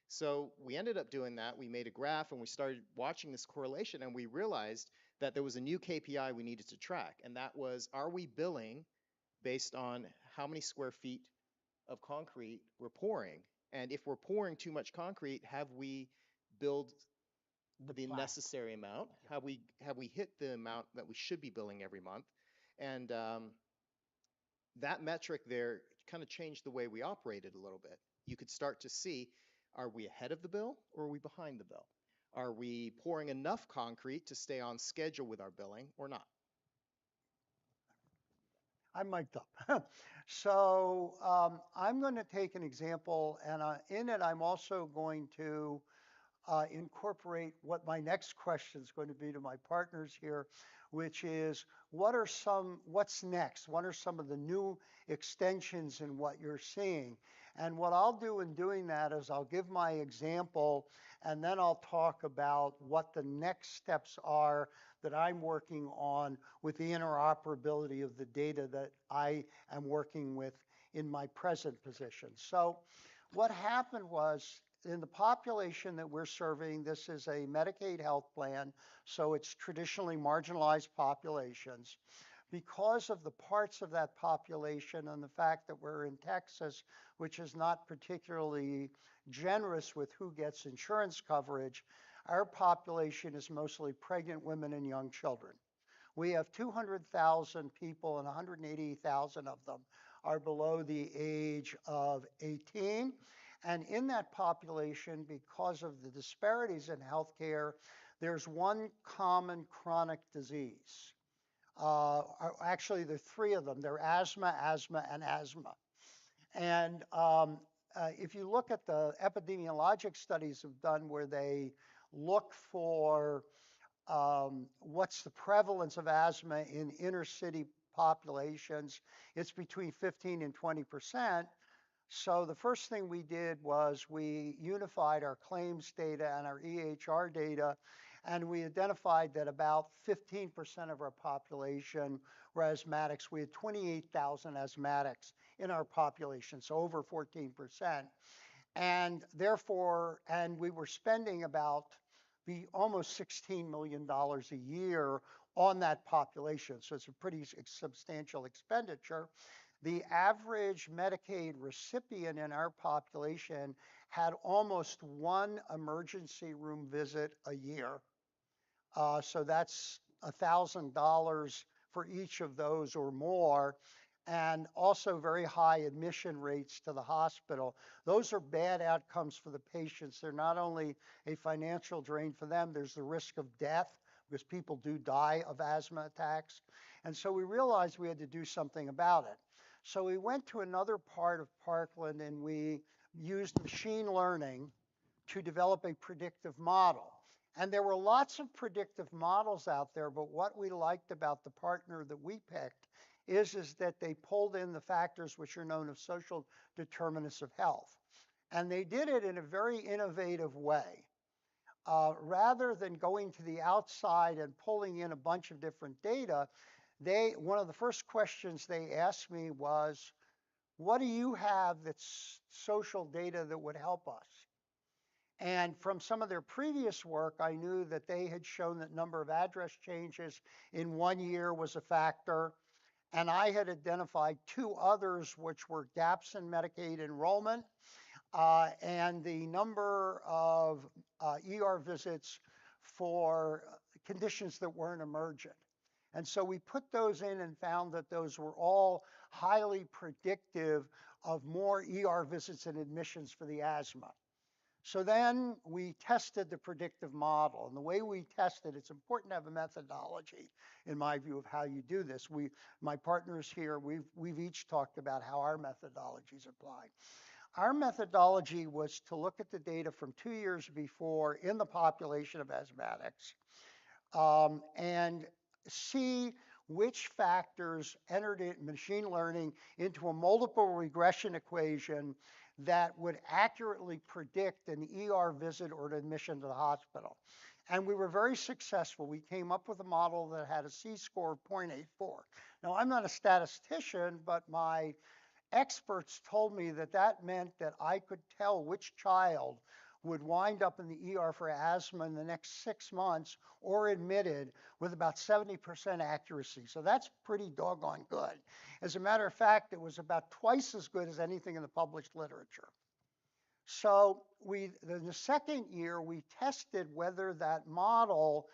So we ended up doing that. We made a graph and we started watching this correlation, and we realized that there was a new KPI we needed to track, and that was, are we billing based on how many square feet of concrete we're pouring? And if we're pouring too much concrete, have we billed the necessary amount? Have we hit the amount that we should be billing every month? And that metric there kind of changed the way we operated a little bit. You could start to see, are we ahead of the bill or are we behind the bill? Are we pouring enough concrete to stay on schedule with our billing or not? I'm mic'd up. So I'm going to take an example, and in it, I'm also going to incorporate what my next question is going to be to my partners here, which is what's next? What are some of the new extensions in what you're seeing? And what I'll do in doing that is I'll give my example, and then I'll talk about what the next steps are that I'm working on with the interoperability of the data that I am working with in my present position. So what happened was in the population that we're serving, this is a Medicaid health plan, so it's traditionally marginalized populations. Because of the parts of that population and the fact that we're in Texas, which is not particularly generous with who gets insurance coverage, our population is mostly pregnant women and young children. We have 200,000 people, and 180,000 of them are below the age of 18. And in that population, because of the disparities in healthcare, there's one common chronic disease. Actually, there are three of them. They're asthma, asthma, and asthma. And if you look at the epidemiologic studies have done where they look for what's the prevalence of asthma in inner city populations, it's between 15 and 20%. So the first thing we did was we unified our claims data and our EHR data, And we identified that about 15% of our population were asthmatics. We had 28,000 asthmatics in our population, so over 14%. And therefore, and we were spending about the almost $16 million a year on that population. So it's a pretty substantial expenditure. The average Medicaid recipient in our population had almost one emergency room visit a year. So that's $1,000 for each of those or more, and also very high admission rates to the hospital. Those are bad outcomes for the patients. They're not only a financial drain for them, there's the risk of death because people do die of asthma attacks. And so we realized we had to do something about it. So we went to another part of Parkland and we used machine learning to develop a predictive model. And there were lots of predictive models out there, but what we liked about the partner that we picked is that they pulled in the factors which are known as social determinants of health. And they did it in a very innovative way. Rather than going to the outside and pulling in a bunch of different data, one of the first questions they asked me was, what do you have that's social data that would help us? And from some of their previous work, I knew that they had shown that number of address changes in 1 year was a factor. And I had identified two others, which were gaps in Medicaid enrollment and the number of ER visits for conditions that weren't emergent. And so we put those in and found that those were all highly predictive of more ER visits and admissions for the asthma. So then we tested the predictive model. And the way we tested, it's important to have a methodology, in my view, of how you do this. My partners here, we've each talked about how our methodologies apply. Our methodology was to look at the data from 2 years before in the population of asthmatics and see which factors entered in machine learning into a multiple regression equation that would accurately predict an ER visit or an admission to the hospital. And we were very successful. We came up with a model that had a C-score of 0.84. Now, I'm not a statistician, but my experts told me that that meant that I could tell which child would wind up in the ER for asthma in the next 6 months or admitted with about 70% accuracy. So that's pretty doggone good. As a matter of fact, it was about twice as good as anything in the published literature. So in the second year, we tested whether that model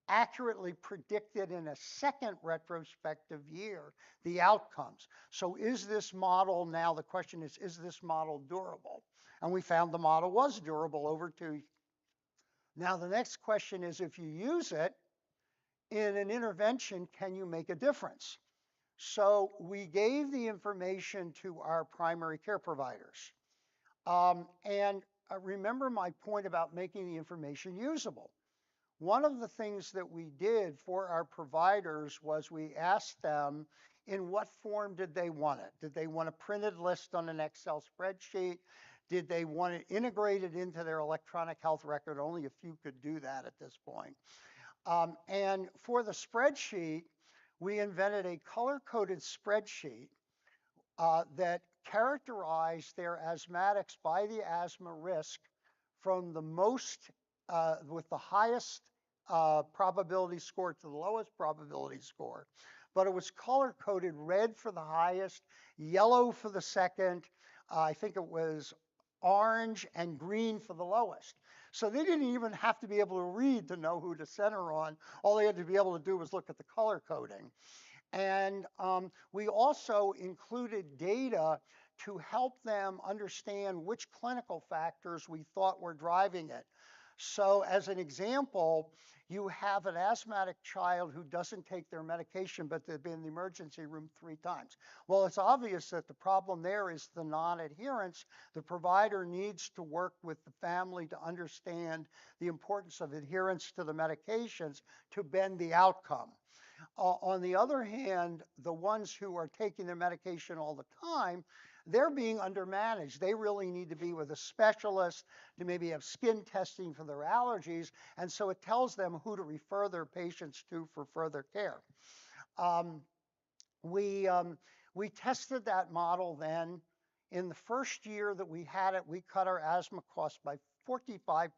accurately predicted in a second retrospective year the outcomes. So is this model now, the question is this model durable? And we found the model was durable over 2 years. Now the next question is, if you use it in an intervention, can you make a difference? So we gave the information to our primary care providers. And remember my point about making the information usable. One of the things that we did for our providers was we asked them in what form did they want it? Did they want a printed list on an Excel spreadsheet? Did they want it integrated into their electronic health record? Only a few could do that at this point. And for the spreadsheet, we invented a color-coded spreadsheet that characterized their asthmatics by the asthma risk from the most, with the highest probability score to the lowest probability score. But it was color-coded: red for the highest, yellow for the second, I think it was orange, and green for the lowest. So they didn't even have to be able to read to know who to center on. All they had to be able to do was look at the color coding. And we also included data to help them understand which clinical factors we thought were driving it. So as an example, you have an asthmatic child who doesn't take their medication, but they've been in the emergency room 3 times. Well, it's obvious that the problem there is the non-adherence. The provider needs to work with the family to understand the importance of adherence to the medications to bend the outcome. On the other hand, the ones who are taking their medication all the time, they're being undermanaged. They really need to be with a specialist to maybe have skin testing for their allergies. And so it tells them who to refer their patients to for further care. Um, we, um, we tested that model then. In the first year that we had it, we cut our asthma costs by 45%.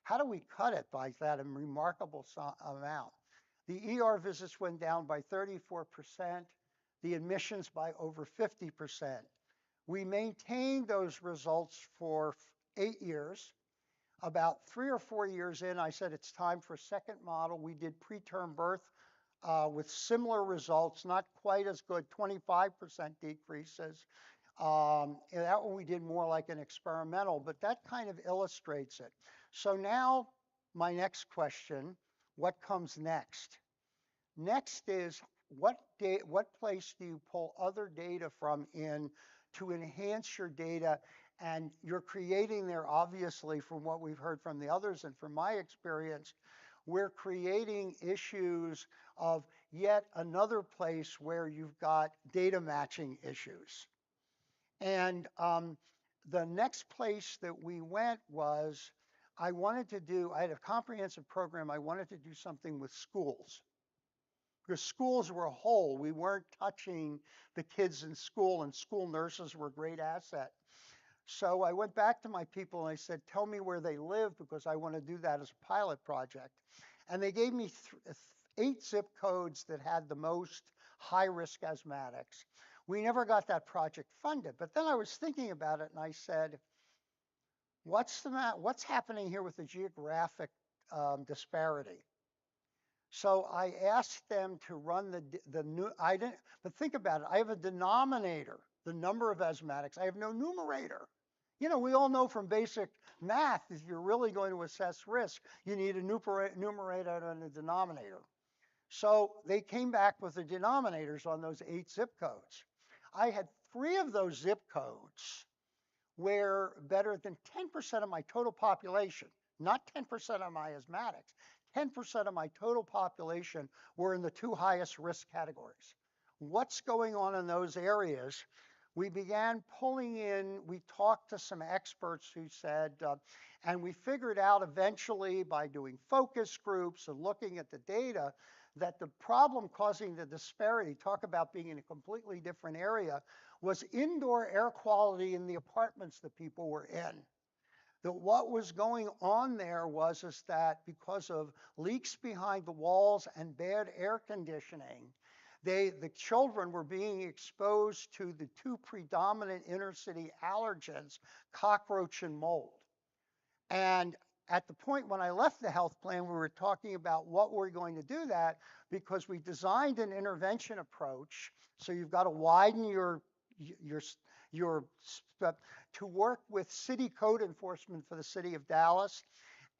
How do we cut it by that remarkable amount? The ER visits went down by 34%, the admissions by over 50%. We maintained those results for 8 years. About 3 or 4 years in, I said it's time for a second model. We did preterm birth with similar results, not quite as good, 25% decreases. And that one we did more like an experimental, but that kind of illustrates it. So now my next question, what comes next? Next is what place do you pull other data from in to enhance your data? And you're creating there, obviously, from what we've heard from the others and from my experience, we're creating issues of yet another place where you've got data matching issues. And the next place that we went was I had a comprehensive program. I wanted to do something with schools because schools were whole. We weren't touching the kids in school, and school nurses were a great asset. So I went back to my people and I said, tell me where they live because I want to do that as a pilot project. And they gave me 8 zip codes that had the most high risk asthmatics. We never got that project funded. But then I was thinking about it and I said, what's happening here with the geographic disparity? So I asked them to run the new, but think about it. I have a denominator, the number of asthmatics. I have no numerator. You know, we all know from basic math, if you're really going to assess risk, you need a numerator and a denominator. So they came back with the denominators on those 8 zip codes. I had 3 of those zip codes where better than 10% of my total population, not 10% of my asthmatics, 10% of my total population were in the 2 highest risk categories. What's going on in those areas? We began pulling in, we talked to some experts who said, and we figured out eventually by doing focus groups and looking at the data that the problem causing the disparity, talk about being in a completely different area, was indoor air quality in the apartments that people were in. That what was going on there was that because of leaks behind the walls and bad air conditioning, the children were being exposed to the 2 predominant inner city allergens, cockroach and mold. And at the point when I left the health plan, we were talking about what we're going to do that because we designed an intervention approach. So you've got to widen your to work with city code enforcement for the city of Dallas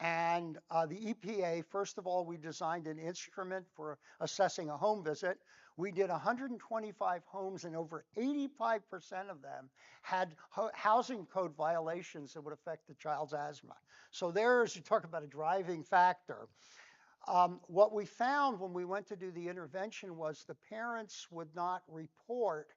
and the EPA. First of all, we designed an instrument for assessing a home visit. We did 125 homes and over 85% of them had housing code violations that would affect the child's asthma. So there's, you talk about a driving factor. What we found when we went to do the intervention was the parents would not report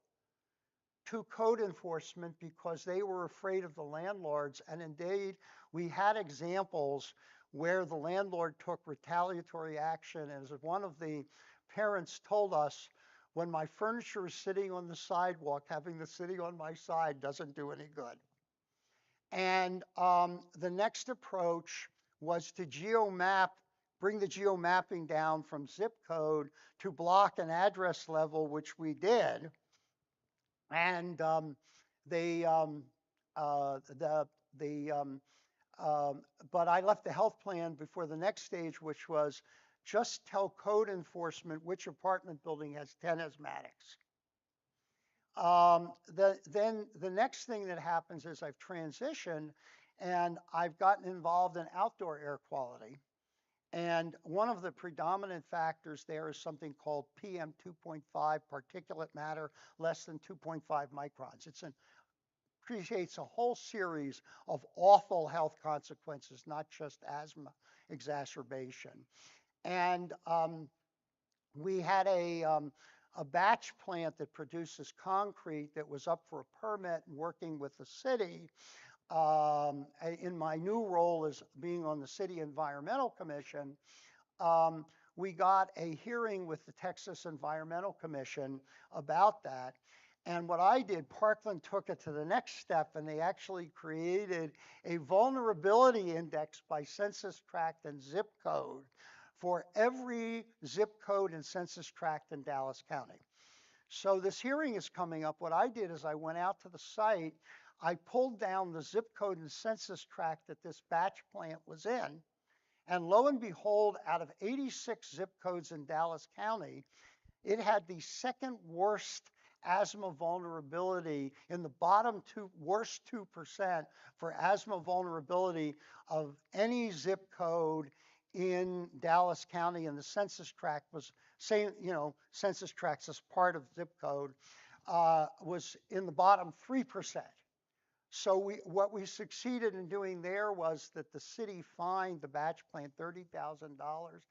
to code enforcement because they were afraid of the landlords. And indeed, we had examples where the landlord took retaliatory action. As one of the parents told us, when my furniture is sitting on the sidewalk, having the sitting on my side doesn't do any good. And the next approach was to bring the geomapping down from zip code to block and address level, which we did. And but I left the health plan before the next stage, which was just tell code enforcement which apartment building has 10 asthmatics. Then the next thing that happens is I've transitioned and I've gotten involved in outdoor air quality. And one of the predominant factors there is something called PM 2.5, particulate matter less than 2.5 microns. Creates a whole series of awful health consequences, not just asthma exacerbation. And We had a batch plant that produces concrete that was up for a permit and working with the city. In my new role as being on the City Environmental Commission, um, we got a hearing with the Texas Environmental Commission about that. And what I did, Parkland took it to the next step and they actually created a vulnerability index by census tract and zip code for every zip code and census tract in Dallas County. So this hearing is coming up. What I did is I went out to the site, I pulled down the zip code and census tract that this batch plant was in, and lo and behold, out of 86 zip codes in Dallas County, it had the second worst asthma vulnerability in the bottom worst 2% for asthma vulnerability of any zip code in Dallas County. And the census tract was saying, census tracts as part of zip code was in the bottom 3%. So what we succeeded in doing there was that the city fined the batch plant $30,000,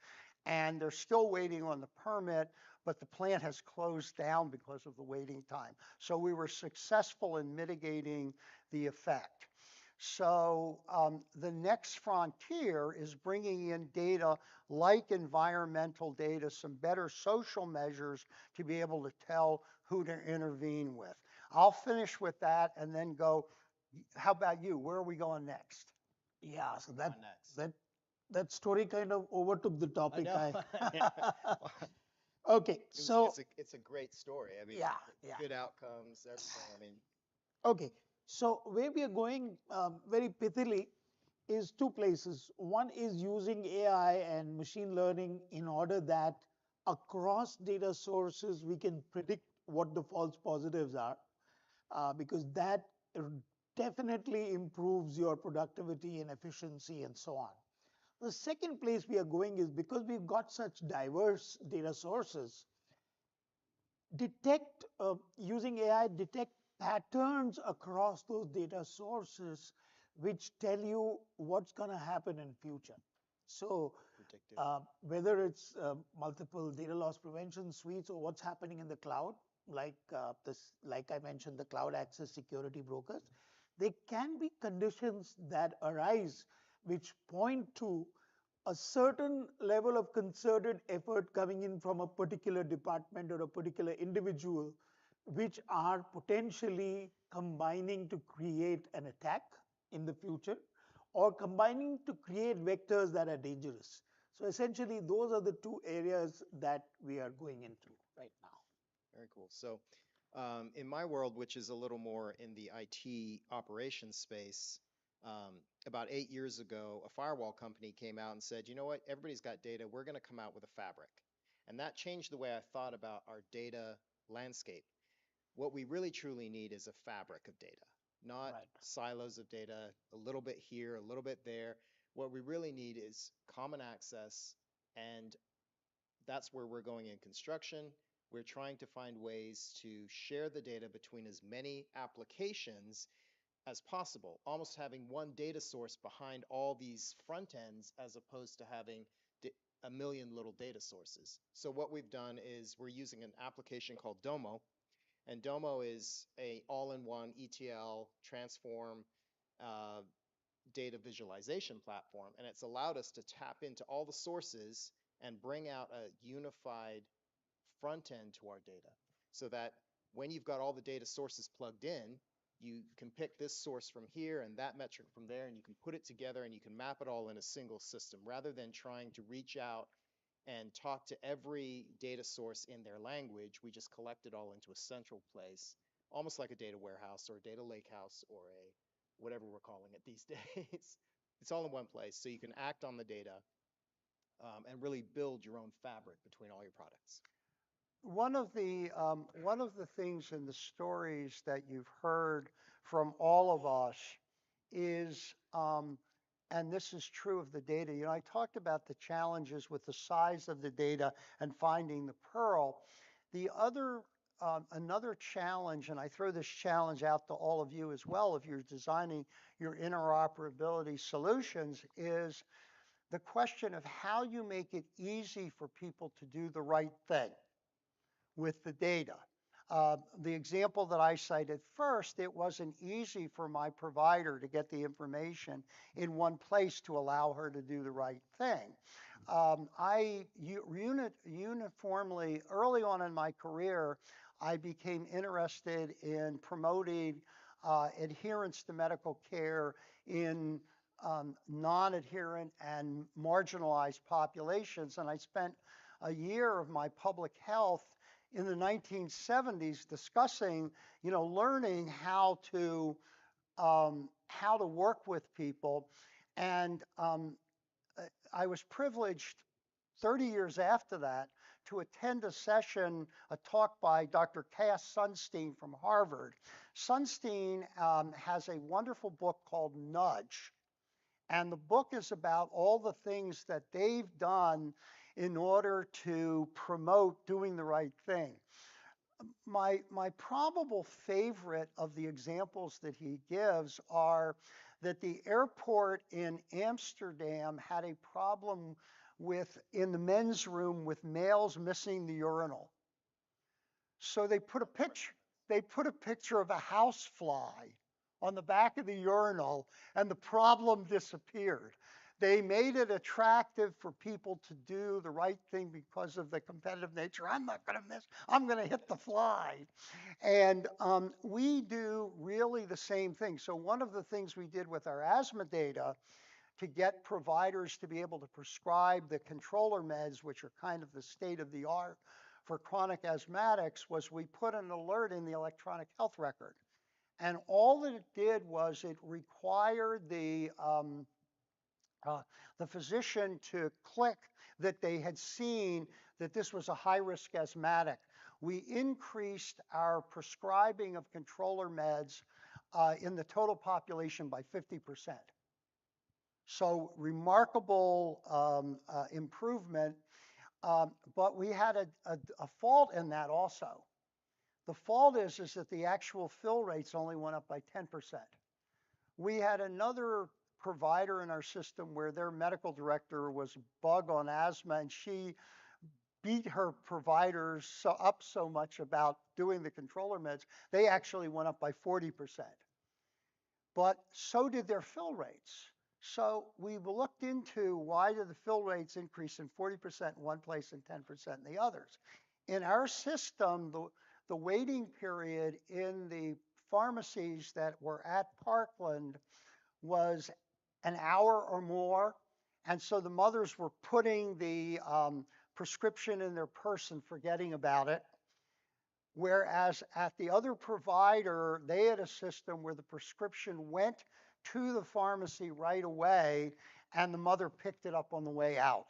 and they're still waiting on the permit, but the plant has closed down because of the waiting time. So we were successful in mitigating the effect. So the next frontier is bringing in data like environmental data, some better social measures to be able to tell who to intervene with. I'll finish with that and then go, how about you? Where are we going next? Yeah, so Next. that story kind of overtook the I topic. know. Okay, so It's a great story. I mean, yeah, yeah. good outcomes, everything. I mean, Okay, so where we are going very pithily is two places. One is using AI and machine learning in order that across data sources we can predict what the false positives are, because that definitely improves your productivity and efficiency and so on. The second place we are going is because we've got such diverse data sources, using AI, detect patterns across those data sources, which tell you what's going to happen in future. So whether it's multiple data loss prevention suites or what's happening in the cloud, like I mentioned, the cloud access security brokers, there can be conditions that arise which point to a certain level of concerted effort coming in from a particular department or a particular individual, which are potentially combining to create an attack in the future or combining to create vectors that are dangerous. So essentially, those are the two areas that we are going into right now. very cool. So, in my world, which is a little more in the IT operations space, about 8 years ago, a firewall company came out and said, you know what, everybody's got data, we're going to come out with a fabric. And that changed the way I thought about our data landscape. What we really truly need is a fabric of data, not Right. silos of data, a little bit here, a little bit there. What we really need is common access, and that's where we're going in construction. We're trying to find ways to share the data between as many applications as possible, almost having one data source behind all these front ends as opposed to having a million little data sources. So what we've done is we're using an application called Domo, and Domo is a all-in-one ETL transform uh, data visualization platform, and it's allowed us to tap into all the sources and bring out a unified front end to our data so that when you've got all the data sources plugged in, you can pick this source from here and that metric from there, and you can put it together and you can map it all in a single system rather than trying to reach out and talk to every data source in their language. We just collect it all into a central place, almost like a data warehouse or a data lakehouse or a whatever we're calling it these days. It's all in one place, so you can act on the data and really build your own fabric between all your products. One of the things in the stories that you've heard from all of us is, and this is true of the data. I talked about the challenges with the size of the data and finding the pearl. The other, another challenge, and I throw this challenge out to all of you as well, if you're designing your interoperability solutions, is the question of how you make it easy for people to do the right thing with the data. The example that I cited first, it wasn't easy for my provider to get the information in one place to allow her to do the right thing. Uniformly, early on in my career, I became interested in promoting adherence to medical care in non-adherent and marginalized populations. And I spent a year of my public health in the 1970s discussing, learning how to work with people. And I was privileged 30 years after that to attend a talk by Dr. Cass Sunstein from Harvard. Sunstein has a wonderful book called Nudge. And the book is about all the things that they've done in order to promote doing the right thing. My probable favorite of the examples that he gives are that the airport in Amsterdam had a problem in the men's room with males missing the urinal. So they put a picture of a housefly on the back of the urinal, and the problem disappeared. They made it attractive for people to do the right thing because of the competitive nature. I'm not going to miss, I'm going to hit the fly. And we do really the same thing. So one of the things we did with our asthma data to get providers to be able to prescribe the controller meds, which are kind of the state of the art for chronic asthmatics, was we put an alert in the electronic health record. And all that it did was it required the physician to click that they had seen that this was a high-risk asthmatic. We increased our prescribing of controller meds in the total population by 50%. So remarkable improvement, but we had a fault in that also. The fault is that the actual fill rates only went up by 10%. We had another provider in our system where their medical director was bug on asthma, and she beat her providers up so much about doing the controller meds, they actually went up by 40%. But so did their fill rates. So we looked into why did the fill rates increase in 40% in one place and 10% in the others. In our system, the waiting period in the pharmacies that were at Parkland was an hour or more. And so the mothers were putting the prescription in their purse and forgetting about it. Whereas at the other provider, they had a system where the prescription went to the pharmacy right away and the mother picked it up on the way out.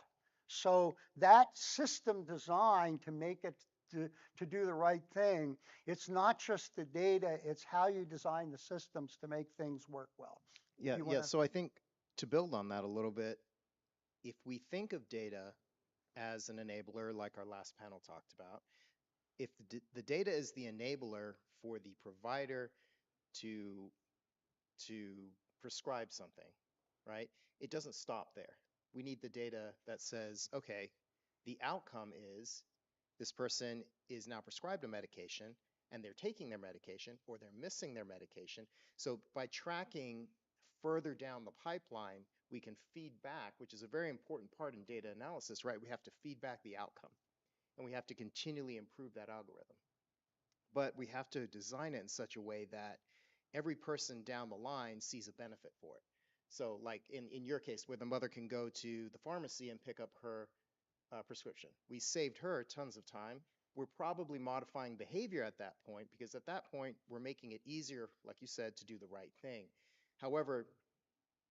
So that system design to make it to do the right thing, it's not just the data, it's how you design the systems to make things work well. Yeah. So I think to build on that a little bit, if we think of data as an enabler, like our last panel talked about, if the data is the enabler for the provider to prescribe something, right? It doesn't stop there. We need the data that says, okay, the outcome is this person is now prescribed a medication and they're taking their medication or they're missing their medication. So by tracking further down the pipeline, we can feed back, which is a very important part in data analysis, right? We have to feed back the outcome and we have to continually improve that algorithm. But we have to design it in such a way that every person down the line sees a benefit for it. So like in your case, where the mother can go to the pharmacy and pick up her prescription. We saved her tons of time. We're probably modifying behavior at that point because at that point, we're making it easier, like you said, to do the right thing. However,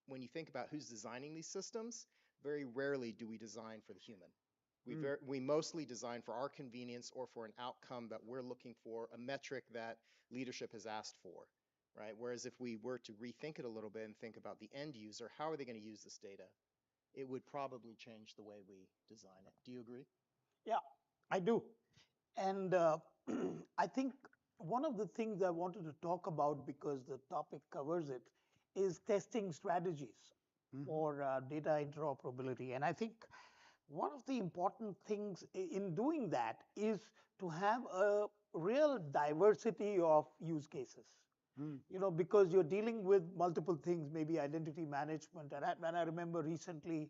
when you think about who's designing these systems, very rarely do we design for the human. We mostly design for our convenience or for an outcome that we're looking for, a metric that leadership has asked for, right? Whereas if we were to rethink it a little bit and think about the end user, how are they going to use this data? It would probably change the way we design it. Do you agree? Yeah, I do. And I think one of the things I wanted to talk about, because the topic covers it, is testing strategies. for data interoperability. And I think one of the important things in doing that is to have a real diversity of use cases. Because you're dealing with multiple things, maybe identity management. And I remember recently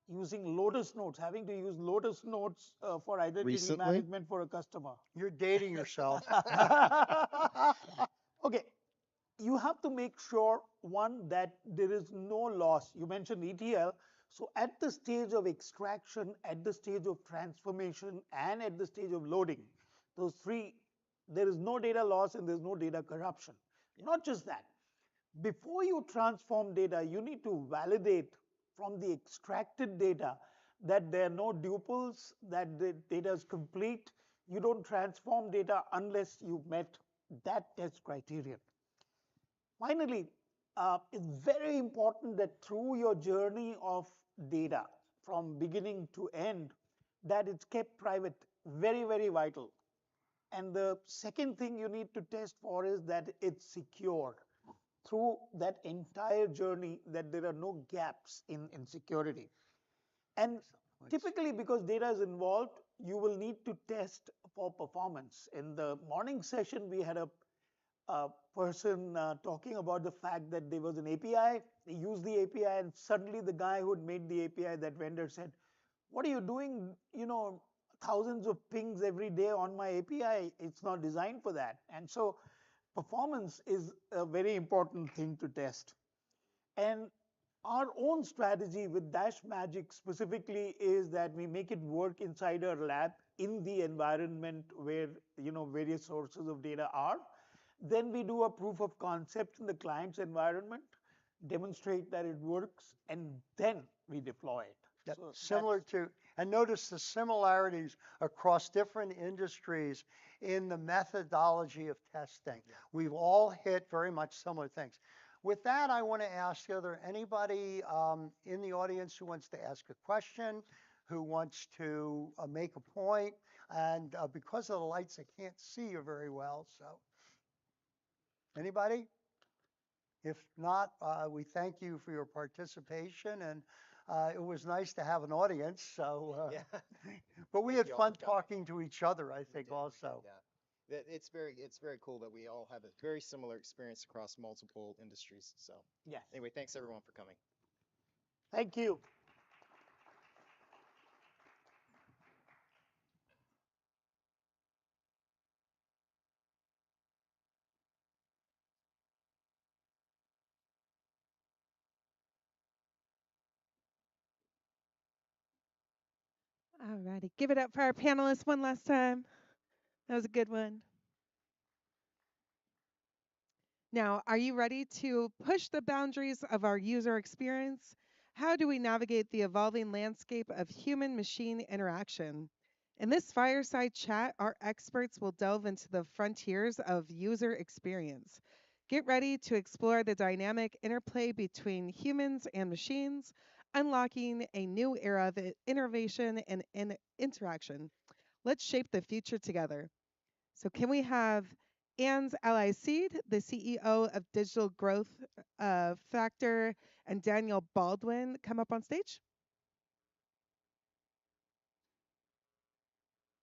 using Lotus Notes, having to use Lotus Notes for identity management for a customer. You're dating yourself. Okay, you have to make sure, one, that there is no loss. You mentioned ETL. So at the stage of extraction, at the stage of transformation, and at the stage of loading, those three, there is no data loss and there's no data corruption. Not just that, before you transform data, you need to validate from the extracted data that there are no duples, that the data is complete. You don't transform data unless you've met that test criterion. Finally, it's very important that through your journey of data from beginning to end, that it's kept private. Very, very vital. And the second thing you need to test for is that it's secure through that entire journey, that there are no gaps in security. And typically, because data is involved, you will need to test for performance. In the morning session, we had a person talking about the fact that there was an API. They used the API, and suddenly the guy who had made the API, that vendor, said, "What are you doing? Thousands of pings every day on my API. It's not designed for that." And so performance is a very important thing to test. And our own strategy with Dash Magic specifically is that we make it work inside our lab in the environment where various sources of data are. Then we do a proof of concept in the client's environment, demonstrate that it works, and then we deploy it. So Similar to, and notice the similarities across different industries in the methodology of testing. We've all hit very much similar things. With that, I want to ask, are there anybody in the audience who wants to ask a question, who wants to make a point? And because of the lights, I can't see you very well. So anybody? If not, we thank you for your participation, and it was nice to have an audience. So, but we had fun talking to each other, I think, also. Yeah, it's very cool that we all have a very similar experience across multiple industries. So, yes. Anyway, thanks everyone for coming. Thank you. All righty. Give it up for our panelists one last time. That was a good one. Now, are you ready to push the boundaries of our user experience? How do we navigate the evolving landscape of human machine interaction? In this fireside chat, our experts will delve into the frontiers of user experience. Get ready to explore the dynamic interplay between humans and machines, unlocking a new era of innovation and interaction. Let's shape the future together. So, can we have Anne's Ally Seed, the CEO of Digital Growth Factor, and Daniel Baldwin come up on stage?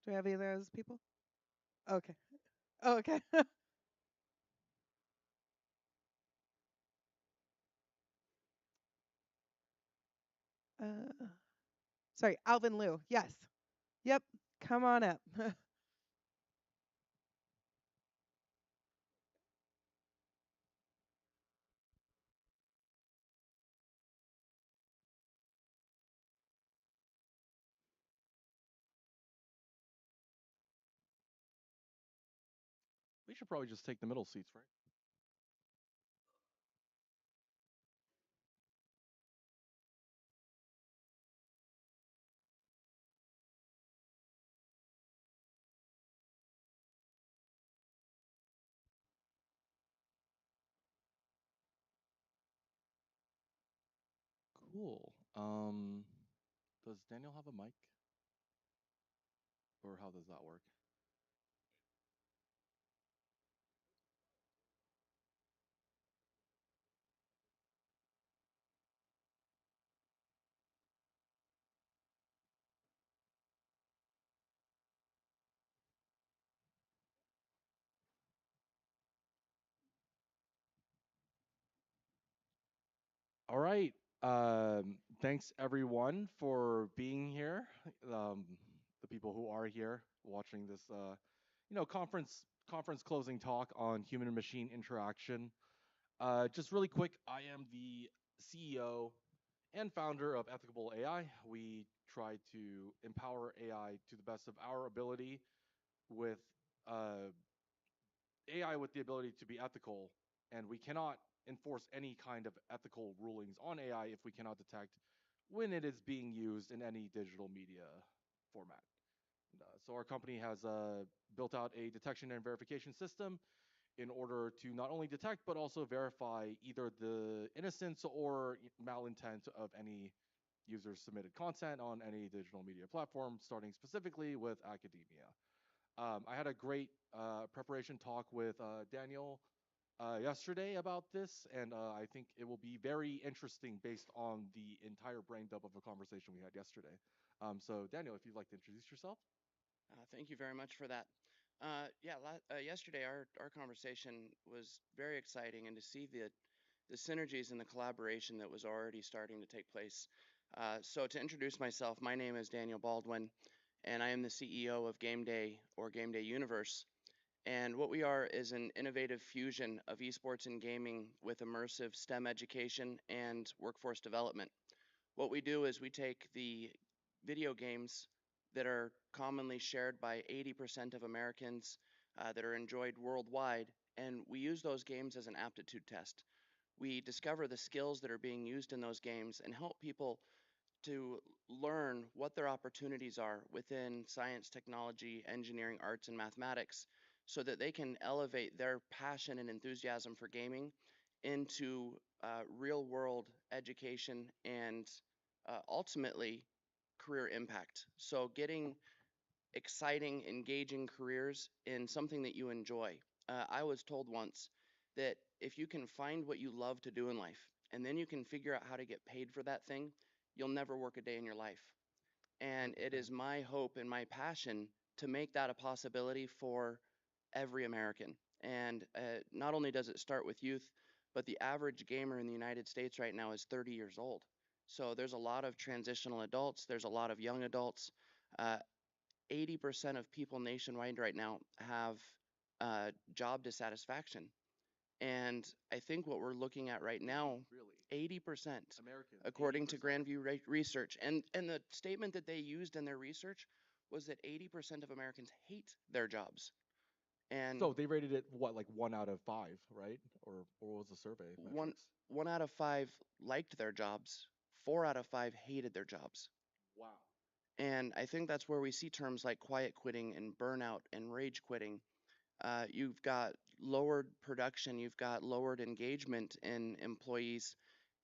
Do we have either of those people? Okay. Oh, okay. uh, sorry, Alvin Liu. Yes. Yep. Come on up. We should probably just take the middle seats, right? Cool. Does Daniel have a mic? Or how does that work? All right. Thanks everyone for being here. Um, the people who are here watching this, conference closing talk on human and machine interaction. Just really quick, I am the CEO and founder of Ethical AI. We try to empower AI to the best of our ability with uh, AI with the ability to be ethical, and we cannot enforce any kind of ethical rulings on AI if we cannot detect when it is being used in any digital media format. So our company has built out a detection and verification system in order to not only detect but also verify either the innocence or malintent of any user submitted content on any digital media platform, starting specifically with academia. I had a great preparation talk with Daniel yesterday about this, and I think it will be very interesting based on the entire brain dump of a conversation we had yesterday. So, Daniel, if you'd like to introduce yourself. Thank you very much for that. Yesterday our conversation was very exciting, and to see the synergies and the collaboration that was already starting to take place. So to introduce myself, my name is Daniel Baldwin, and I am the CEO of Game Day or Game Day Universe. And what we are is an innovative fusion of esports and gaming with immersive STEM education and workforce development. What we do is we take the video games that are commonly shared by 80% of Americans, that are enjoyed worldwide, and we use those games as an aptitude test. We discover the skills that are being used in those games and help people to learn what their opportunities are within science, technology, engineering, arts, and mathematics so that they can elevate their passion and enthusiasm for gaming into real world education and ultimately career impact. So, getting exciting, engaging careers in something that you enjoy. I was told once that if you can find what you love to do in life and then you can figure out how to get paid for that thing, you'll never work a day in your life. And it is my hope and my passion to make that a possibility for every American. And not only does it start with youth, but the average gamer in the United States right now is 30 years old. So there's a lot of transitional adults, there's a lot of young adults. Uh, 80% of people nationwide right now have job dissatisfaction. And I think what we're looking at right now, Really? 80%, Americans, according to 80%. Grandview Research. And the statement that they used in their research was that 80% of Americans hate their jobs. And So they rated it what, like 1 out of 5, right? Or what was the survey one metrics? one out of five liked their jobs, 4 out of 5 hated their jobs. Wow. And I think that's where we see terms like quiet quitting and burnout and rage quitting. You've got lowered production, you've got lowered engagement in employees,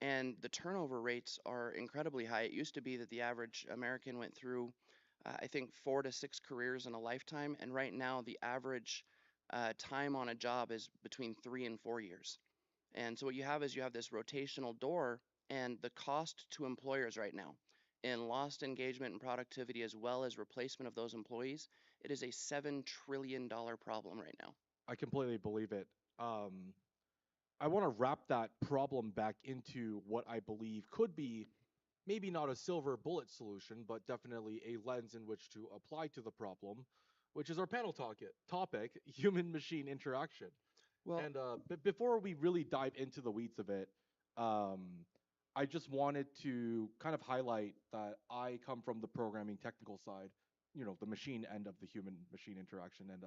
and the turnover rates are incredibly high. It used to be that the average American went through, I think, 4 to 6 careers in a lifetime, and right now the average time on a job is between 3 and 4 years. And so what you have this rotational door, and the cost to employers right now in lost engagement and productivity as well as replacement of those employees, it is a $7 trillion problem right now. I completely believe it. Um, I want to wrap that problem back into what I believe could be maybe not a silver bullet solution, but definitely a lens in which to apply to the problem, which is our panel topic, human machine interaction. Well, And before we really dive into the weeds of it, um, I just wanted to kind of highlight that I come from the programming technical side, the machine end of the human machine interaction. And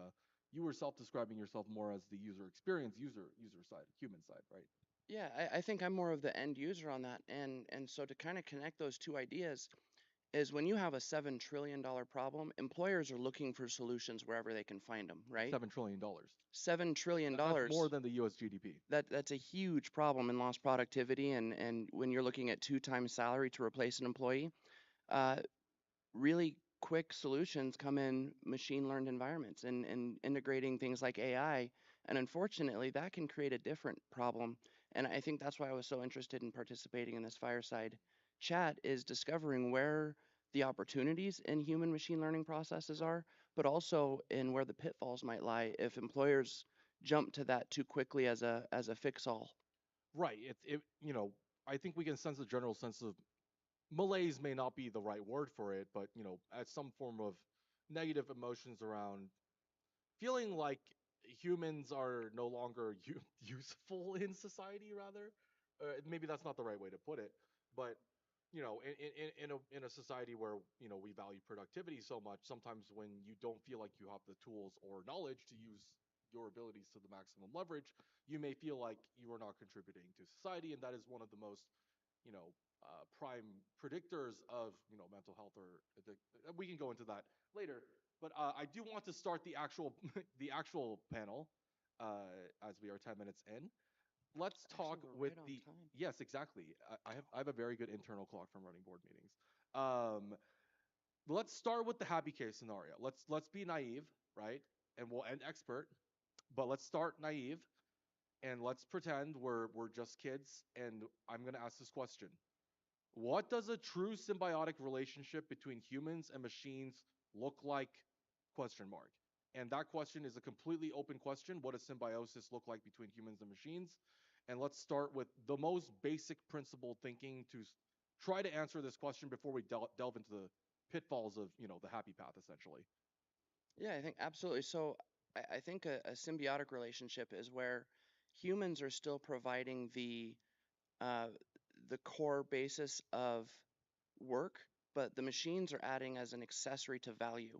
you were self-describing yourself more as the user experience, user side, human side, right? yeah, I think I'm more of the end user on that. And so to kind of connect those two ideas is when you have a $7 trillion problem, employers are looking for solutions wherever they can find them, right? $7 trillion. That's more $7 trillion. than the U.S. GDP. That's a huge problem in lost productivity, and when you're looking at 2 times salary to replace an employee, uh, really quick solutions come in machine learned environments and integrating things like AI. And unfortunately, that can create a different problem. And I think that's why I was so interested in participating in this fireside chat is discovering where the opportunities in human machine learning processes are, but also in where the pitfalls might lie if employers jump to that too quickly as a fix all. Right. I think we can sense a general sense of malaise may not be the right word for it, but at some form of negative emotions around feeling like humans are no longer useful in society. Rather, maybe that's not the right way to put it, but in a society where we value productivity so much, sometimes when you don't feel like you have the tools or knowledge to use your abilities to the maximum leverage, you may feel like you are not contributing to society, and that is one of the most prime predictors of mental health or we can go into that later. But I do want to start the actual the actual panel as we are 10 minutes in. Let's talk Actually, we're with right on the time. yes, exactly. I have a very good internal clock from running board meetings. Um, let's start with the happy case scenario. Let's be naive, right? And we'll end expert, but let's start naive and let's pretend we're just kids. And I'm gonna ask this question: what does a true symbiotic relationship between humans and machines look like? Question mark. And that question is a completely open question. What does symbiosis look like between humans and machines? And let's start with the most basic principle thinking to try to answer this question before we delve into the pitfalls of the happy path essentially. Yeah, I think absolutely. So I think a symbiotic relationship is where humans are still providing uh, the core basis of work, but the machines are adding as an accessory to value.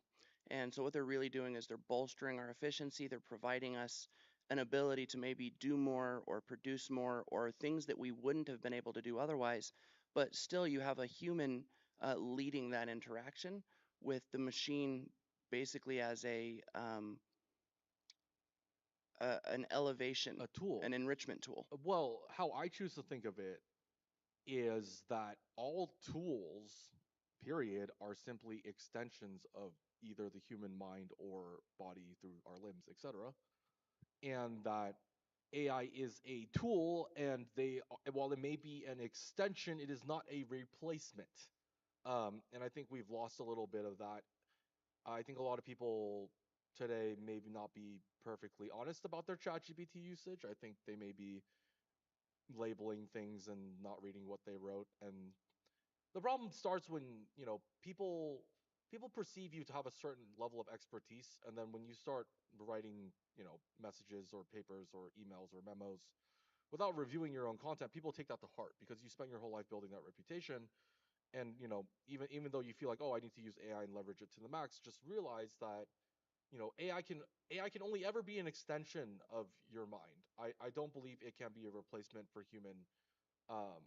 And so what they're really doing is they're bolstering our efficiency. They're providing us an ability to maybe do more or produce more or things that we wouldn't have been able to do otherwise. But still, you have a human leading that interaction with the machine basically as an elevation, A tool. an enrichment tool. Well, how I choose to think of it is that all tools, period, are simply extensions of either the human mind or body through our limbs, etc. And that AI is a tool, and while it may be an extension, it is not a replacement. And I think we've lost a little bit of that. I think a lot of people today maybe not be perfectly honest about their ChatGPT usage. I think they may be labeling things and not reading what they wrote. And the problem starts when people perceive you to have a certain level of expertise, and then when you start writing messages or papers or emails or memos without reviewing your own content, people take that to heart because you spent your whole life building that reputation. And even though you feel like, oh, I need to use AI and leverage it to the max, just realize that AI can only ever be an extension of your mind. I don't believe it can be a replacement for human um,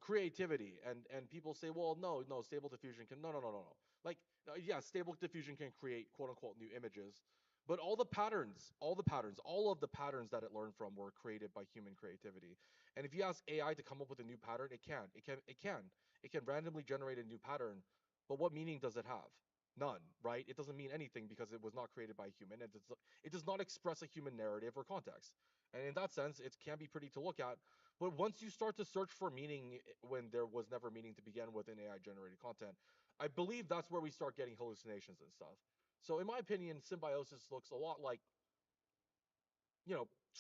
creativity. And people say, well, no, stable diffusion can, no. Like, yeah, stable diffusion can create quote unquote new images, but all of the patterns that it learned from were created by human creativity. And if you ask AI to come up with a new pattern, it can randomly generate a new pattern, but what meaning does it have? None, right? It doesn't mean anything because it was not created by a human. It does not express a human narrative or context. And in that sense, it can be pretty to look at, but once you start to search for meaning when there was never meaning to begin with in AI generated content, I believe that's where we start getting hallucinations and stuff. So, in my opinion, symbiosis looks a lot like,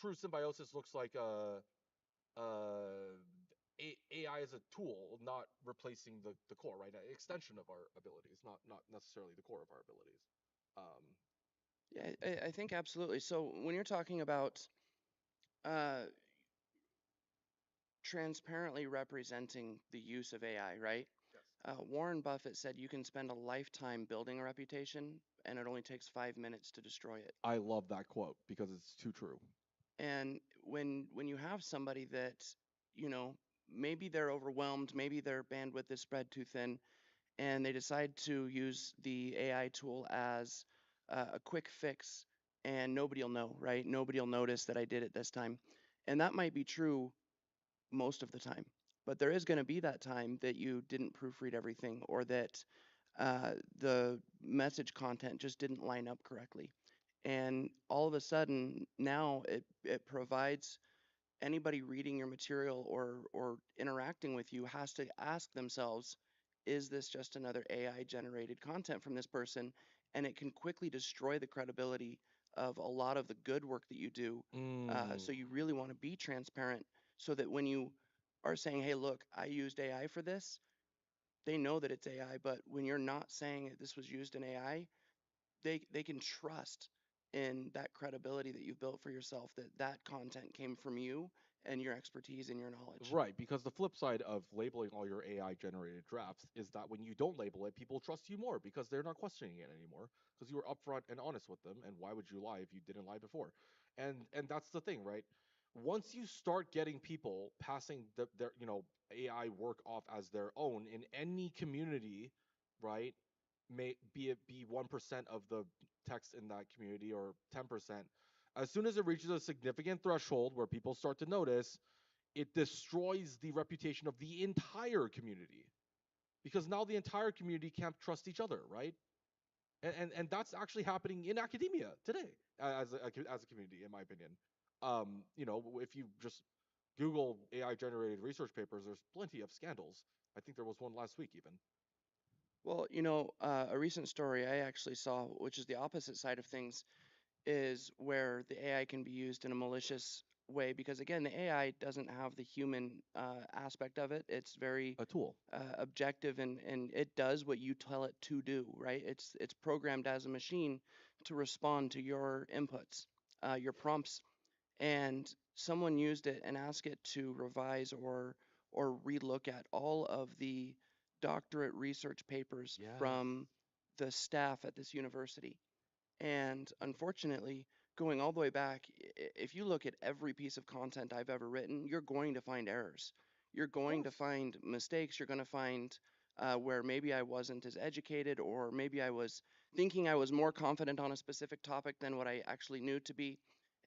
true symbiosis looks like AI as a tool, not replacing the core, right? An extension of our abilities, not necessarily the core of our abilities. Um, Yeah, I think absolutely. So when you're talking about uh, transparently representing the use of AI, right? yes. Warren Buffett said you can spend a lifetime building a reputation, and it only takes 5 minutes to destroy it. I love that quote because it's too true. And when you have somebody that, you know, maybe they're overwhelmed, maybe their bandwidth is spread too thin, and they decide to use the AI tool as a quick fix, and nobody will know, right? Nobody will notice that I did it this time. And that might be true most of the time. But there is going to be that time that you didn't proofread everything or that the message content just didn't line up correctly. And all of a sudden, now it provides anybody reading your material or interacting with you has to ask themselves, is this just another AI generated content from this person? And it can quickly destroy the credibility of a lot of the good work that you do. Mm. So you really want to be transparent so that when you are saying, hey, look, I used AI for this, they know that it's AI. But when you're not saying that this was used in AI, they can trust in that credibility that you've built for yourself, that that content came from you and your expertise and your knowledge. Right, because the flip side of labeling all your AI generated drafts is that when you don't label it, people trust you more because they're not questioning it anymore because you were upfront and honest with them. And why would you lie if you didn't lie before? And that's the thing, right? Once you start getting people passing their AI work off as their own in any community, right? May be it be 1% of the text in that community or 10%. As soon as it reaches a significant threshold where people start to notice, it destroys the reputation of the entire community because now the entire community can't trust each other, right? And that's actually happening in academia today as a community, in my opinion. If you just Google AI generated research papers, there's plenty of scandals. I think there was one last week even. Well, a recent story I actually saw, which is the opposite side of things, is where the AI can be used in a malicious way because again, the AI doesn't have the human aspect of it. It's very A tool. objective, and it does what you tell it to do, right? It's programmed as a machine to respond to your inputs, your prompts, and someone used it and asked it to revise or relook at all of the doctorate research papers Yes. from the staff at this university. And unfortunately, going all the way back, if you look at every piece of content I've ever written, you're going to find errors. You're Of going to course. find mistakes. You're going to find where maybe I wasn't as educated, or maybe I was thinking I was more confident on a specific topic than what I actually knew to be.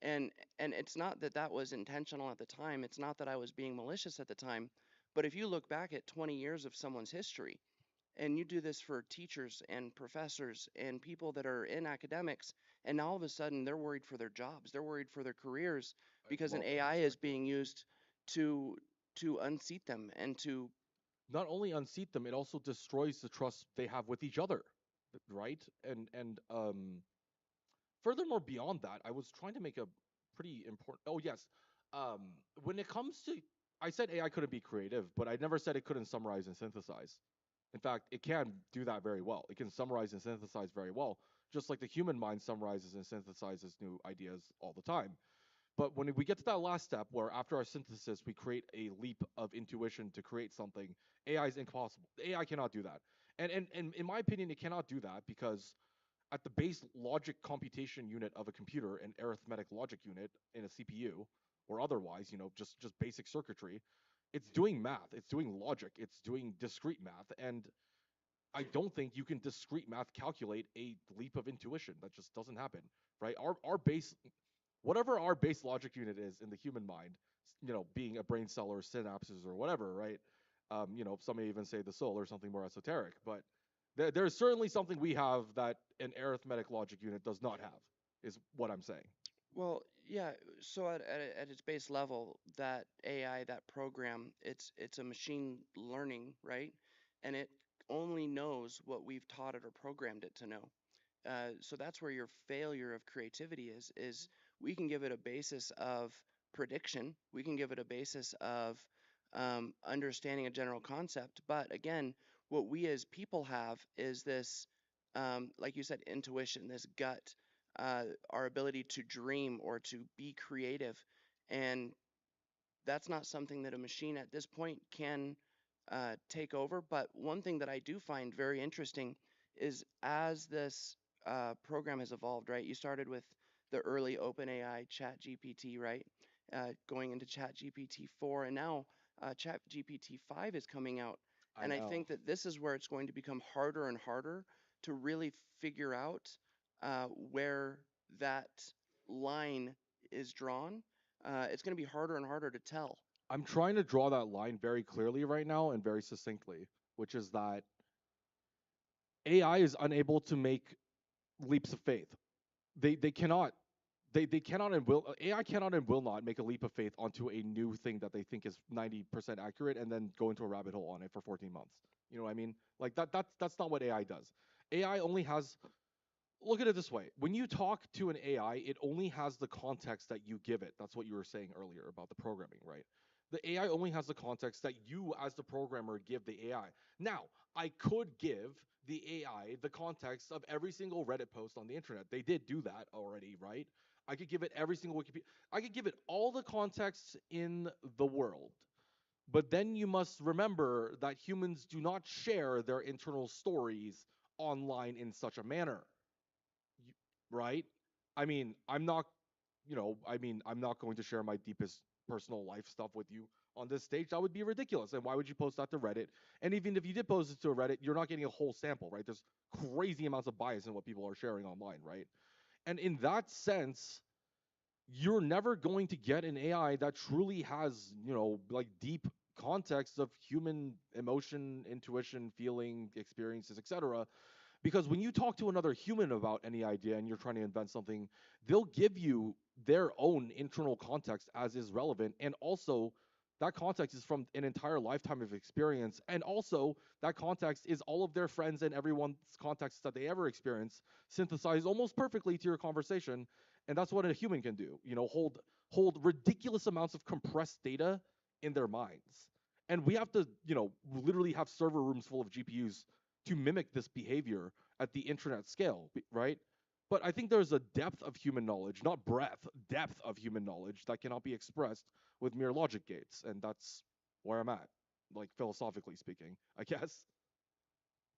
And and it's not that that was intentional at the time. It's not that I was being malicious at the time. But if you look back at 20 years of someone's history, and you do this for teachers and professors and people that are in academics, and now all of a sudden they're worried for their jobs, they're worried for their careers because an Well, AI is being used to unseat them and to. not only unseat them, it also destroys the trust they have with each other, right? And furthermore, beyond that, I was trying to make a pretty important. Oh yes, when it comes to, I said AI couldn't be creative, but I never said it couldn't summarize and synthesize. In fact, it can do that very well. It can summarize and synthesize very well, just like the human mind summarizes and synthesizes new ideas all the time. But when we get to that last step, where after our synthesis we create a leap of intuition to create something, AI is impossible. AI cannot do that. And in my opinion, it cannot do that because at the base logic computation unit of a computer, an arithmetic logic unit in a CPU, or otherwise, just basic circuitry, it's doing math, it's doing logic, it's doing discrete math, and I don't think you can discrete math calculate a leap of intuition. That just doesn't happen, right? Our base, whatever our base logic unit is in the human mind, being a brain cell or synapses or whatever, right? Some may even say the soul or something more esoteric, but there's certainly something we have that an arithmetic logic unit does not have, is what I'm saying. Well, yeah, so at its base level, that AI, that program, it's a machine learning, right? And it only knows what we've taught it or programmed it to know. So that's where your failure of creativity is we can give it a basis of prediction, we can give it a basis of understanding a general concept, but again, what we as people have is this, like you said, intuition, this gut, our ability to dream or to be creative, and that's not something that a machine at this point can take over. But one thing that I do find very interesting is as this program has evolved, right? You started with the early OpenAI Chat GPT, right? Going into Chat GPT 4, and now Chat GPT 5 is coming out. I And I know. think that this is where it's going to become harder and harder to really figure out where that line is drawn. It's going to be harder and harder to tell. I'm trying to draw that line very clearly right now and very succinctly, which is that AI is unable to make leaps of faith. They cannot they cannot and will AI cannot and will not make a leap of faith onto a new thing that they think is 90% accurate and then go into a rabbit hole on it for 14 months. You know what I mean? Like that's not what AI does. AI only has, look at it this way. When you talk to an AI, it only has the context that you give it. That's what you were saying earlier about the programming, right? The AI only has the context that you, as the programmer, give the AI. Now, I could give the AI the context of every single Reddit post on the internet. They did do that already, right? I could give it every single Wikipedia. I could give it all the context in the world. But then you must remember that humans do not share their internal stories online in such a manner, right? I mean, I'm not, I'm not going to share my deepest personal life stuff with you on this stage. That would be ridiculous. And why would you post that to Reddit? And even if you did post it to Reddit, you're not getting a whole sample, right? There's crazy amounts of bias in what people are sharing online, right? And in that sense, you're never going to get an AI that truly has, like deep context of human emotion, intuition, feeling, experiences, etc. Because when you talk to another human about any idea and you're trying to invent something, they'll give you their own internal context as is relevant. And also, that context is from an entire lifetime of experience. And also, that context is all of their friends and everyone's context that they ever experience, synthesized almost perfectly to your conversation. And that's what a human can do, hold ridiculous amounts of compressed data in their minds. And we have to, literally have server rooms full of GPUs to mimic this behavior at the internet scale, right? But I think there's a depth of human knowledge, not breadth, depth of human knowledge that cannot be expressed with mere logic gates. And that's where I'm at, like philosophically speaking, I guess.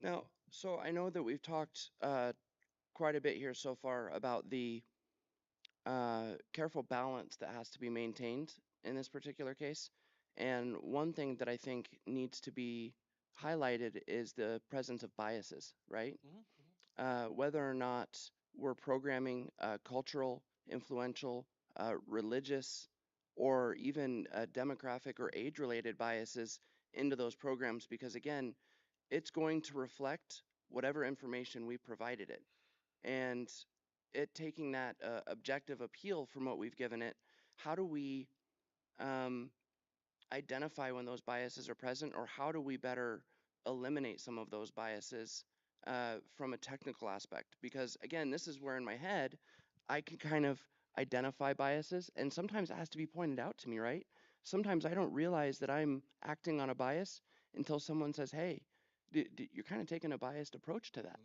Now, so I know that we've talked quite a bit here so far about the careful balance that has to be maintained in this particular case. And one thing that I think needs to be highlighted is the presence of biases, right? Whether or not we're programming cultural, influential, religious, or even demographic or age related biases into those programs, because again, it's going to reflect whatever information we provided it. And it taking that objective appeal from what we've given it, how do we um, identify when those biases are present, or how do we better eliminate some of those biases from a technical aspect? Because again, this is where in my head I can kind of identify biases, and sometimes it has to be pointed out to me, right? Sometimes I don't realize that I'm acting on a bias until someone says, "Hey, you're kind of taking a biased approach to that."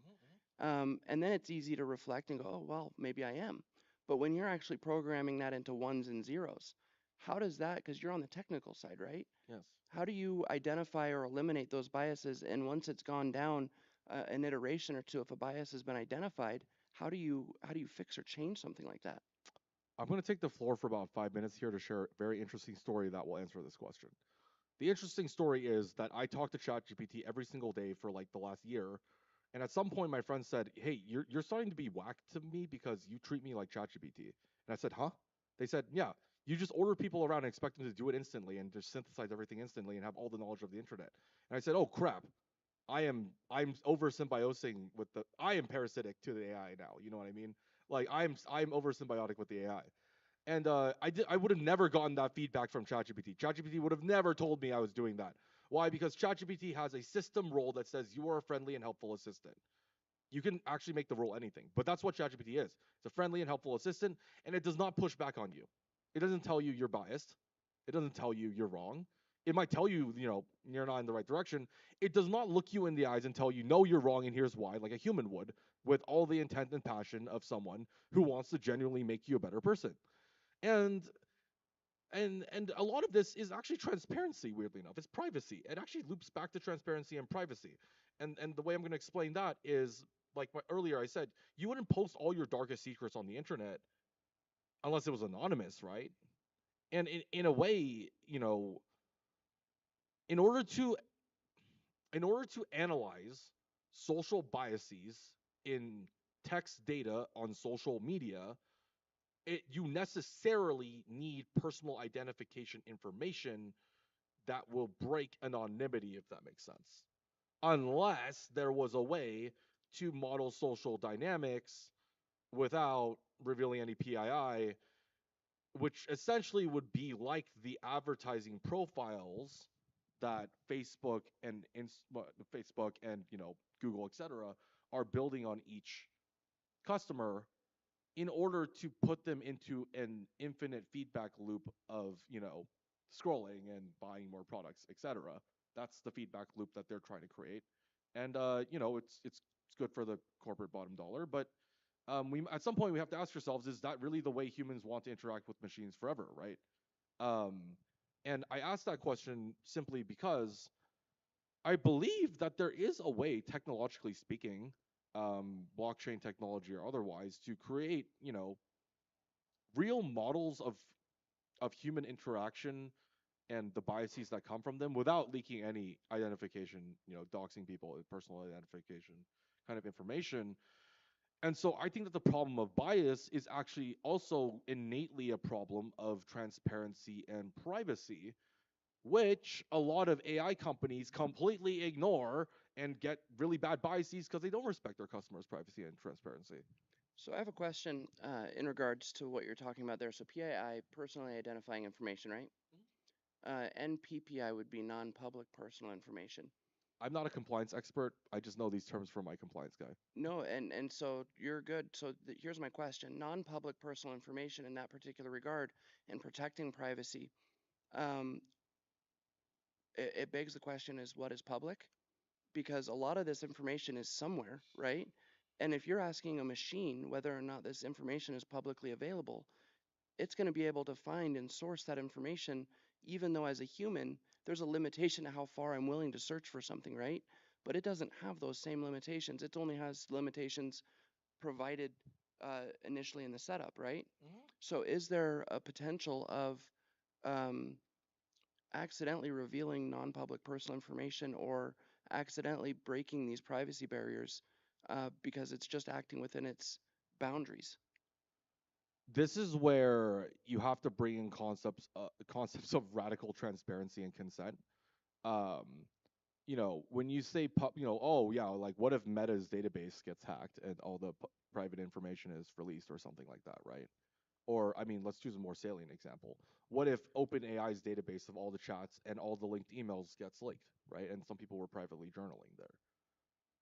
And then it's easy to reflect and go, "Oh, well, maybe I am." But when you're actually programming that into ones and zeros, how does that, because you're on the technical side, right? Yes. How do you identify or eliminate those biases? And once it's gone down an iteration or two, if a bias has been identified, how do you fix or change something like that? I'm going to take the floor for about 5 minutes here to share a very interesting story that will answer this question. The interesting story is that I talk to ChatGPT every single day for like the last year. And at some point, my friend said, "Hey, you're starting to be whack to me because you treat me like ChatGPT." And I said, "Huh?" They said, "Yeah, you just order people around and expect them to do it instantly and just synthesize everything instantly and have all the knowledge of the internet." And I said, "Oh crap, I'm over symbiosing with the I am parasitic to the AI now. You know what I mean? Like I'm over symbiotic with the AI." And I would have never gotten that feedback from ChatGPT. ChatGPT would have never told me I was doing that. Why? Because ChatGPT has a system role that says you are a friendly and helpful assistant. You can actually make the role anything, but that's what ChatGPT is. It's a friendly and helpful assistant, and it does not push back on you. It doesn't tell you you're biased. It doesn't tell you you're wrong. It might tell you, you're not in the right direction. It does not look you in the eyes and tell you, no, you're wrong, and here's why, like a human would, with all the intent and passion of someone who wants to genuinely make you a better person. And and a lot of this is actually transparency, weirdly enough. It's privacy. It actually loops back to transparency and privacy. And the way I'm going to explain that is like earlier I said, you wouldn't post all your darkest secrets on the internet unless it was anonymous, right? And in a way, in order to analyze social biases in text data on social media, you necessarily need personal identification information that will break anonymity, if that makes sense. Unless there was a way to model social dynamics without revealing any PII, which essentially would be like the advertising profiles that Facebook and Google, etc., are building on each customer in order to put them into an infinite feedback loop of scrolling and buying more products, etc. That's the feedback loop that they're trying to create, and it's good for the corporate bottom dollar. But we at some point we have to ask ourselves: is that really the way humans want to interact with machines forever? Right? Um, and I ask that question simply because I believe that there is a way, technologically speaking, blockchain technology or otherwise, to create, real models of human interaction and the biases that come from them without leaking any identification, doxing people, personal identification kind of information. And so I think that the problem of bias is actually also innately a problem of transparency and privacy, which a lot of AI companies completely ignore and get really bad biases because they don't respect their customers' privacy and transparency. So I have a question in regards to what you're talking about there. So PII, personally identifying information, right? NPPI would be non-public personal information. I'm not a compliance expert. I just know these terms from my compliance guy. No, and so you're good. So here's my question: non-public personal information in that particular regard and protecting privacy. Um, it begs the question: is what is public? Because a lot of this information is somewhere, right? And if you're asking a machine whether or not this information is publicly available, it's going to be able to find and source that information, even though as a human, there's a limitation to how far I'm willing to search for something, right? But it doesn't have those same limitations. It only has limitations provided initially in the setup, right? So is there a potential of um, accidentally revealing non-public personal information or accidentally breaking these privacy barriers because it's just acting within its boundaries? This is where you have to bring in concepts of radical transparency and consent. Um, when you say oh yeah, like what if Meta's database gets hacked and all the private information is released or something like that, right? Or I mean, let's choose a more salient example. What if OpenAI's database of all the chats and all the linked emails gets leaked, right? And some people were privately journaling there.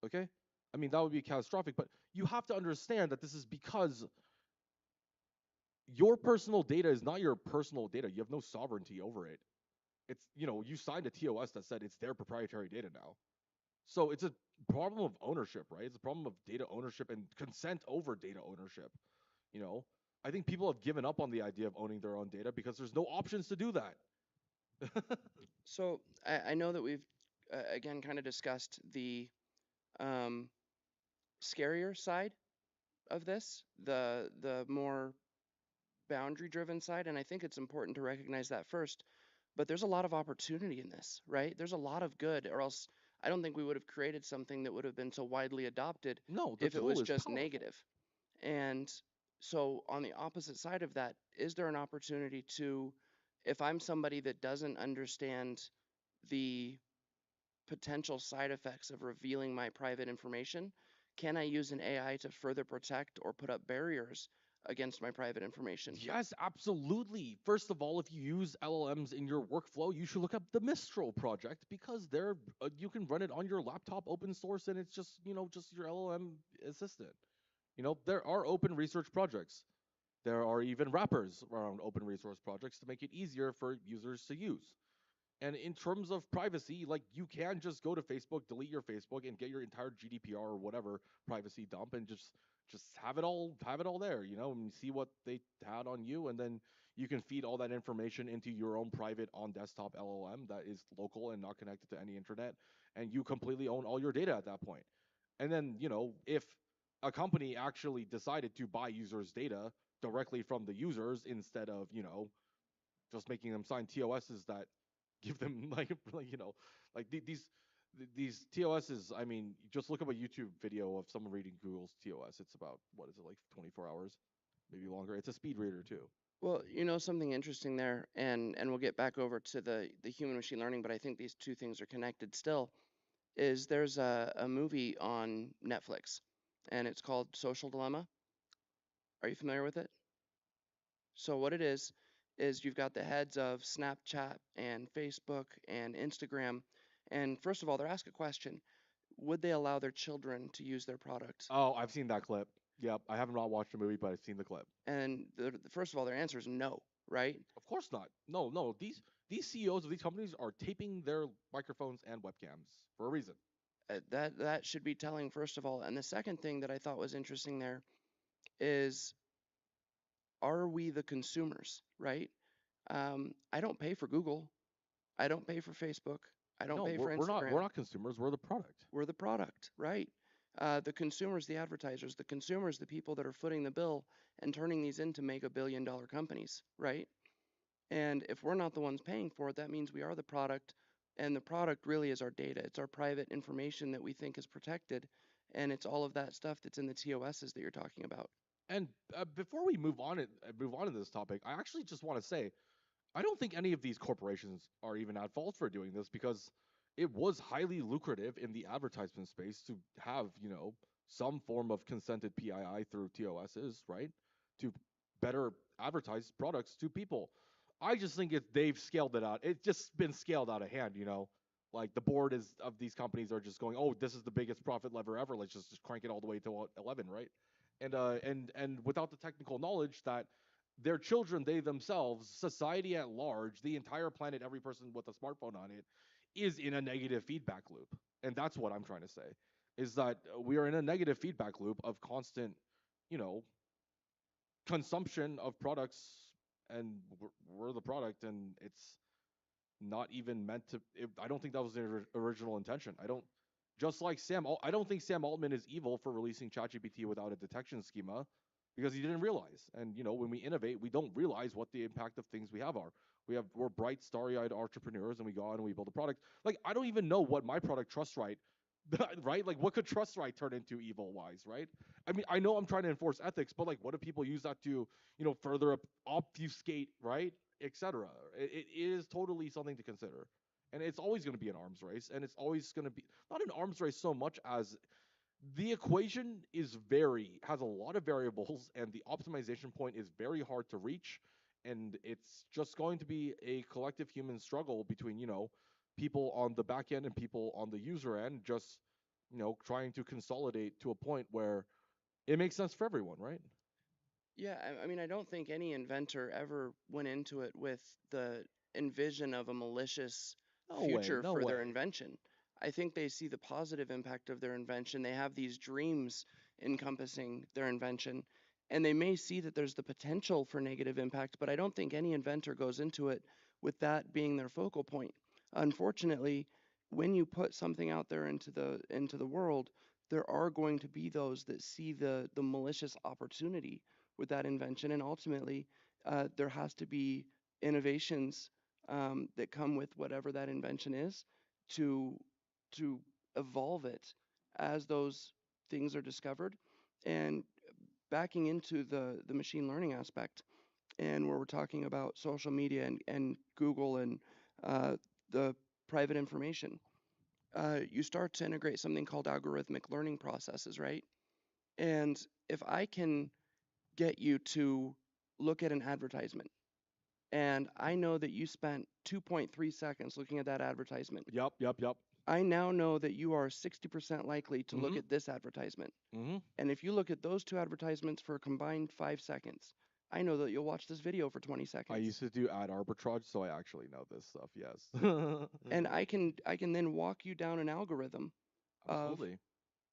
Okay? I mean, that would be catastrophic, but you have to understand that this is because your personal data is not your personal data. You have no sovereignty over it. You signed a TOS that said it's their proprietary data now. So it's a problem of ownership, right? It's a problem of data ownership and consent over data ownership. You know, I think people have given up on the idea of owning their own data because there's no options to do that. So I know that we've again kind of discussed the um, scarier side of this, the more boundary driven side, and I think it's important to recognize that first. But there's a lot of opportunity in this, right? There's a lot of good, or else I don't think we would have created something that would have been so widely adopted No, the if it tool was is just powerful. negative. And so, on the opposite side of that, is there an opportunity to, if I'm somebody that doesn't understand the potential side effects of revealing my private information, can I use an AI to further protect or put up barriers against my private information? Yes, absolutely. First of all, if you use LLMs in your workflow, you should look up the Mistral project because you can run it on your laptop, open source, and it's just your LLM assistant. There are open research projects. There are even wrappers around open resource projects to make it easier for users to use. And in terms of privacy, like you can just go to Facebook, delete your Facebook, and get your entire GDPR or whatever privacy dump, and just have it all there, and see what they had on you, and then you can feed all that information into your own private on desktop LLM that is local and not connected to any internet, and you completely own all your data at that point. And then, if a company actually decided to buy users' data directly from the users instead of, just making them sign TOSs that give them like these TOSs. I mean, just look up a YouTube video of someone reading Google's TOS. It's about, what is it, like 24 hours, maybe longer. It's a speed reader too. Well, something interesting there, and we'll get back over to the human machine learning, but I think these two things are connected still, is there's a movie on Netflix, and it's called Social Dilemma. Are you familiar with it? So what it is you've got the heads of Snapchat and Facebook and Instagram, and first of all, they're asked a question: would they allow their children to use their products? Oh, I've seen that clip. Yep, I haven't not watched the movie, but I've seen the clip. And first of all, their answer is no. right? Of course not. No, no. These CEOs of these companies are taping their microphones and webcams for a reason. That should be telling, first of all. And the second thing that I thought was interesting there is, are we the consumers, right? I don't pay for Google. I don't pay for Facebook. I don't No, pay for we're Instagram. not consumers. We're the product. We're the product, right? The consumers, the advertisers, the consumers, the people that are footing the bill and turning these into mega billion-dollar companies, right? And if we're not the ones paying for it, that means we are the product, and the product really is our data. It's our private information that we think is protected, and it's all of that stuff that's in the TOSs that you're talking about. And before we move on to this topic, I actually just want to say I don't think any of these corporations are even at fault for doing this because it was highly lucrative in the advertisement space to have, some form of consented PII through TOSs, right? To better advertise products to people. I just think they've scaled it out. It's just been scaled out of hand, Like the board is of these companies are just going, "Oh, this is the biggest profit lever ever. Let's just crank it all the way to 11, right?" And without the technical knowledge that their children, they themselves, society at large, the entire planet, every person with a smartphone on it, is in a negative feedback loop. And that's what I'm trying to say is that we are in a negative feedback loop of constant, you know, consumption of products, and we're the product, and it's not even meant to. I don't think that was their original intention. I don't. Just like I don't think Sam Altman is evil for releasing ChatGPT without a detection schema, because he didn't realize. And when we innovate, we don't realize what the impact of things we have are. We're bright, starry-eyed entrepreneurs, and we go out and we build a product. Like I don't even know what my product Trust Right, right? Like what could Trust Right turn into evil-wise, right? I mean, I know I'm trying to enforce ethics, but like, what if people use that to further obfuscate, right? Etc. It is totally something to consider, and it's always going to be an arms race, and it's always going to be not an arms race so much as the equation has a lot of variables, and the optimization point is very hard to reach, and it's just going to be a collective human struggle between people on the back end and people on the user end, just trying to consolidate to a point where it makes sense for everyone, right? Yeah, I mean, I don't think any inventor ever went into it with the envision of a malicious No way, future no for their way. invention. I think they see the positive impact of their invention. They have these dreams encompassing their invention, and they may see that there's the potential for negative impact, but I don't think any inventor goes into it with that being their focal point. Unfortunately, when you put something out there into the world, there are going to be those that see the malicious opportunity with that invention. And ultimately, there has to be innovations that come with whatever that invention is to to evolve it as those things are discovered. And backing into the machine learning aspect, and where we're talking about social media and Google and the private information, you start to integrate something called algorithmic learning processes, right? And if I can get you to look at an advertisement, and I know that you spent 2.3 seconds looking at that advertisement. Yep, yep, yep. I now know that you are 60% likely to look Mm-hmm. at this advertisement. Mm-hmm. And if you look at those two advertisements for a combined 5 seconds, I know that you'll watch this video for 20 I seconds. used to do ad arbitrage, so I actually know this stuff. Yes. And I can then walk you down an algorithm of Absolutely.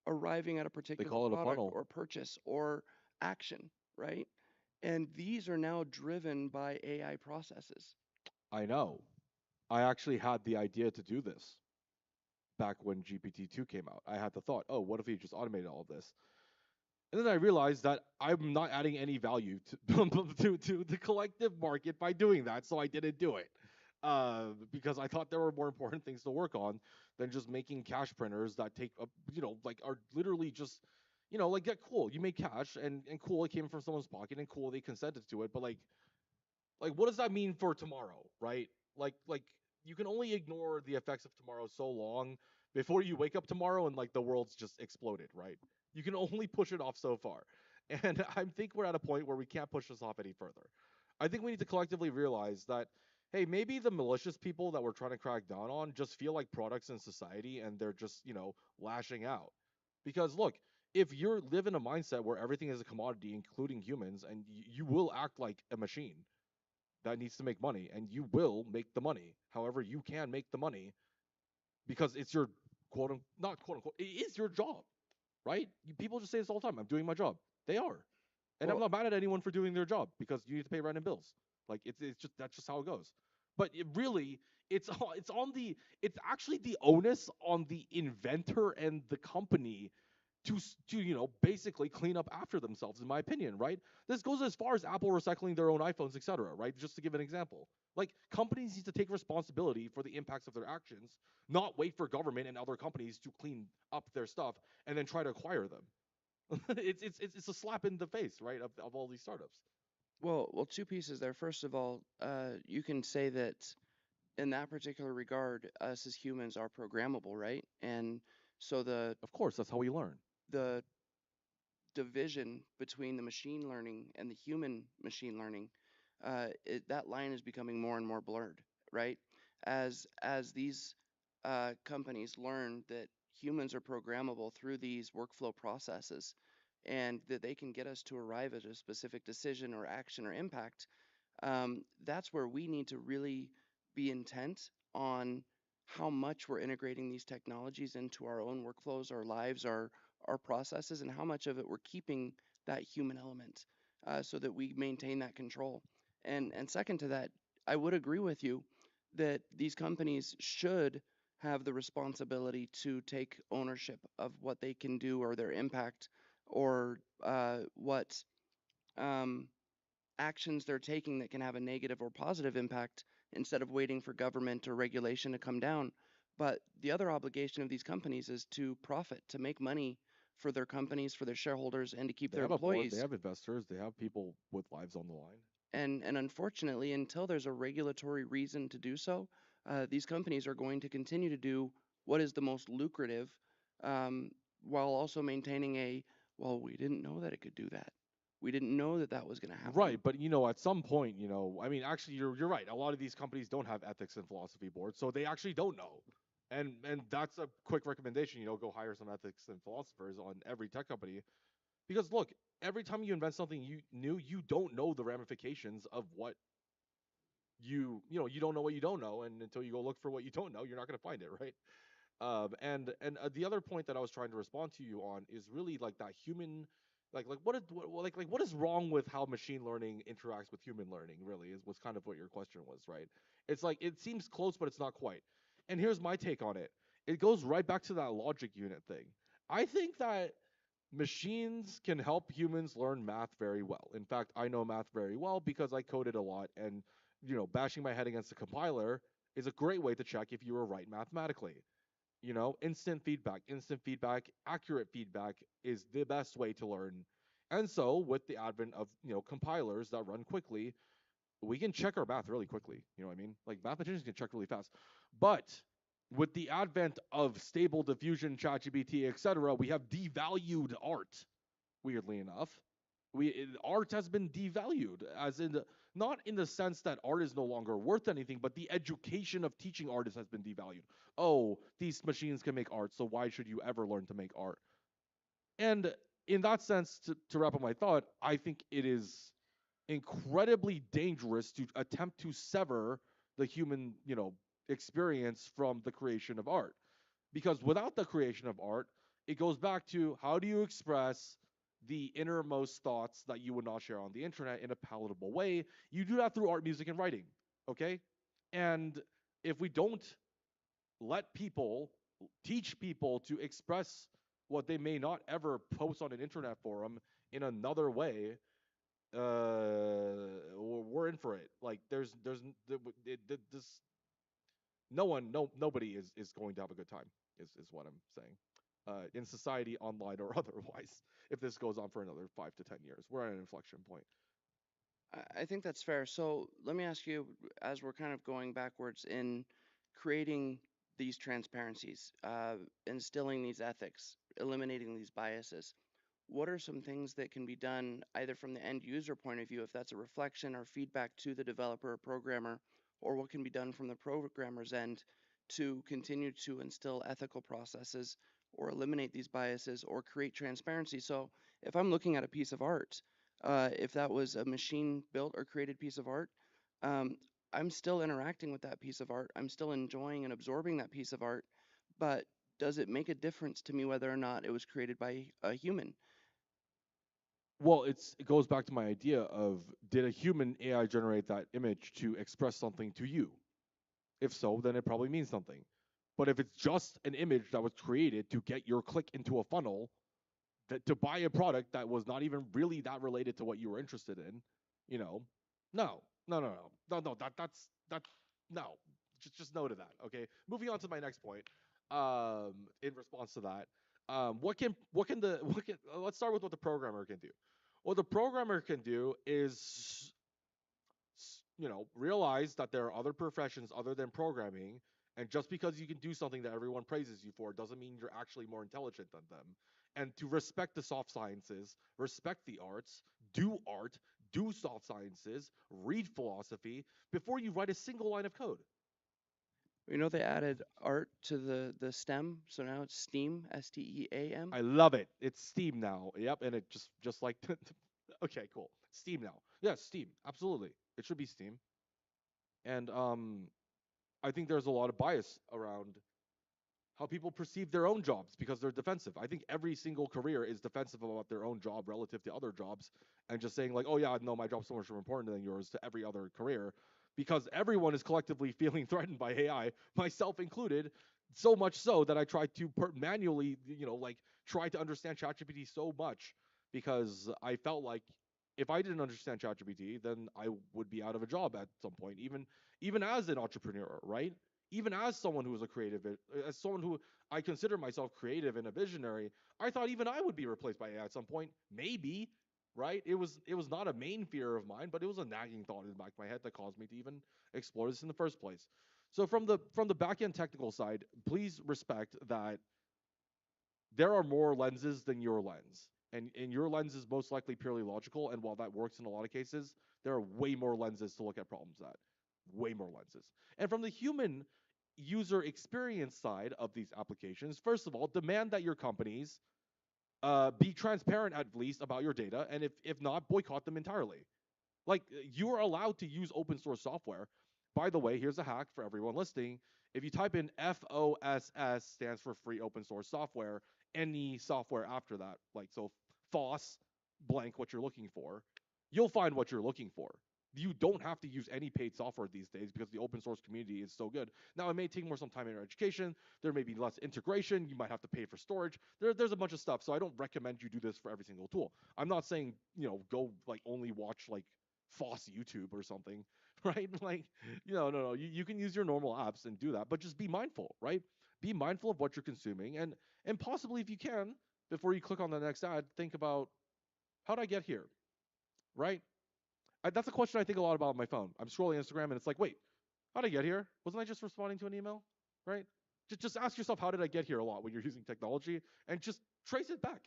arriving at a They particular call it a product funnel. or purchase or action, right? And these are now driven by AI processes. I know. I actually had the idea to do this back when GPT-2 came out. I had the thought, oh, what if we just automated all of this? And then I realized that I'm not adding any value to to the collective market by doing that, so I didn't do it. Because I thought there were more important things to work on than just making cash printers that take up, like are literally just, like get cool. You make cash and cool, it came from someone's pocket and cool, they consented to it. But like what does that mean for tomorrow, right? Like you can only ignore the effects of tomorrow so long before you wake up tomorrow and like the world's just exploded, right? You can only push it off so far. And I think we're at a point where we can't push this off any further. I think we need to collectively realize that hey, maybe the malicious people that we're trying to crack down on just feel like products in society and they're just, lashing out. Because look, if you live in a mindset where everything is a commodity, including humans, and you will act like a machine, that needs to make money, and you will make the money. However, you can make the money because it's your not quote unquote, it is your job, right? People just say this all the time. I'm doing my job. They are, and I'm Well, not mad at anyone for doing their job because you need to pay rent and bills. Like it's just that's just how it goes. But it really, it's actually the onus on the inventor and the company to basically clean up after themselves, in my opinion, right? This goes as far as Apple recycling their own iPhones, etc., right? Just to give an example. Like companies need to take responsibility for the impacts of their actions, not wait for government and other companies to clean up their stuff and then try to acquire them. It's a slap in the face, right, of all these startups. well, two pieces there. First of all, you can say that in that particular regard, us as humans are programmable, right? And so Of course, that's how we learn. the division between the machine learning and the human machine learning, that line is becoming more and more blurred, right? As these companies learn that humans are programmable through these workflow processes, and that they can get us to arrive at a specific decision or action or impact, that's where we need to really be intent on how much we're integrating these technologies into our own workflows, our lives, our processes, and how much of it we're keeping that human element, so that we maintain that control. And second to that, I would agree with you that these companies should have the responsibility to take ownership of what they can do or their impact, or what um, actions they're taking that can have a negative or positive impact, instead of waiting for government or regulation to come down. But the other obligation of these companies is to profit, to make money for their companies, for their shareholders, and to keep They their have a board, they employees. have investors, they have people with lives on the line. And unfortunately, until there's a regulatory reason to do so, these companies are going to continue to do what is the most lucrative, um, while also maintaining a, well, we didn't know that it could do that. We didn't know that that was going to happen. Right, but at some point, I mean, actually, you're right. A lot of these companies don't have ethics and philosophy boards, so they actually don't know. And that's a quick recommendation. Go hire some ethics and philosophers on every tech company, because look, every time you invent something new, you don't know the ramifications of what you don't know what you don't know, and until you go look for what you don't know, you're not going to find it, right? And the other point that I was trying to respond to you on is really like that human, what is wrong with how machine learning interacts with human learning? Really, is was kind of what your question was, right? It's like it seems close, but it's not quite. And here's my take on it. It goes right back to that logic unit thing. I think that machines can help humans learn math very well. In fact, I know math very well because I coded a lot, and bashing my head against a compiler is a great way to check if you were right mathematically. Instant feedback, accurate feedback is the best way to learn. And so, with the advent of compilers that run quickly, we can check our math really quickly. You know what I mean? Like mathematicians can check really fast. But with the advent of stable diffusion, ChatGPT, etc., we have devalued art. Weirdly enough, art has been devalued, as in not in the sense that art is no longer worth anything, but the education of teaching artists has been devalued. Oh, these machines can make art, so why should you ever learn to make art? And in that sense, to wrap up my thought, I think it is incredibly dangerous to attempt to sever the human, experience from the creation of art. Because without the creation of art, it goes back to how do you express the innermost thoughts that you would not share on the internet in a palatable way? You do that through art, music, and writing. Okay? And if we don't let people teach people to express what they may not ever post on an internet forum in another way, we're in for it. Like this, nobody is going to have a good time. Is what I'm saying. In society, online or otherwise, if this goes on for another 5 to 10 years, we're at an inflection point. I think that's fair. So let me ask you, as we're kind of going backwards in creating these transparencies, instilling these ethics, eliminating these biases, what are some things that can be done either from the end user point of view, if that's a reflection or feedback to the developer or programmer, or what can be done from the programmer's end to continue to instill ethical processes or eliminate these biases or create transparency? So if I'm looking at a piece of art, if that was a machine built or created piece of art, um, I'm still interacting with that piece of art. I'm still enjoying and absorbing that piece of art, but does it make a difference to me whether or not it was created by a human? Well, it goes back to my idea of, did a human AI generate that image to express something to you? If so, then it probably means something. But if it's just an image that was created to get your click into a funnel, that to buy a product that was not even really that related to what you were interested in, you know, no, no. That no. Just no to that. Okay. Moving on to my next point. In response to that, what can the what can let's start with what the programmer can do. What the programmer can do is, realize that there are other professions other than programming, and just because you can do something that everyone praises you for doesn't mean you're actually more intelligent than them. And to respect the soft sciences, respect the arts, art, do soft sciences, read philosophy before you write a single line of code. You know, they added art to the STEM, so now it's STEAM, STEAM. I love it. It's Steam now. Yep, and it just like okay, cool. Steam now. Yes, Steam. Absolutely. It should be Steam. And I think there's a lot of bias around how people perceive their own jobs because they're defensive. I think every single career is defensive about their own job relative to other jobs, and just saying like, "Oh yeah, no, my job's so much more important than yours" to every other career, because everyone is collectively feeling threatened by AI, myself included. So much so that I try to manually, like try to understand ChatGPT so much because I felt like if I didn't understand ChatGPT, then I would be out of a job at some point, even as an entrepreneur, right? Even as someone who is a creative, as someone who I consider myself creative and a visionary, I thought even I would be replaced by AI at some point. Maybe, right? It was not a main fear of mine, but it was a nagging thought in the back of my head that caused me to even explore this in the first place. So from the back end technical side, please respect that there are more lenses than your lens. And your lens is most likely purely logical. And while that works in a lot of cases, there are way more lenses to look at problems at. Way more lenses. And from the human user experience side of these applications, first of all, demand that your companies be transparent at least about your data. And if not, boycott them entirely. Like, you are allowed to use open source software. By the way, here's a hack for everyone listening. If you type in FOSS, stands for free open source software, any software after that, like so FOSS blank what you're looking for, you'll find what you're looking for. You don't have to use any paid software these days because the open source community is so good. Now, it may take more some time in your education. There may be less integration. You might have to pay for storage. There's a bunch of stuff. So I don't recommend you do this for every single tool. I'm not saying, go like only watch like FOSS YouTube or something, right? Like, no. You can use your normal apps and do that, but just be mindful, right? Be mindful of what you're consuming, and possibly, if you can, before you click on the next ad, think about, how did I get here, right? That's a question I think a lot about on my phone. I'm scrolling Instagram and it's like, wait, how did I get here? Wasn't I just responding to an email, right? Just ask yourself, how did I get here, a lot when you're using technology, and just trace it back.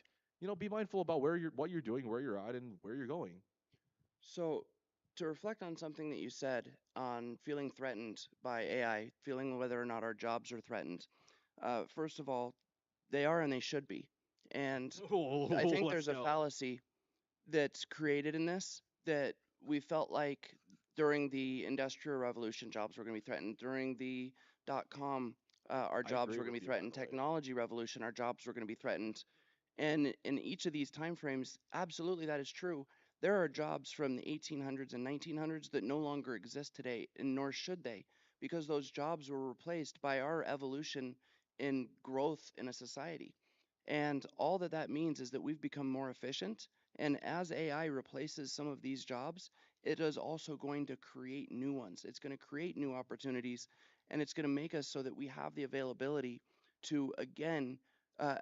Be mindful about what you're doing, where you're at, and where you're going. So, to reflect on something that you said on feeling threatened by AI, feeling whether or not our jobs are threatened, first of all, they are and they should be. And Oh, I think let's there's a go. fallacy that's created in this that we felt like during the Industrial Revolution, jobs were going to be threatened. During the .com, our I jobs agree were going with to be you, by threatened. the way. Technology revolution, our jobs were going to be threatened. And in each of these time frames, absolutely that is true. There are jobs from the 1800s and 1900s that no longer exist today, and nor should they, because those jobs were replaced by our evolution in growth in a society. And all that that means is that we've become more efficient. And as AI replaces some of these jobs, it is also going to create new ones. It's going to create new opportunities, and it's going to make us so that we have the availability to, again, uh,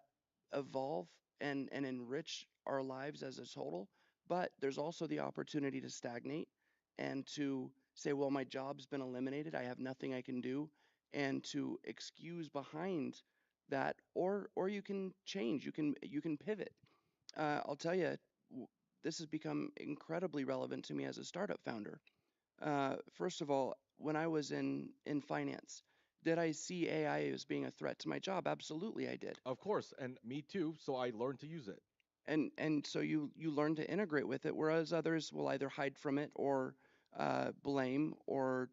evolve and enrich our lives as a total. But there's also the opportunity to stagnate and to say, well, my job's been eliminated. I have nothing I can do. And to excuse behind that, or you can change. You can pivot. I'll tell you, this has become incredibly relevant to me as a startup founder. First of all, when I was in finance, did I see AI as being a threat to my job? Absolutely, I did. Of course, and me too. So I learned to use it. And so you learn to integrate with it, whereas others will either hide from it or blame or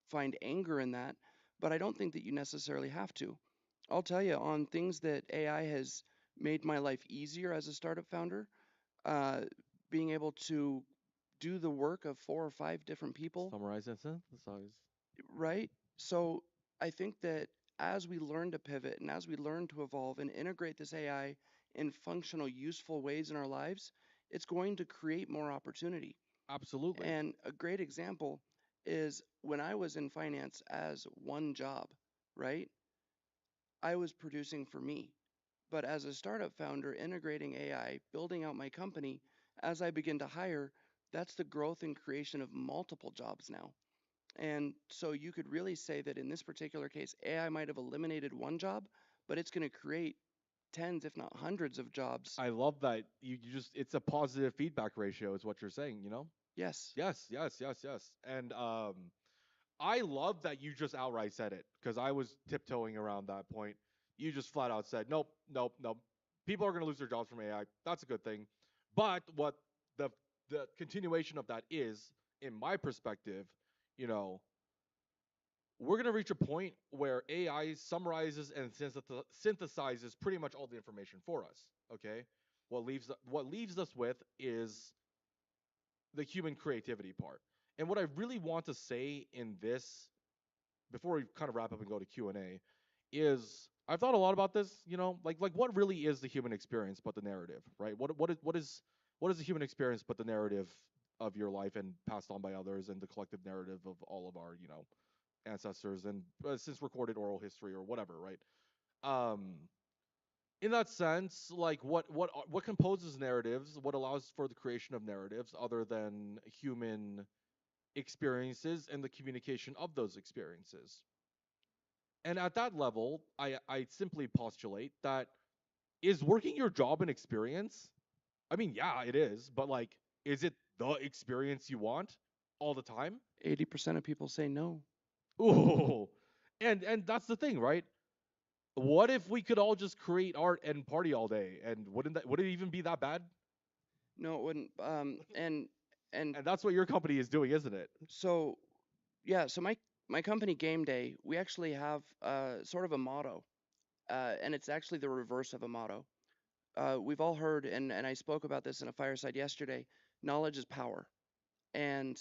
find anger in that, but I don't think that you necessarily have to. I'll tell you on things that AI has made my life easier as a startup founder, uh, being able to do the work of 4 or 5 different people, Summarize and synthesize. right? So I think that as we learn to pivot and as we learn to evolve and integrate this AI in functional, useful ways in our lives, it's going to create more opportunity. Absolutely. And a great example is when I was in finance as one job, right? I was producing for me. But as a startup founder, integrating AI, building out my company, as I begin to hire, that's the growth and creation of multiple jobs now. And so you could really say that in this particular case, AI might have eliminated one job, but it's going to create tens, if not hundreds of jobs. I love that you just it's a positive feedback ratio is what you're saying, you know? Yes. Yes, yes, yes, yes. And I love that you just outright said it because I was tiptoeing around that point. You just flat out said, nope, nope, nope. People are going to lose their jobs from AI. That's a good thing. But what the the continuation of that is, in my perspective, you know, we're going to reach a point where AI summarizes and synthesizes pretty much all the information for us. Okay, what leaves us with is the human creativity part. And what I really want to say in this, before we kind of wrap up and go to Q and A, is I've thought a lot about this. You know, like what really is the human experience but the narrative, right? What is the human experience but the narrative of your life and passed on by others and the collective narrative of all of our ancestors and since recorded oral history or whatever, right? Um, in that sense, like what composes narratives? What allows for the creation of narratives other than human experiences and the communication of those experiences? And at that level, I simply postulate that is working your job an experience? I mean, yeah, it is, but like, is it the experience you want all the time? 80% of people say no. Ooh, and that's the thing, right? What if we could all just create art and party all day? And would it even be that bad? No, it wouldn't. And And that's what your company is doing, isn't it? so yeah, so my company Game Day, we actually have sort of a motto, and it's actually the reverse of a motto. We've all heard, and I spoke about this in a fireside yesterday. Knowledge is power, and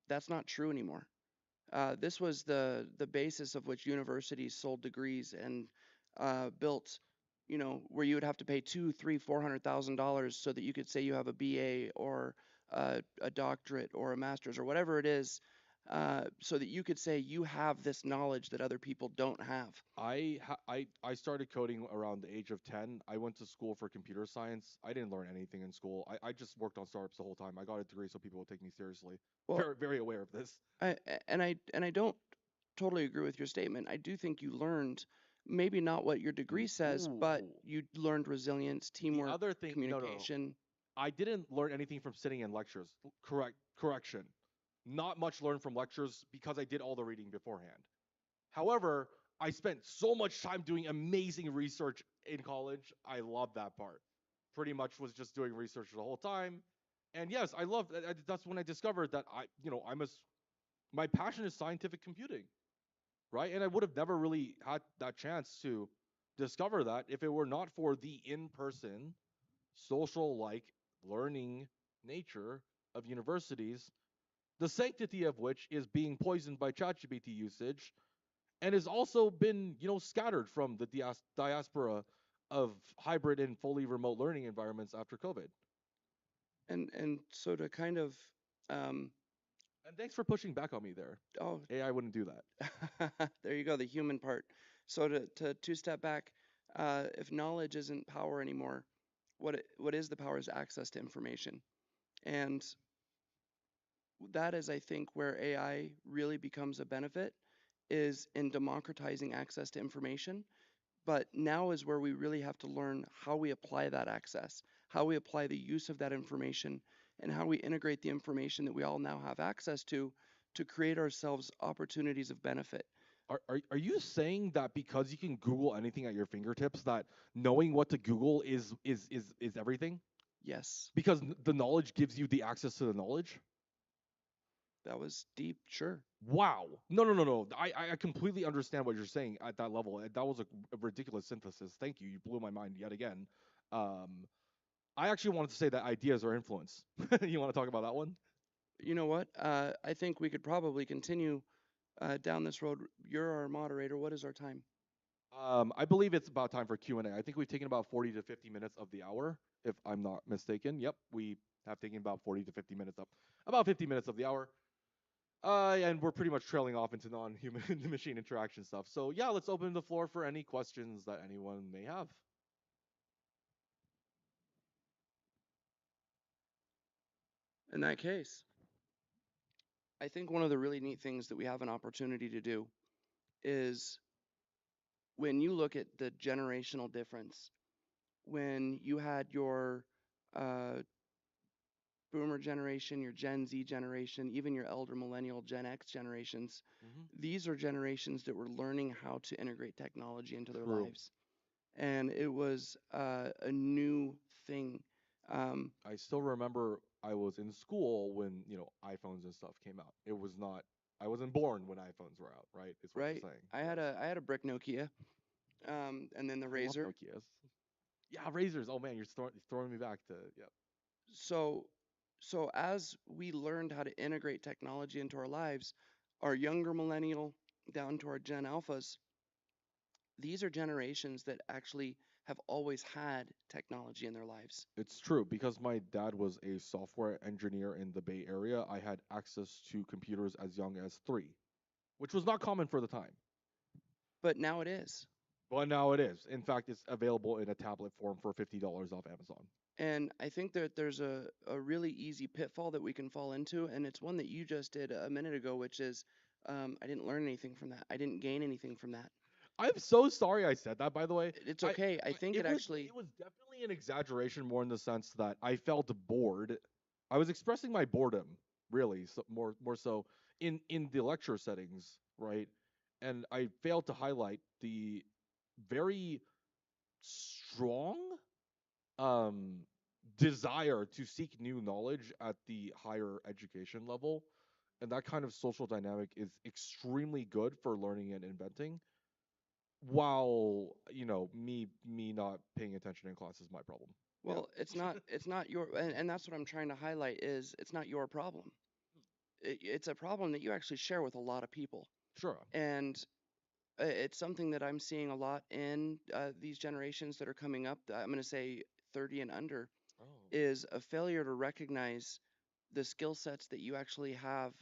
that's not true anymore. This was the basis of which universities sold degrees and built, where you would have to pay two, three, $400,000 so that you could say you have a BA or a doctorate or a master's or whatever it is, so that you could say you have this knowledge that other people don't have. I started coding around the age of 10. I went to school for computer science. I didn't learn anything in school. I just worked on startups the whole time. I got a degree so people would take me seriously. Well, Very very aware of this. and I don't totally agree with your statement. I do think you learned maybe not what your degree says, but Ooh. you learned resilience, The teamwork, other thing, no. communication. I didn't learn anything from sitting in lectures. Correction. Not much learned from lectures because I did all the reading beforehand. However, I spent so much time doing amazing research in college. I love that part. Pretty much was just doing research the whole time. And yes, I love that. That's when I discovered that my passion is scientific computing, right? And I would have never really had that chance to discover that if it were not for the in-person social like learning nature of universities, the sanctity of which is being poisoned by ChatGPT usage and has also been, scattered from the diaspora of hybrid and fully remote learning environments after COVID. And so to kind of um, And thanks for pushing back on me there. oh, AI wouldn't do that. there you go, the human part. So to two step back, if knowledge isn't power anymore, what is the power is access to information. And that is, I think, where AI really becomes a benefit is in democratizing access to information. But now is where we really have to learn how we apply that access, how we apply the use of that information, and how we integrate the information that we all now have access to create ourselves opportunities of benefit. Are you saying that because you can Google anything at your fingertips, that knowing what to Google is everything? Yes. Because the knowledge gives you the access to the knowledge? That was deep, sure. Wow. No, no, no, no. I completely understand what you're saying at that level. That was a ridiculous synthesis. Thank you. You blew my mind yet again. Um, I actually wanted to say that ideas are influence. You want to talk about that one? You know what? I think we could probably continue down this road. You're our moderator. What is our time? I believe it's about time for Q&A. I think we've taken about 40 to 50 minutes of the hour, if I'm not mistaken. Yep, we have taken about 40 to 50 minutes up, about 50 minutes of the hour. And we're pretty much trailing off into non-human machine interaction stuff. So yeah, let's open the floor for any questions that anyone may have. In that case, I think one of the really neat things that we have an opportunity to do is when you look at the generational difference, when you had your uh, boomer generation, your Gen Z generation, even your elder millennial Gen X generations, these are generations that were learning how to integrate technology into their True. lives. And it was a new thing. I still remember I was in school when, iPhones and stuff came out. It was not I wasn't born when iPhones were out, right? Is what you're Right. saying. I had a brick Nokia, and then the I love Razor. Nokias. Yeah, Razors. Oh man, you're throwing me back to yeah. So so as we learned how to integrate technology into our lives, our younger millennial down to our Gen Alphas, these are generations that actually have always had technology in their lives. It's true because my dad was a software engineer in the Bay Area. I had access to computers as young as 3, which was not common for the time. But now it is. But now it is. In fact, it's available in a tablet form for $50 off Amazon. And I think that there's a really easy pitfall that we can fall into, and it's one that you just did a minute ago, which is I didn't learn anything from that. I didn't gain anything from that. I'm so sorry I said that, by the way. It's okay. I think it It actually, was definitely an exaggeration more in the sense that I felt bored. I was expressing my boredom, really, so more so in the lecture settings, right? And I failed to highlight the very strong um desire to seek new knowledge at the higher education level, and that kind of social dynamic is extremely good for learning and inventing, while me not paying attention in class is my problem. Yeah. well, it's not your, and that's what I'm trying to highlight is it's not your problem. It's a problem that you actually share with a lot of people, Sure. and it's something that I'm seeing a lot in these generations that are coming up. I'm going to say 30 and under Oh. is a failure to recognize the skill sets that you actually have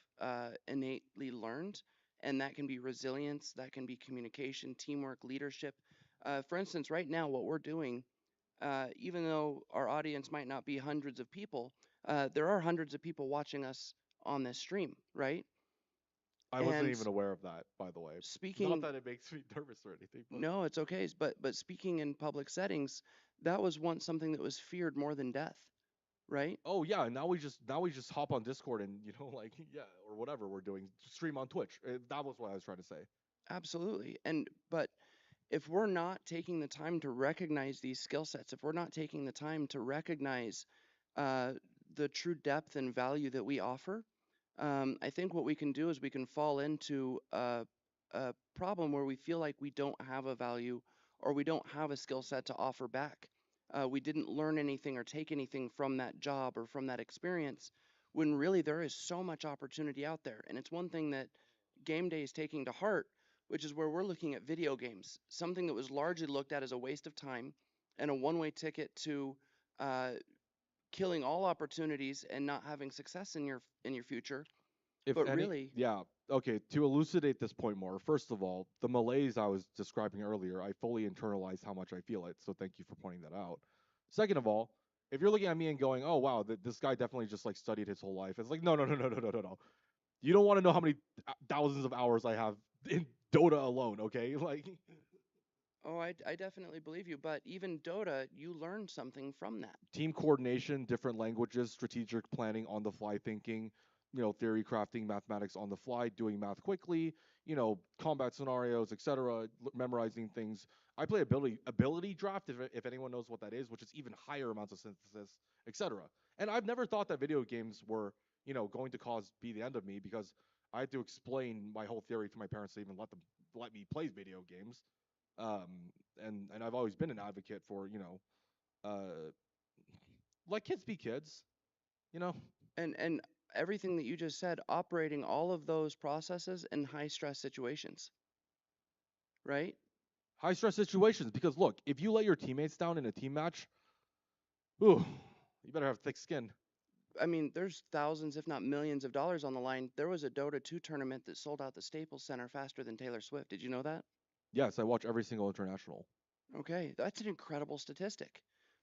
innately learned, and that can be resilience, that can be communication, teamwork, leadership. For instance, right now, what we're doing, even though our audience might not be hundreds of people, there are hundreds of people watching us on this stream, right? I wasn't And even aware of that, by the way. Not speaking, that it makes me nervous or anything, but no, it's okay, but speaking in public settings, that was once something that was feared more than death, right? oh yeah, now we just hop on Discord and like yeah, or whatever we're doing, stream on Twitch. That was what I was trying to say. Absolutely. And but if we're not taking the time to recognize these skill sets, if we're not taking the time to recognize uh, the true depth and value that we offer, I think what we can do is we can fall into a problem where we feel like we don't have a value or we don't have a skill set to offer back. We didn't learn anything or take anything from that job or from that experience when really there is so much opportunity out there. And it's one thing that Game Day is taking to heart, which is where we're looking at video games, something that was largely looked at as a waste of time and a one way ticket to uh, killing all opportunities and not having success in your future. If But any, really, yeah, okay, to elucidate this point more, first of all, the malaise I was describing earlier, I fully internalized how much I feel it, so thank you for pointing that out. Second of all, if you're looking at me and going, oh wow, this guy definitely just like studied his whole life, it's like no, no, no, no, no, no, no, no. You don't want to know how many thousands of hours I have in Dota alone, okay? Like oh, I definitely believe you. But even Dota, you learned something from that. team coordination, different languages, strategic planning, on the fly thinking, theory crafting, mathematics on the fly, doing math quickly, combat scenarios, etc., memorizing things. I play ability draft if anyone knows what that is, which is even higher amounts of synthesis, etc. And I've never thought that video games were going to cause be the end of me because I had to explain my whole theory to my parents to even let me play video games. And I've always been an advocate for let kids be kids, you know. And everything that you just said, operating all of those processes in high stress situations, right? High stress situations because look, if you let your teammates down in a team match, ooh, you better have thick skin. I mean, there's thousands, if not millions of dollars on the line. There was a Dota 2 tournament that sold out the Staples Center faster than Taylor Swift. Did you know that? Yes, I watch every single international. Okay, that's an incredible statistic.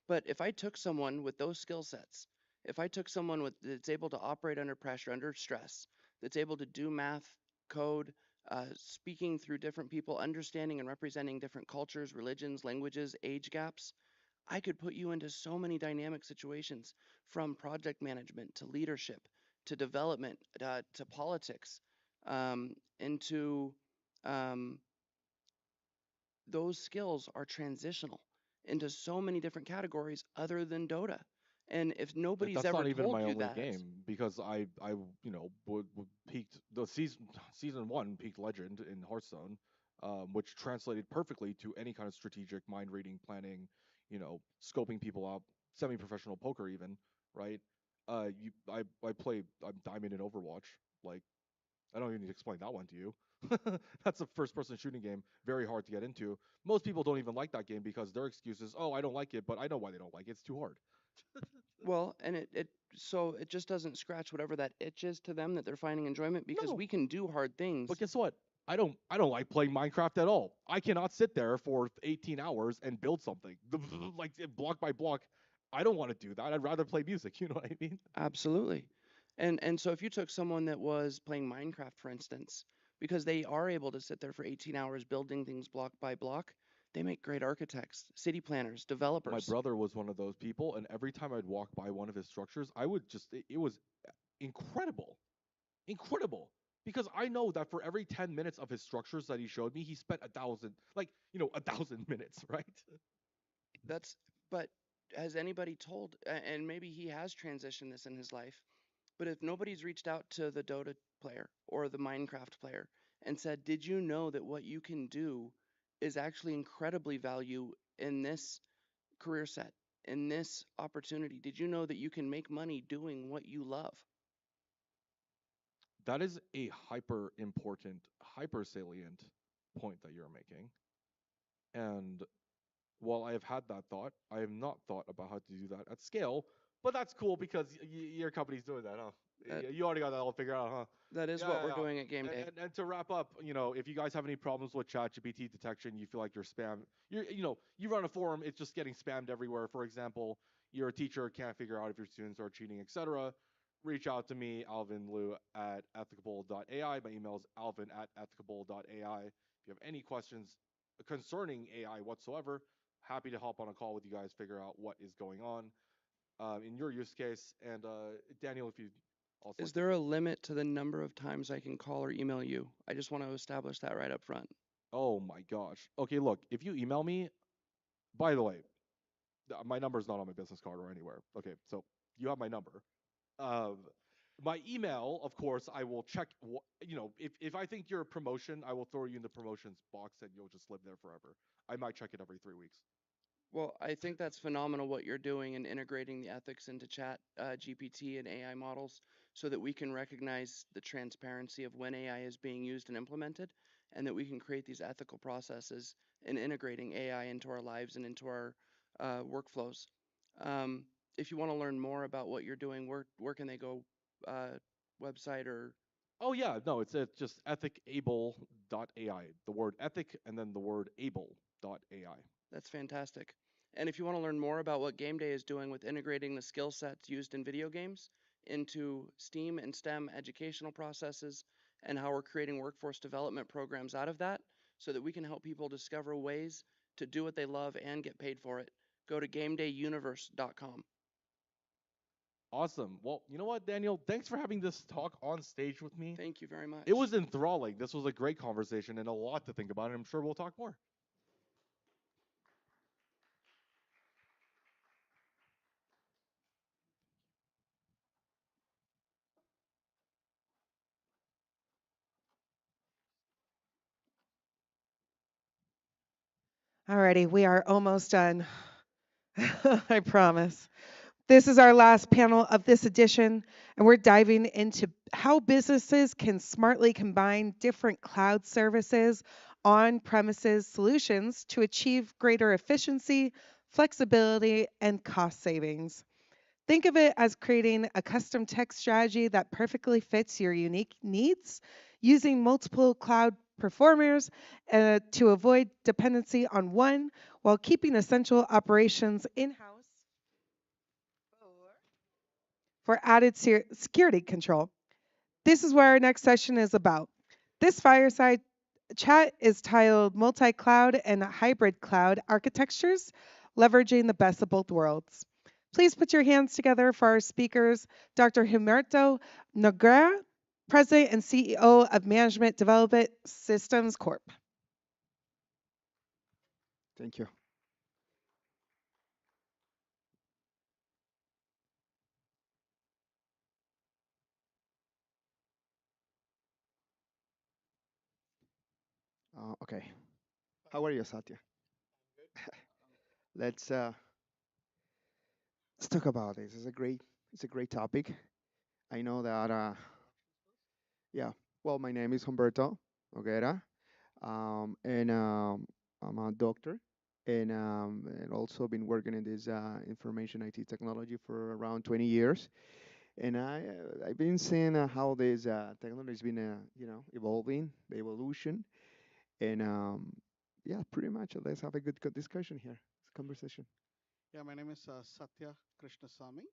But if I took someone with those skill sets, if I took someone that's able to operate under pressure, under stress, that's able to do math, code, speaking through different people, understanding and representing different cultures, religions, languages, age gaps, I could put you into so many dynamic situations, from project management to leadership to development to politics, into um, those skills are transitional into so many different categories other than Dota. And if nobody's That's ever not even told my you only that, game because I would peaked the season one peaked legend in Hearthstone, which translated perfectly to any kind of strategic mind reading, planning, scoping people out, semi-professional poker even, right? I play I'm diamond in Overwatch. Like I don't even need to explain that one to you. That's a first-person shooting game, very hard to get into. Most people don't even like that game because their excuse is, "Oh, I don't like it," but I know why they don't like it. It's too hard. well, and it just doesn't scratch whatever that itch is to them that they're finding enjoyment, because No, we can do hard but things. guess what? I don't like playing Minecraft at all. I cannot sit there for 18 hours and build something like block by block. I don't want to do that. I'd rather play music. You know what I mean? Absolutely. And so if you took someone that was playing Minecraft, for instance, because they are able to sit there for 18 hours building things block by block, they make great architects, city planners, My developers. brother was one of those people, and every time I'd walk by one of his structures, I would just it was incredible, incredible. Because I know that for every 10 minutes of his structures that he showed me, he spent 1,000, like, 1,000 minutes, right? That's but has anybody told, and maybe he has transitioned this in his life, but if nobody's reached out to the Dota player or the Minecraft player and said, "Did you know that what you can do is actually incredibly value in this career set, in this opportunity? Did you know that you can make money doing what you love?" That is a hyper important, hyper salient point that you're making. And while I have had that thought, I have not thought about how to do that at scale. But that's cool because your company's doing that, huh? That You already got that all figured out, huh? that is Yeah, what yeah, we're yeah. doing at Game And, Day. and to wrap up, if you guys have any problems with ChatGPT detection, you feel like you're spam, you run a forum, it's just getting spammed everywhere. For example, you're a teacher, can't figure out if your students are cheating, etc. Reach out to me, Alvin Liu at ethicable.ai. My email is alvin at ethicable.ai. If you have any questions concerning AI whatsoever, happy to hop on a call with you guys, figure out what is going on in your use case. And Daniel, if you also Is like to there a limit to the number of times I can call or email you? I just want to establish that right up front. Oh my gosh. Okay, look, if you email me, by the way, my number is not on my business card or anywhere. Okay, so you have my number. Um, my email, of course, I will check. If I think you're a promotion, I will throw you in the promotions box and you'll just live there forever. I might check it every 3 weeks. Well, I think that's phenomenal what you're doing in integrating the ethics into chat GPT and AI models, so that we can recognize the transparency of when AI is being used and implemented, and that we can create these ethical processes in integrating AI into our lives and into our workflows. Um, if you want to learn more about what you're doing, where can they go? Uh, Website or Oh yeah, no, it's just ethicable.ai. The word ethic and then the word able.ai. That's fantastic. And if you want to learn more about what Game Day is doing with integrating the skill sets used in video games into STEAM and STEM educational processes, and how we're creating workforce development programs out of that so that we can help people discover ways to do what they love and get paid for it, go to gamedayuniverse.com. Awesome. Well, you know what, Daniel? Thanks for having this talk on stage with me. Thank you very It much. was enthralling. This was a great conversation and a lot to think about, and I'm sure we'll talk more. Alrighty, we are almost done. I promise. This is our last panel of this edition, and we're diving into how businesses can smartly combine different cloud services, on premises solutions to achieve greater efficiency, flexibility, and cost savings. Think of it as creating a custom tech strategy that perfectly fits your unique needs, using multiple cloud performers to avoid dependency on one while keeping essential operations in house for added security control. This is what our next session is about. This fireside chat is titled Multi Cloud and Hybrid Cloud Architectures, Leveraging the Best of Both Worlds. Please put your hands together for our speakers, Dr. Humberto Noguera, President and CEO of Management Development Systems Corp. Thank you. Okay. How are you, Satya? Let's uh, let's talk about this. It's a great topic. I know that yeah. Well, my name is Humberto Noguera, and I'm a doctor, and also been working in this information IT technology for around 20 years. And I've been seeing how this technology has been evolving, the evolution, and yeah, pretty much. Let's have a good discussion here, conversation. Yeah, my name is Satya Krishnasamy.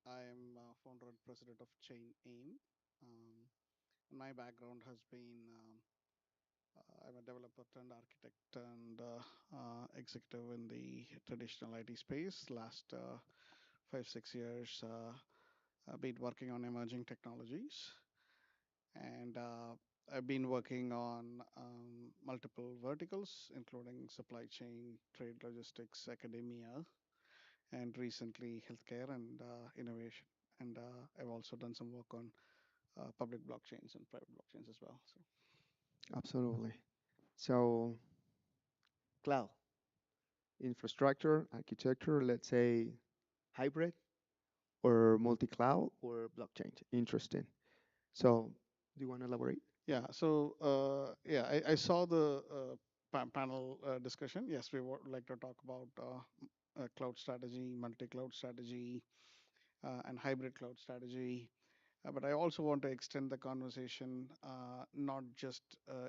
I am founder and president of Chain AIM. Um, my background has been I'm a developer turned architect and executive in the traditional IT space. Last 5 6 years, I've been working on emerging technologies, and I've been working on multiple verticals, including supply chain, trade logistics, academia, and recently healthcare and innovation. And I've also done some work on public blockchains and private blockchains as well. So Absolutely. So, cloud, infrastructure, architecture, let's say hybrid or multi-cloud or blockchain. Interesting. So, do you want to elaborate? yeah, so yeah, I saw the panel discussion. Yes, we would like to talk about cloud strategy, multi-cloud strategy, and hybrid cloud strategy. But I also want to extend the conversation, not just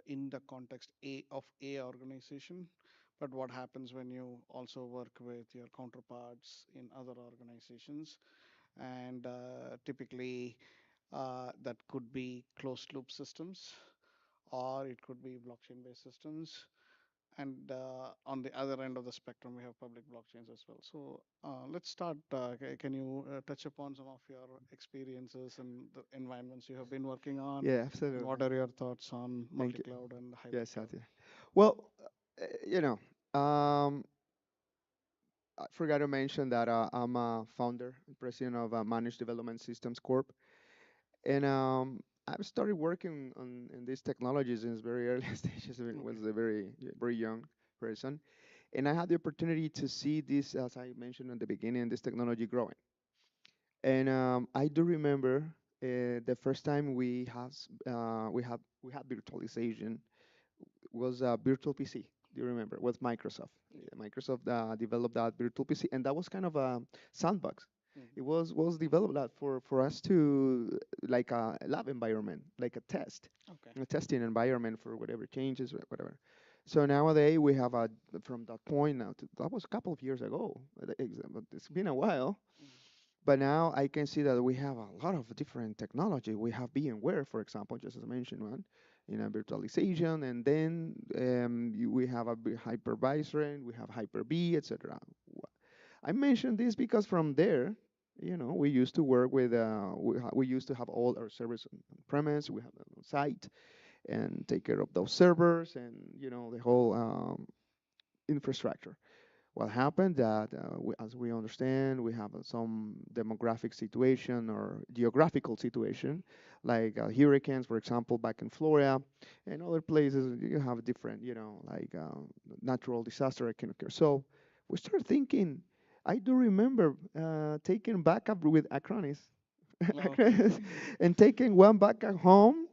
in the context of a organization, but what happens when you also work with your counterparts in other organizations. And typically, that could be closed loop systems, or it could be blockchain based systems. And on the other end of the spectrum, we have public blockchains as well. So let's start. Can you touch upon some of your experiences and the environments you have been working on? Yeah, And what absolutely. are your thoughts on Thank you. multi-cloud and hybrid Yes, cloud? Satya. Well, you know, I forgot to mention that I'm a founder and president of Managed Development Systems Corp. And I've started working on in these technologies in very early stages. I Okay. was a very young person, and I had the opportunity to see this, as I mentioned at the beginning, this technology growing. And I do remember the first time we had virtualization was a virtual PC. Do you remember? With Microsoft. Microsoft developed that virtual PC, and that was kind of a sandbox. It was developed that for us to like a lab environment, like a test, Okay. a testing environment for whatever changes, whatever. So nowadays we have a from that point now to that was a couple of years ago. But it's been a while. But now I can see that we have a lot of different technology. We have VMware, for example, just as I mentioned one, virtualization, and then we have a hypervisor, and we have Hyper-V, etc. I mentioned this because from there, we used to work with, we used to have all our servers on premise, we have them on site, and take care of those servers and the whole infrastructure. What happened that, as we understand, we have some demographic situation or geographical situation, like hurricanes, for example, back in Florida, and other places. You have different, like natural disaster that can occur. So we start thinking. I do remember taking backup with Acronis, Okay. and taking one backup home,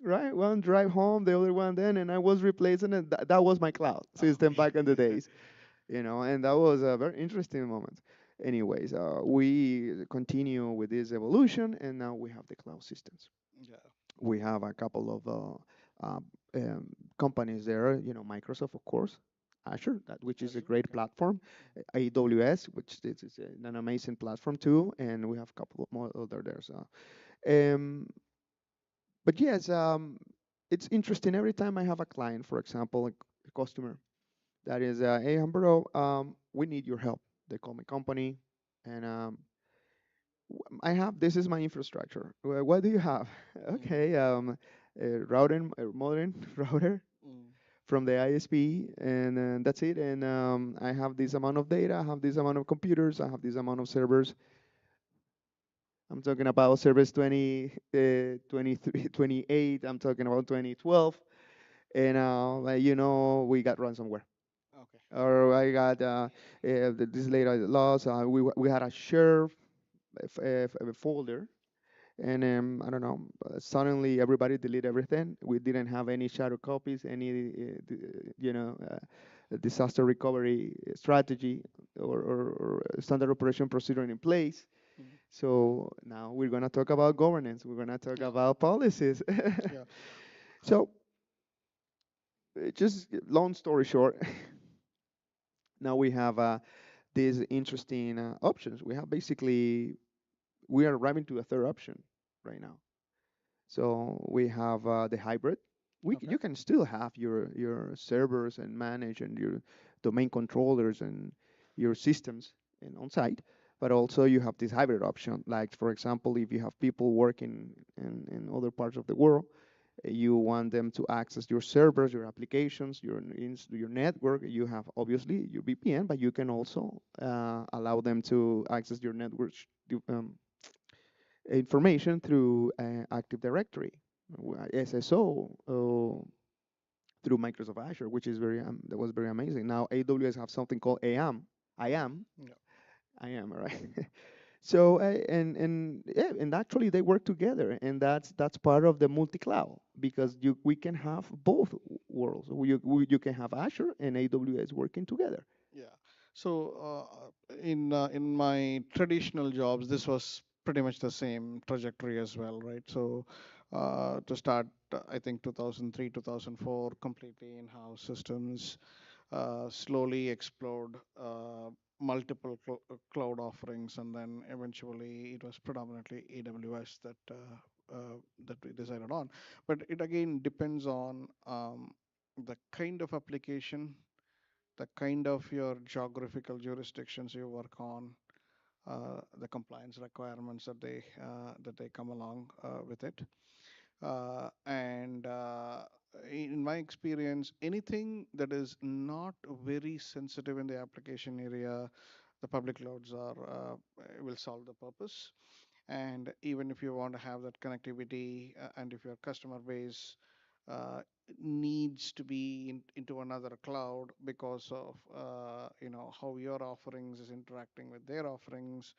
right? One drive home, the other one then, and I was replacing it. That was my cloud system back in the Okay. days, and that was a very interesting moment. Anyways, we continue with this evolution, and now we have the cloud systems. Yeah. We have a couple of companies there, Microsoft, of course, Azure, which is a Azure. great Okay. platform, AWS, which is an amazing platform too, and we have a couple of more other there. So, um, but yes, it's interesting. Every time I have a client, for example, a customer that is, hey, Humberto, we need your help. They call my company, and I have this is my infrastructure. What do you have? Mm. Okay, routing, modern router Mm. from the ISP, and that's it. And I have this amount of data. I have this amount of computers. I have this amount of servers. I'm talking about service 20, 23, 28. I'm talking about 2012. And we got ransomware. Okay. Or I got this later loss. We had a share folder, and I don't know. Suddenly, everybody delete everything. We didn't have any shadow copies, any disaster recovery strategy or standard operation procedure in place. Mm. So now we're gonna talk about governance. We're gonna talk Yeah. about policies. Yeah. So just long story short, now we have these interesting options. We have basically we are arriving to a third option right now. So we have the hybrid. Okay. You can still have your servers and manage and your domain controllers and your systems on site, but also you have this hybrid option. Like for example, if you have people working in other parts of the world, you want them to access your servers, your applications, your network. You have obviously your VPN, but you can also allow them to access your network um, information through Active Directory, SSO, through Microsoft Azure, which is that was very amazing. Now AWS have something called AM. I am. Yeah. I am, all right. So and yeah, and actually they work together, and that's part of the multi-cloud because we can have both worlds. You can have Azure and AWS working together. Yeah. So in my traditional jobs, this was pretty much the same trajectory as well, right? So to start, I think 2003, 2004, completely in-house systems, slowly explored multiple cloud offerings, and then eventually it was predominantly AWS that we decided on. But it again depends on the kind of application, the kind of your geographical jurisdictions you work on, the compliance requirements that they come along with it. And in my experience, anything that is not very sensitive in the application area, the public clouds are will solve the purpose. And even if you want to have that connectivity, and if your customer base uh, needs to be into another cloud because of how your offerings is interacting with their offerings,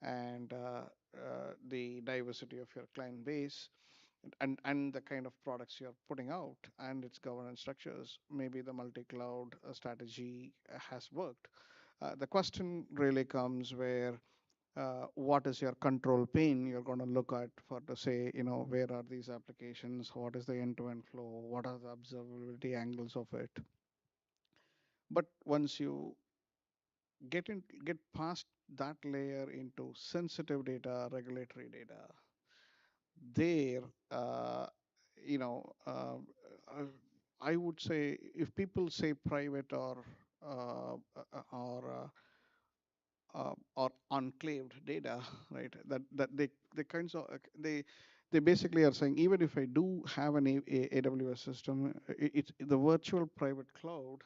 and the diversity of your client base, and the kind of products you're putting out and its governance structures, maybe the multi-cloud strategy has worked. The question really comes where what is your control plane you're going to look at for to say, where are these applications, what is the end-to-end flow, what are the observability angles of it. But once you get past that layer into sensitive data, regulatory data, there, uh, you know, uh, uh, I would say if people say private or enclaved data, right? That they kinds of they basically are saying even if I do have an AWS system, it's the virtual private cloud.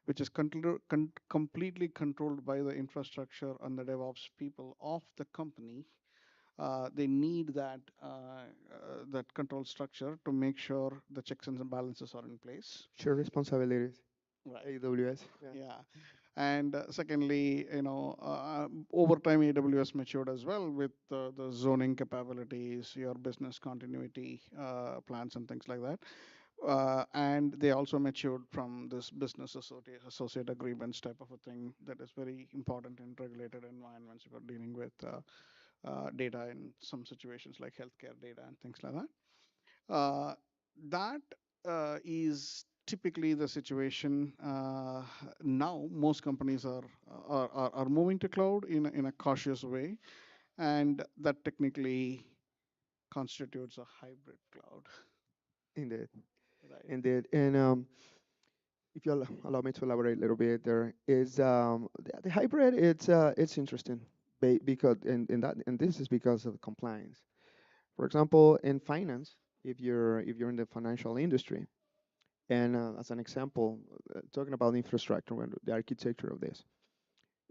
which is completely controlled by the infrastructure and the DevOps people of the company. They need that control structure to make sure the checks and balances are in place. Share responsibilities. Right. AWS. Yeah. Yeah. And secondly, over time, AWS matured as well with the zoning capabilities, your business continuity plans, and things like that. And they also matured from this business associate agreements type of a thing that is very important in regulated environments if you're dealing with data in some situations like healthcare data and things like that. That is typically the situation now. Most companies are moving to cloud in a cautious way, and that technically constitutes a hybrid cloud. Indeed. Right. Indeed. And if you allow me to elaborate a little bit, there is the hybrid. It's interesting because and this is because of compliance. For example, in finance, if you're in the financial industry, and as an example, talking about infrastructure and the architecture of this,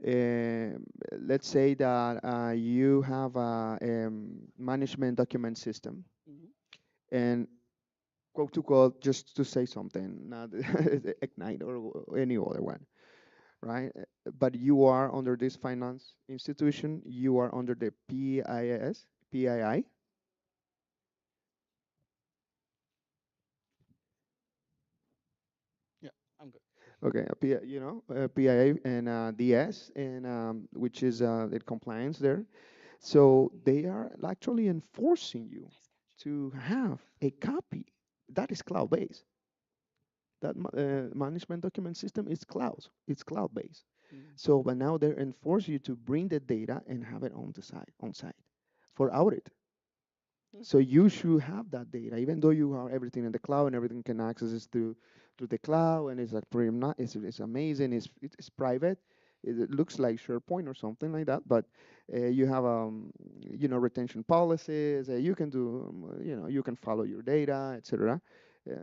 um, let's say that you have a management document system, Mhm. and quote to quote, just to say something, not Ignite or any other one, right? But you are under this finance institution, you are under the PII. Yeah, I'm good. Okay, PIA and DS, and which is the compliance there. So they are actually enforcing you to have a copy that is cloud-based. That management document system is cloud. It's cloud-based. Mm. So, but now they're enforcing you to bring the data and have it on site for audit. Mm. So you should have that data, even though you have everything in the cloud and everything can access it through the cloud, and it's like pretty not it's amazing. It's private. It looks like SharePoint or something like that, but you have retention policies. You can do you can follow your data, etc. Uh,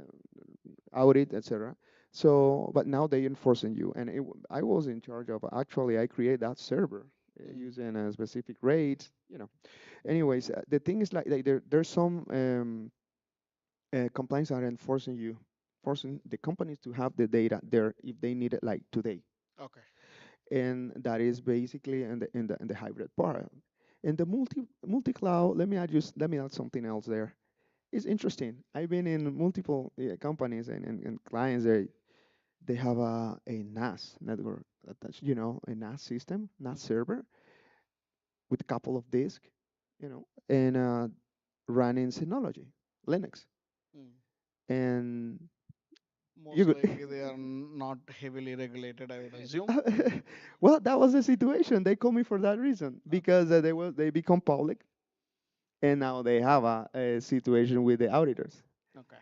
Audit, etc. So, but now they enforcing you, and I was in charge of actually I create that server Mm. using a specific rate. Anyways, the thing is like there's some compliance that are enforcing you, forcing the companies to have the data there if they need it like today, Okay. and that is basically in the hybrid part. In the multi cloud, let me add something else there. It's interesting. I've been in multiple companies and clients. They have a NAS network attached, a NAS system, NAS Mhm. server with a couple of disks, and running Synology, Linux, Mm. and you Most could. likely they are not heavily regulated, I would assume. Well, that was the situation. They called me for that reason Okay. because they become public, and now they have a situation with the auditors. Okay.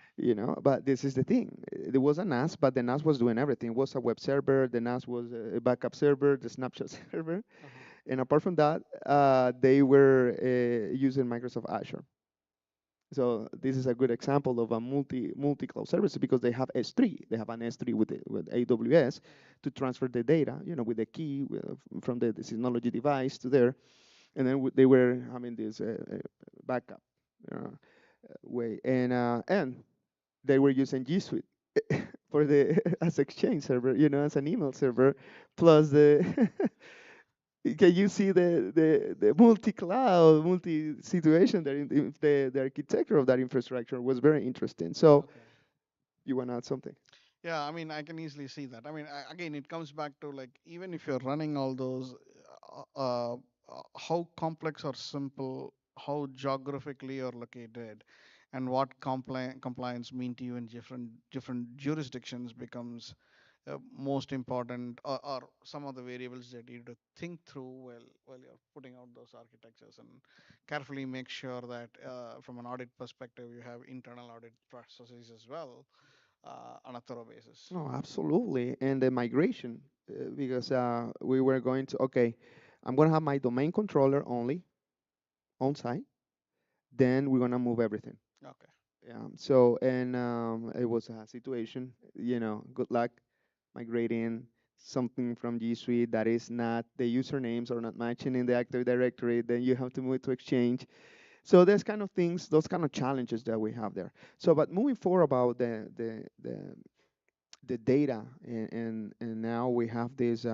But this is the thing. There was a NAS, but the NAS was doing everything. It was a web server. The NAS was a backup server, the snapshot server, Uh-huh. and apart from that, they were using Microsoft Azure. So this is a good example of a multi cloud service because they have S3. They have an S3 with AWS to transfer the data, with the key from the Synology device to there, and then they were having this backup way, and they were using G Suite for the as Exchange server, as an email server, plus the can you see the multi-cloud, multi-situation there? The architecture of that infrastructure was very interesting. So Okay. you want to add something? Yeah, I mean, I can easily see that. I mean, again, it comes back to like even if you're running all those, how complex or simple, how geographically you're located, and what compliance mean to you in different jurisdictions becomes most important, or some of the variables that you need to think through while you're putting out those architectures and carefully make sure that from an audit perspective you have internal audit processes as well on a thorough basis. Oh, absolutely. And the migration, because we were going to, okay, I'm going to have my domain controller only on site. Then we're going to move everything. Okay. So, and it was a situation, good luck. migrating something from G Suite that is not the usernames or not matching in the Active Directory, then you have to move to Exchange. So there's kind of things, those kind of challenges that we have there. So, but moving forward about the data, and now we have this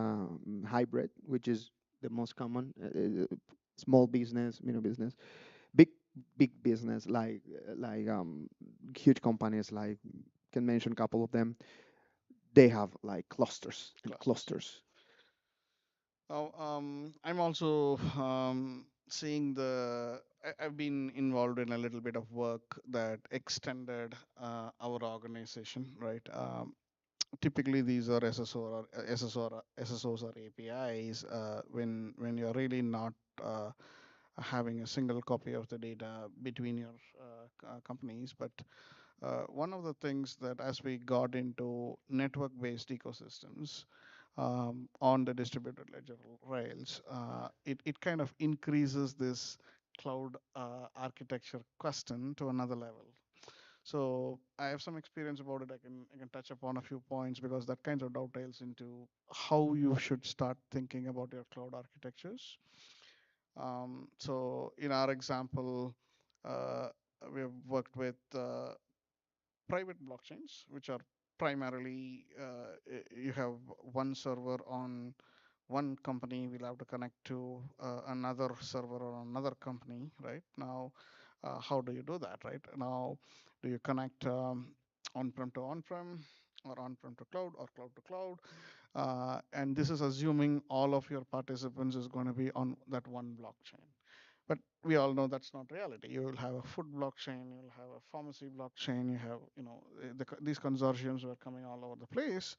hybrid, which is the most common, small business, business, big big business, like huge companies, like can mention a couple of them. They have like clusters and Clusters. clusters. Oh, I'm also seeing I've been involved in a little bit of work that extended our organization, right? Typically, these are SSOs or APIs when you're really not having a single copy of the data between your companies. But one of the things that as we got into network-based ecosystems on the distributed ledger rails, it kind of increases this cloud architecture question to another level. So I have some experience about it. I can touch upon a few points because that kind of dovetails into how you should start thinking about your cloud architectures. So in our example, uh, we have worked with private blockchains, which are primarily you have one server on one company will have to connect to another server on another company, right? Now, how do you do that, right? Now, do you connect on-prem to on-prem or on-prem to cloud or cloud to cloud? And this is assuming all of your participants is going to be on that one blockchain. But we all know that's not reality. You will have a food blockchain, you will have a pharmacy blockchain, you have, these consortiums were coming all over the place.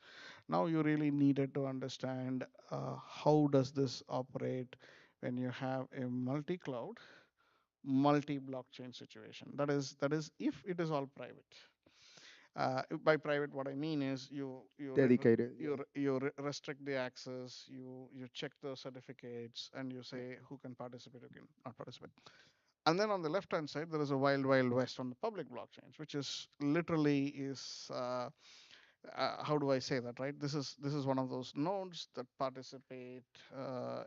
Now you really needed to understand how does this operate when you have a multi-cloud, multi-blockchain situation. That is if it is all private. By private, what I mean is Dedicated, yeah. restrict the access, you check the certificates, and you say who can participate, who can not participate. And then on the left hand side, there is a wild wild west on the public blockchains, which is literally is how do I say that, right? This is one of those nodes that participate,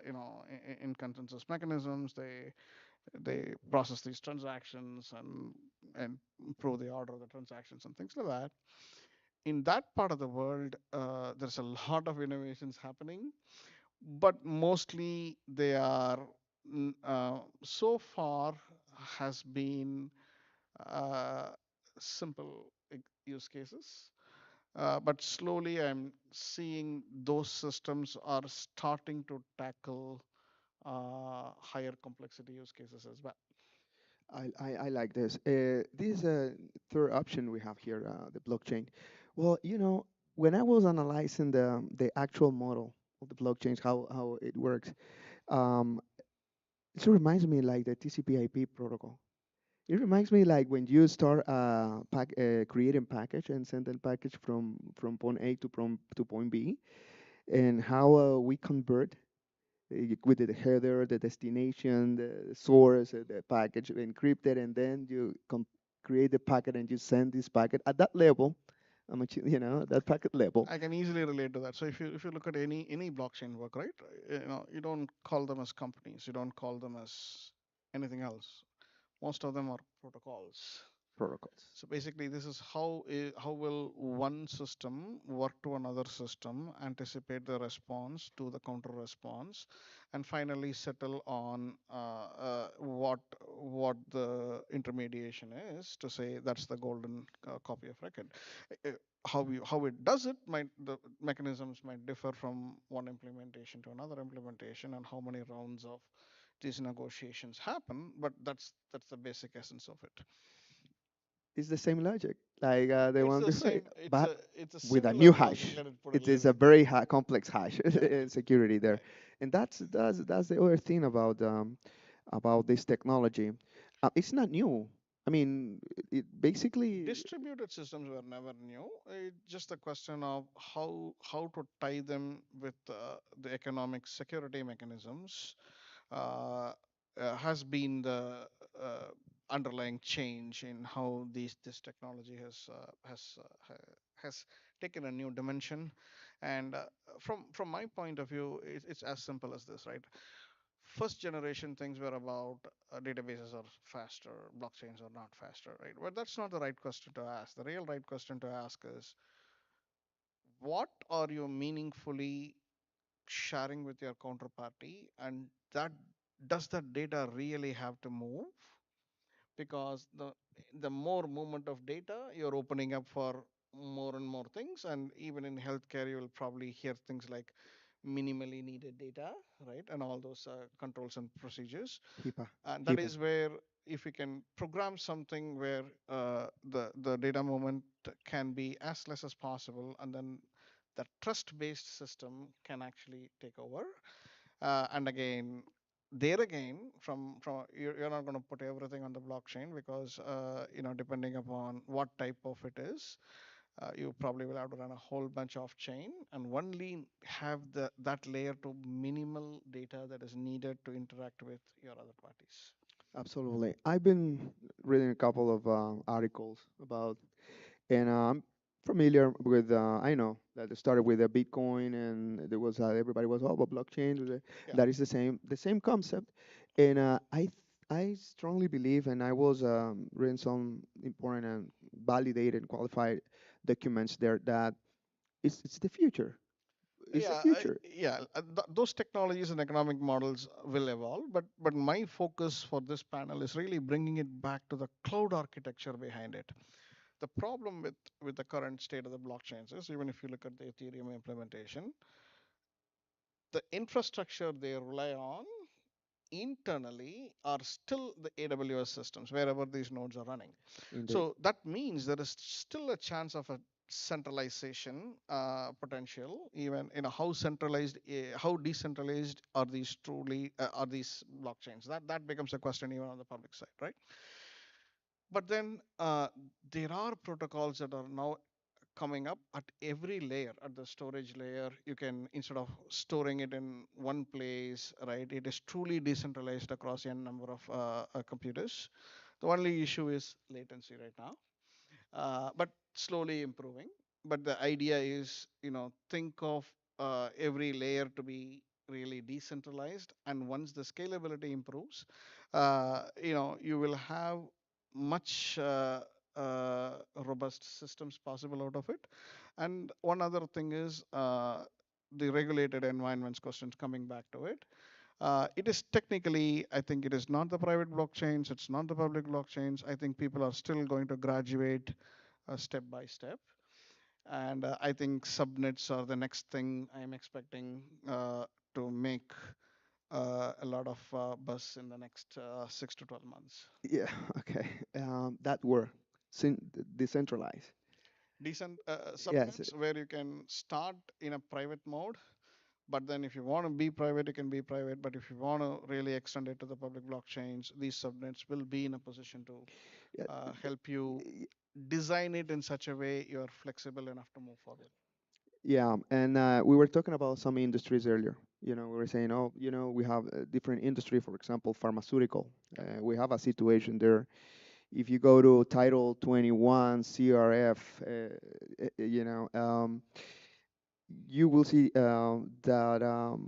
in consensus mechanisms. They process these transactions and prove the order of the transactions and things like that. In that part of the world, there's a lot of innovations happening, but mostly they are so far has been uh, simple use cases. But slowly, I'm seeing those systems are starting to tackle higher complexity use cases as well. I like this. This third option we have here, the blockchain. Well, when I was analyzing the actual model of the blockchains, how it works, um, it reminds me like the TCP/IP protocol. It reminds me like when you start creating package and send a package from point A to point B, and how we convert with the header, the destination, the source, the package encrypted, and then you create the packet and you send this packet at that level. How much that packet level? I can easily relate to that. So if you look at any blockchain work, right? You don't call them as companies. You don't call them as anything else. Most of them are protocols. Protocols. So basically, this is how will one system work to another system, anticipate the response to the counter response, and finally settle on what the intermediation is to say that's the golden copy of record. Uh, how it does it might the mechanisms might differ from one implementation to another implementation, and how many rounds of these negotiations happen. But that's the basic essence of it. It's the same logic, like the It's one the before, same. but It's a with a similar new logic. hash. Let It me is a put it very this way. complex hash Yeah, security there, right. and that's the other thing about this technology. It's not new. I mean, it basically Distributed systems were never new. It's just a question of how to tie them with the economic security mechanisms. Uh, has been the uh, underlying change in how this technology has taken a new dimension. And from my point of view, it's as simple as this, right? First generation things were about databases are faster, blockchains are not faster, right? But that's not the right question to ask. The real right question to ask is, what are you meaningfully sharing with your counterparty, and that does that data really have to move? Because the more movement of data, you're opening up for more and more things. And even in healthcare, you will probably hear things like minimally needed data, right? And all those controls and procedures. HIPAA. And that HIPAA. is where, if we can program something where the data movement can be as less as possible, and then the trust based system can actually take over. And again, there again, from you're not going to put everything on the blockchain, because depending upon what type of it is, you probably will have to run a whole bunch of chain and only have that layer to minimal data that is needed to interact with your other parties. Absolutely. I've been reading a couple of articles about, and I'm familiar with. I know that it started with a Bitcoin, and there was everybody was oh, but blockchain. Yeah. That is the same concept, and I strongly believe, and I was reading some important and validated, qualified documents there that it's the future. It's the Yeah, future. those technologies and economic models will evolve, but my focus for this panel is really bringing it back to the cloud architecture behind it. The problem with the current state of the blockchains is, even if you look at the Ethereum implementation, the infrastructure they rely on internally are still the AWS systems wherever these nodes are running. Indeed. So that means there is still a chance of a centralization potential, even how centralized, how decentralized are these truly are these blockchains? That becomes a question even on the public side, right? But then there are protocols that are now coming up at every layer. At the storage layer, you can, instead of storing it in one place, right, it is truly decentralized across a number of computers. The only issue is latency right now, but slowly improving. But the idea is, think of every layer to be really decentralized, and once the scalability improves, you will have much robust systems possible out of it. And one other thing is the regulated environments questions, coming back to it. It is technically, I think it is not the private blockchains, it's not the public blockchains. I think people are still going to graduate step by step. And I think subnets are the next thing I'm expecting to make a lot of buzz in the next 6 to 12 months. Yeah. Okay. That word, decentralized. Decent Yes. subnets where you can start in a private mode, but then if you want to be private, you can be private. But if you want to really extend it to the public blockchains, these subnets will be in a position to Yeah. help you design it in such a way you are flexible enough to move forward. Yeah, and we were talking about some industries earlier. We were saying, oh, we have a different industry, for example, pharmaceutical. Yep. We have a situation there. If you go to Title 21 CRF, you will see that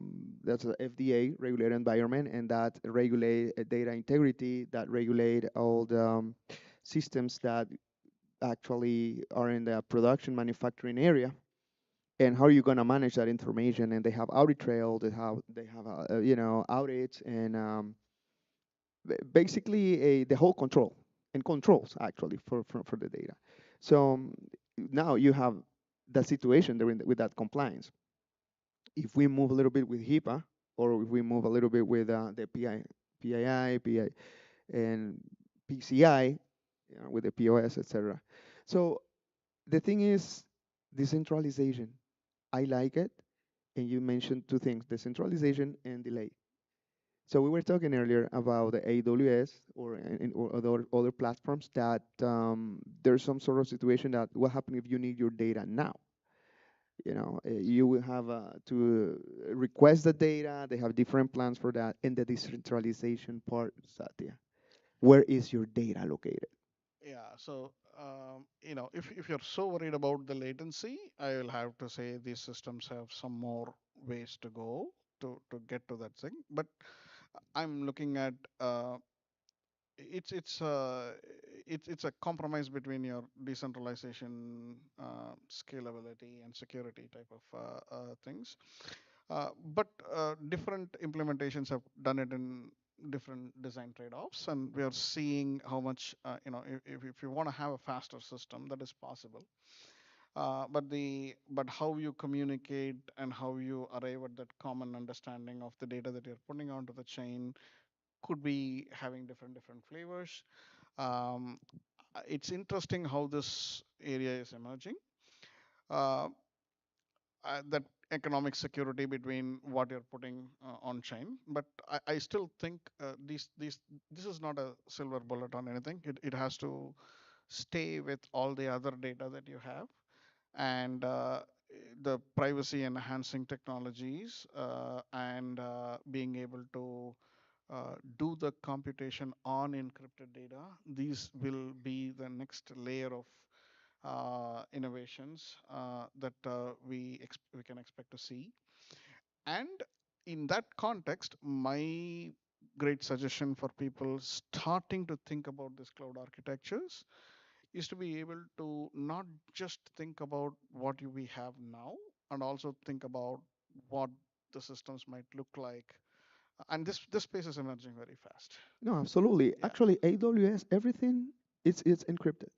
that's a FDA regulated environment, and that regulate data integrity, that regulate all the systems that actually are in the production manufacturing area, and how are you going to manage that information? And they have audit trail, they have audits, and basically the whole control and controls actually for the data. So now you have that situation there with that compliance. If we move a little bit with HIPAA, or if we move a little bit with the PII, and PCI, with the POS, etc. So the thing is decentralization. I like it, and you mentioned two things: decentralization and delay. So we were talking earlier about the AWS or other platforms that there's some sort of situation that what happens if you need your data now? You will have to request the data. They have different plans for that, and the decentralization part, Satya. where is your data located? Yeah, so if you're so worried about the latency, I will have to say these systems have some more ways to go to get to that thing. But I'm looking at it's it's uh, it's a compromise between your decentralization, scalability, and security type of things. But different implementations have done it in different design trade-offs, and we are seeing how much if you want to have a faster system, that is possible. But how you communicate and how you arrive at that common understanding of the data that you're putting onto the chain could be having different flavors. It's interesting how this area is emerging. Uh, that economic security between what you're putting on chain, but I still think this is not a silver bullet on anything. It has to stay with all the other data that you have, and the privacy enhancing technologies, and being able to do the computation on encrypted data. These will be the next layer of innovations that we can expect to see. And in that context, my great suggestion for people starting to think about this cloud architectures is to be able to not just think about what we have now, and also think about what the systems might look like. And this space is emerging very fast. No, absolutely. Yeah. Actually, AWS, everything it's encrypted.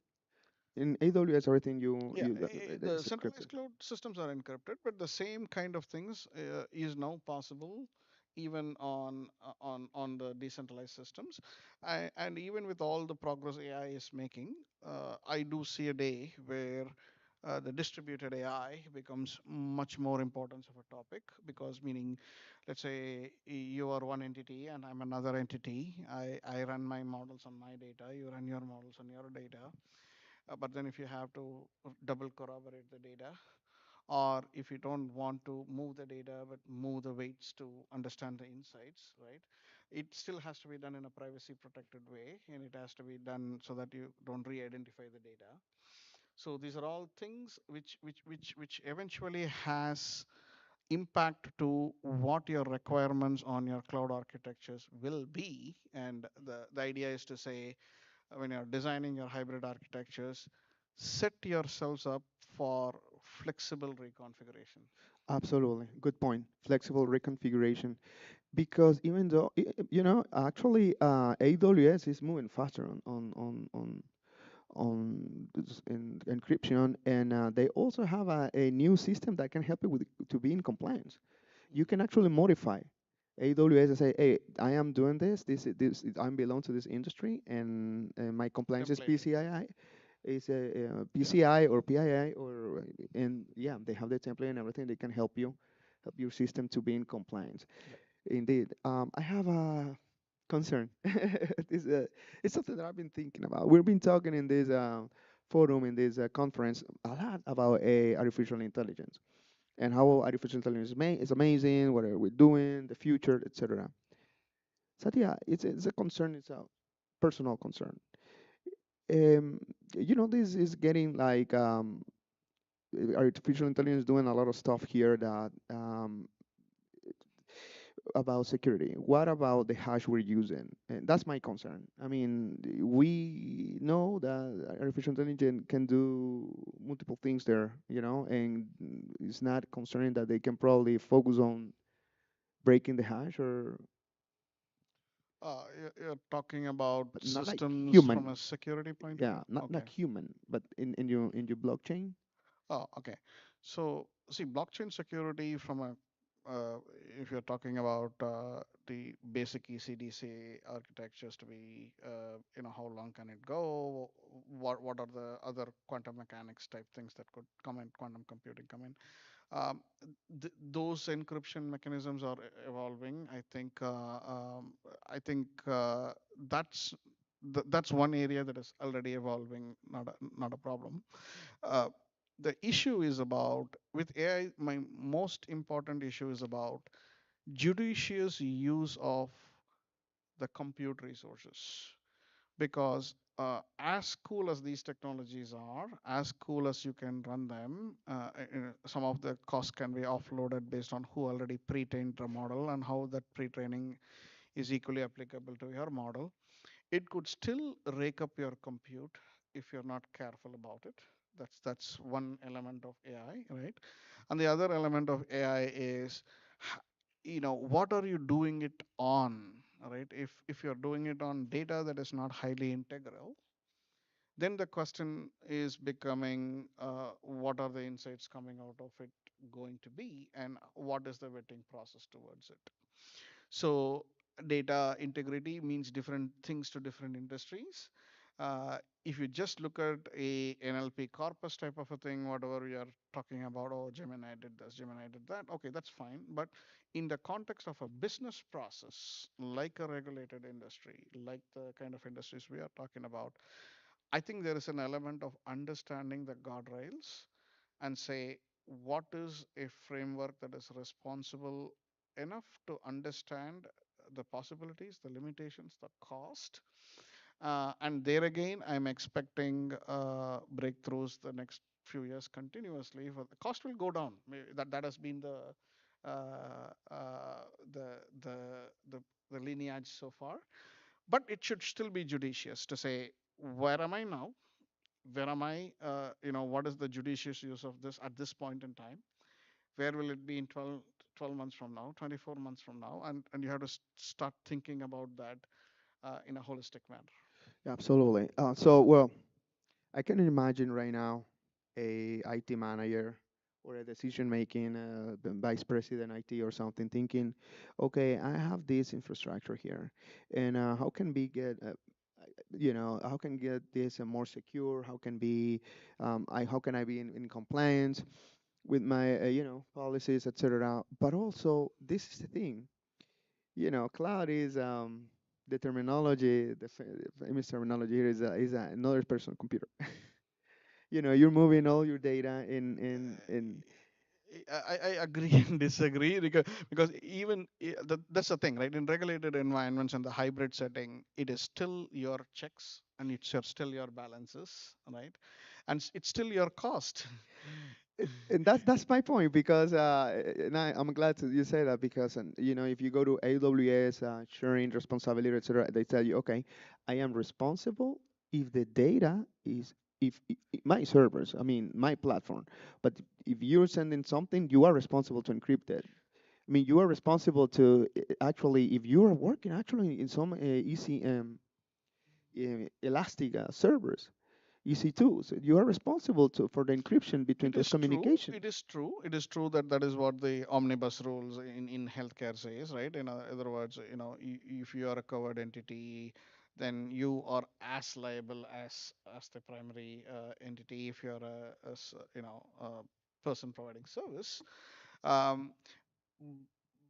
In AWS, everything Yeah, the is centralized encrypted. cloud systems are encrypted, but the same kind of things is now possible even on the decentralized systems. And even with all the progress AI is making, I do see a day where the distributed AI becomes much more important of a topic, because meaning, let's say you are one entity and I'm another entity. I run my models on my data, you run your models on your data. But then if you have to double corroborate the data, or if you don't want to move the data but move the weights to understand the insights, right? It still has to be done in a privacy protected way, and it has to be done so that you don't re-identify the data. So these are all things which eventually has impact to what your requirements on your cloud architectures will be. And the idea is to say, when you're designing your hybrid architectures, set yourselves up for flexible reconfiguration. Absolutely. Good point. Flexible reconfiguration. Because even though, actually, AWS is moving faster in encryption, and they also have a new system that can help you with to be in compliance. You can actually modify AWS and say, "Hey, I am doing this. I belong to this industry, and my compliance is Templating. PCI, is a Yeah. PCI or PII, and yeah, they have the template and everything. They can help your system to be in compliance." Yep. Indeed, I have a concern. This, it's something that I've been thinking about. We've been talking in this forum, in this conference, a lot about artificial intelligence and how artificial intelligence is amazing, what are we doing, the future, etc. So yeah, it's a concern. It's a personal concern. Um, this is getting like artificial intelligence doing a lot of stuff here that about security. What about the hash we're using? And that's my concern. I mean, we know that artificial intelligence can do multiple things there, and it's not concerning that they can probably focus on breaking the hash or You're talking about but not like systems from a human. security point of Yeah, view? not Okay. like human, but in your blockchain. Oh, okay. So, see, blockchain security from if you're talking about the basic ECDC architectures to be, how long can it go? What are the other quantum mechanics type things that could come in, quantum computing come in? Um, those encryption mechanisms are evolving. I think that's that's one area that is already evolving, not a problem. uh, the issue is about with AI, my most important issue is about judicious use of the compute resources. because as cool as these technologies are, as cool as you can run them, some of the costs can be offloaded based on who already pre-trained the model and how that pre-training is equally applicable to your model. It could still rake up your compute if you're not careful about it. That's one element of AI, right? And the other element of AI is, what are you doing it on, right? If you're doing it on data that is not highly integral, then the question is becoming, what are the insights coming out of it going to be, and what is the vetting process towards it? So data integrity means different things to different industries. If you just look at a NLP corpus type of a thing, whatever we are talking about, oh, Gemini did this, Gemini did that, okay, that's fine. But in the context of a business process, like a regulated industry, like the kind of industries we are talking about, I think there is an element of understanding the guardrails and say, what is a framework that is responsible enough to understand the possibilities, the limitations, the cost. And there again, I'm expecting breakthroughs the next few years continuously. For the cost will go down. That has been the the the the lineage so far. But it should still be judicious to say, where am I now? Where am I? What is the judicious use of this at this point in time? Where will it be in 12 months from now, 24 months from now? And you have to start thinking about that in a holistic manner. Absolutely. So, I can imagine right now a IT manager or a decision making vice president IT or something thinking, okay, I have this infrastructure here, and how can we get how can get this more secure? How can I be in compliance with my policies, etc. But also, this is the thing, cloud is the terminology, the famous terminology here is another personal computer. You're moving all your data in I agree and disagree because even that's the thing, right? In regulated environments and the hybrid setting, it is still your checks and still your balances, right? And it's still your cost. and that's my point because and I'm glad you say that because if you go to AWS sharing responsibility, etc., they tell you, okay, I am responsible if the data is if my servers, I mean my platform, but if you're sending something, you are responsible to encrypt it. I mean, you are responsible to actually, if you are working actually in some ECM elastic servers, EC2, so you are responsible for the encryption between It those is true. communication. It is true. It is true that that is what the omnibus rules in healthcare says, right? In other words, if you are a covered entity, then you are as liable as the primary entity if you're a person providing service. Um,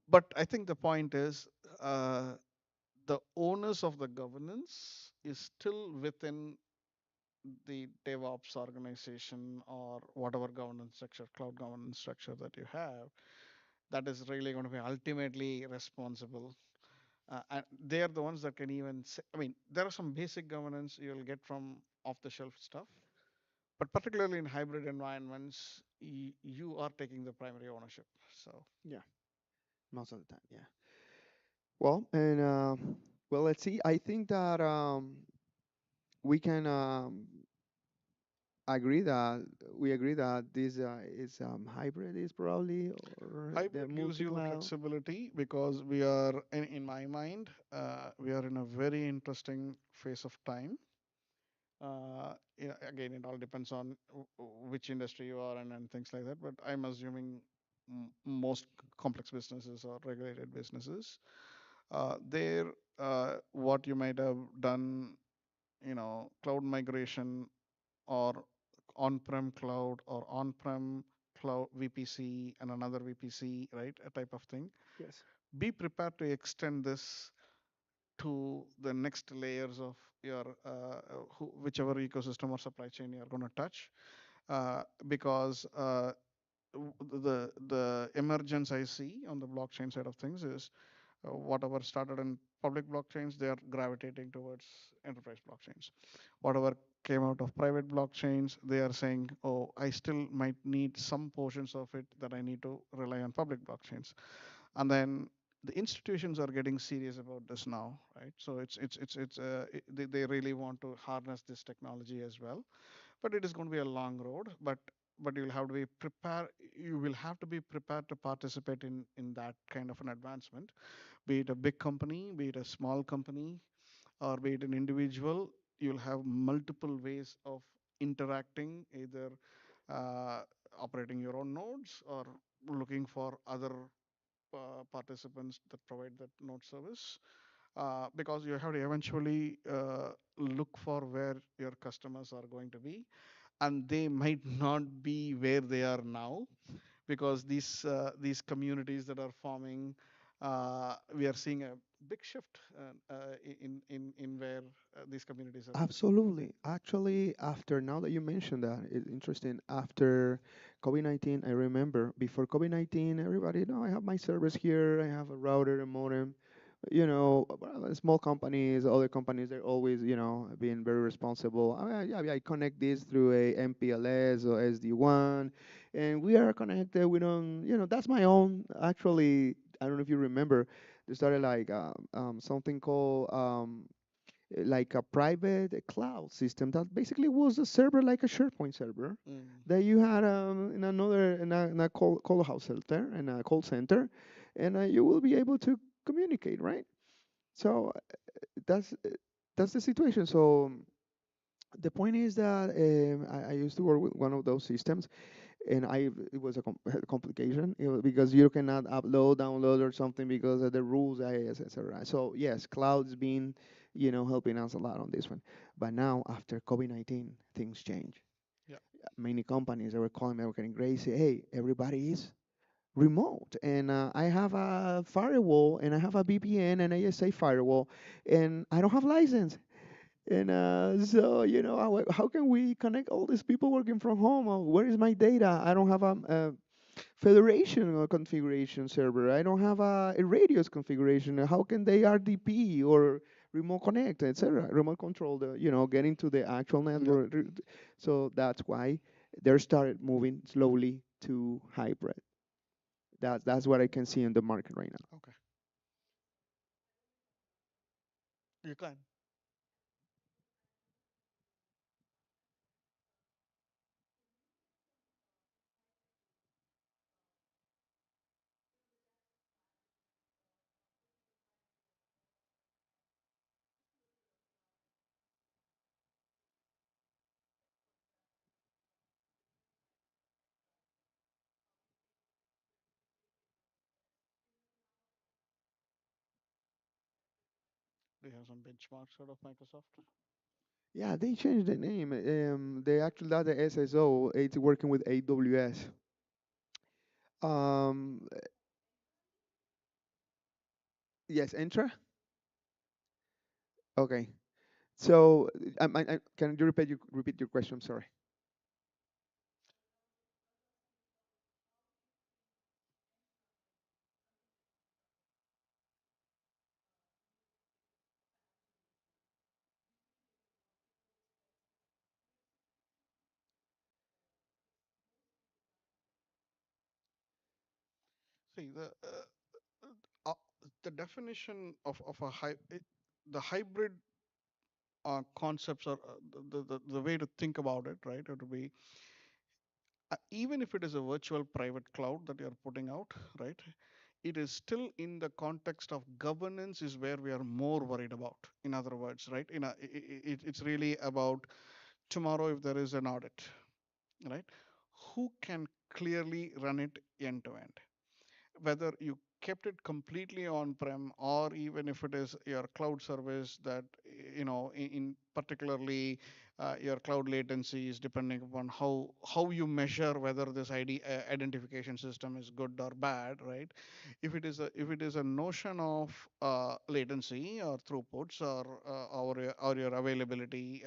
but I think the point is the onus of the governance is still within the DevOps organization or whatever governance structure, cloud governance structure that you have, that is really going to be ultimately responsible. And they are the ones that can even say, I mean, there are some basic governance you'll get from off the shelf stuff, but particularly in hybrid environments, you are taking the primary ownership. So, Yeah, most of the time. Yeah. Well, and let's see. I think that we can agree that we agree that this is hybrid is probably or the hybrid gives you the multi-cloud. flexibility because we are, in my mind, we are in a very interesting phase of time. Again, it all depends on which industry you are in and things like that. But I'm assuming most complex businesses or regulated businesses, there, what you might have done, cloud migration or on-prem cloud or on-prem cloud VPC and another VPC, right? A type of thing. Yes. Be prepared to extend this to the next layers of your whichever ecosystem or supply chain you're going to touch, because the emergence I see on the blockchain side of things is whatever started in public blockchains, they are gravitating towards enterprise blockchains. Whatever came out of private blockchains, they are saying, oh, I still might need some portions of it that I need to rely on public blockchains. And then the institutions are getting serious about this now, right? So they really want to harness this technology as well, but it is going to be a long road. But you'll have to be prepared. You will have to be prepared to participate in that kind of an advancement, be it a big company, be it a small company, or be it an individual. You'll have multiple ways of interacting, either uh, operating your own nodes or looking for other participants that provide that node service, because you have to eventually look for where your customers are going to be, and they might not be where they are now, because these communities that are forming, we are seeing a big shift in where these communities are going. Absolutely. Actually, after now that you mentioned that, it's interesting. After COVID-19, I remember before COVID-19, everybody, no, I have my servers here, I have a router and modem. Well, small companies, other companies, they're always, being very responsible. I connect this through a MPLS or SD-WAN, and we are connected. We don't, that's my own. Actually, I don't know if you remember, they started like something called like a private cloud system that basically was a server like a SharePoint server Mm. that you had in another in a call house center in a call center, and you will be able to communicate, right? So that's uh, that's the situation. So the point is that I used to work with one of those systems, and it was a complication, because you cannot upload, download, or something because of the rules, etc. So yes, cloud's been, helping us a lot on this one. But now after COVID-19, things change. Yeah. Many companies, they were calling me, they were getting crazy. Hey, everybody is remote, and I have a firewall, and I have a VPN and ASA firewall, and I don't have license. And so, how can we connect all these people working from home? Where is my data? I don't have a federation or configuration server. I don't have a radius configuration. How can they RDP or remote connect, etc. Remote control the, getting to the actual Yeah. network. So that's why they started moving slowly to hybrid. That's what I can see in the market right now. Okay. You can. They have some benchmarks out of Microsoft. Yeah, they changed the name. They actually got the SSO. It's working with AWS. Um, yes, Entra. Okay. So, can you repeat your question? I'm sorry. See, the definition of the hybrid concepts, are the way to think about it, right? It would be, even if it is a virtual private cloud that you're putting out, right? It is still in the context of governance is where we are more worried about. In other words, right? It's really about tomorrow if there is an audit, right? Who can clearly run it end to end? Whether you kept it completely on prem, or even if it is your cloud service that, in particularly your cloud latency is depending upon how you measure whether this identification system is good or bad, right? If it is a notion of latency or throughputs, or your availability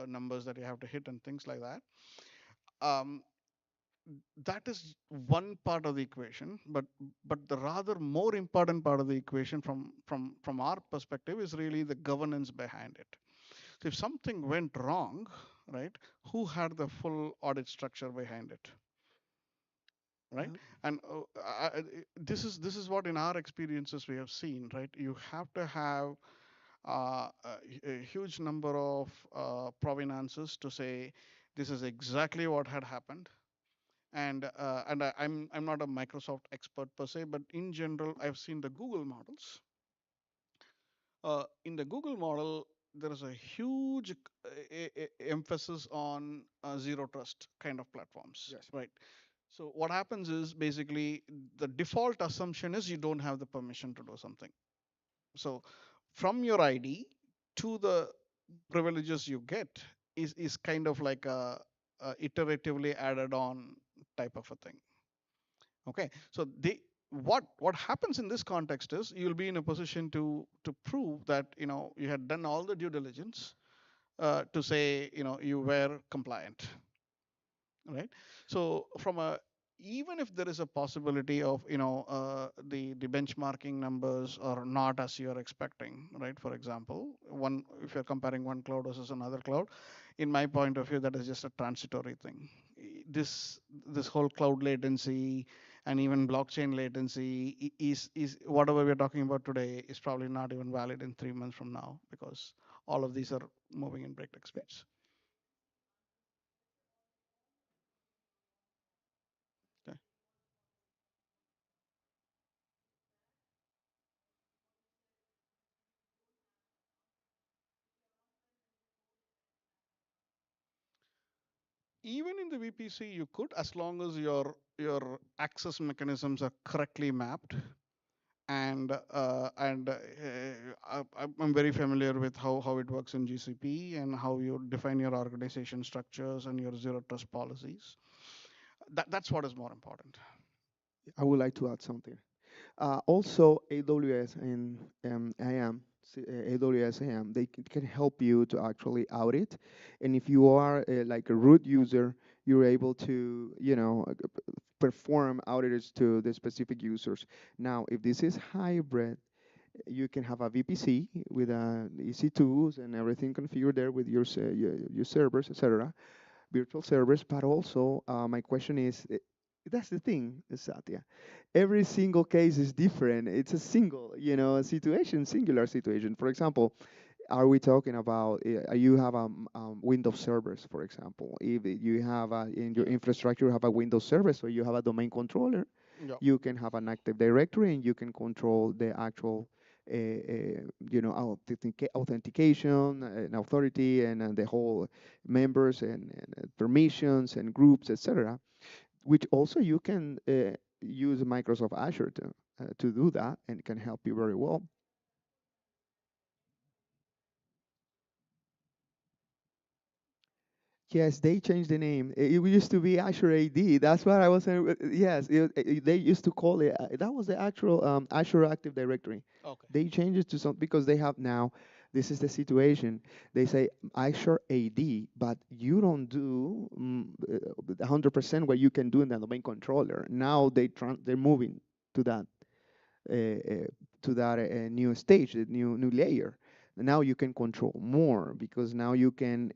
numbers that you have to hit and things like that, um, that is one part of the equation, but the rather more important part of the equation from our perspective is really the governance behind it. So if something went wrong, right, who had the full audit structure behind it, right? And this is what in our experiences we have seen, right? You have to have a huge number of provenances to say this is exactly what had happened. I'm not a Microsoft expert per se, but in general, I've seen the Google models. In the Google model, there is a huge emphasis on zero trust kind of platforms, Yes. right? So what happens is basically the default assumption is you don't have the permission to do something. So from your ID to the privileges you get is kind of like a iteratively added on type of a thing. Okay, so what happens in this context is you'll be in a position to prove that you had done all the due diligence to say you were compliant, right? So from a even if there is a possibility of the benchmarking numbers are not as you're expecting, right? For example, one if you're comparing one cloud versus another cloud, in my point of view, that is just a transitory thing. This whole cloud latency and even blockchain latency is whatever we're talking about today is probably not even valid in 3 months from now because all of these are moving in breakneck speeds. Okay. Even in the VPC, you could, as long as your access mechanisms are correctly mapped. I'm very familiar with how it works in GCP and how you define your organization structures and your zero trust policies. That's what is more important. I would like to add something. Also, AWS and IAM, AWS IAM, they can help you to actually audit. And if you are like a root user, you're able to, perform audits to the specific users. Now, if this is hybrid, you can have a VPC with EC2s and everything configured there with your servers, etc., virtual servers. But also, my question is, that's the thing, Satya. Every single case is different. It's a single, situation, singular situation. For example, are we talking about you have Windows servers, for example? If you have in your infrastructure, you have a Windows server, so you have a domain controller, Yeah. you can have an Active Directory, and you can control the actual, authentication and authority and the whole members and permissions and groups, etc. Which also you can use Microsoft Azure to do that and can help you very well. Yes, they changed the name. It used to be Azure AD. That's what I was saying. Yes, they used to call it. That was the actual Azure Active Directory. Okay. They changed it to some because they have now. This is the situation. They say Azure AD, but you don't do 100% what you can do in the domain controller. Now they're moving to that new stage, the new layer. Now you can control more because now you can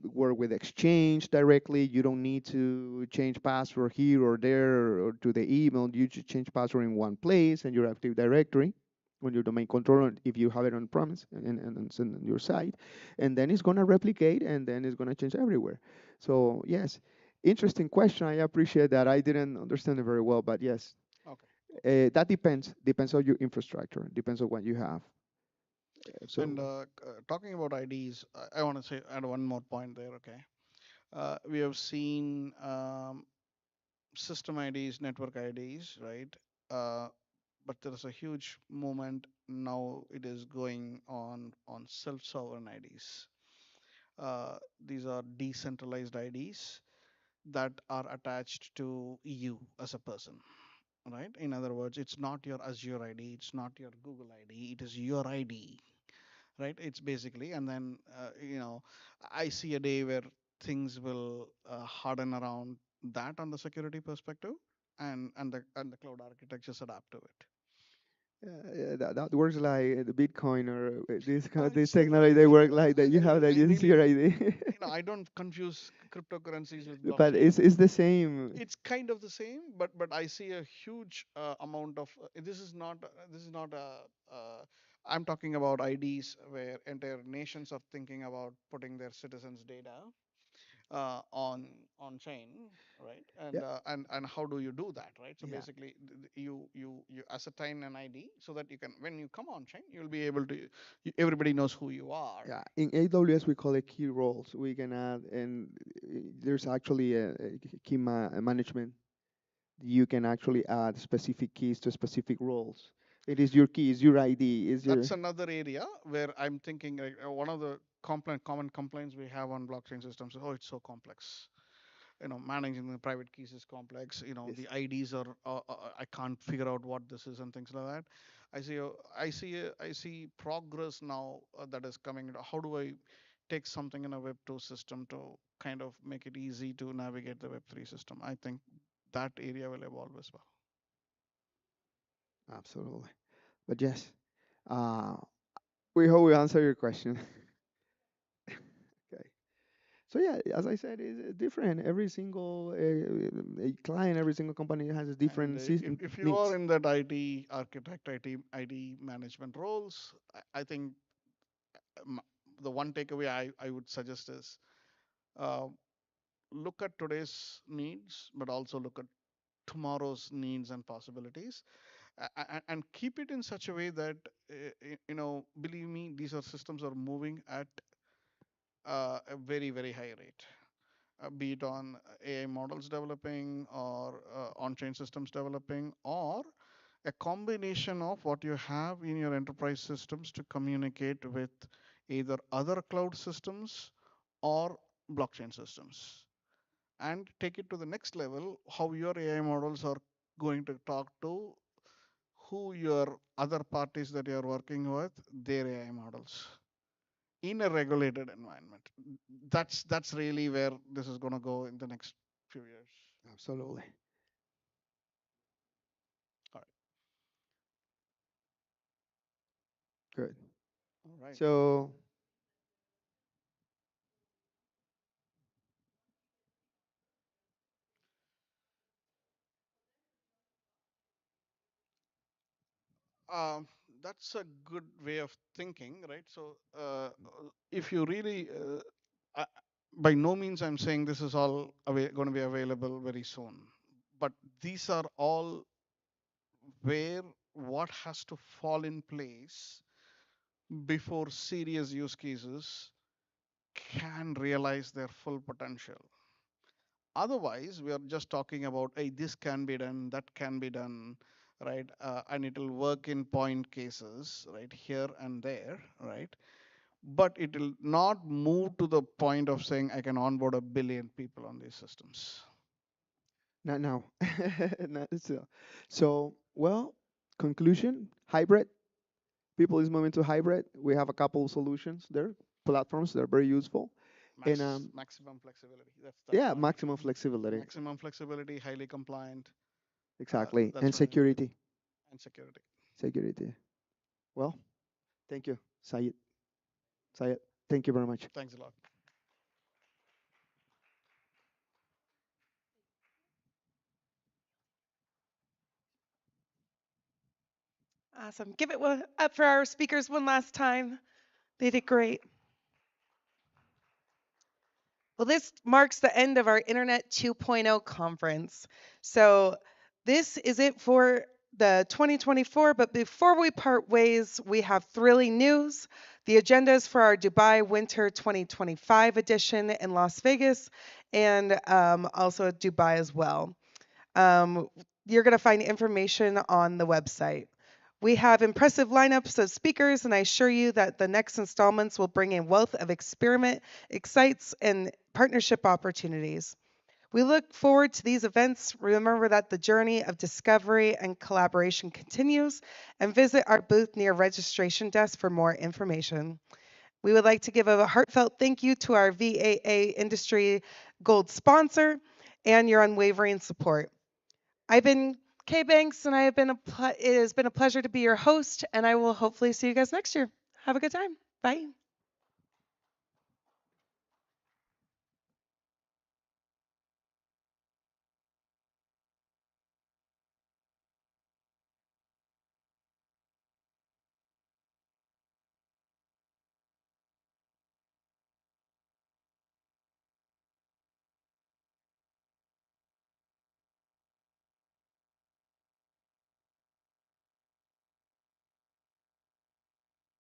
work with Exchange directly. You don't need to change password here or there or to the email. You just change password in one place and your Active Directory on your domain controller if you have it on premise and it's on your site, and then it's going to replicate and then it's going to change everywhere. So yes, interesting question. I appreciate that. I didn't understand it very well, but yes, Okay. that depends on your infrastructure, depends on what you have. And So talking about IDs, I want to say add one more point there. Okay. We have seen system IDs, network IDs, right? Uh, but there is a huge movement now. It is going on self-sovereign IDs. These are decentralized IDs that are attached to you as a person, right? In other words, it's not your Azure ID, it's not your Google ID, it is your ID, right? It's basically, and then I see a day where things will harden around that on the security perspective, and the cloud architectures adapt to it. That works like the Bitcoin or this kind of this It's technology. They work like that. You have that. I This is really, your idea, I don't confuse cryptocurrencies with but blockchain. it's the same. It's kind of the same, but I see a huge amount of this is not a I'm talking about IDs where entire nations are thinking about putting their citizens' data on chain, right? Yeah, And how do you do that, right? So yeah, basically, you ascertain an ID so that you can, when you come on chain, you'll be able to, everybody knows who you are. yeah. In AWS, we call it key roles. We can add, and there's actually a key management. You can actually add specific keys to specific roles. It is your key, is your ID, is your That's another area where I'm thinking like, one of the common complaints we have on blockchain systems is, oh, it's so complex. Managing the private keys is complex. yes, The IDs are, I can't figure out what this is and things like that. I see progress now that is coming. How do I take something in a Web 2 system to kind of make it easy to navigate the Web 3 system? I think that area will evolve as well. absolutely. But yes, uh, we hope we answer your question. Okay. So yeah, as I said, it's different. Every single client, every single company has a And different if you are needs. in that IT architect, ID management roles, I think um, the one takeaway I would suggest is, uh, look at today's needs, but also look at tomorrow's needs and possibilities, and keep it in such a way that, believe me, these are systems are moving at a very very high rate, be it on AI models developing or on-chain systems developing, or a combination of what you have in your enterprise systems to communicate with either other cloud systems or blockchain systems, and take it to the next level, how your AI models are going to talk to who your other parties that you're working with, their AI models in a regulated environment. That's really where this is going to go in the next few years. Absolutely. All right. Good. All right. So Um, that's a good way of thinking, right? So, if you really, I, by no means I'm saying this is all going to be available very soon, but these are all where what has to fall in place before serious use cases can realize their full potential. Otherwise, we are just talking about, hey, this can be done, that can be done, right? And it will work in point cases, right, here and there, right? But it will not move to the point of saying I can onboard 1 billion people on these systems. not now. Not so. So well, conclusion: hybrid. People is moving to hybrid. We have a couple solutions there, platforms that are very useful, and Maximum flexibility. That's yeah, the one. maximum flexibility. Maximum flexibility, highly compliant. Exactly, That's and really important. security. And security. Security. Well, thank you, Sayed. Sayed, thank you very much. Thanks a lot. Awesome. Give it up for our speakers one last time. They did great. Well, this marks the end of our Internet 2.0 conference. So, this is it for the 2024. But before we part ways, we have thrilling news. The agendas for our Dubai Winter 2025 edition in Las Vegas and also Dubai as well. Um, you're going to find information on the website. We have impressive lineups of speakers, and I assure you that the next installments will bring a wealth of experiment, excites, and partnership opportunities. We look forward to these events. Remember that the journey of discovery and collaboration continues, and visit our booth near registration desk for more information. We would like to give a heartfelt thank you to our VAA Industry Gold sponsor and your unwavering support. I've been Kay Banks, and it has been a pleasure to be your host, and I will hopefully see you guys next year. Have a good time. Bye.